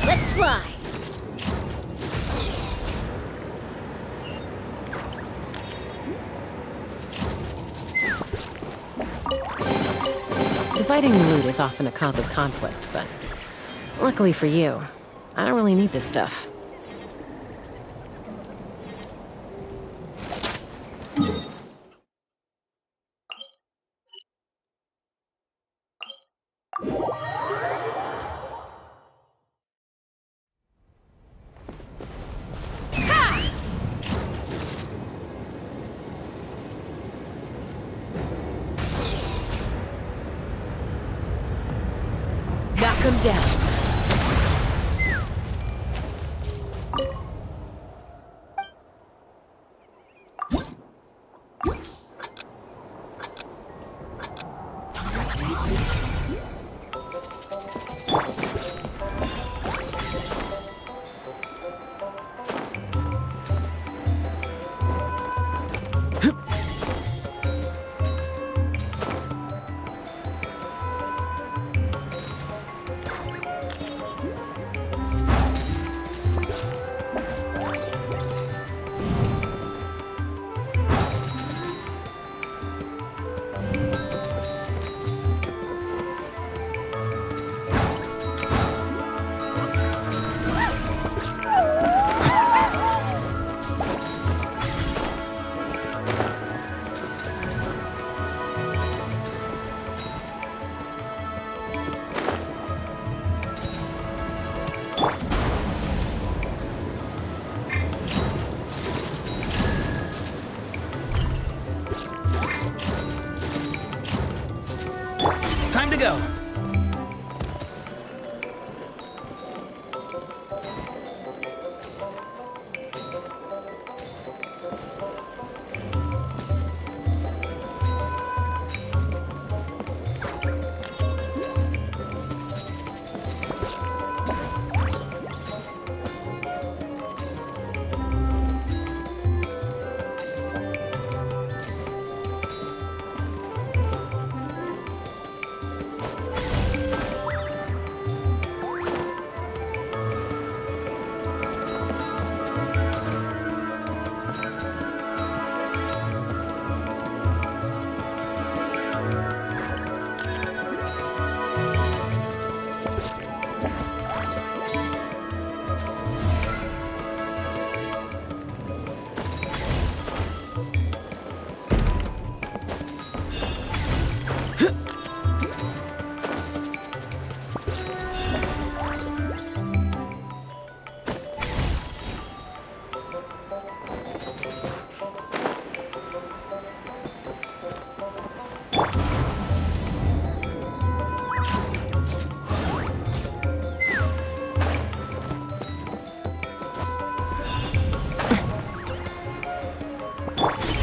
Let's fly! Dividing the loot is often a cause of conflict, but luckily for you, I don't really need this stuff. Track them down. Time to go.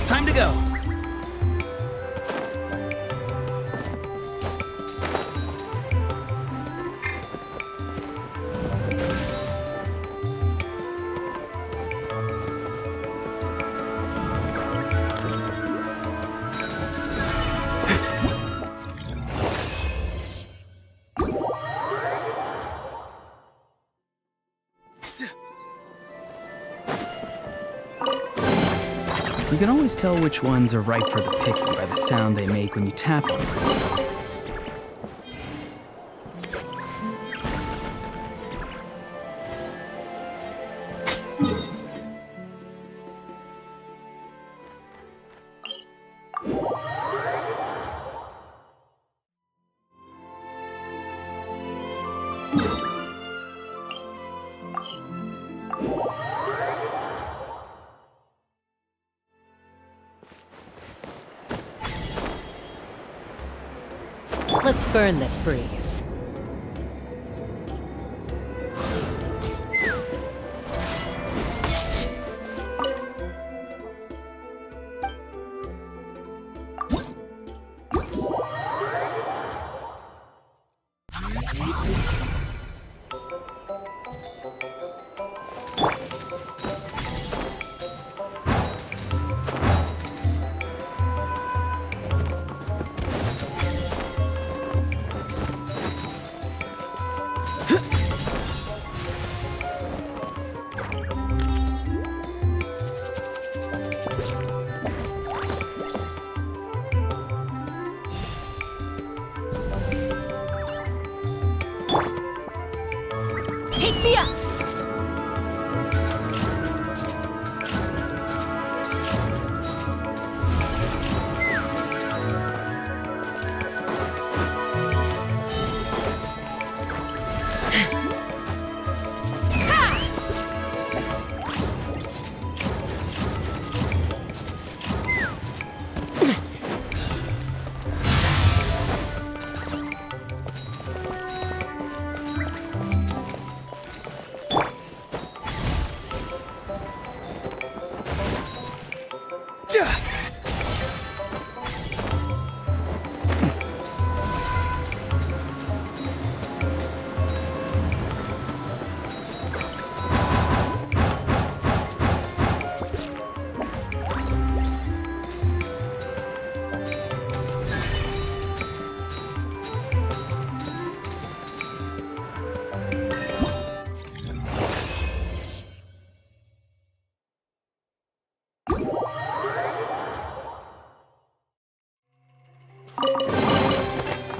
Time to go. You can always tell which ones are ripe for the picking by the sound they make when you tap on them. Let's burn this breeze.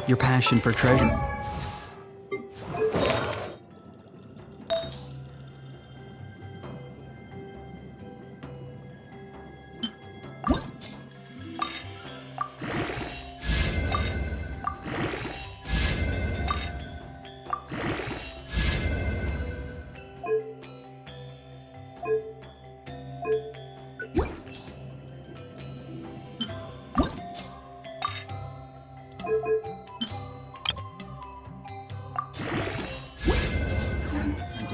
Your passion for treasure.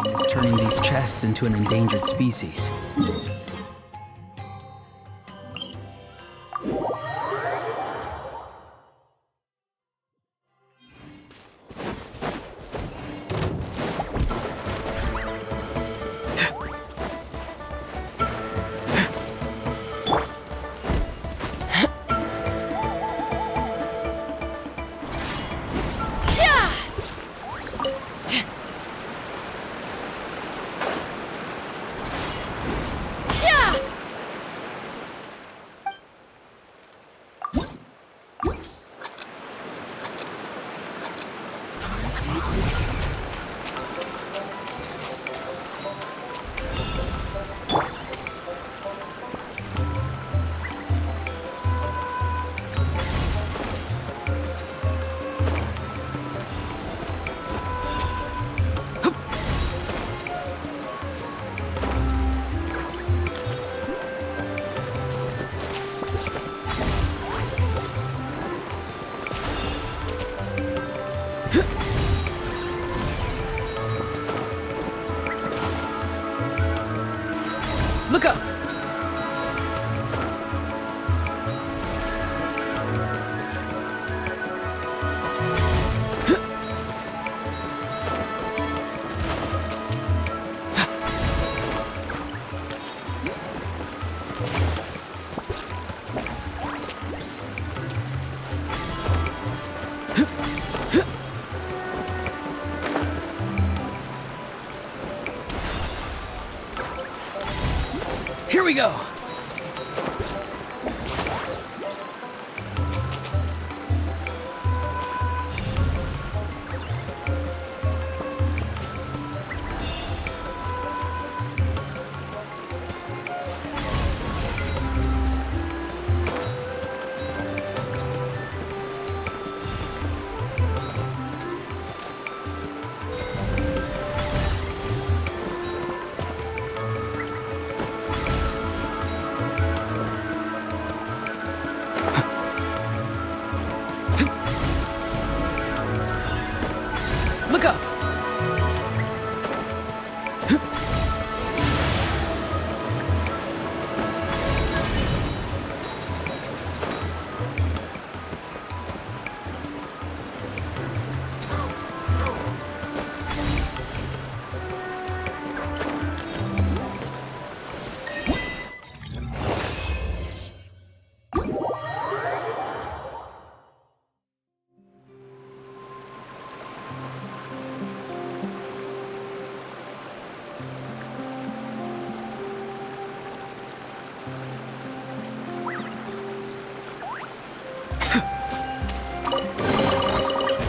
Is turning these chests into an endangered species. Look up! Here we go! Look up!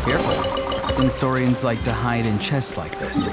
Careful. Some saurians like to hide in chests like this.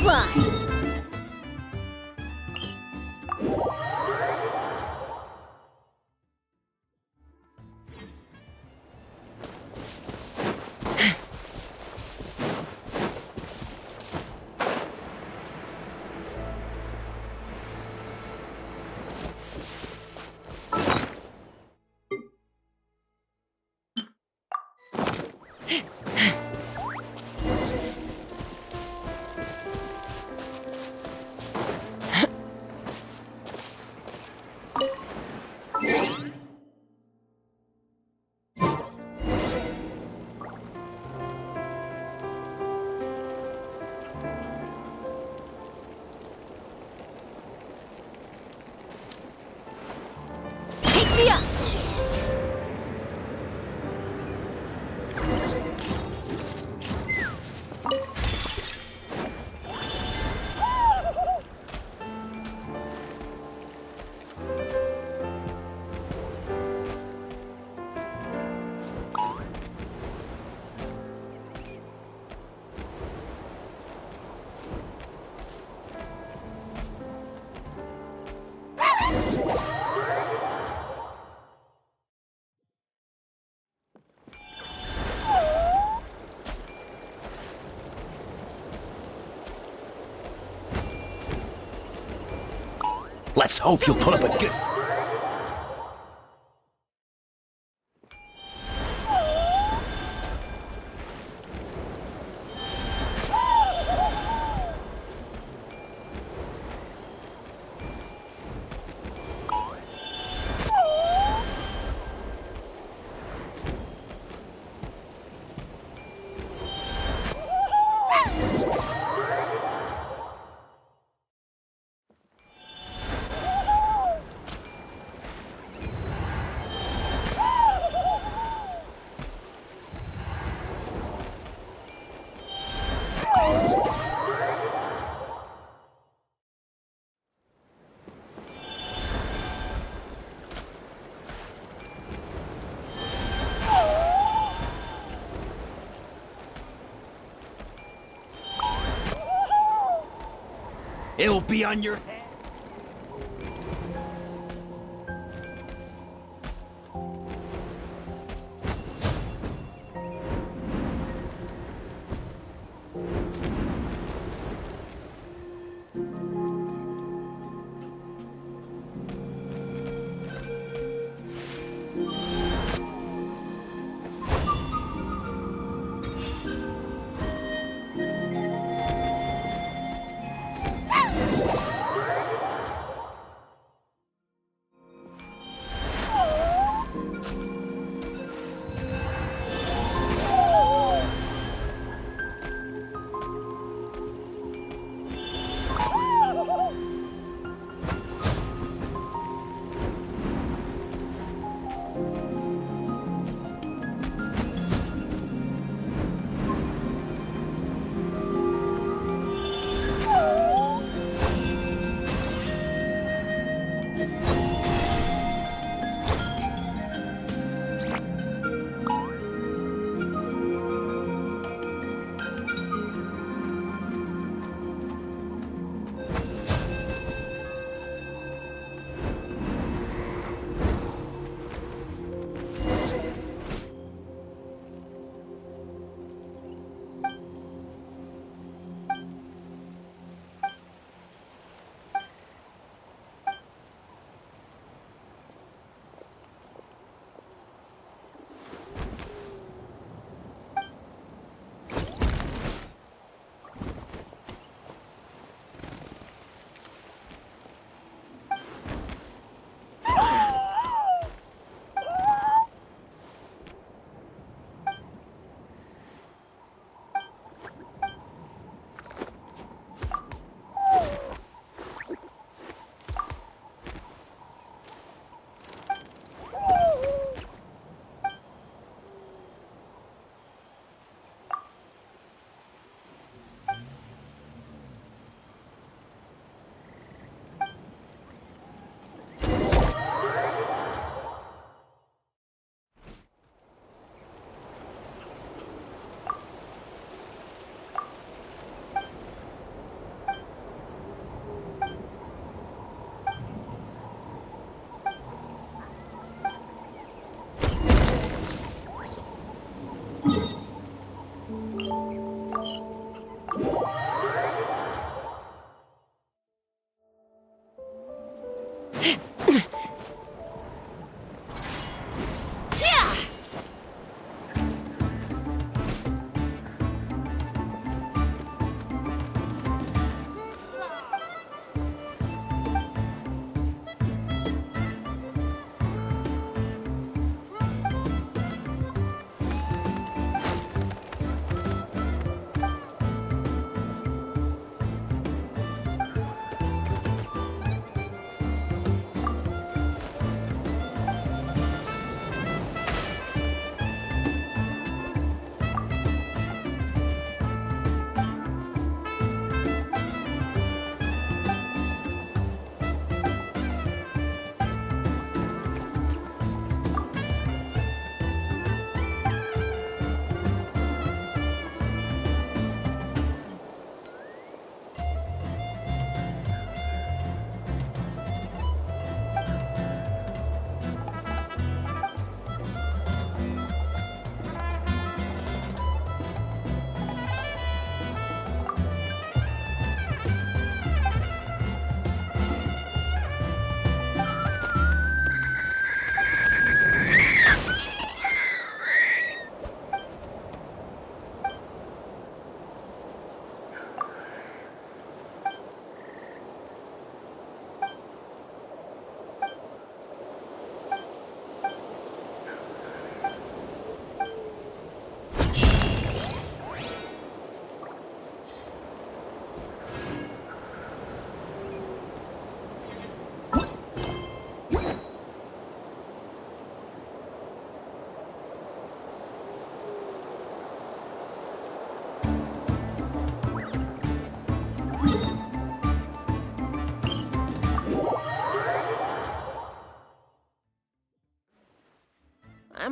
fly! Take me up! Let's hope you'll put up a good... It'll be on your head.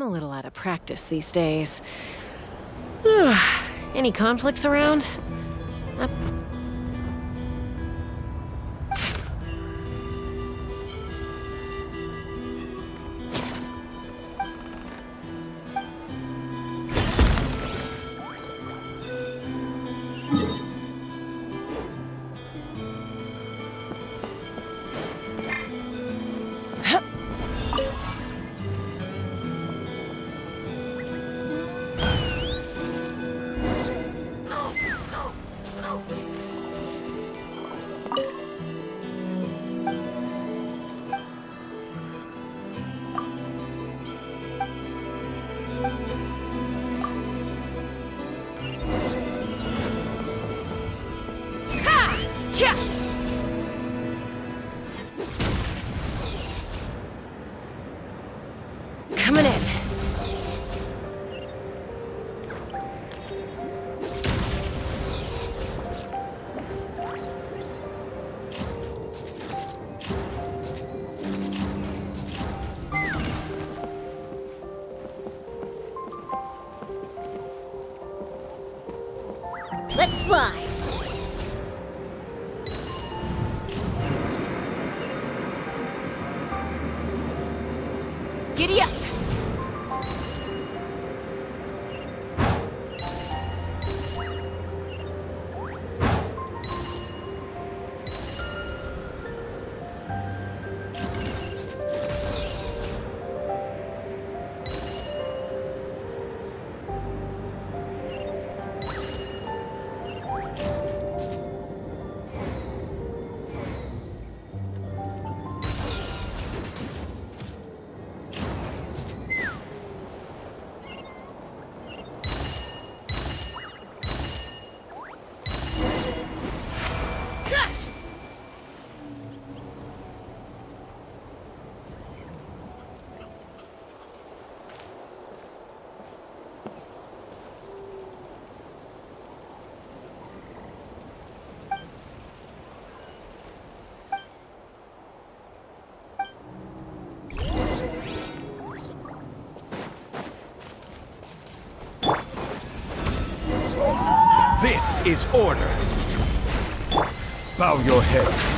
I'm a little out of practice these days. Any conflicts around? Coming in. Let's fly. Giddy up! This is order. Bow your head.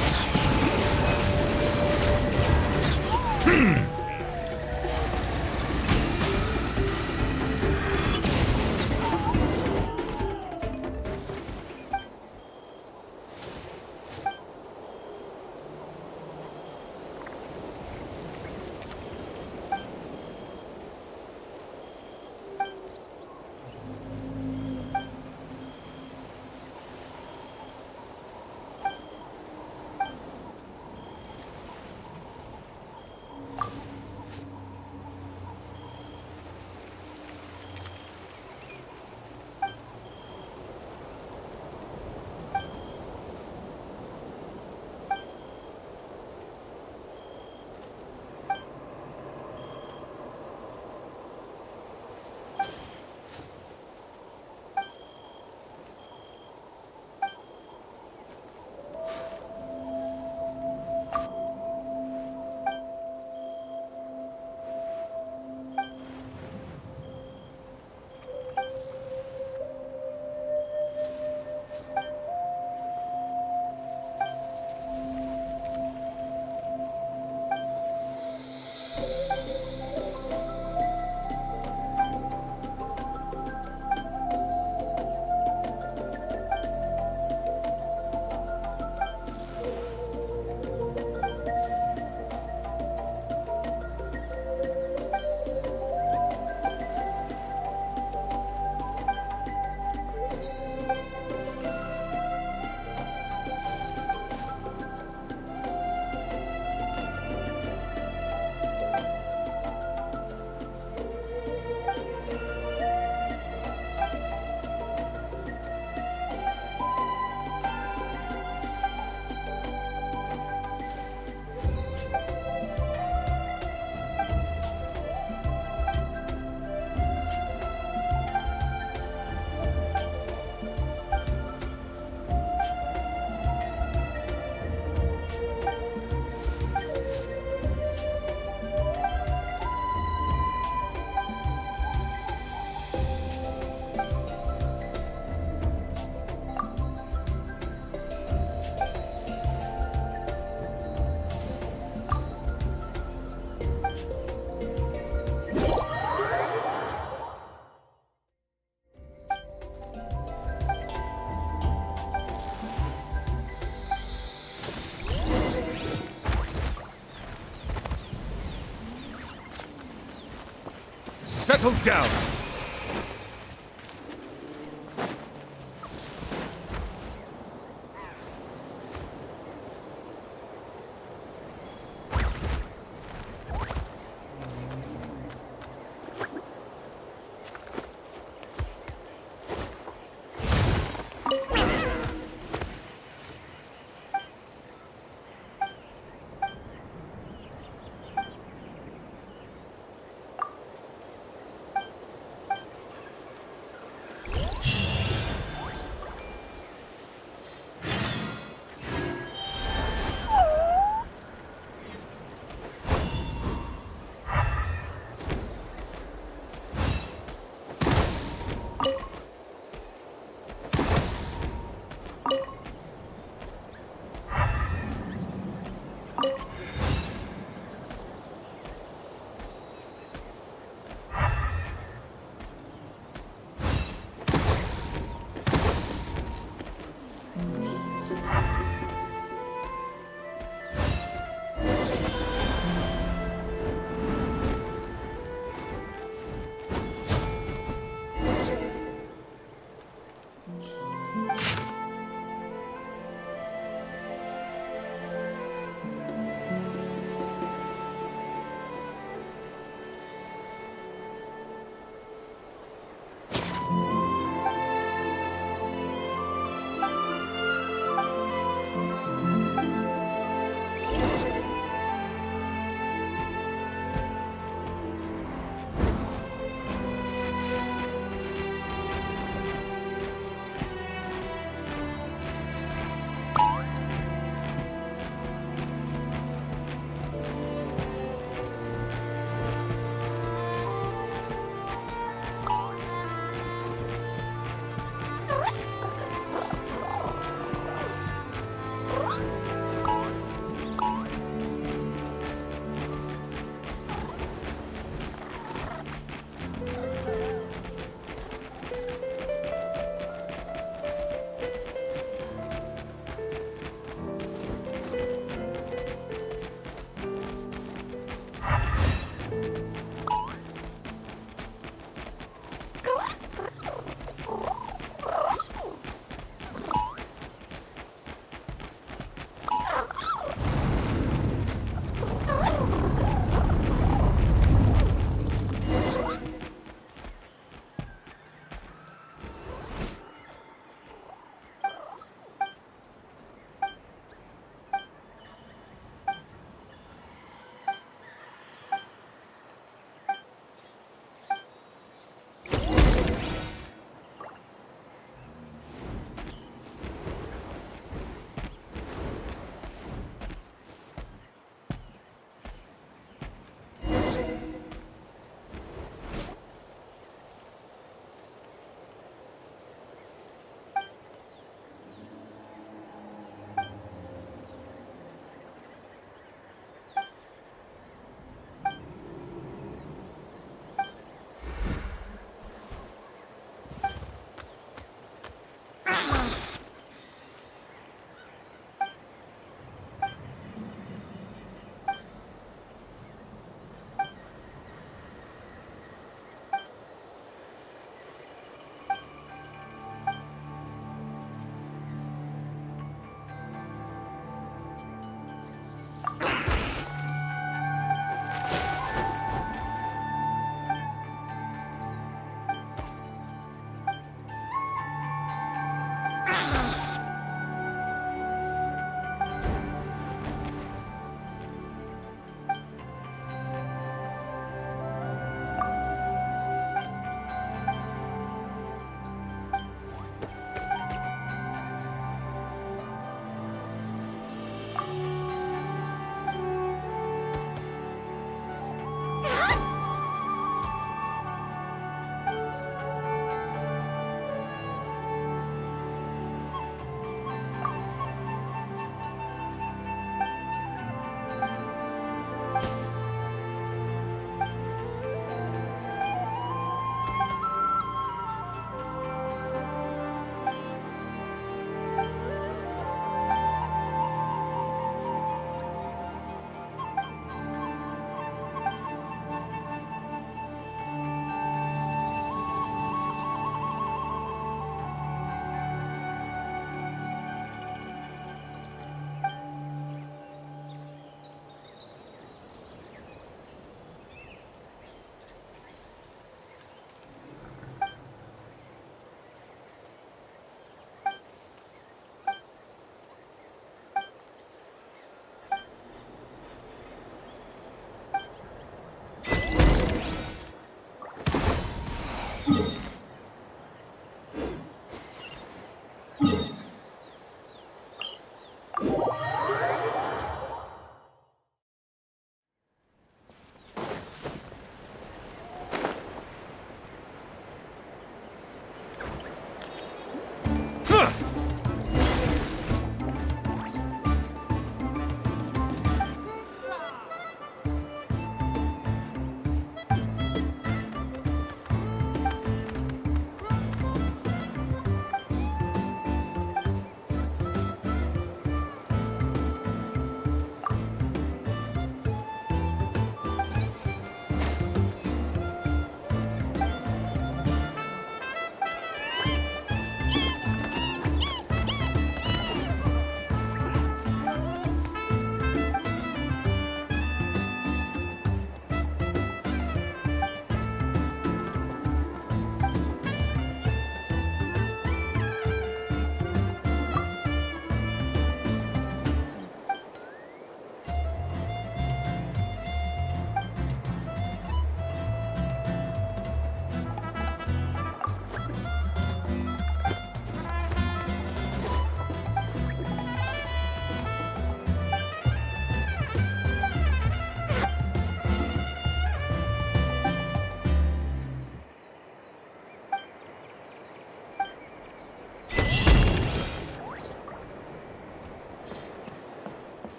settle down.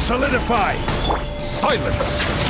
Solidify! Silence!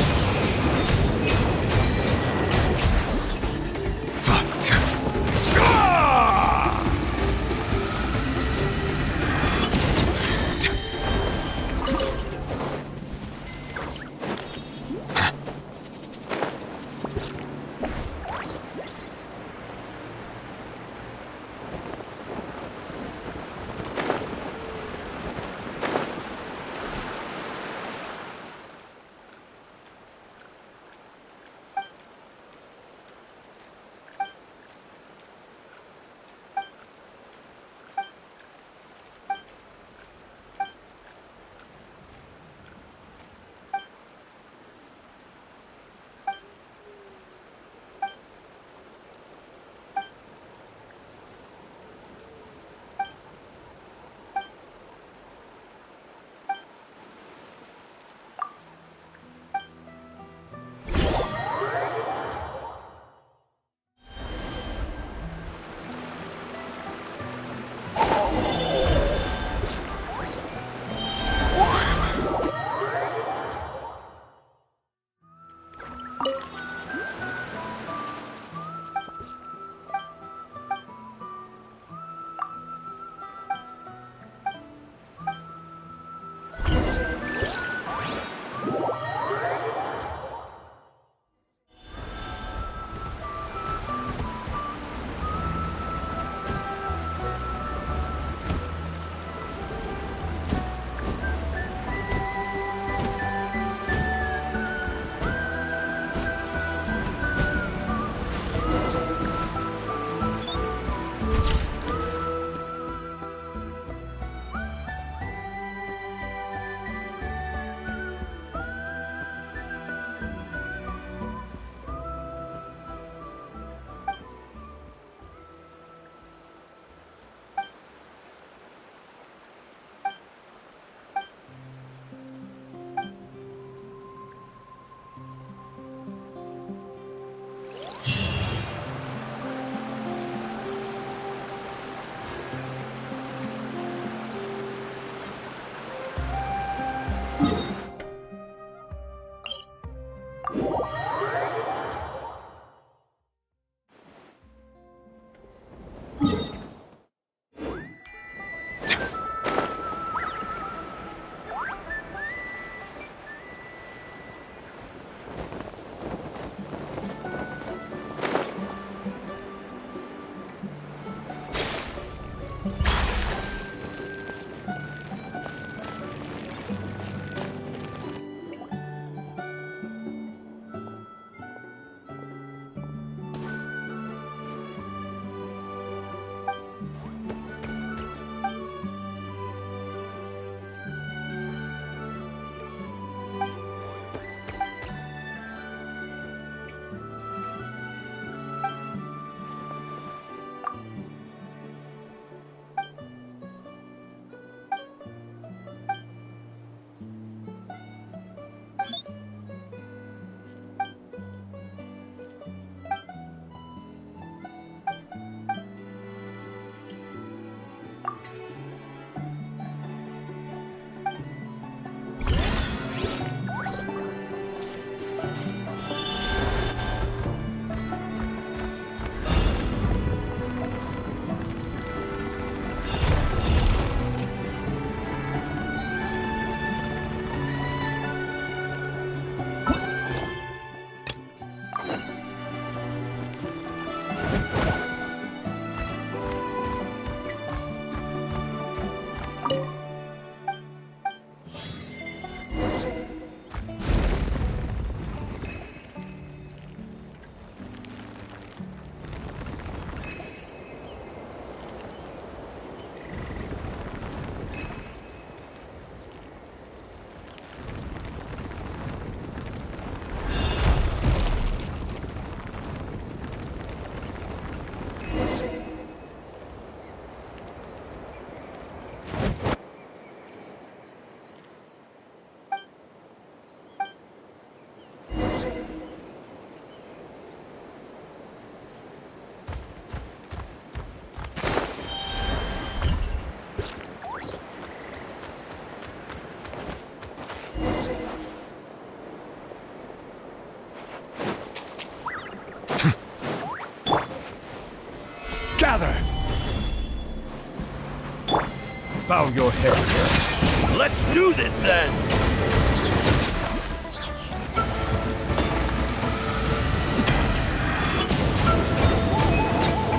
Bow your head. Let's do this then!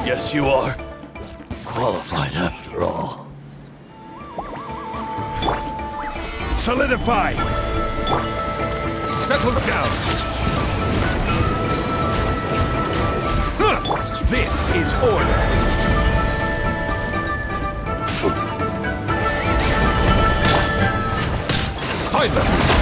Yes, you are. Qualified after all. Solidify! Settle down! Huh. This is order! Silence!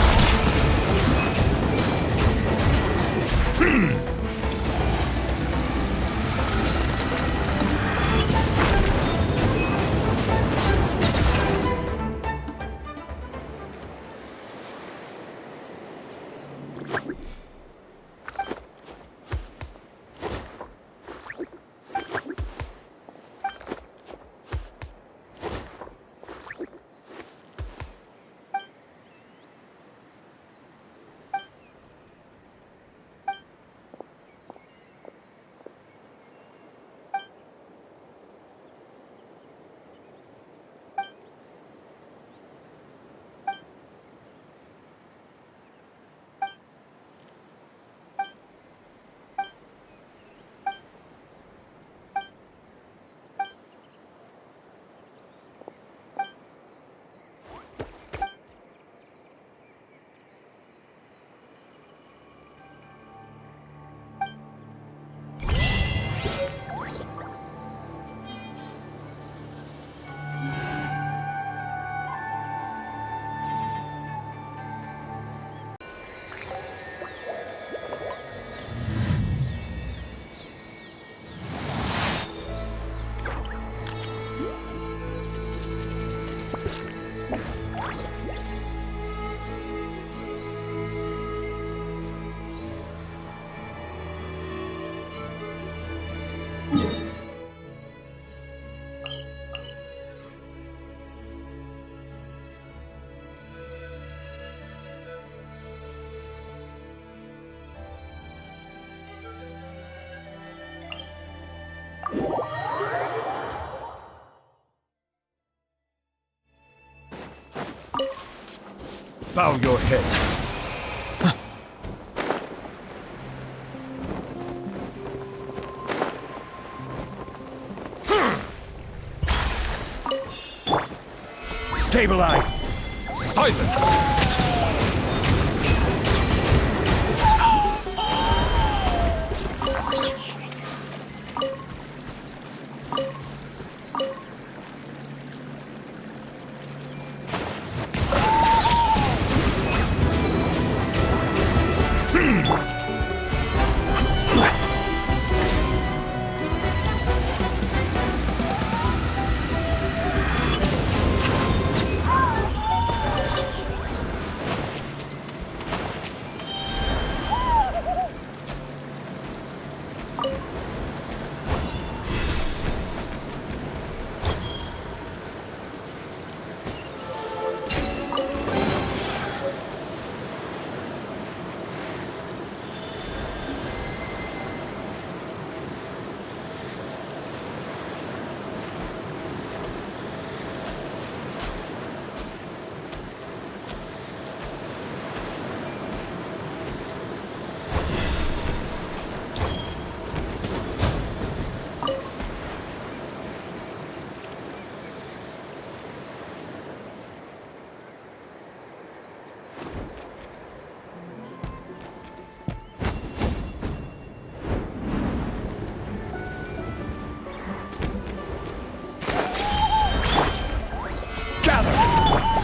Bow your head. Stabilize! Silence!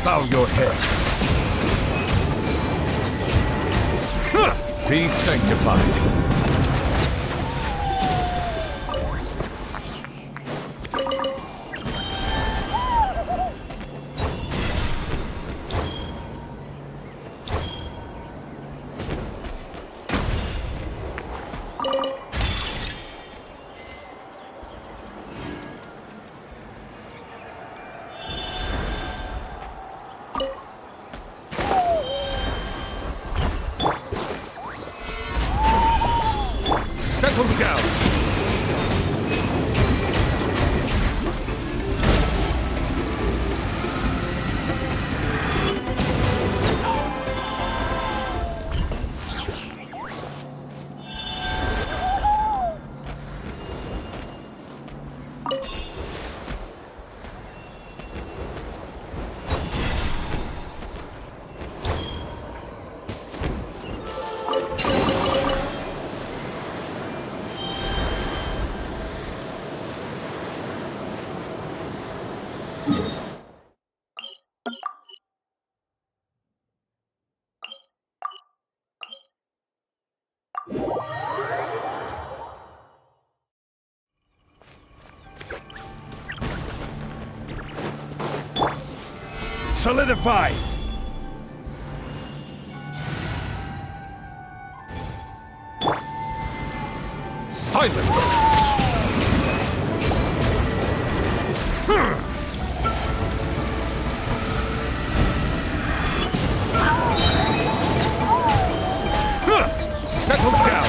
Bow your head. Be sanctified. Solidify! Silence! Settle down!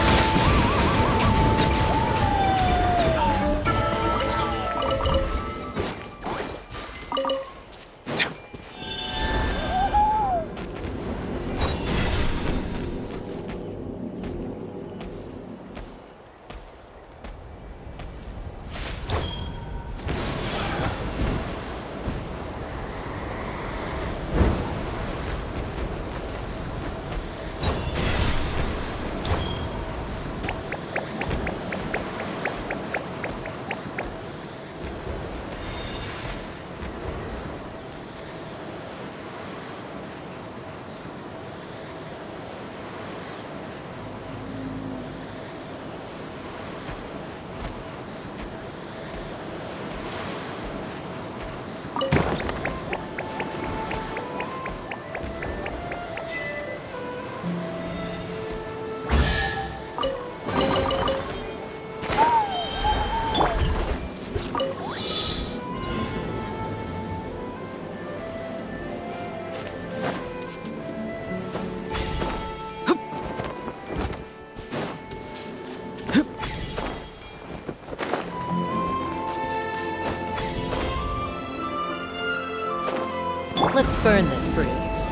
Let's burn this breeze.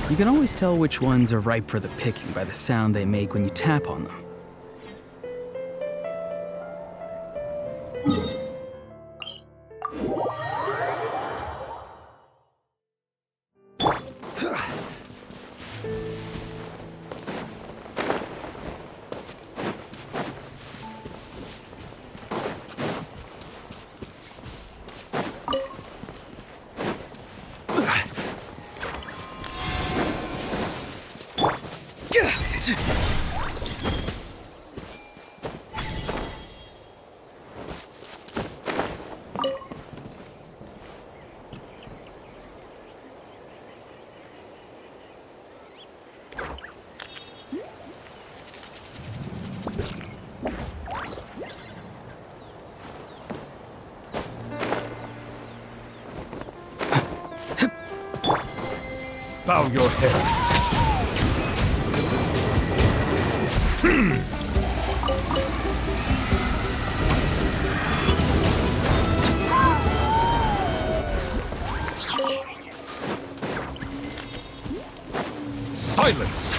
You can always tell which ones are ripe for the picking by the sound they make when you tap on them. Bow your head. Silence!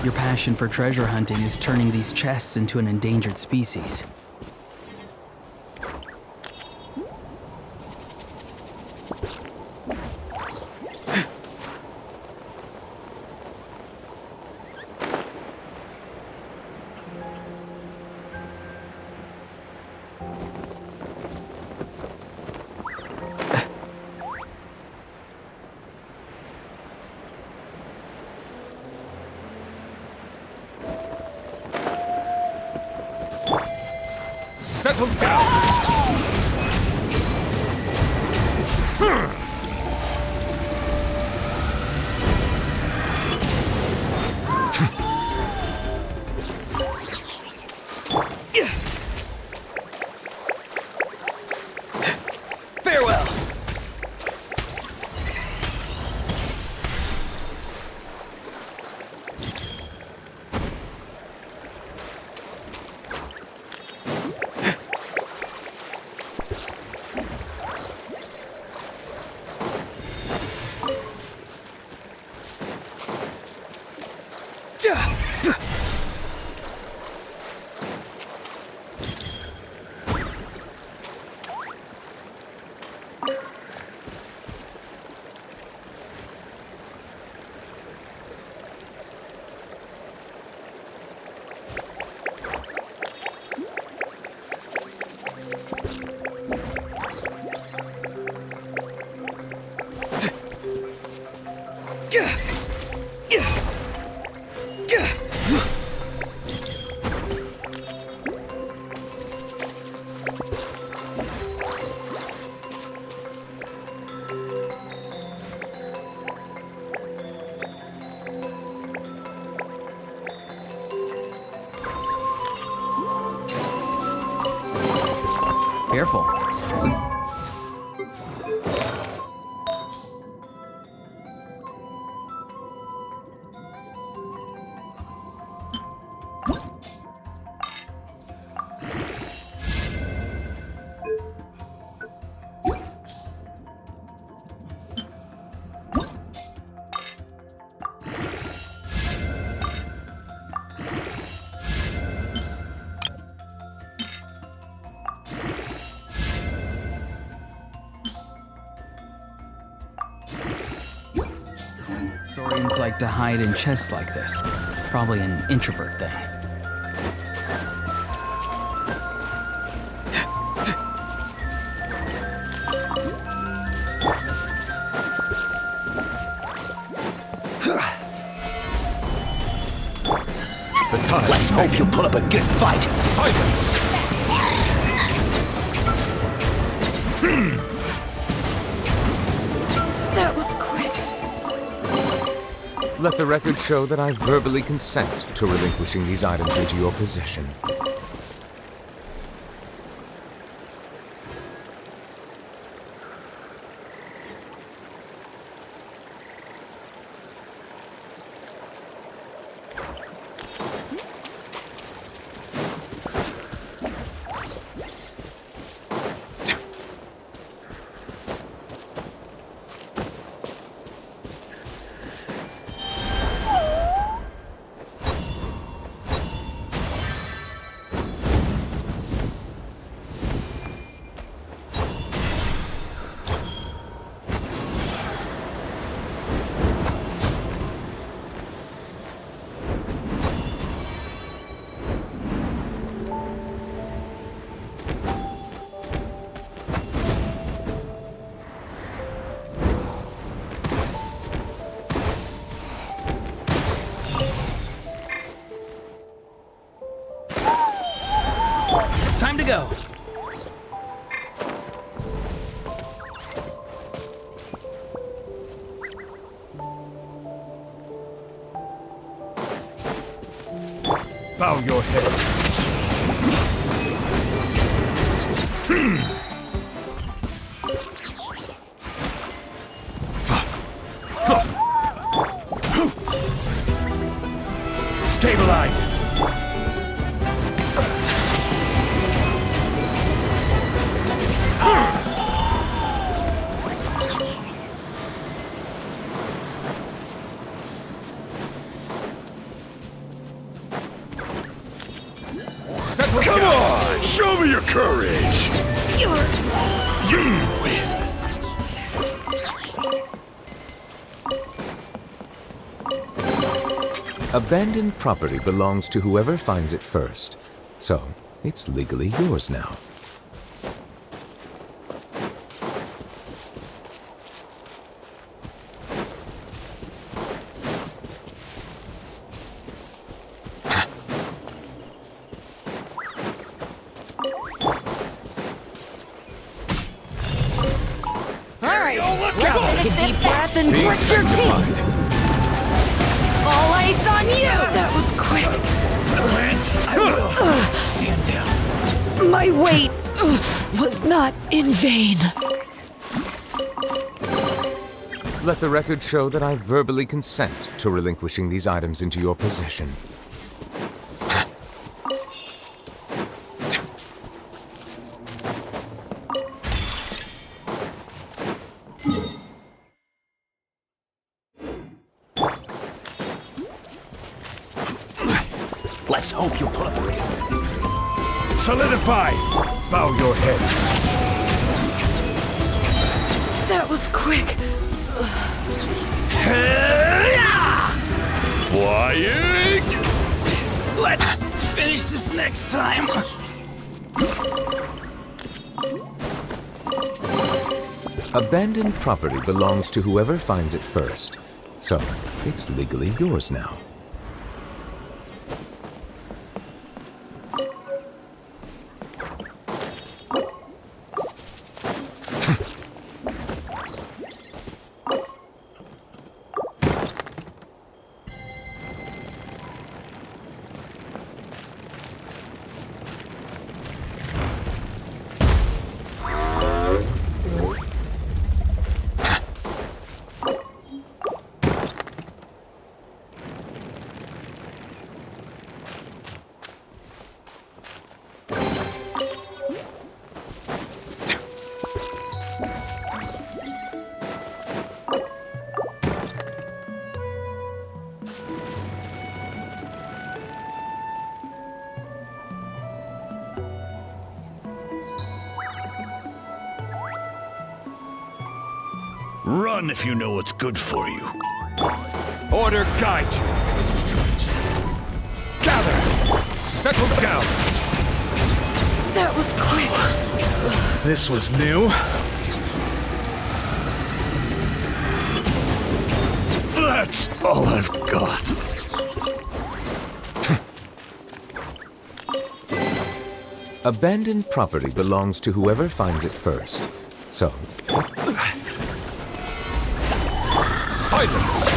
Your passion for treasure hunting is turning these chests into an endangered species. Settle down! careful. Saurians like to hide in chests like this. Probably an introvert thing. Let's hope you put up a good fight. Silence! That was quick. Let the record show that I verbally consent to relinquishing these items into your possession. Time to go. Bow your head. Stabilize. Come on! Show me your courage! You win! Abandoned property belongs to whoever finds it first, so it's legally yours now. Take a deep breath and grit your teeth. All ice on you. That was quick. Stand down. My wait was not in vain. Let the record show that I verbally consent to relinquishing these items into your possession. Let's hope you put up a... Solidify! Bow your head. That was quick. Flying! Let's finish this next time. Abandoned property belongs to whoever finds it first, so it's legally yours now. Run if you know what's good for you. Order guide you. Gather! Settle down! That was quick. This was new. That's all I've got. Abandoned property belongs to whoever finds it first. So, silence!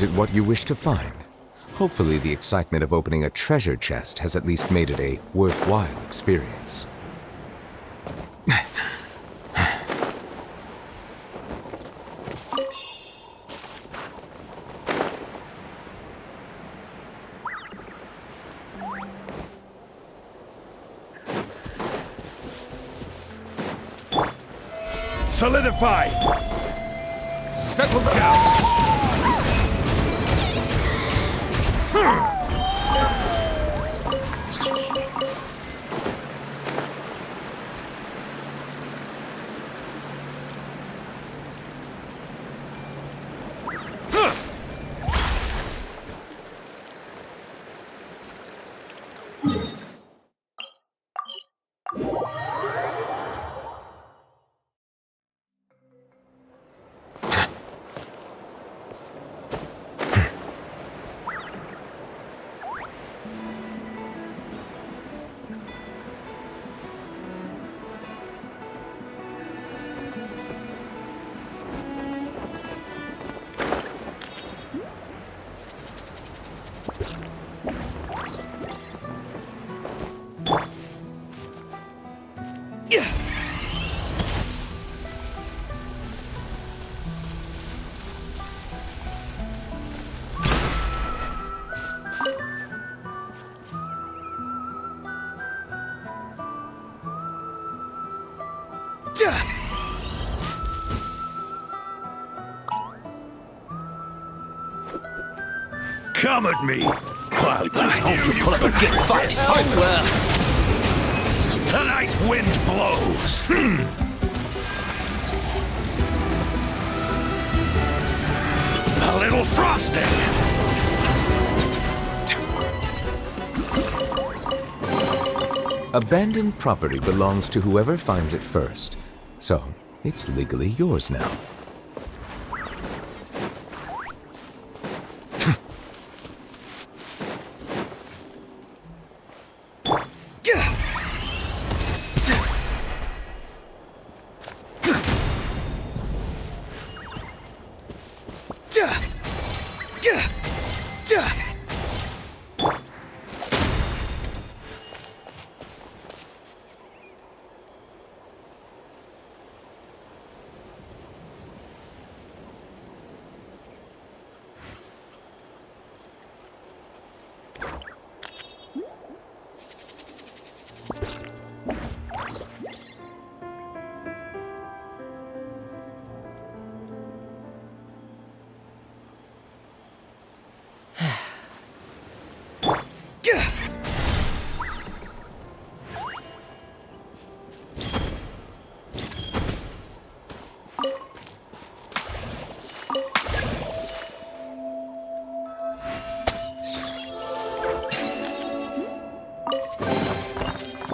is it what you wish to find? Hopefully the excitement of opening a treasure chest has at least made it a worthwhile experience. Solidify! Settle down! Come at me! Well, let's hope you put up a good fight. Silence! The night wind blows! A little frosting! Abandoned property belongs to whoever finds it first. So, it's legally yours now.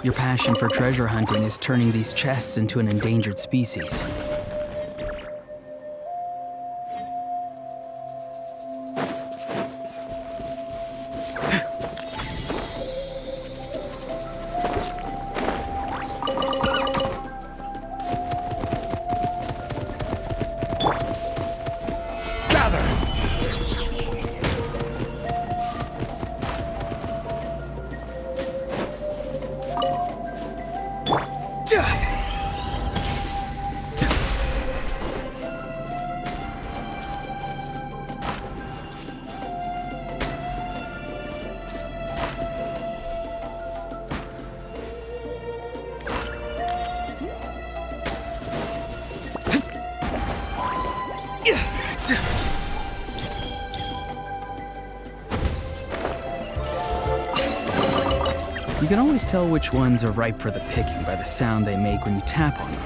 Your passion for treasure hunting is turning these chests into an endangered species. can always tell which ones are ripe for the picking by the sound they make when you tap on them.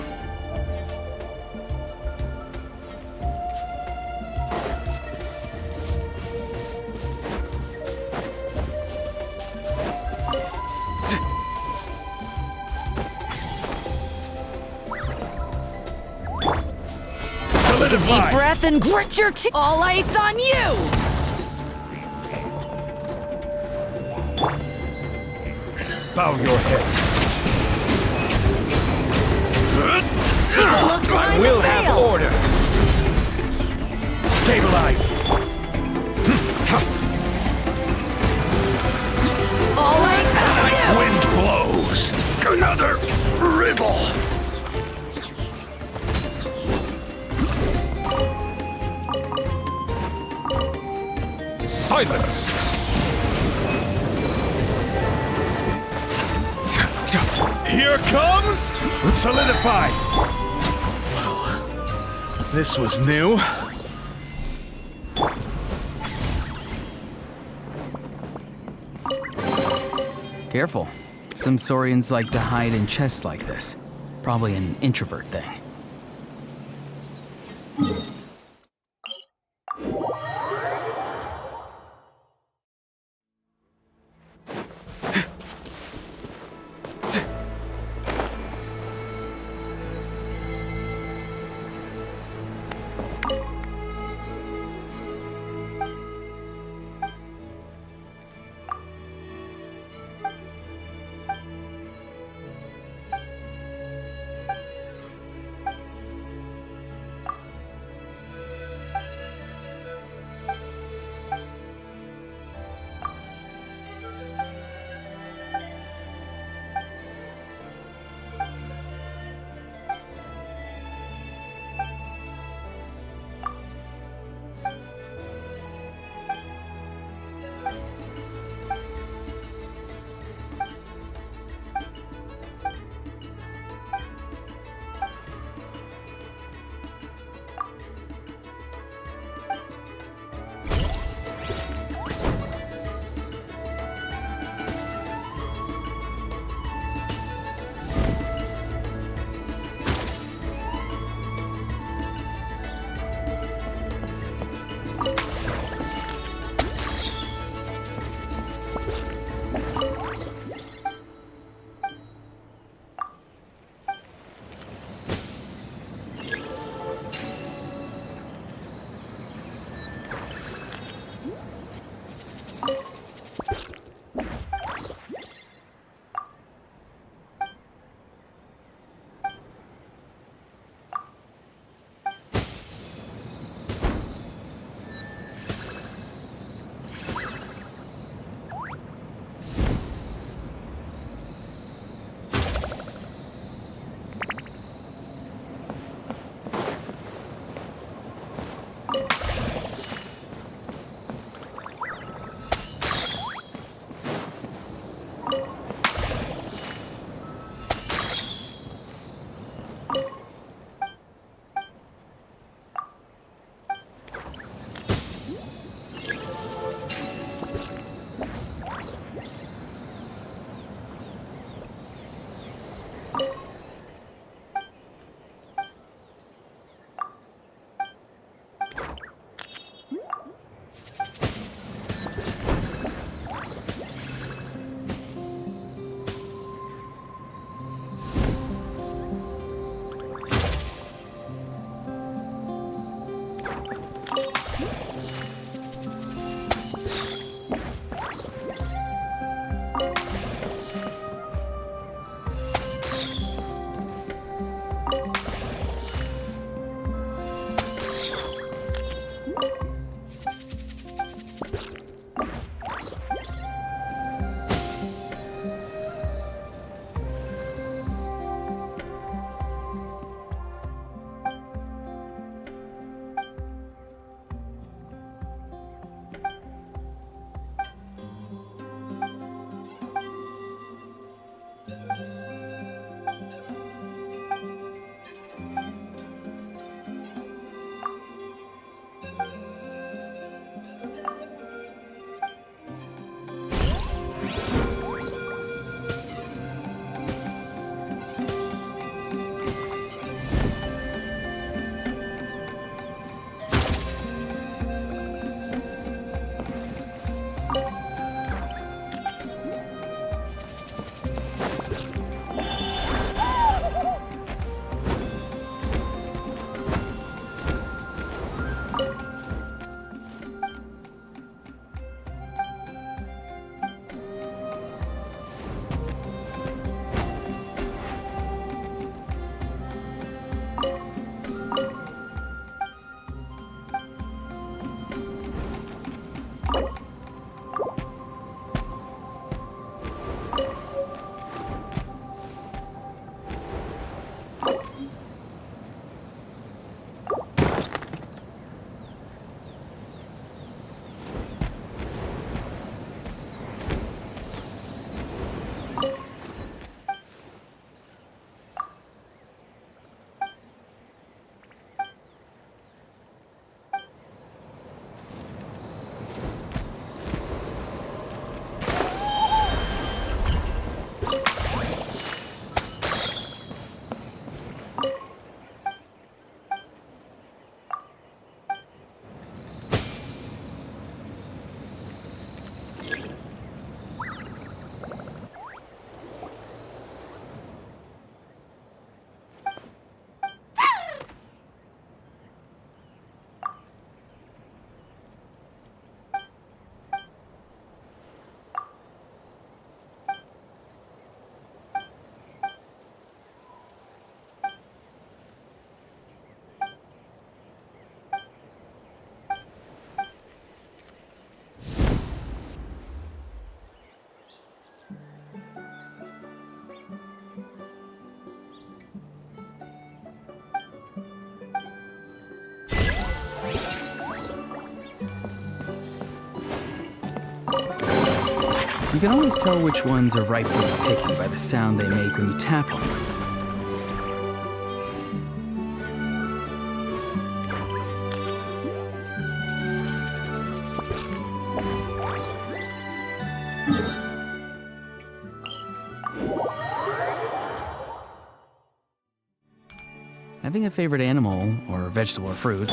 Take a deep breath and grit your teeth. All ice on you! Bow your head. Take a look I behind will the have veil. order. Stabilize. All ice on you! Wind blows. Another riddle. Silence. Here comes solidify. This was new. Careful. Some saurians like to hide in chests like this. Probably an introvert thing. You can always tell which ones are ripe for the picking by the sound they make when you tap on them. Having a favorite animal, or vegetable or fruit,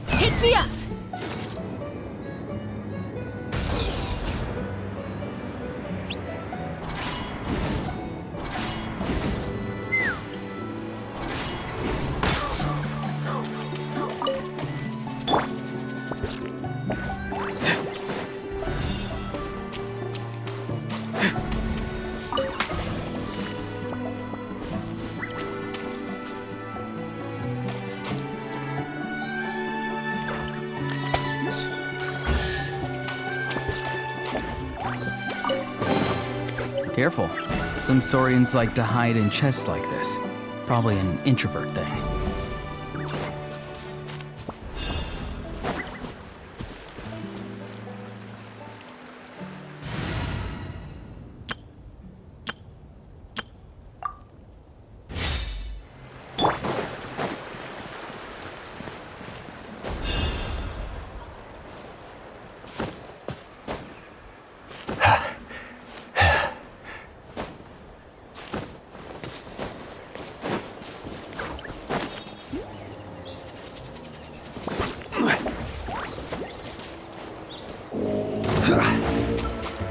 Take me up! careful. Some saurians like to hide in chests like this. Probably an introvert thing.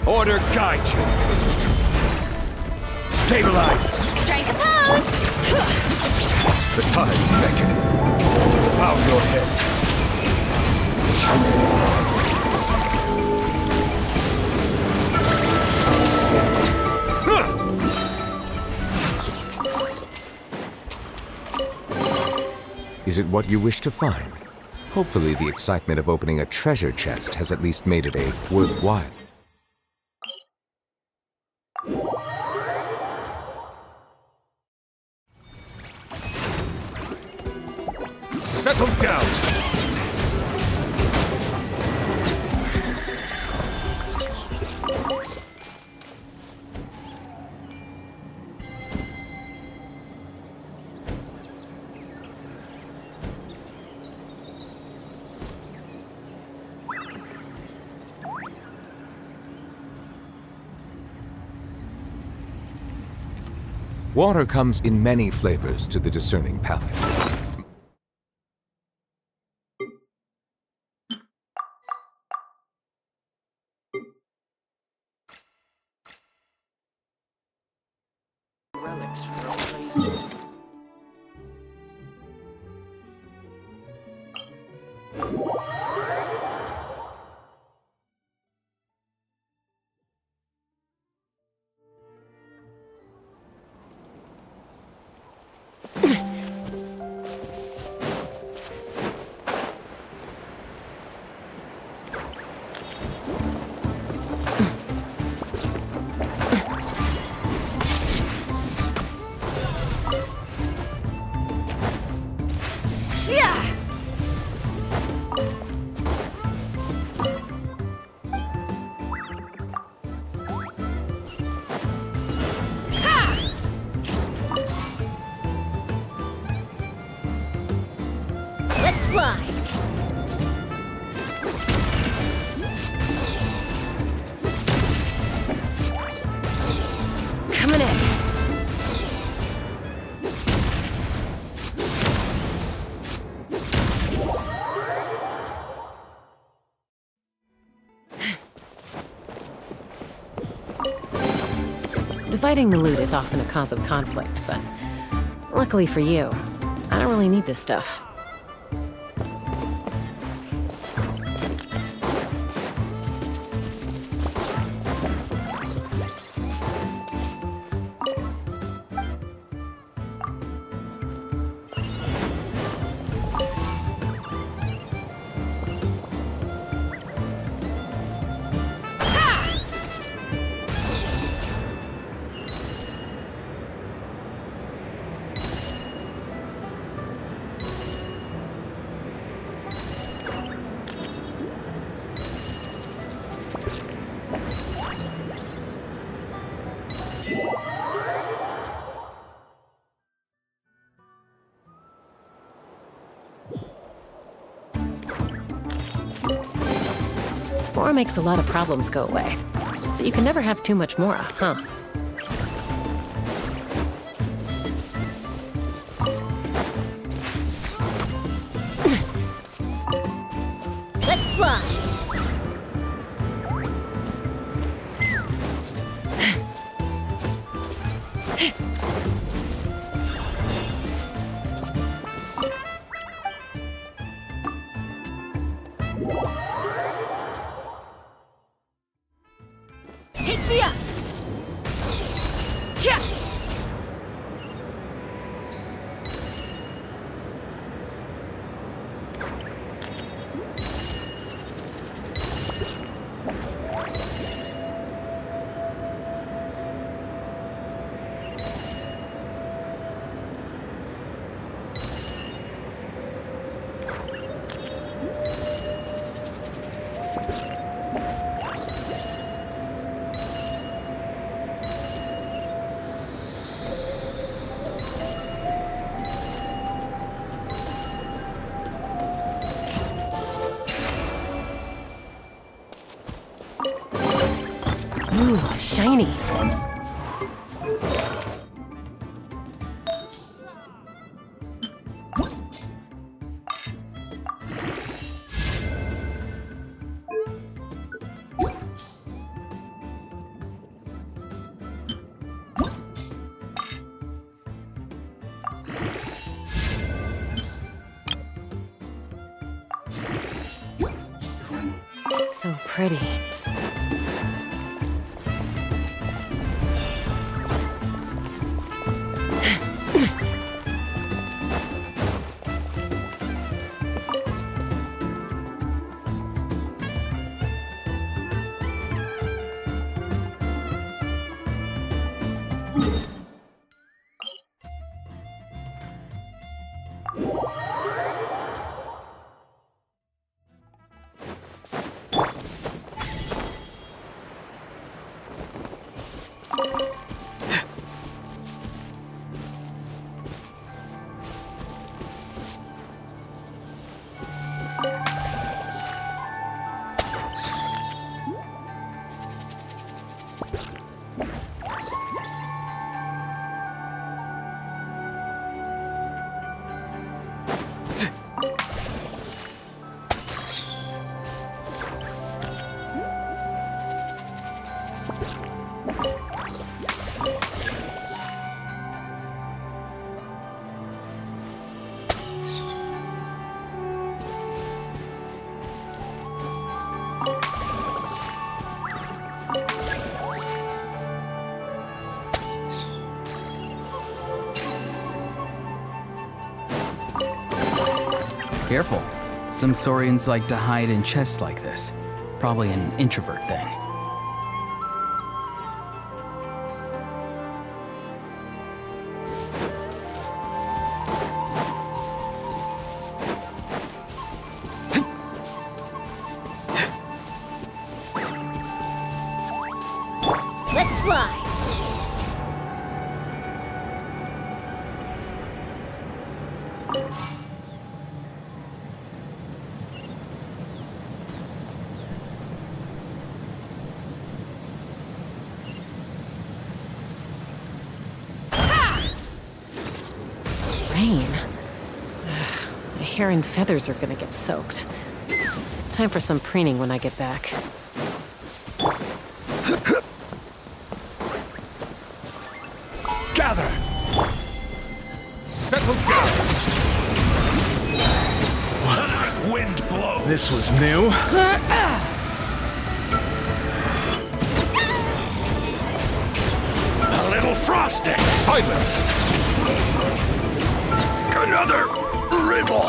Order guide you. Stabilize. Strike a pose! The tide's beckoning. Bow your head. Is it what you wish to find? Hopefully the excitement of opening a treasure chest has at least made it a worthwhile. Settle down. Water comes in many flavors to the discerning palate. Relics from places. Let's fly! Coming in. Dividing the loot is often a cause of conflict, but luckily for you, I don't really need this stuff. More makes a lot of problems go away. So you can never have too much more, huh? Let's fly. Take me up! Yeah! Ooh, shiny. It's so pretty. Careful. Some saurians like to hide in chests like this. Probably an introvert thing. Let's fly. Rain. Ugh, my hair and feathers are gonna get soaked. Time for some preening when I get back. Gather! Settle down! Wind blows! This was new. A little frosting! Silence! Another riddle!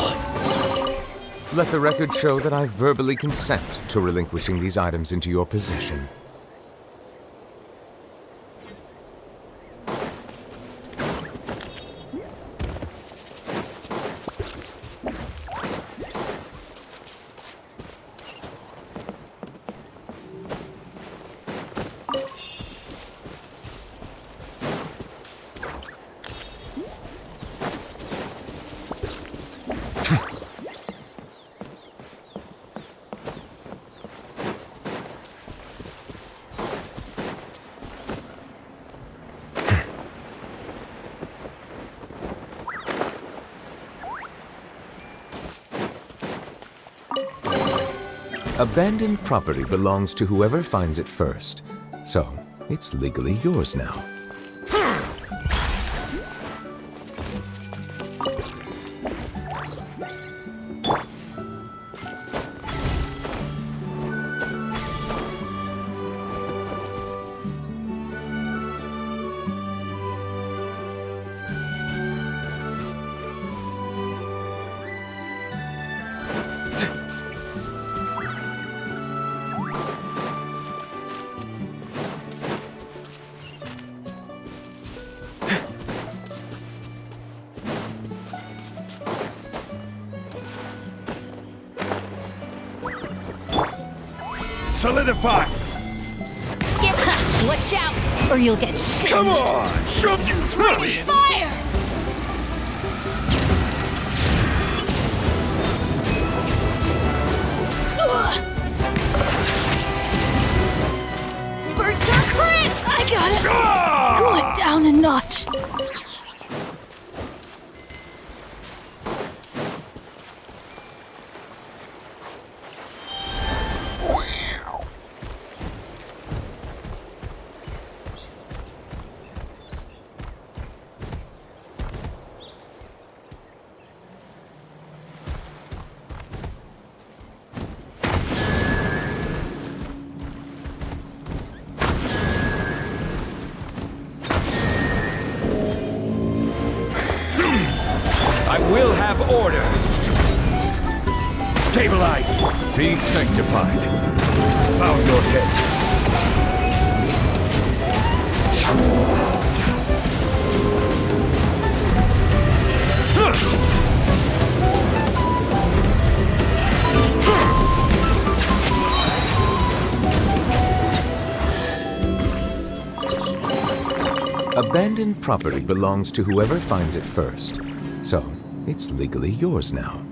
Let the record show that I verbally consent to relinquishing these items into your possession. Abandoned property belongs to whoever finds it first, so it's legally yours now. Solidify! Skip! Watch out, or you'll get singed! Come on! Show you through it! Fire! Berserk crit! I got it! Cool it down a notch. I will have order! Stabilize! Be sanctified! Bow your head! Abandoned property belongs to whoever finds it first, so it's legally yours now.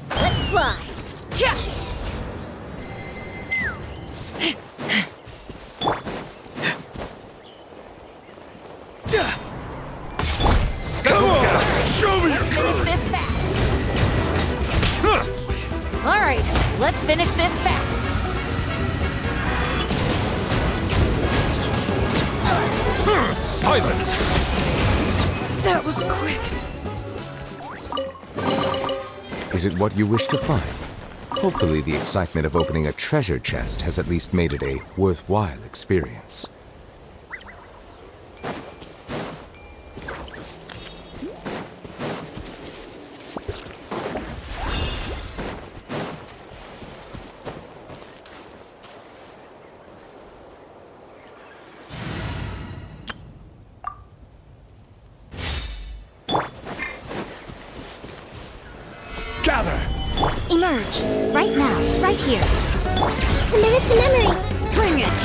Let's fly. Settle down! Show me your Finish courage! this fast. All right, let's finish this fast. Silence! That was quick. Is it what you wish to find? Hopefully the excitement of opening a treasure chest has at least made it a worthwhile experience. Gather! Emerge. Right now. Right here. Commit it to memory. Bring it!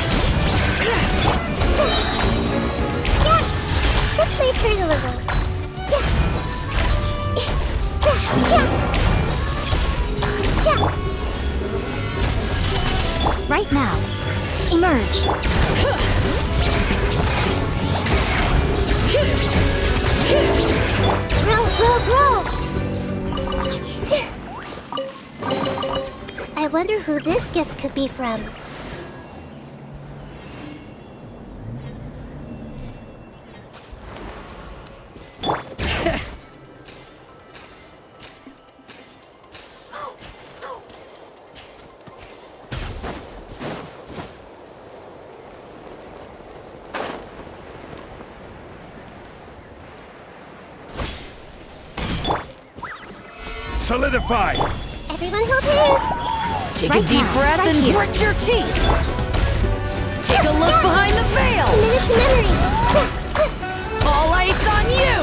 Yeah! This way hurt a little. Yeah! Right now. Emerge. Grow! I wonder who this gift could be from. Solidify! Everyone hold hands. Take Right a deep now, breath right and here. grit your teeth. Take a look behind the veil. Commit it to memory. All ice on you.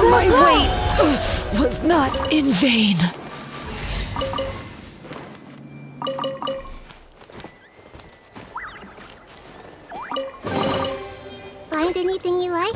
My wait was not in vain. Find anything you like?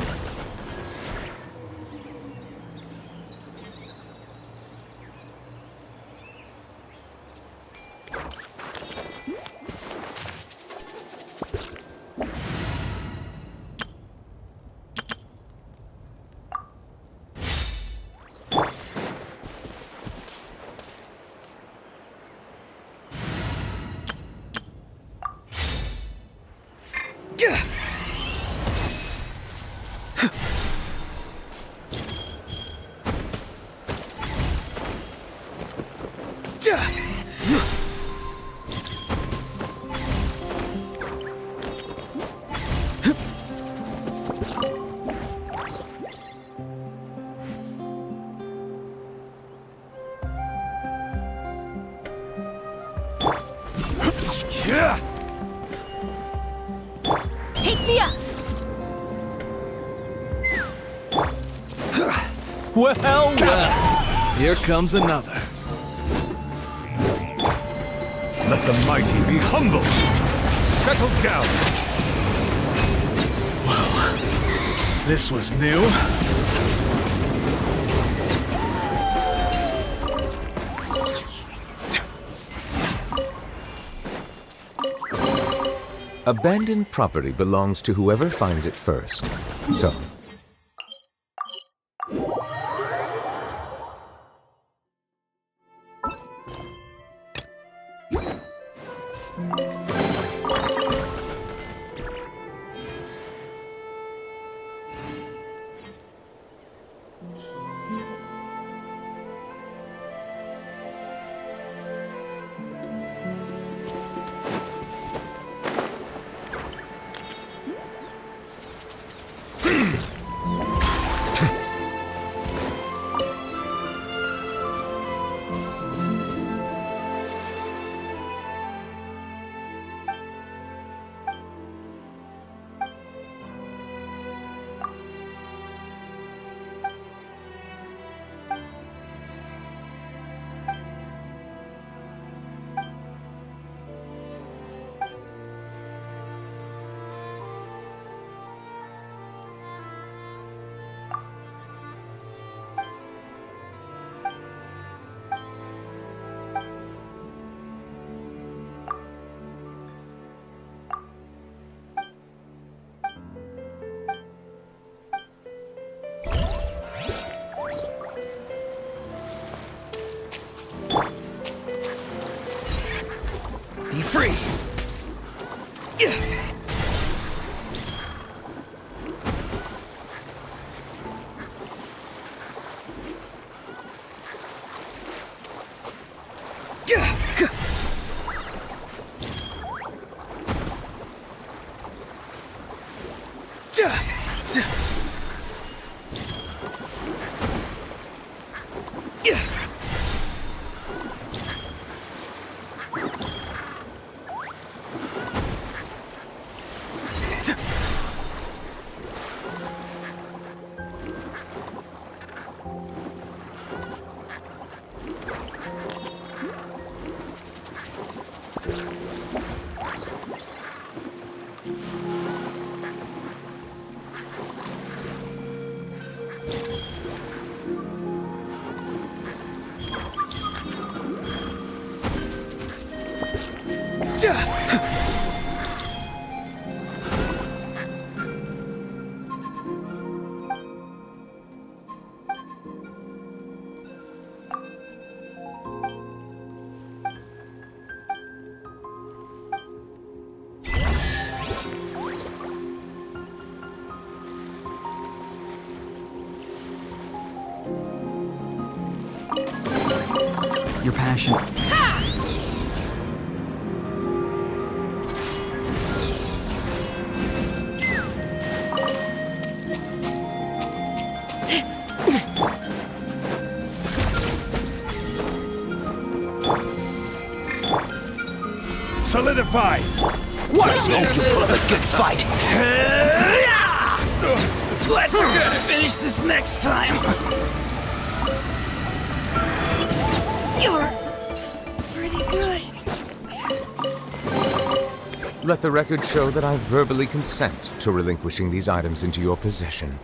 Well, well. Here comes another. Let the mighty be humble. Settle down. Well, this was new. Abandoned property belongs to whoever finds it first. So, be free. Your passion. Solidify! Let's hope you put up a good fight. Let's finish this next time. You're pretty good. let the record show that I verbally consent to relinquishing these items into your possession.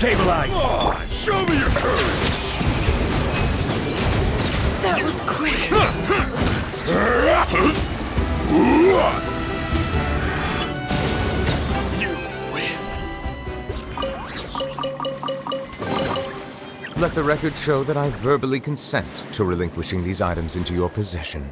Stabilize! Show me your courage! That was quick. Let the record show that I verbally consent to relinquishing these items into your possession.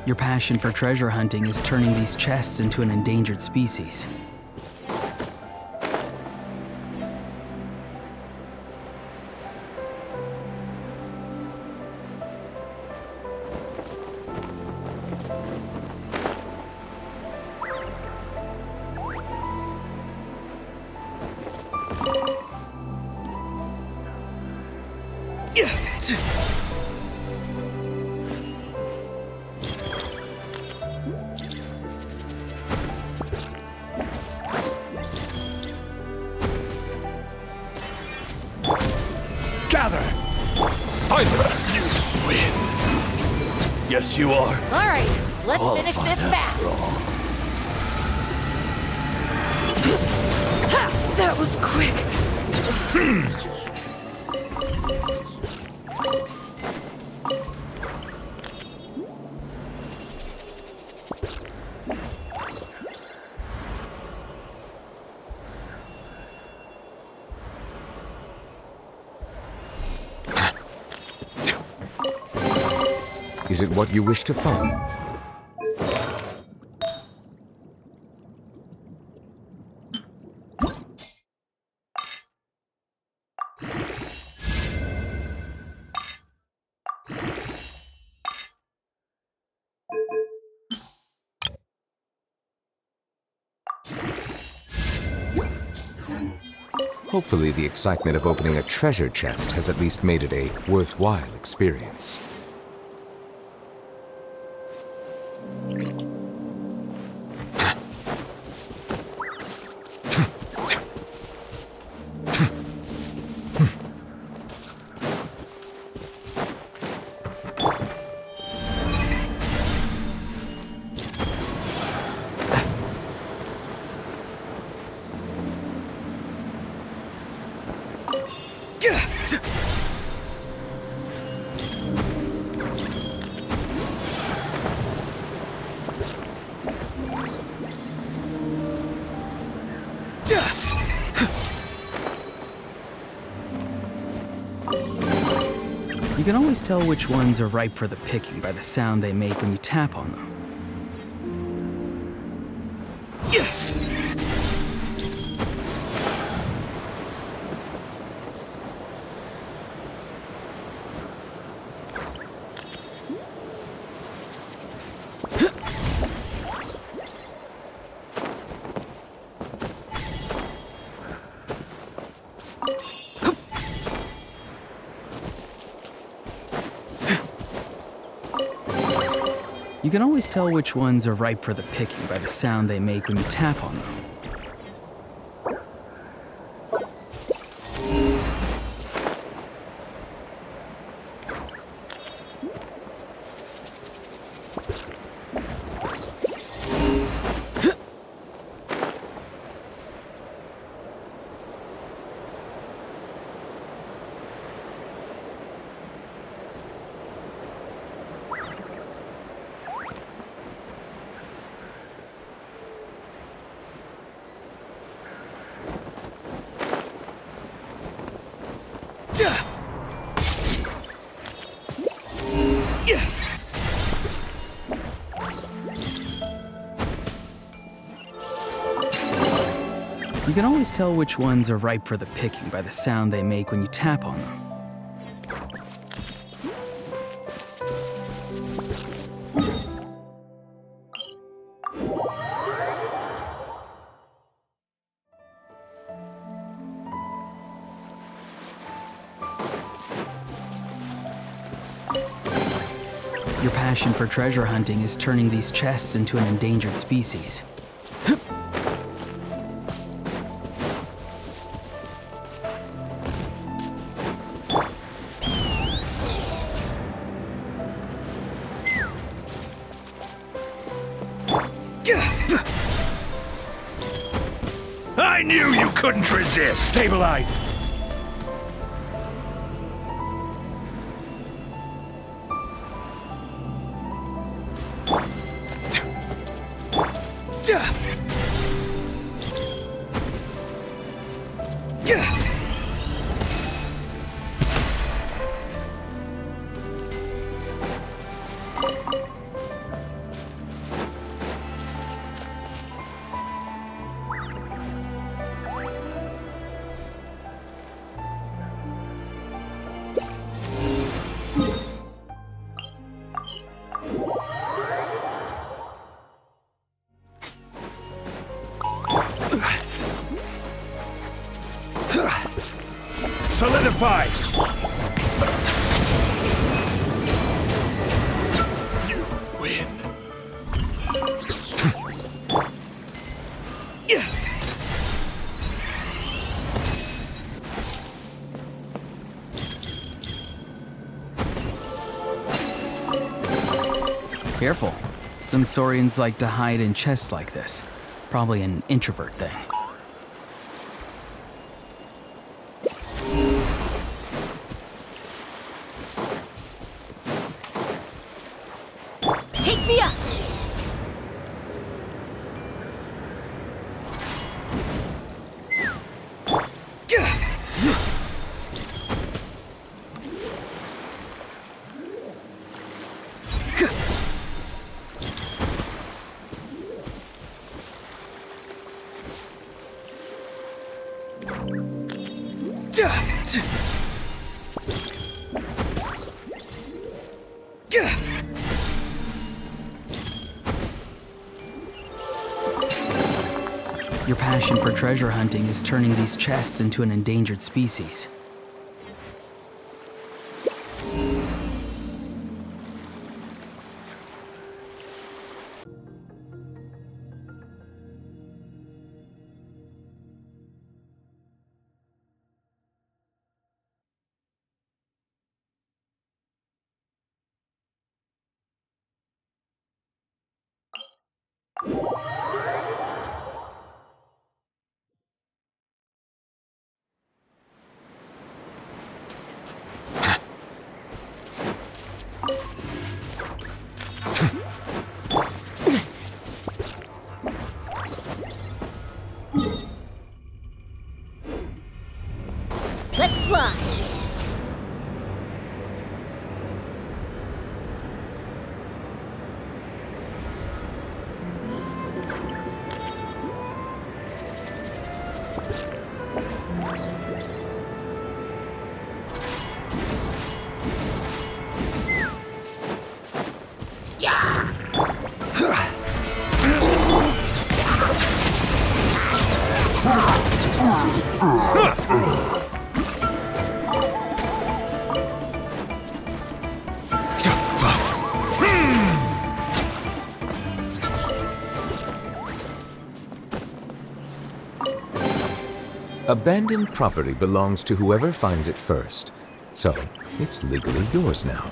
Your passion for treasure hunting is turning these chests into an endangered species. Gather! Silence! You win! Yes, you are. All right, let's finish this fast. Ha! That was quick. Is it what you wish to find? Hopefully the excitement of opening a treasure chest has at least made it a worthwhile experience. You can always tell which ones are ripe for the picking by the sound they make when you tap on them. You can always tell which ones are ripe for the picking by the sound they make when you tap on them. You can always tell which ones are ripe for the picking by the sound they make when you tap on them. Your passion for treasure hunting is turning these chests into an endangered species. I knew you couldn't resist! Stabilize! Solidify! You win. Careful. Some saurians like to hide in chests like this. Probably an introvert thing. Take me up! Your passion for treasure hunting is turning these chests into an endangered species. Let's fly! Abandoned property belongs to whoever finds it first, so it's legally yours now.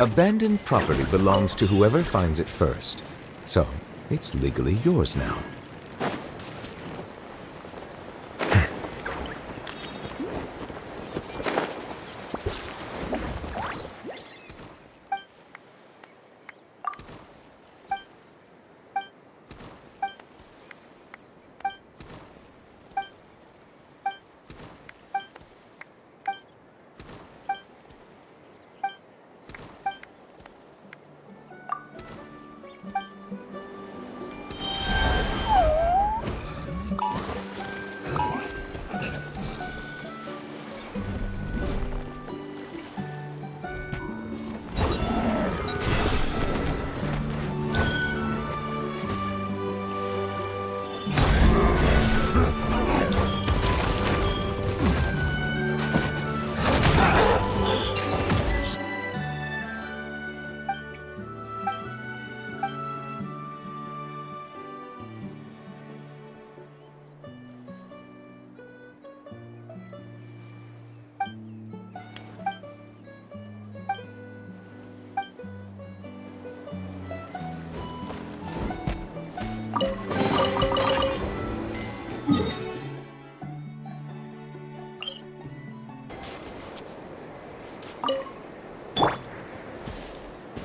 Abandoned property belongs to whoever finds it first, so it's legally yours now.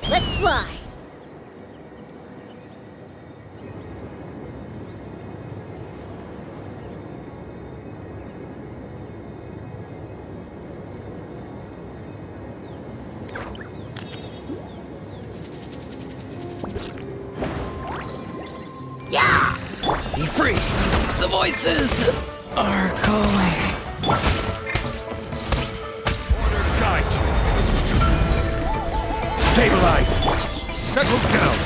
Let's fly! Yeah! Be free! The voices are calling. Order guide you. Stabilize! Settle down!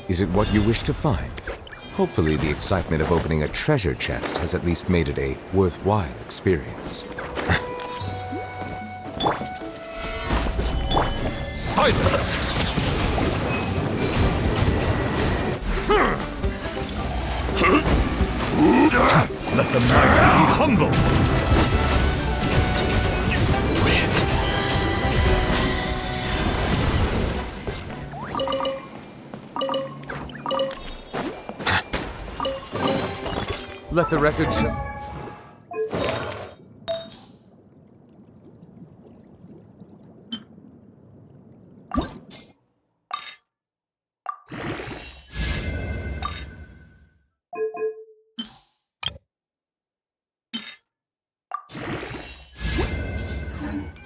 Is it what you wish to find? Hopefully the excitement of opening a treasure chest has at least made it a worthwhile experience. Silence! Let the mighty be humbled! Let the record show.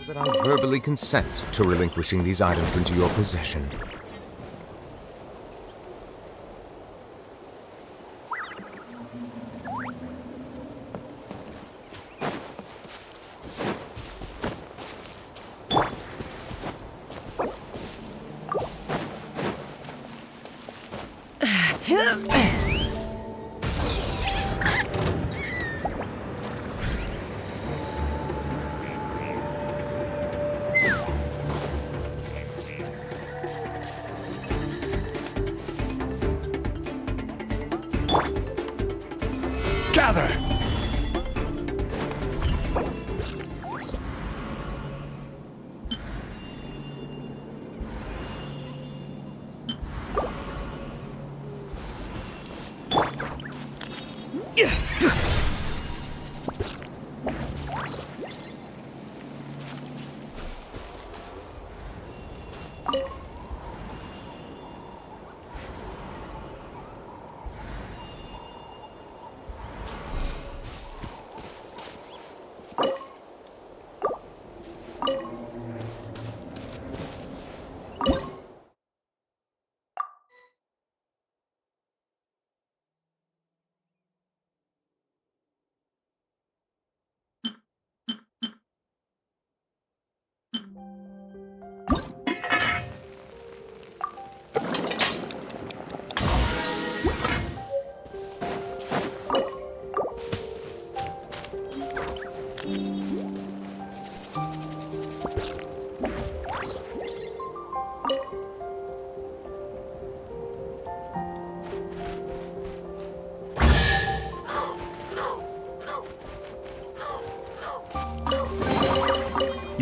That I verbally consent to relinquishing these items into your possession. Gather!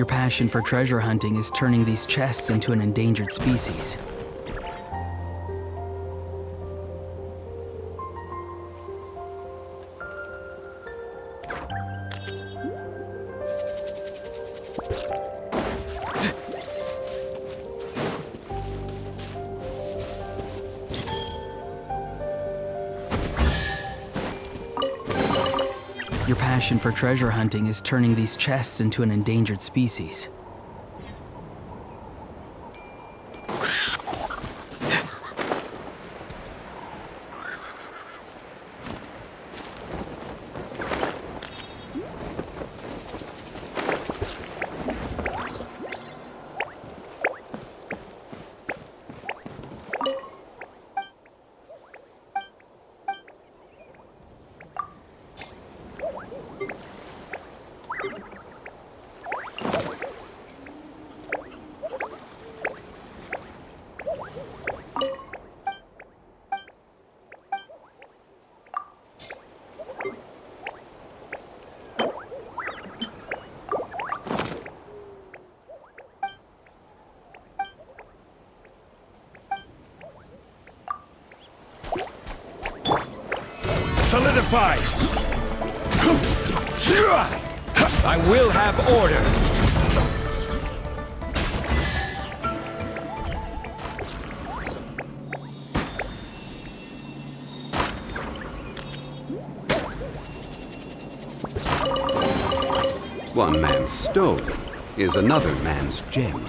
Your passion for treasure hunting is turning these chests into an endangered species. Your passion for treasure hunting is turning these chests into an endangered species. Solidify! I will have order! One man's stone is another man's gem.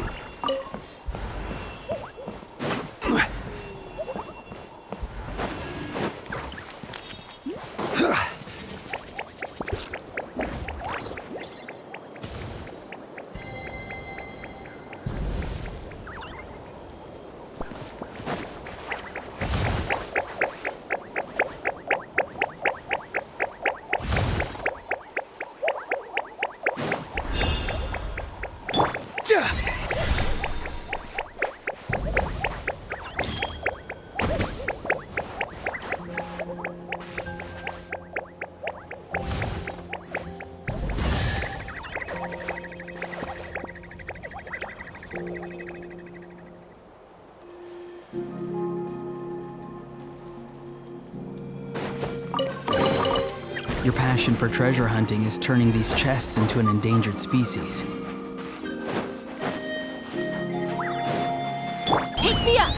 Your passion for treasure hunting is turning these chests into an endangered species. Take me up!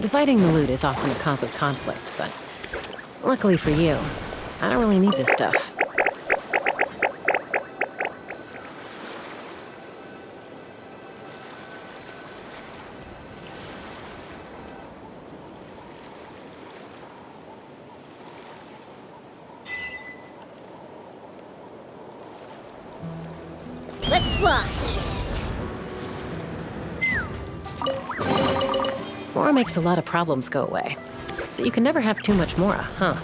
Dividing the loot is often a cause of conflict, but luckily for you, I don't really need this stuff. Let's fly! Mora makes a lot of problems go away. So you can never have too much Mora, huh?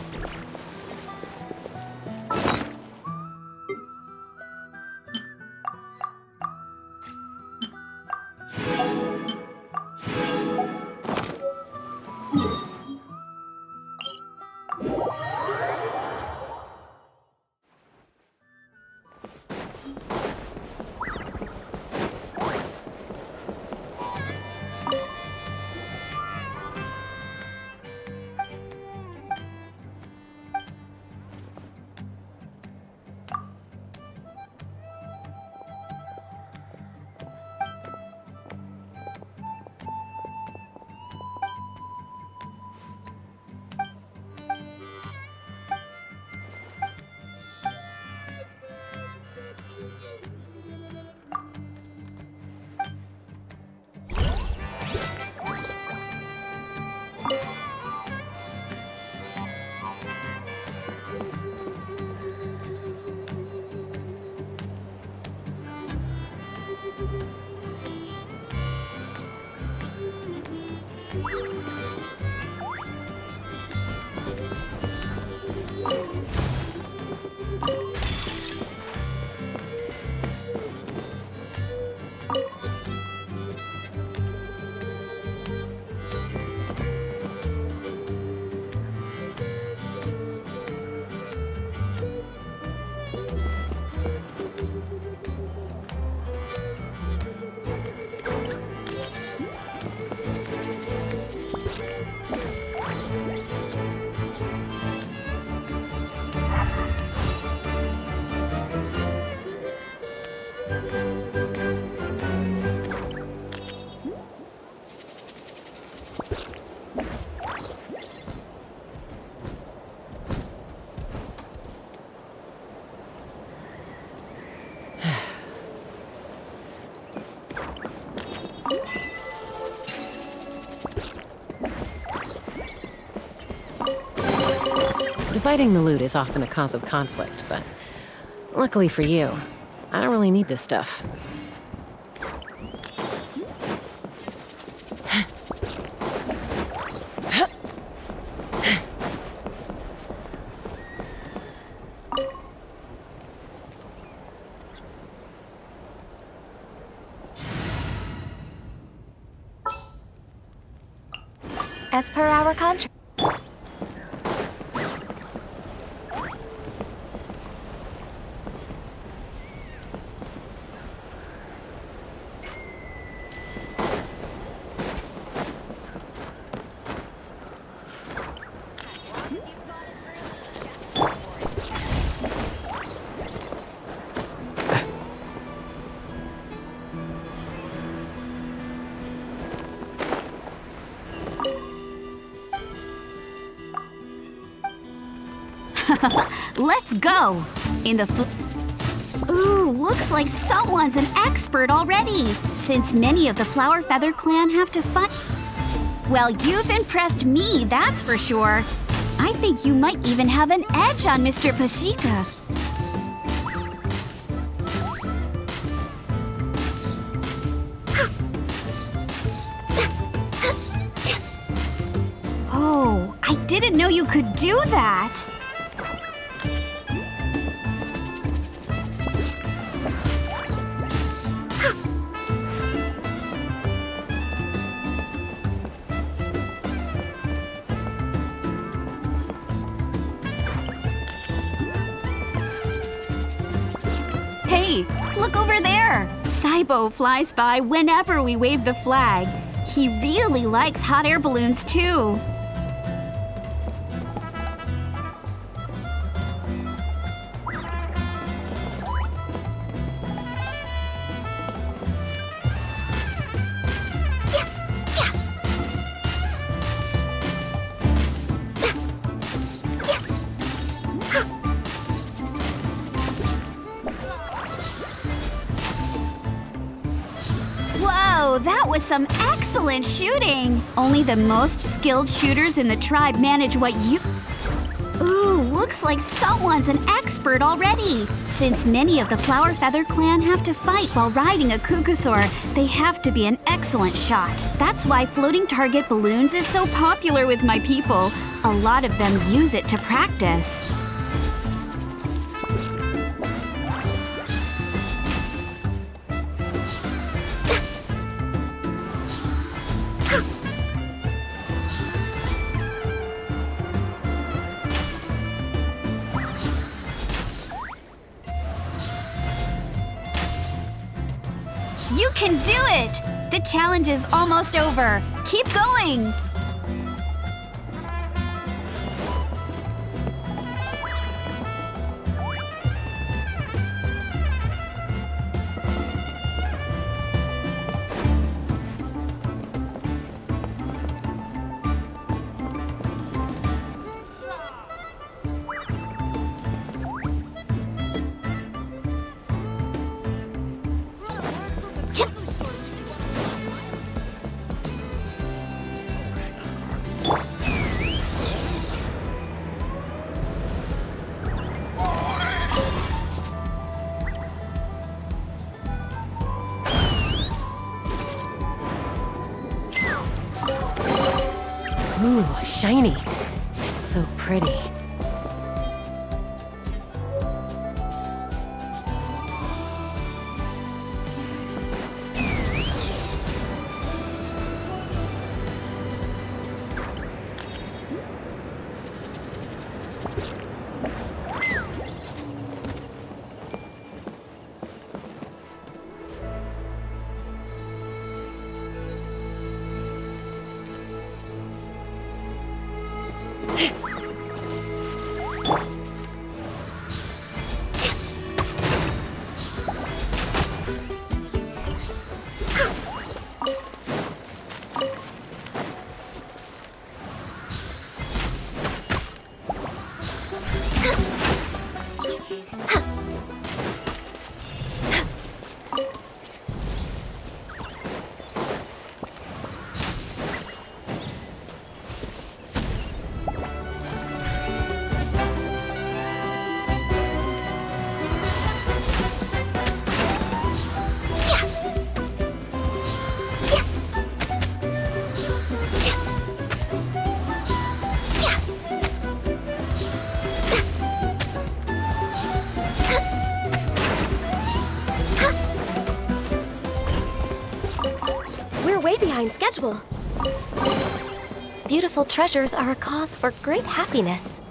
Dividing the loot is often a cause of conflict, but luckily for you, I don't really need this stuff. As per our contract. Let's go! Ooh, looks like someone's an expert already, since many of the Flower Feather clan have to fight. Well, you've impressed me, that's for sure. I think you might even have an edge on Mr. Pashika. Oh, I didn't know you could do that! Hey, look over there! Saibo flies by whenever we wave the flag. He really likes hot air balloons, too. Whoa, that was some excellent shooting! Only the most skilled shooters in the tribe manage what you... Ooh, looks like someone's an expert already. Since many of the Flower Feather clan have to fight while riding a Kukusaur, they have to be an excellent shot. That's why floating target balloons is so popular with my people. A lot of them use it to practice. You can do it! The challenge is almost over. Keep going! Ooh, shiny. It's so pretty. Way behind schedule. Beautiful treasures are a cause for great happiness.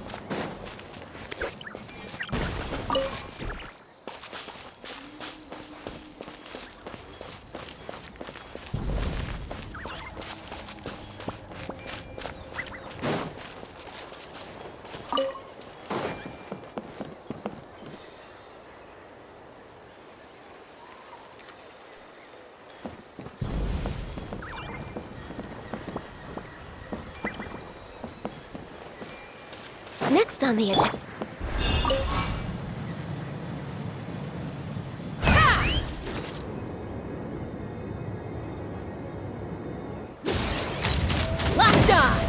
Next on the agenda. Locked on!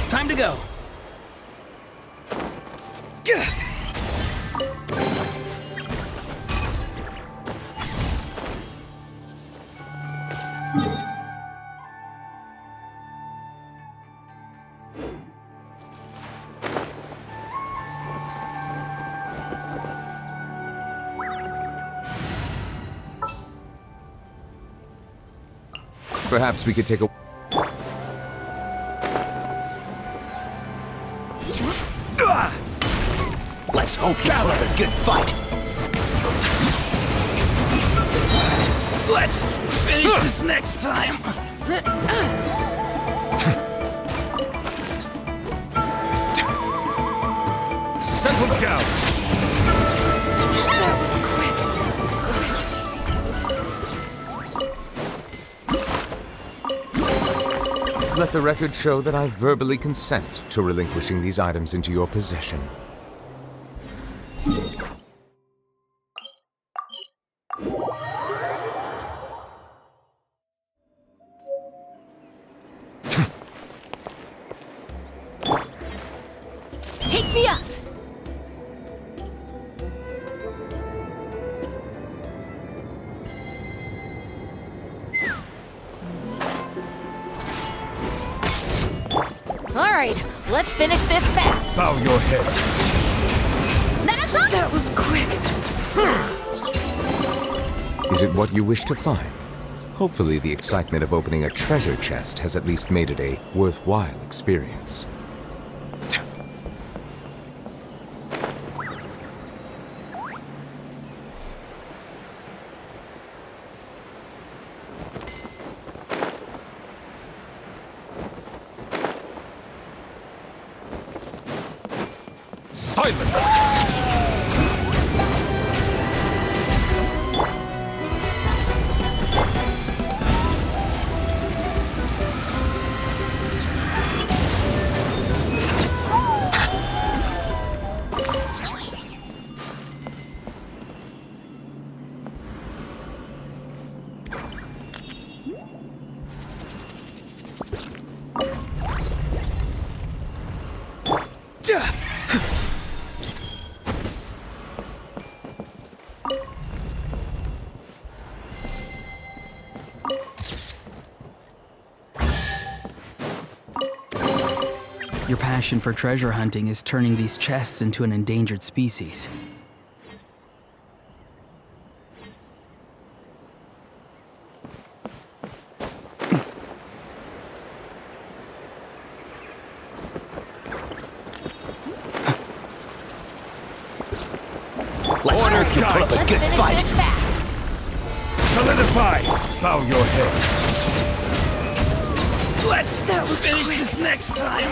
Time to go. Perhaps we could take a... Let's hope you put up a good fight. Let's finish this next time. Settle down. Let the record show that I verbally consent to relinquishing these items into your possession. Take me up! All right, let's finish this fast. Bow your head. That was quick. Is it what you wish to find? Hopefully the excitement of opening a treasure chest has at least made it a worthwhile experience. Silence! Your passion for treasure hunting is turning these chests into an endangered species. Let's hope you put up a good fight. Solidify! Bow your head. Let's finish this next time.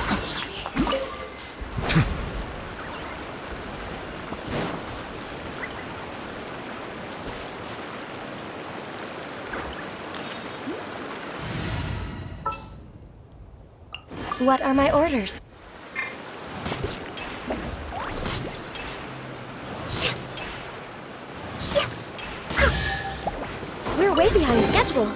What are my orders? We're way behind schedule.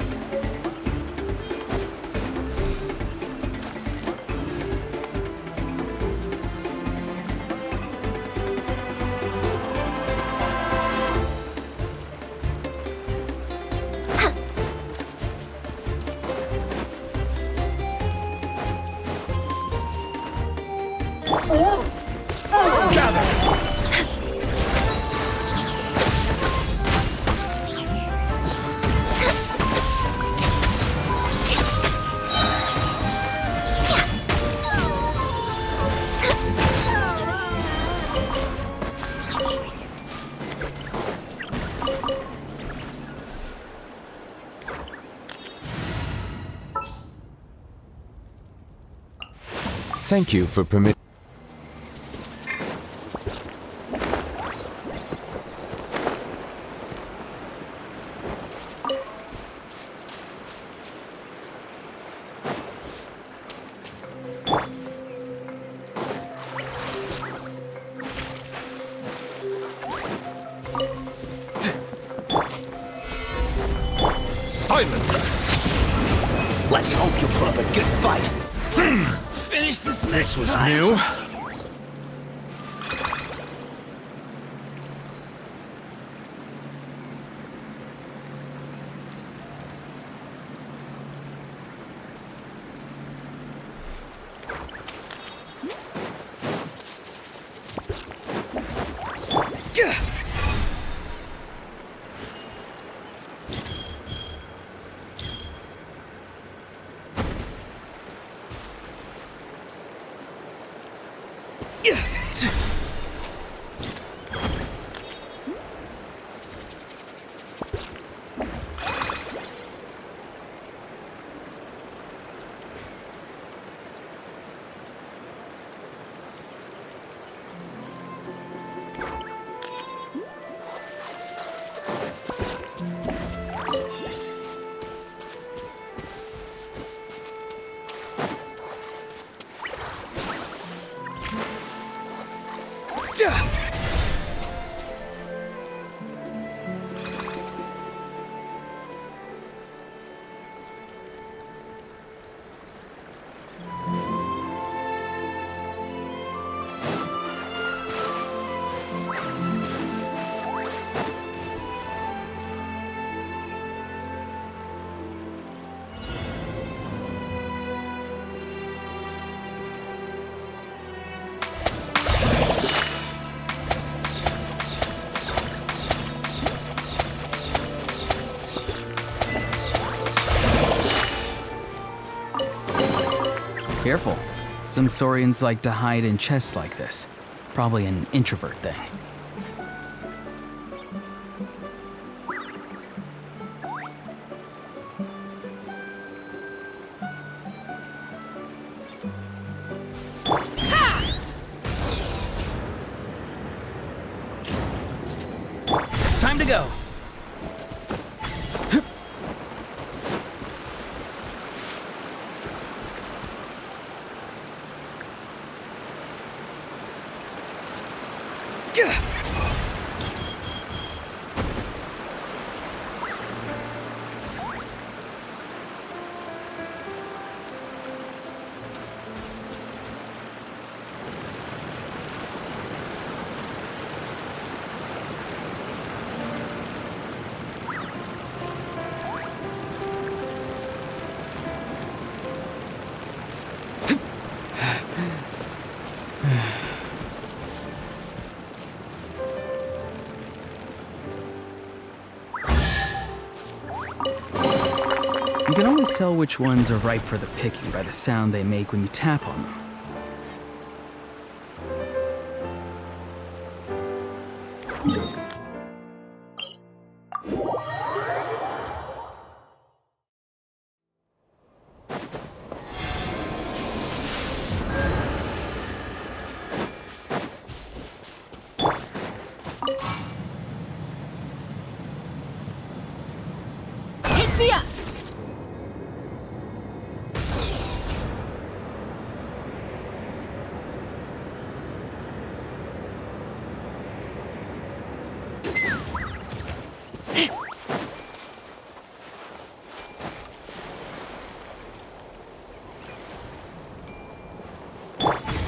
Thank you for permitting. Silence! Let's hope you put up a good fight. Let's finish this next This was time. new. Careful. Some saurians like to hide in chests like this. Probably an introvert thing. Time to go. You can always tell which ones are ripe for the picking by the sound they make when you tap on them. Take me up!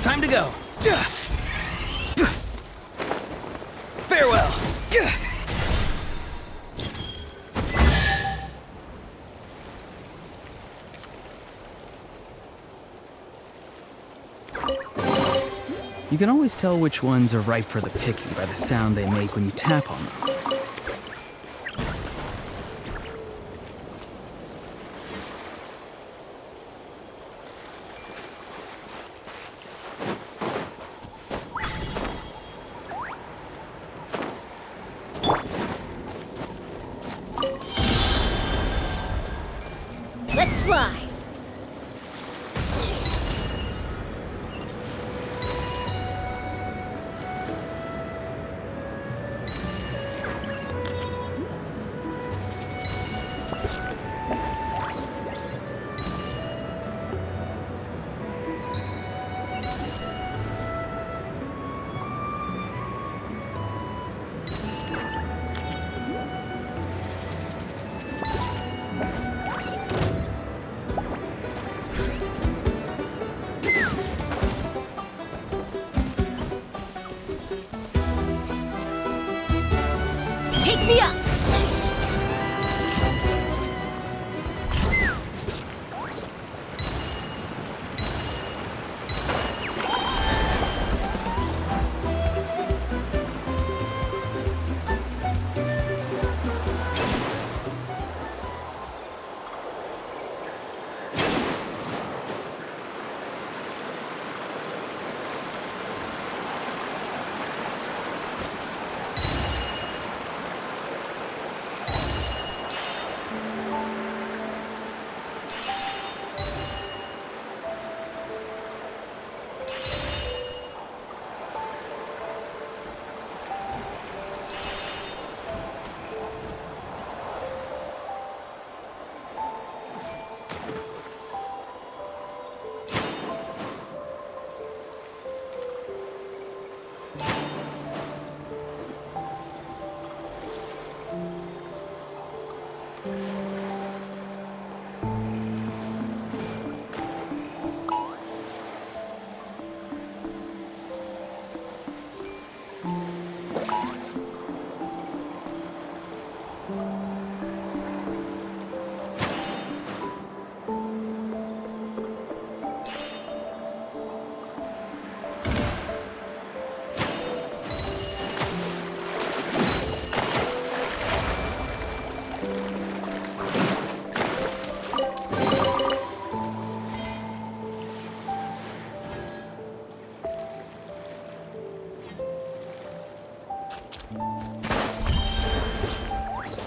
Time to go. Farewell. You can always tell which ones are ripe for the picking by the sound they make when you tap on them. Let's fly! Take me up!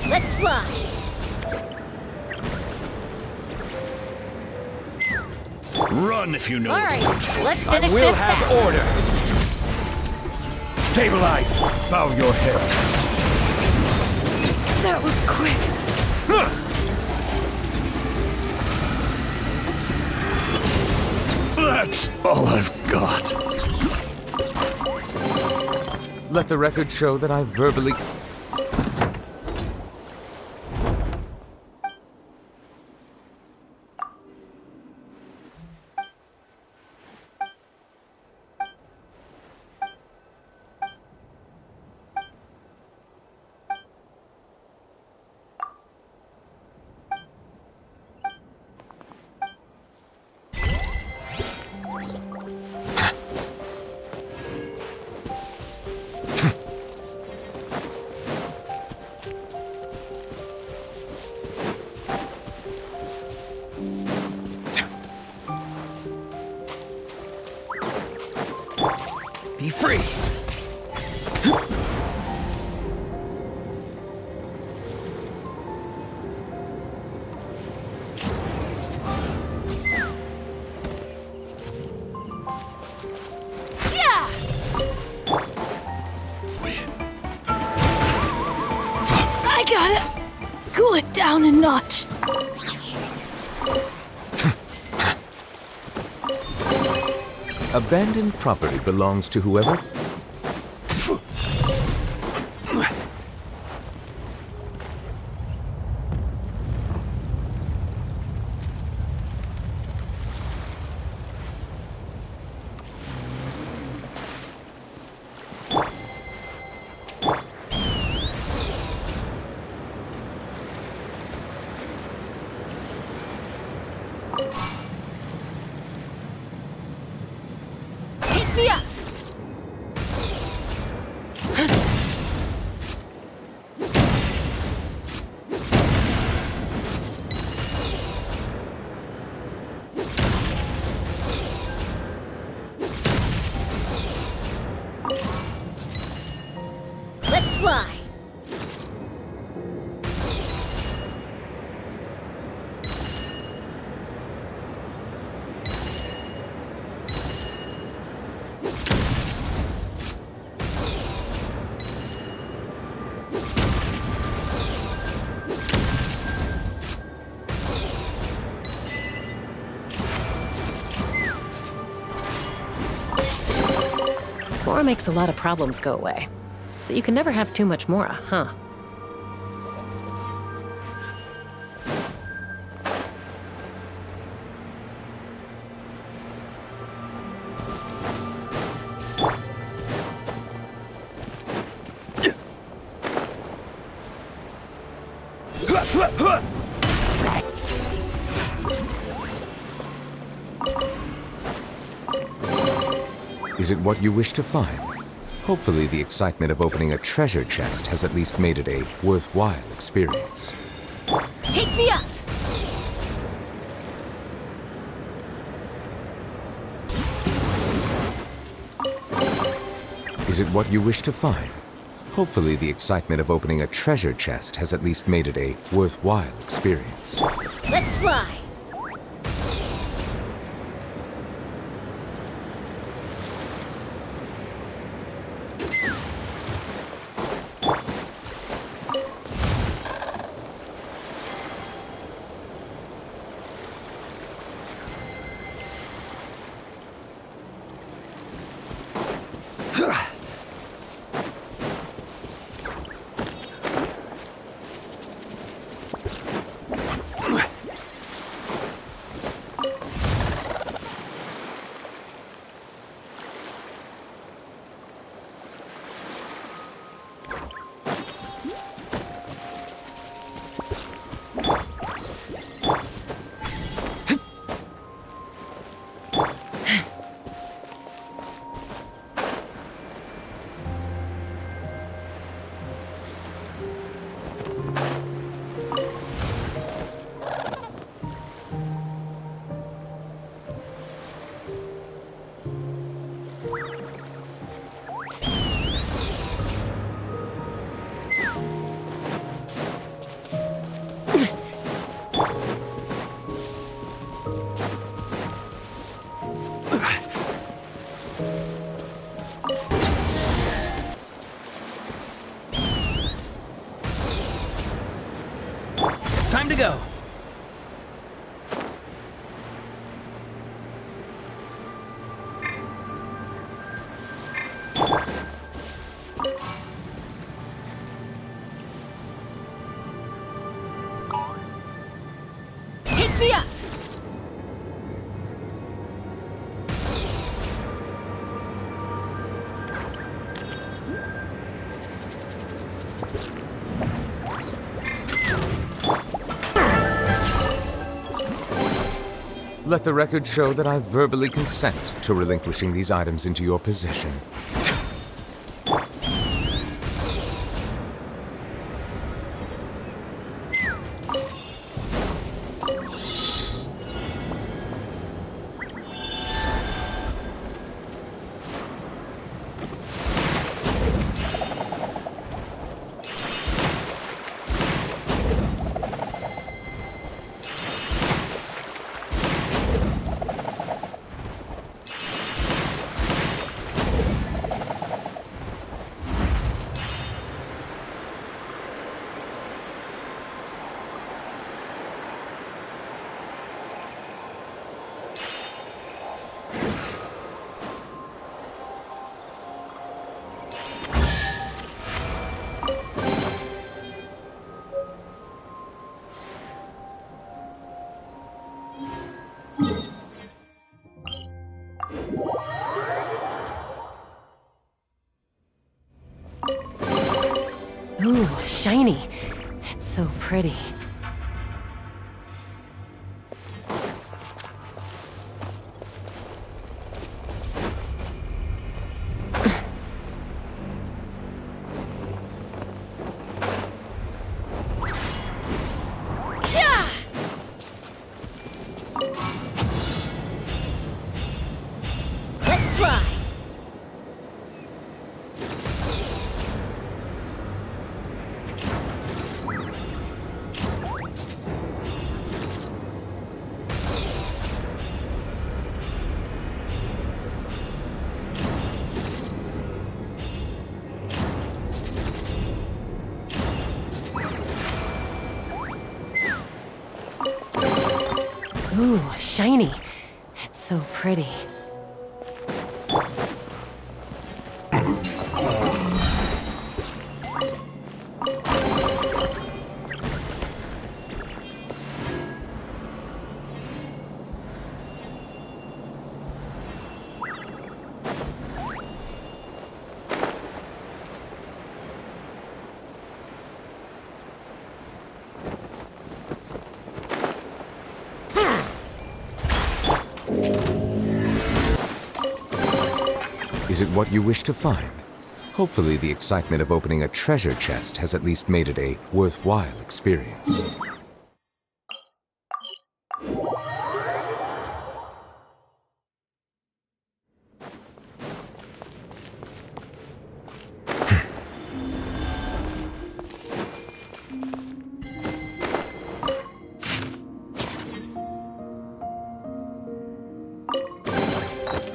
Let's fly! Run if you know. All right, let's finish I will this have fast. order. Stabilize. Bow your head. That was quick. That's all I've got. Let the record show that I verbally... Be free! Yeah! I gotta cool it down a notch. Abandoned property belongs to whoever... Take me up! Let's fly! Mora makes a lot of problems go away. So you can never have too much Mora, huh? Is it what you wish to find? Hopefully the excitement of opening a treasure chest has at least made it a worthwhile experience. Take me up! Is it what you wish to find? Hopefully the excitement of opening a treasure chest has at least made it a worthwhile experience. Let's fly! Time to go. Take me up! Let the record show that I verbally consent to relinquishing these items into your possession. Ooh, shiny. It's so pretty. Let's ride! Ooh, shiny. It's so pretty. Is it what you wish to find? Hopefully the excitement of opening a treasure chest has at least made it a worthwhile experience.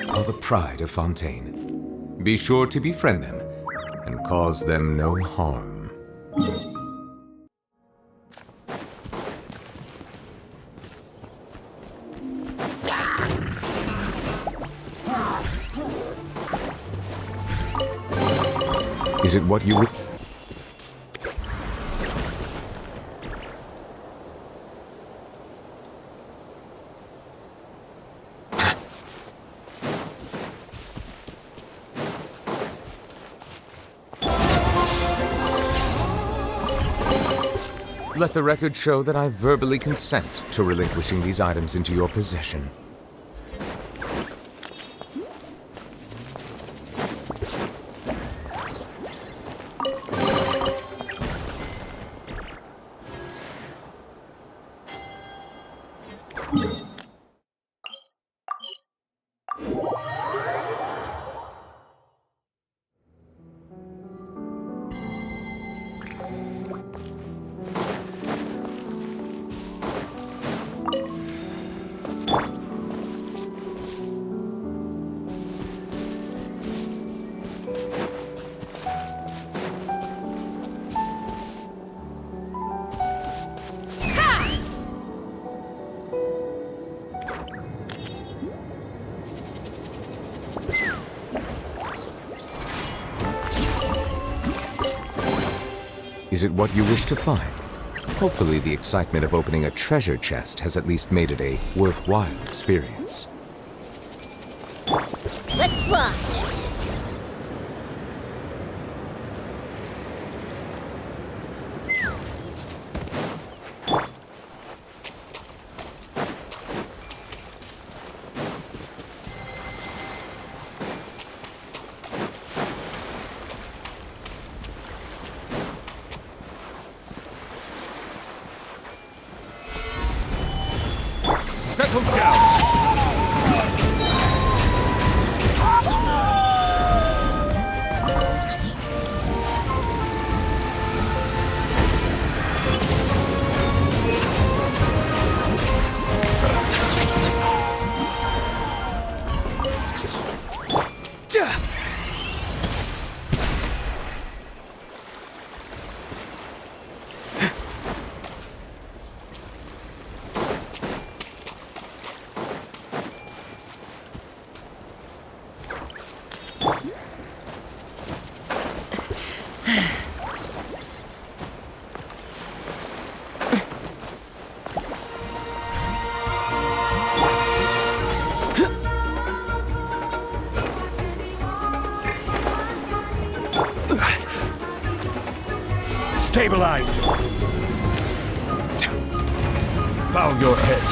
Are the pride of Fontaine. Be sure to befriend them and cause them no harm. Is it what you would? Let the record show that I verbally consent to relinquishing these items into your possession. Is it what you wish to find? Hopefully the excitement of opening a treasure chest has at least made it a worthwhile experience. Let's fly! Settle down! Stabilize! Bow your head.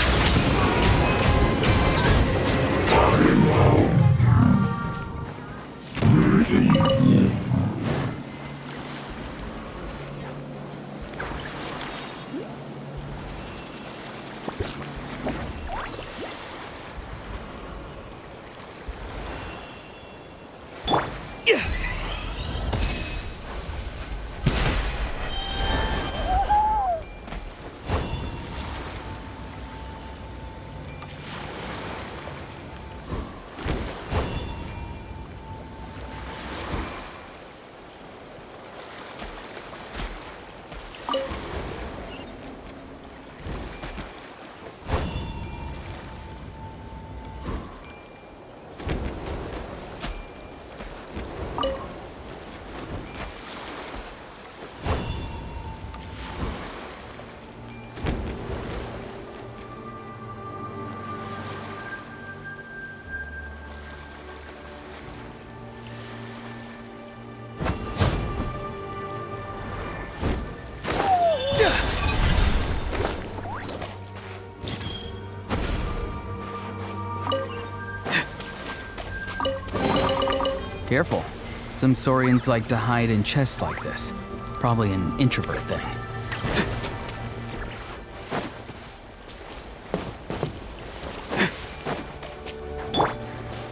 Careful. Some saurians like to hide in chests like this. Probably an introvert thing.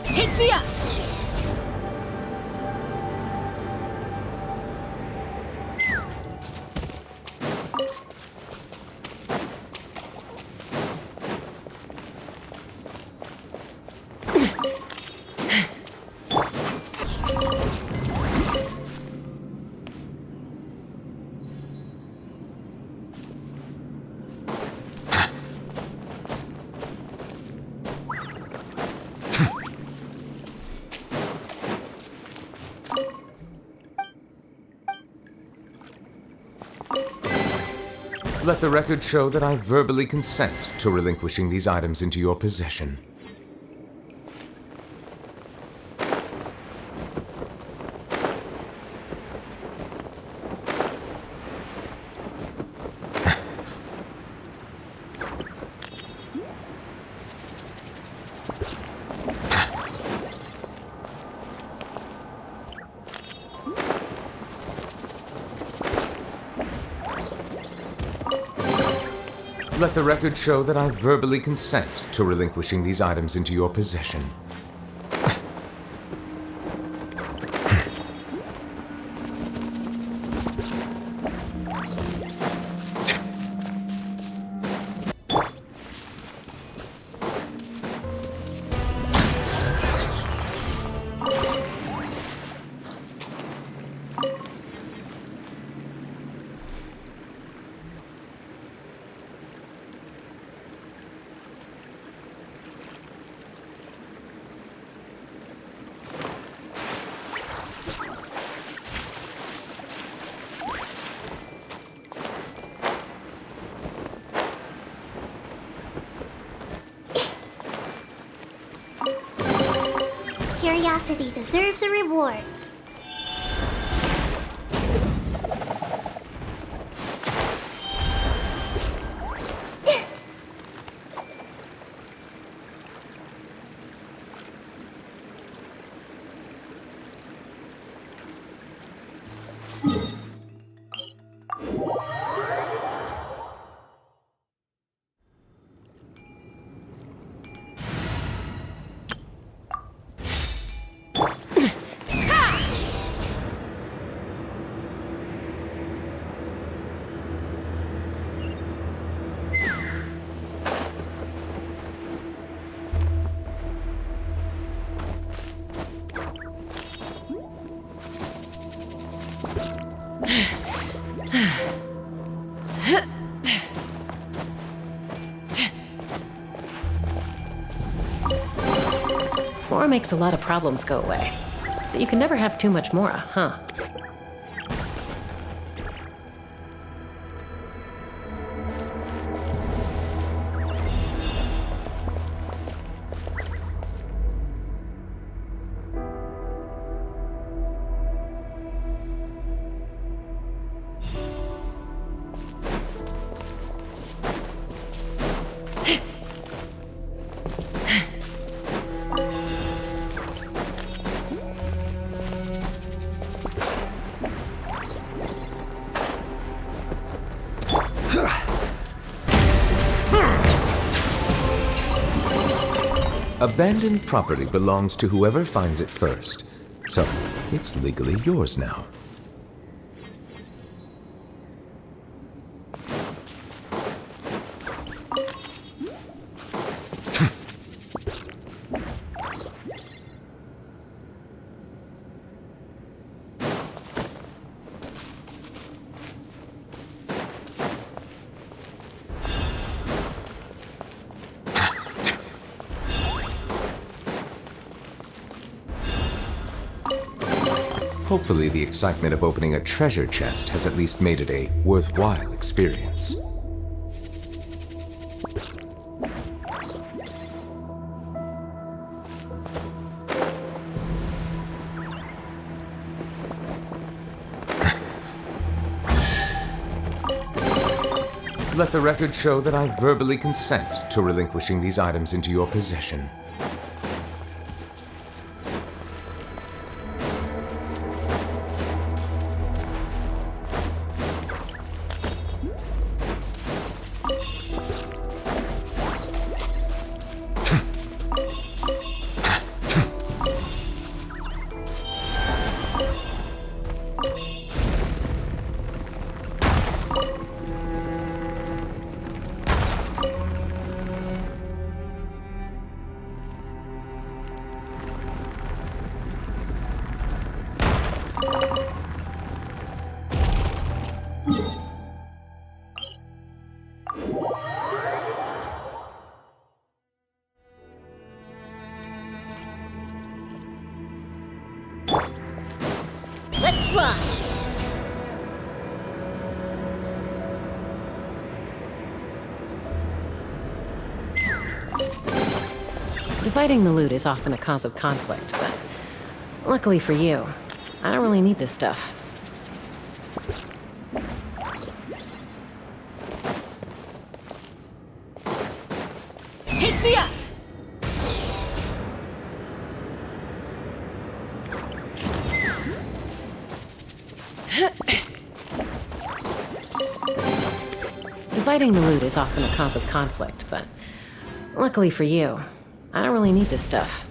Take me up! Let the record show that I verbally consent to relinquishing these items into your possession. Let the record show that I verbally consent to relinquishing these items into your possession. curiosity deserves a reward. Mora makes a lot of problems go away. So you can never have too much Mora, huh? Abandoned property belongs to whoever finds it first, so it's legally yours now. Hopefully, the excitement of opening a treasure chest has at least made it a worthwhile experience. Let the record show that I verbally consent to relinquishing these items into your possession. Let's run! Dividing the loot is often a cause of conflict, but luckily for you, I don't really need this stuff. Take me up! Dividing the loot is often a cause of conflict, but luckily for you, I don't really need this stuff.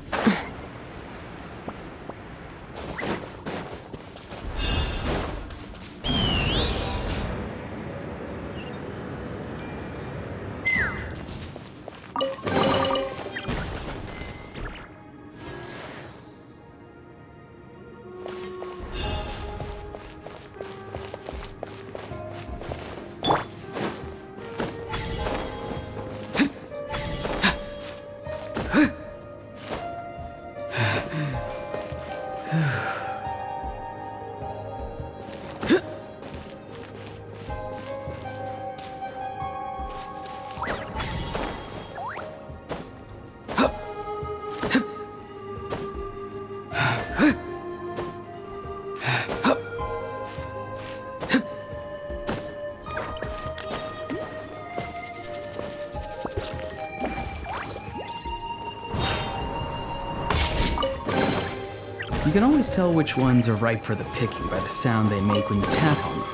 You can always tell which ones are ripe for the picking by the sound they make when you tap on them.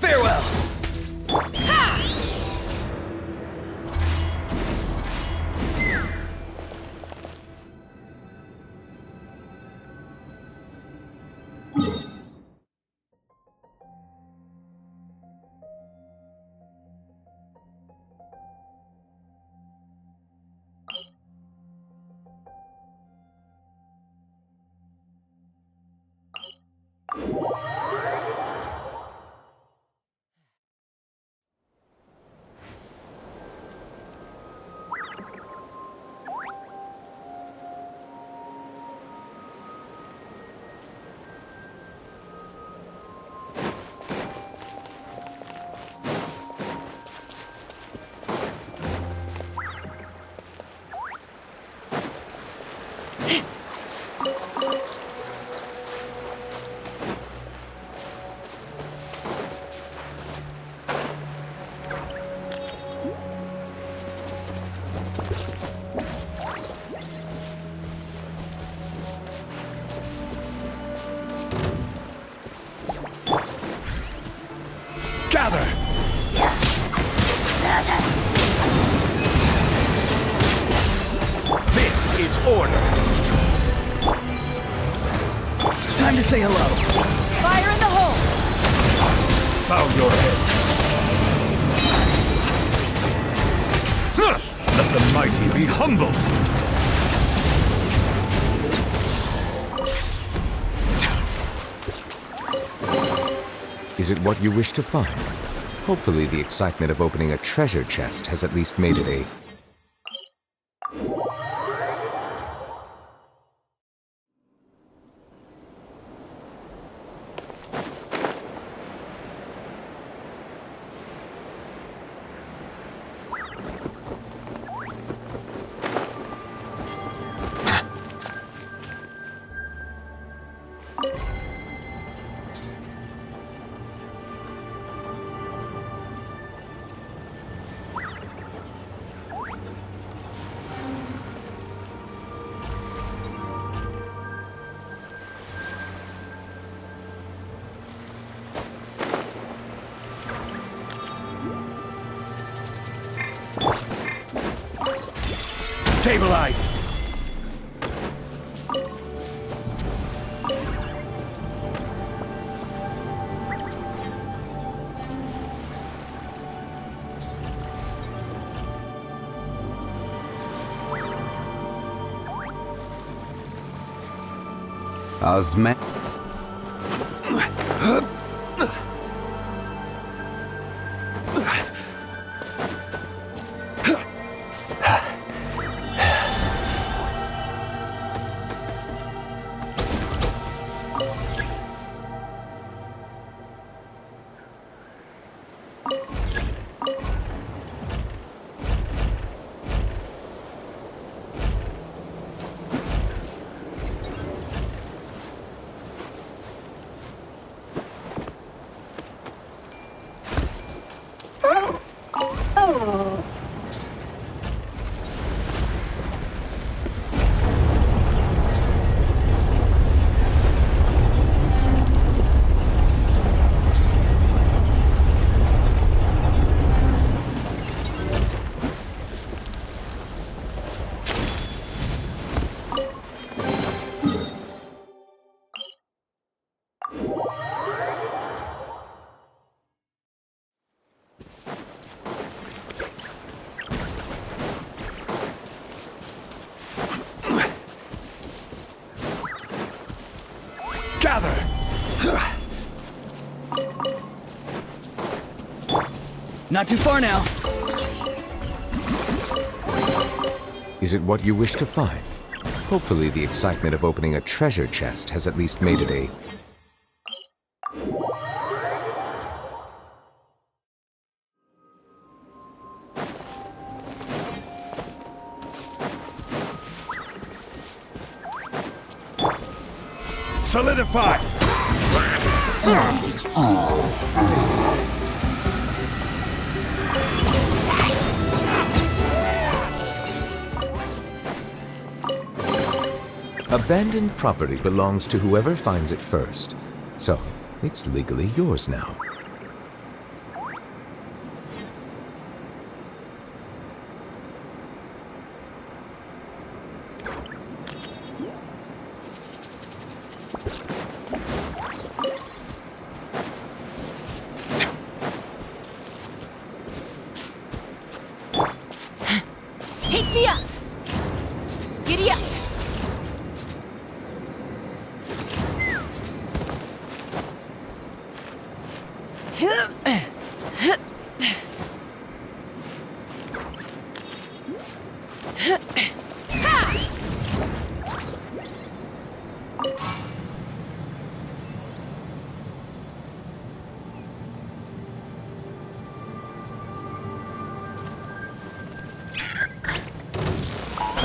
Farewell! Gather! This is order. Time to say hello. Fire in the hole! Bow your head. Huh! Let the mighty be humbled. Is it what you wish to find? Hopefully the excitement of opening a treasure chest has at least made it a... Stabilize! Osman. Gather! Not too far now. Is it what you wish to find? Hopefully the excitement of opening a treasure chest has at least made it a... Solidify! Abandoned property belongs to whoever finds it first. So, it's legally yours now. Take me up! Giddy up!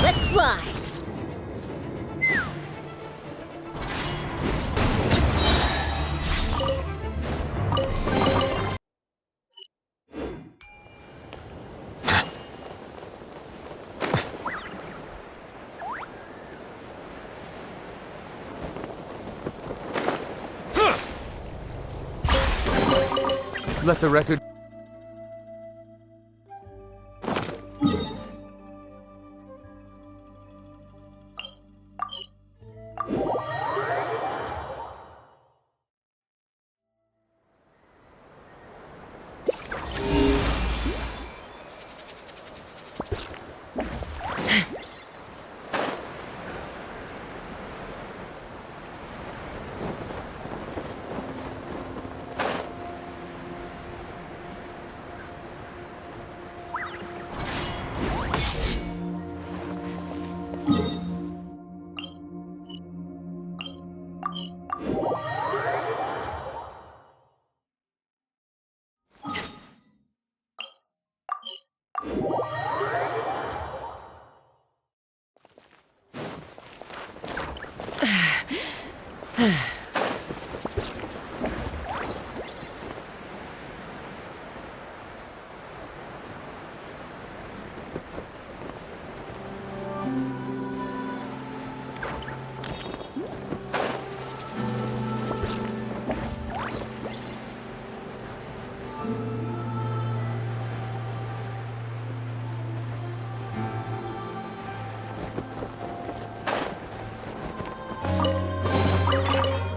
Let's fly! Let the record...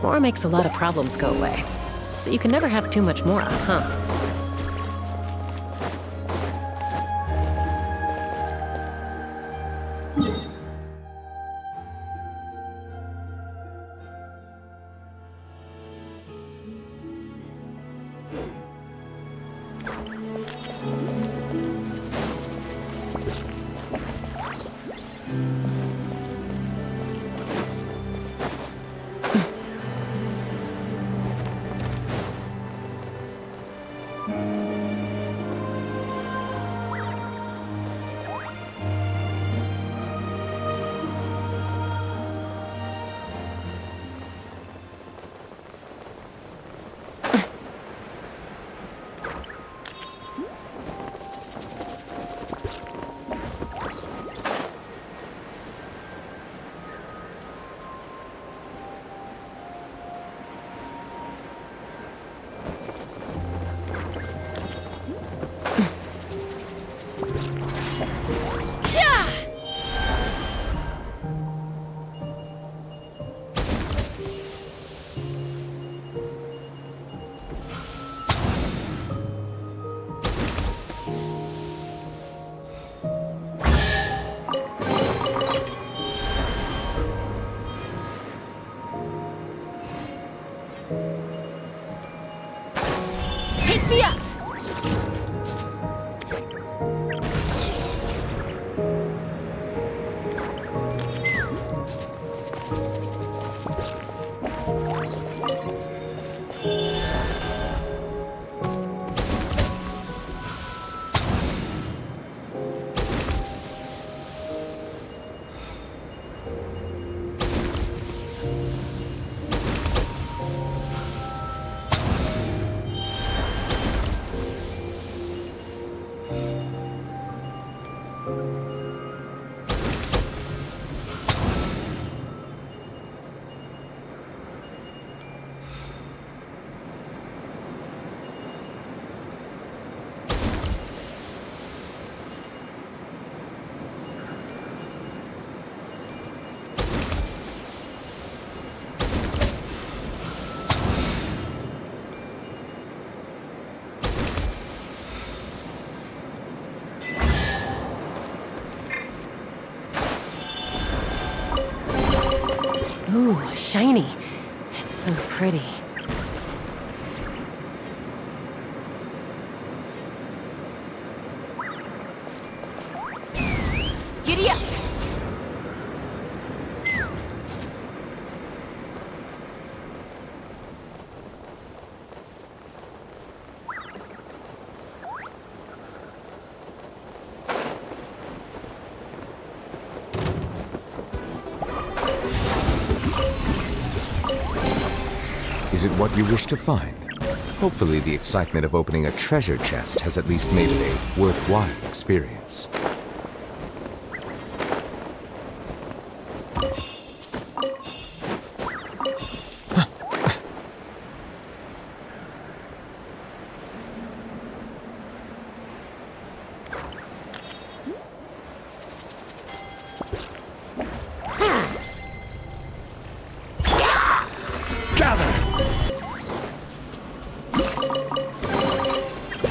More makes a lot of problems go away. So you can never have too much more, huh? Take me up! Ooh, shiny. It's so pretty. Giddy up! Is it what you wish to find? Hopefully the excitement of opening a treasure chest has at least made it a worthwhile experience.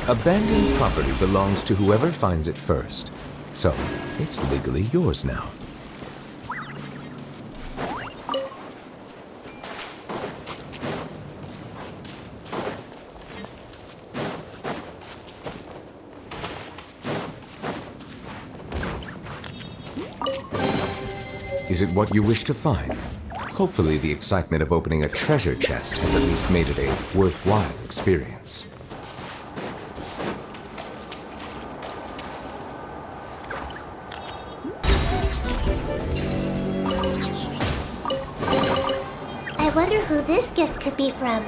Abandoned property belongs to whoever finds it first. So, it's legally yours now. Is it what you wish to find? Hopefully the excitement of opening a treasure chest has at least made it a worthwhile experience. I wonder who this gift could be from.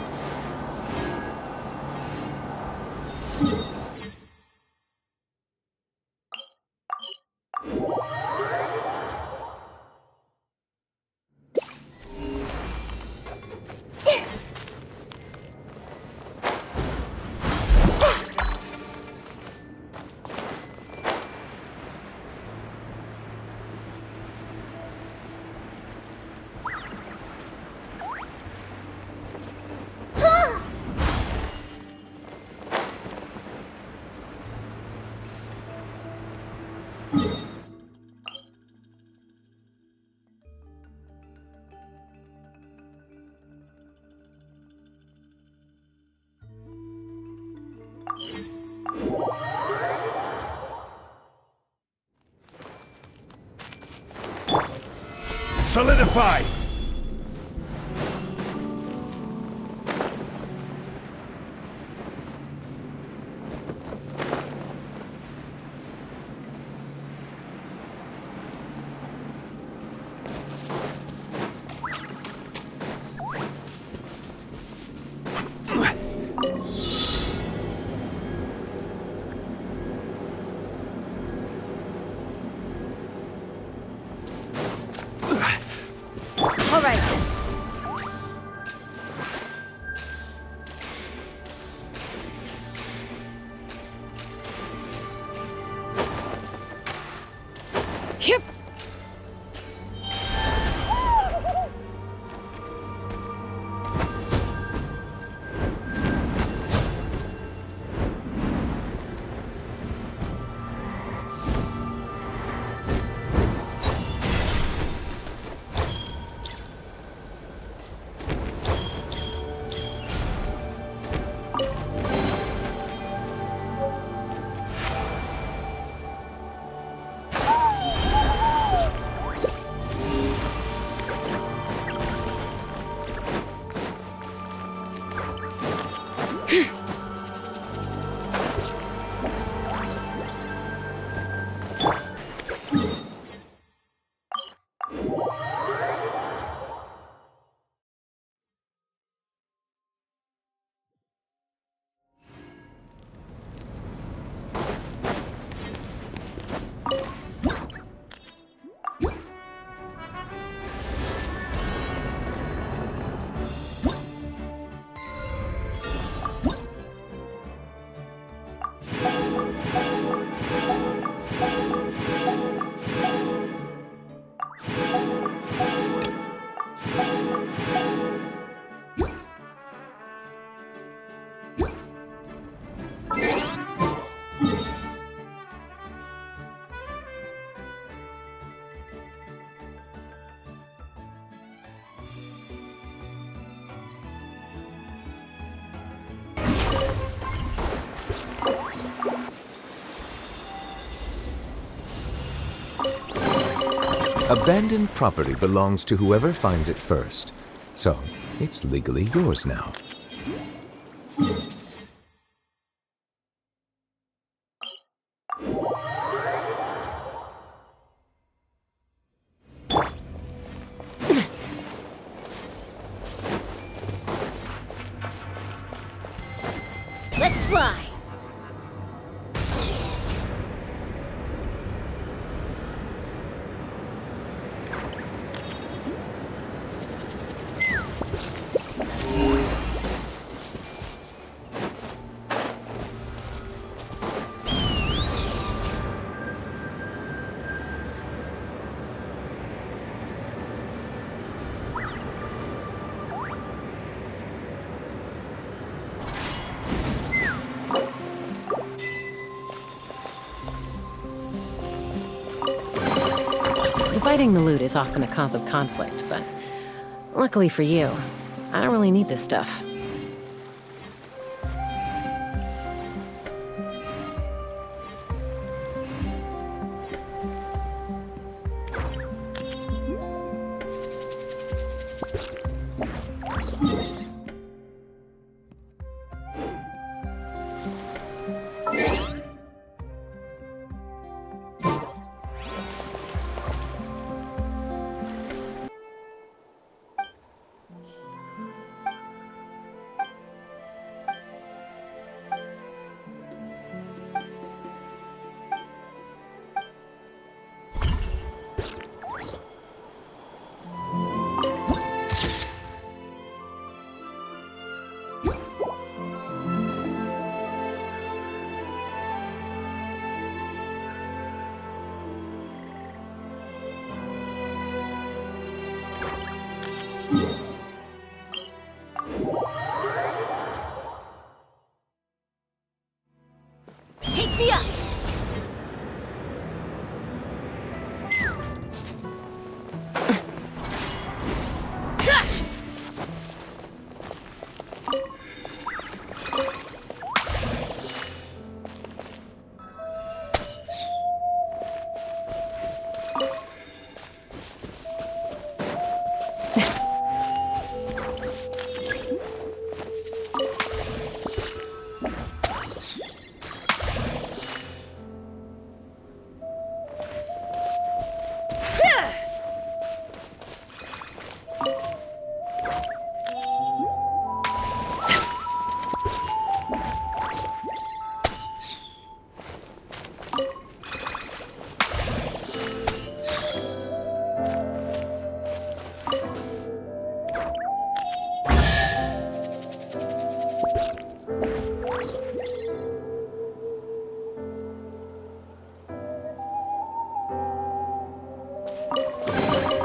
Solidify! Abandoned property belongs to whoever finds it first, so it's legally yours now. Let's fly. Dividing the loot is often a cause of conflict, but luckily for you, I don't really need this stuff. Take me up!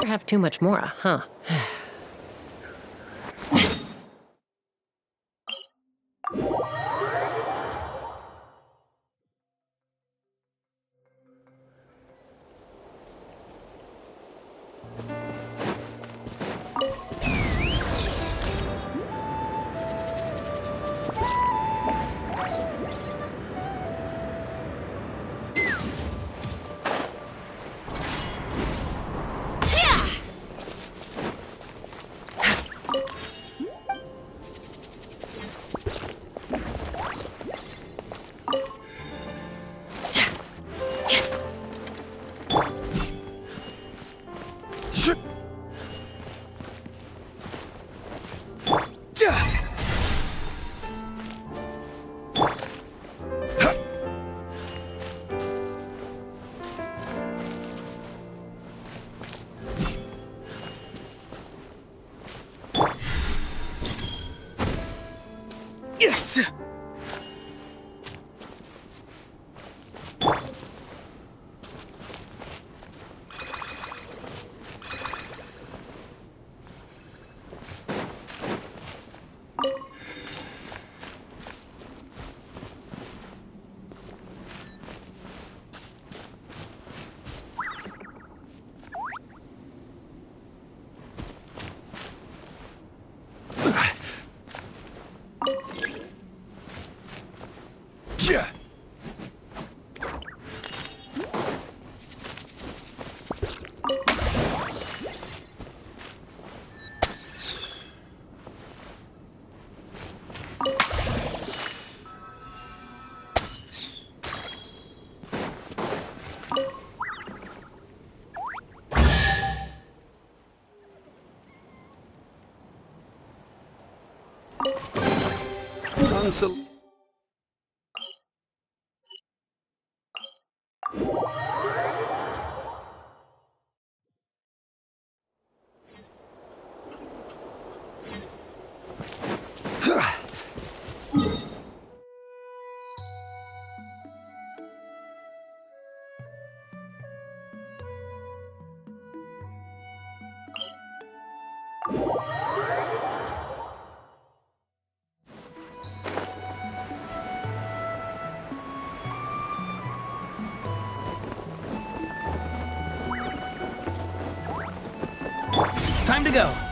Have too much more, huh? unsolicited. Time to go.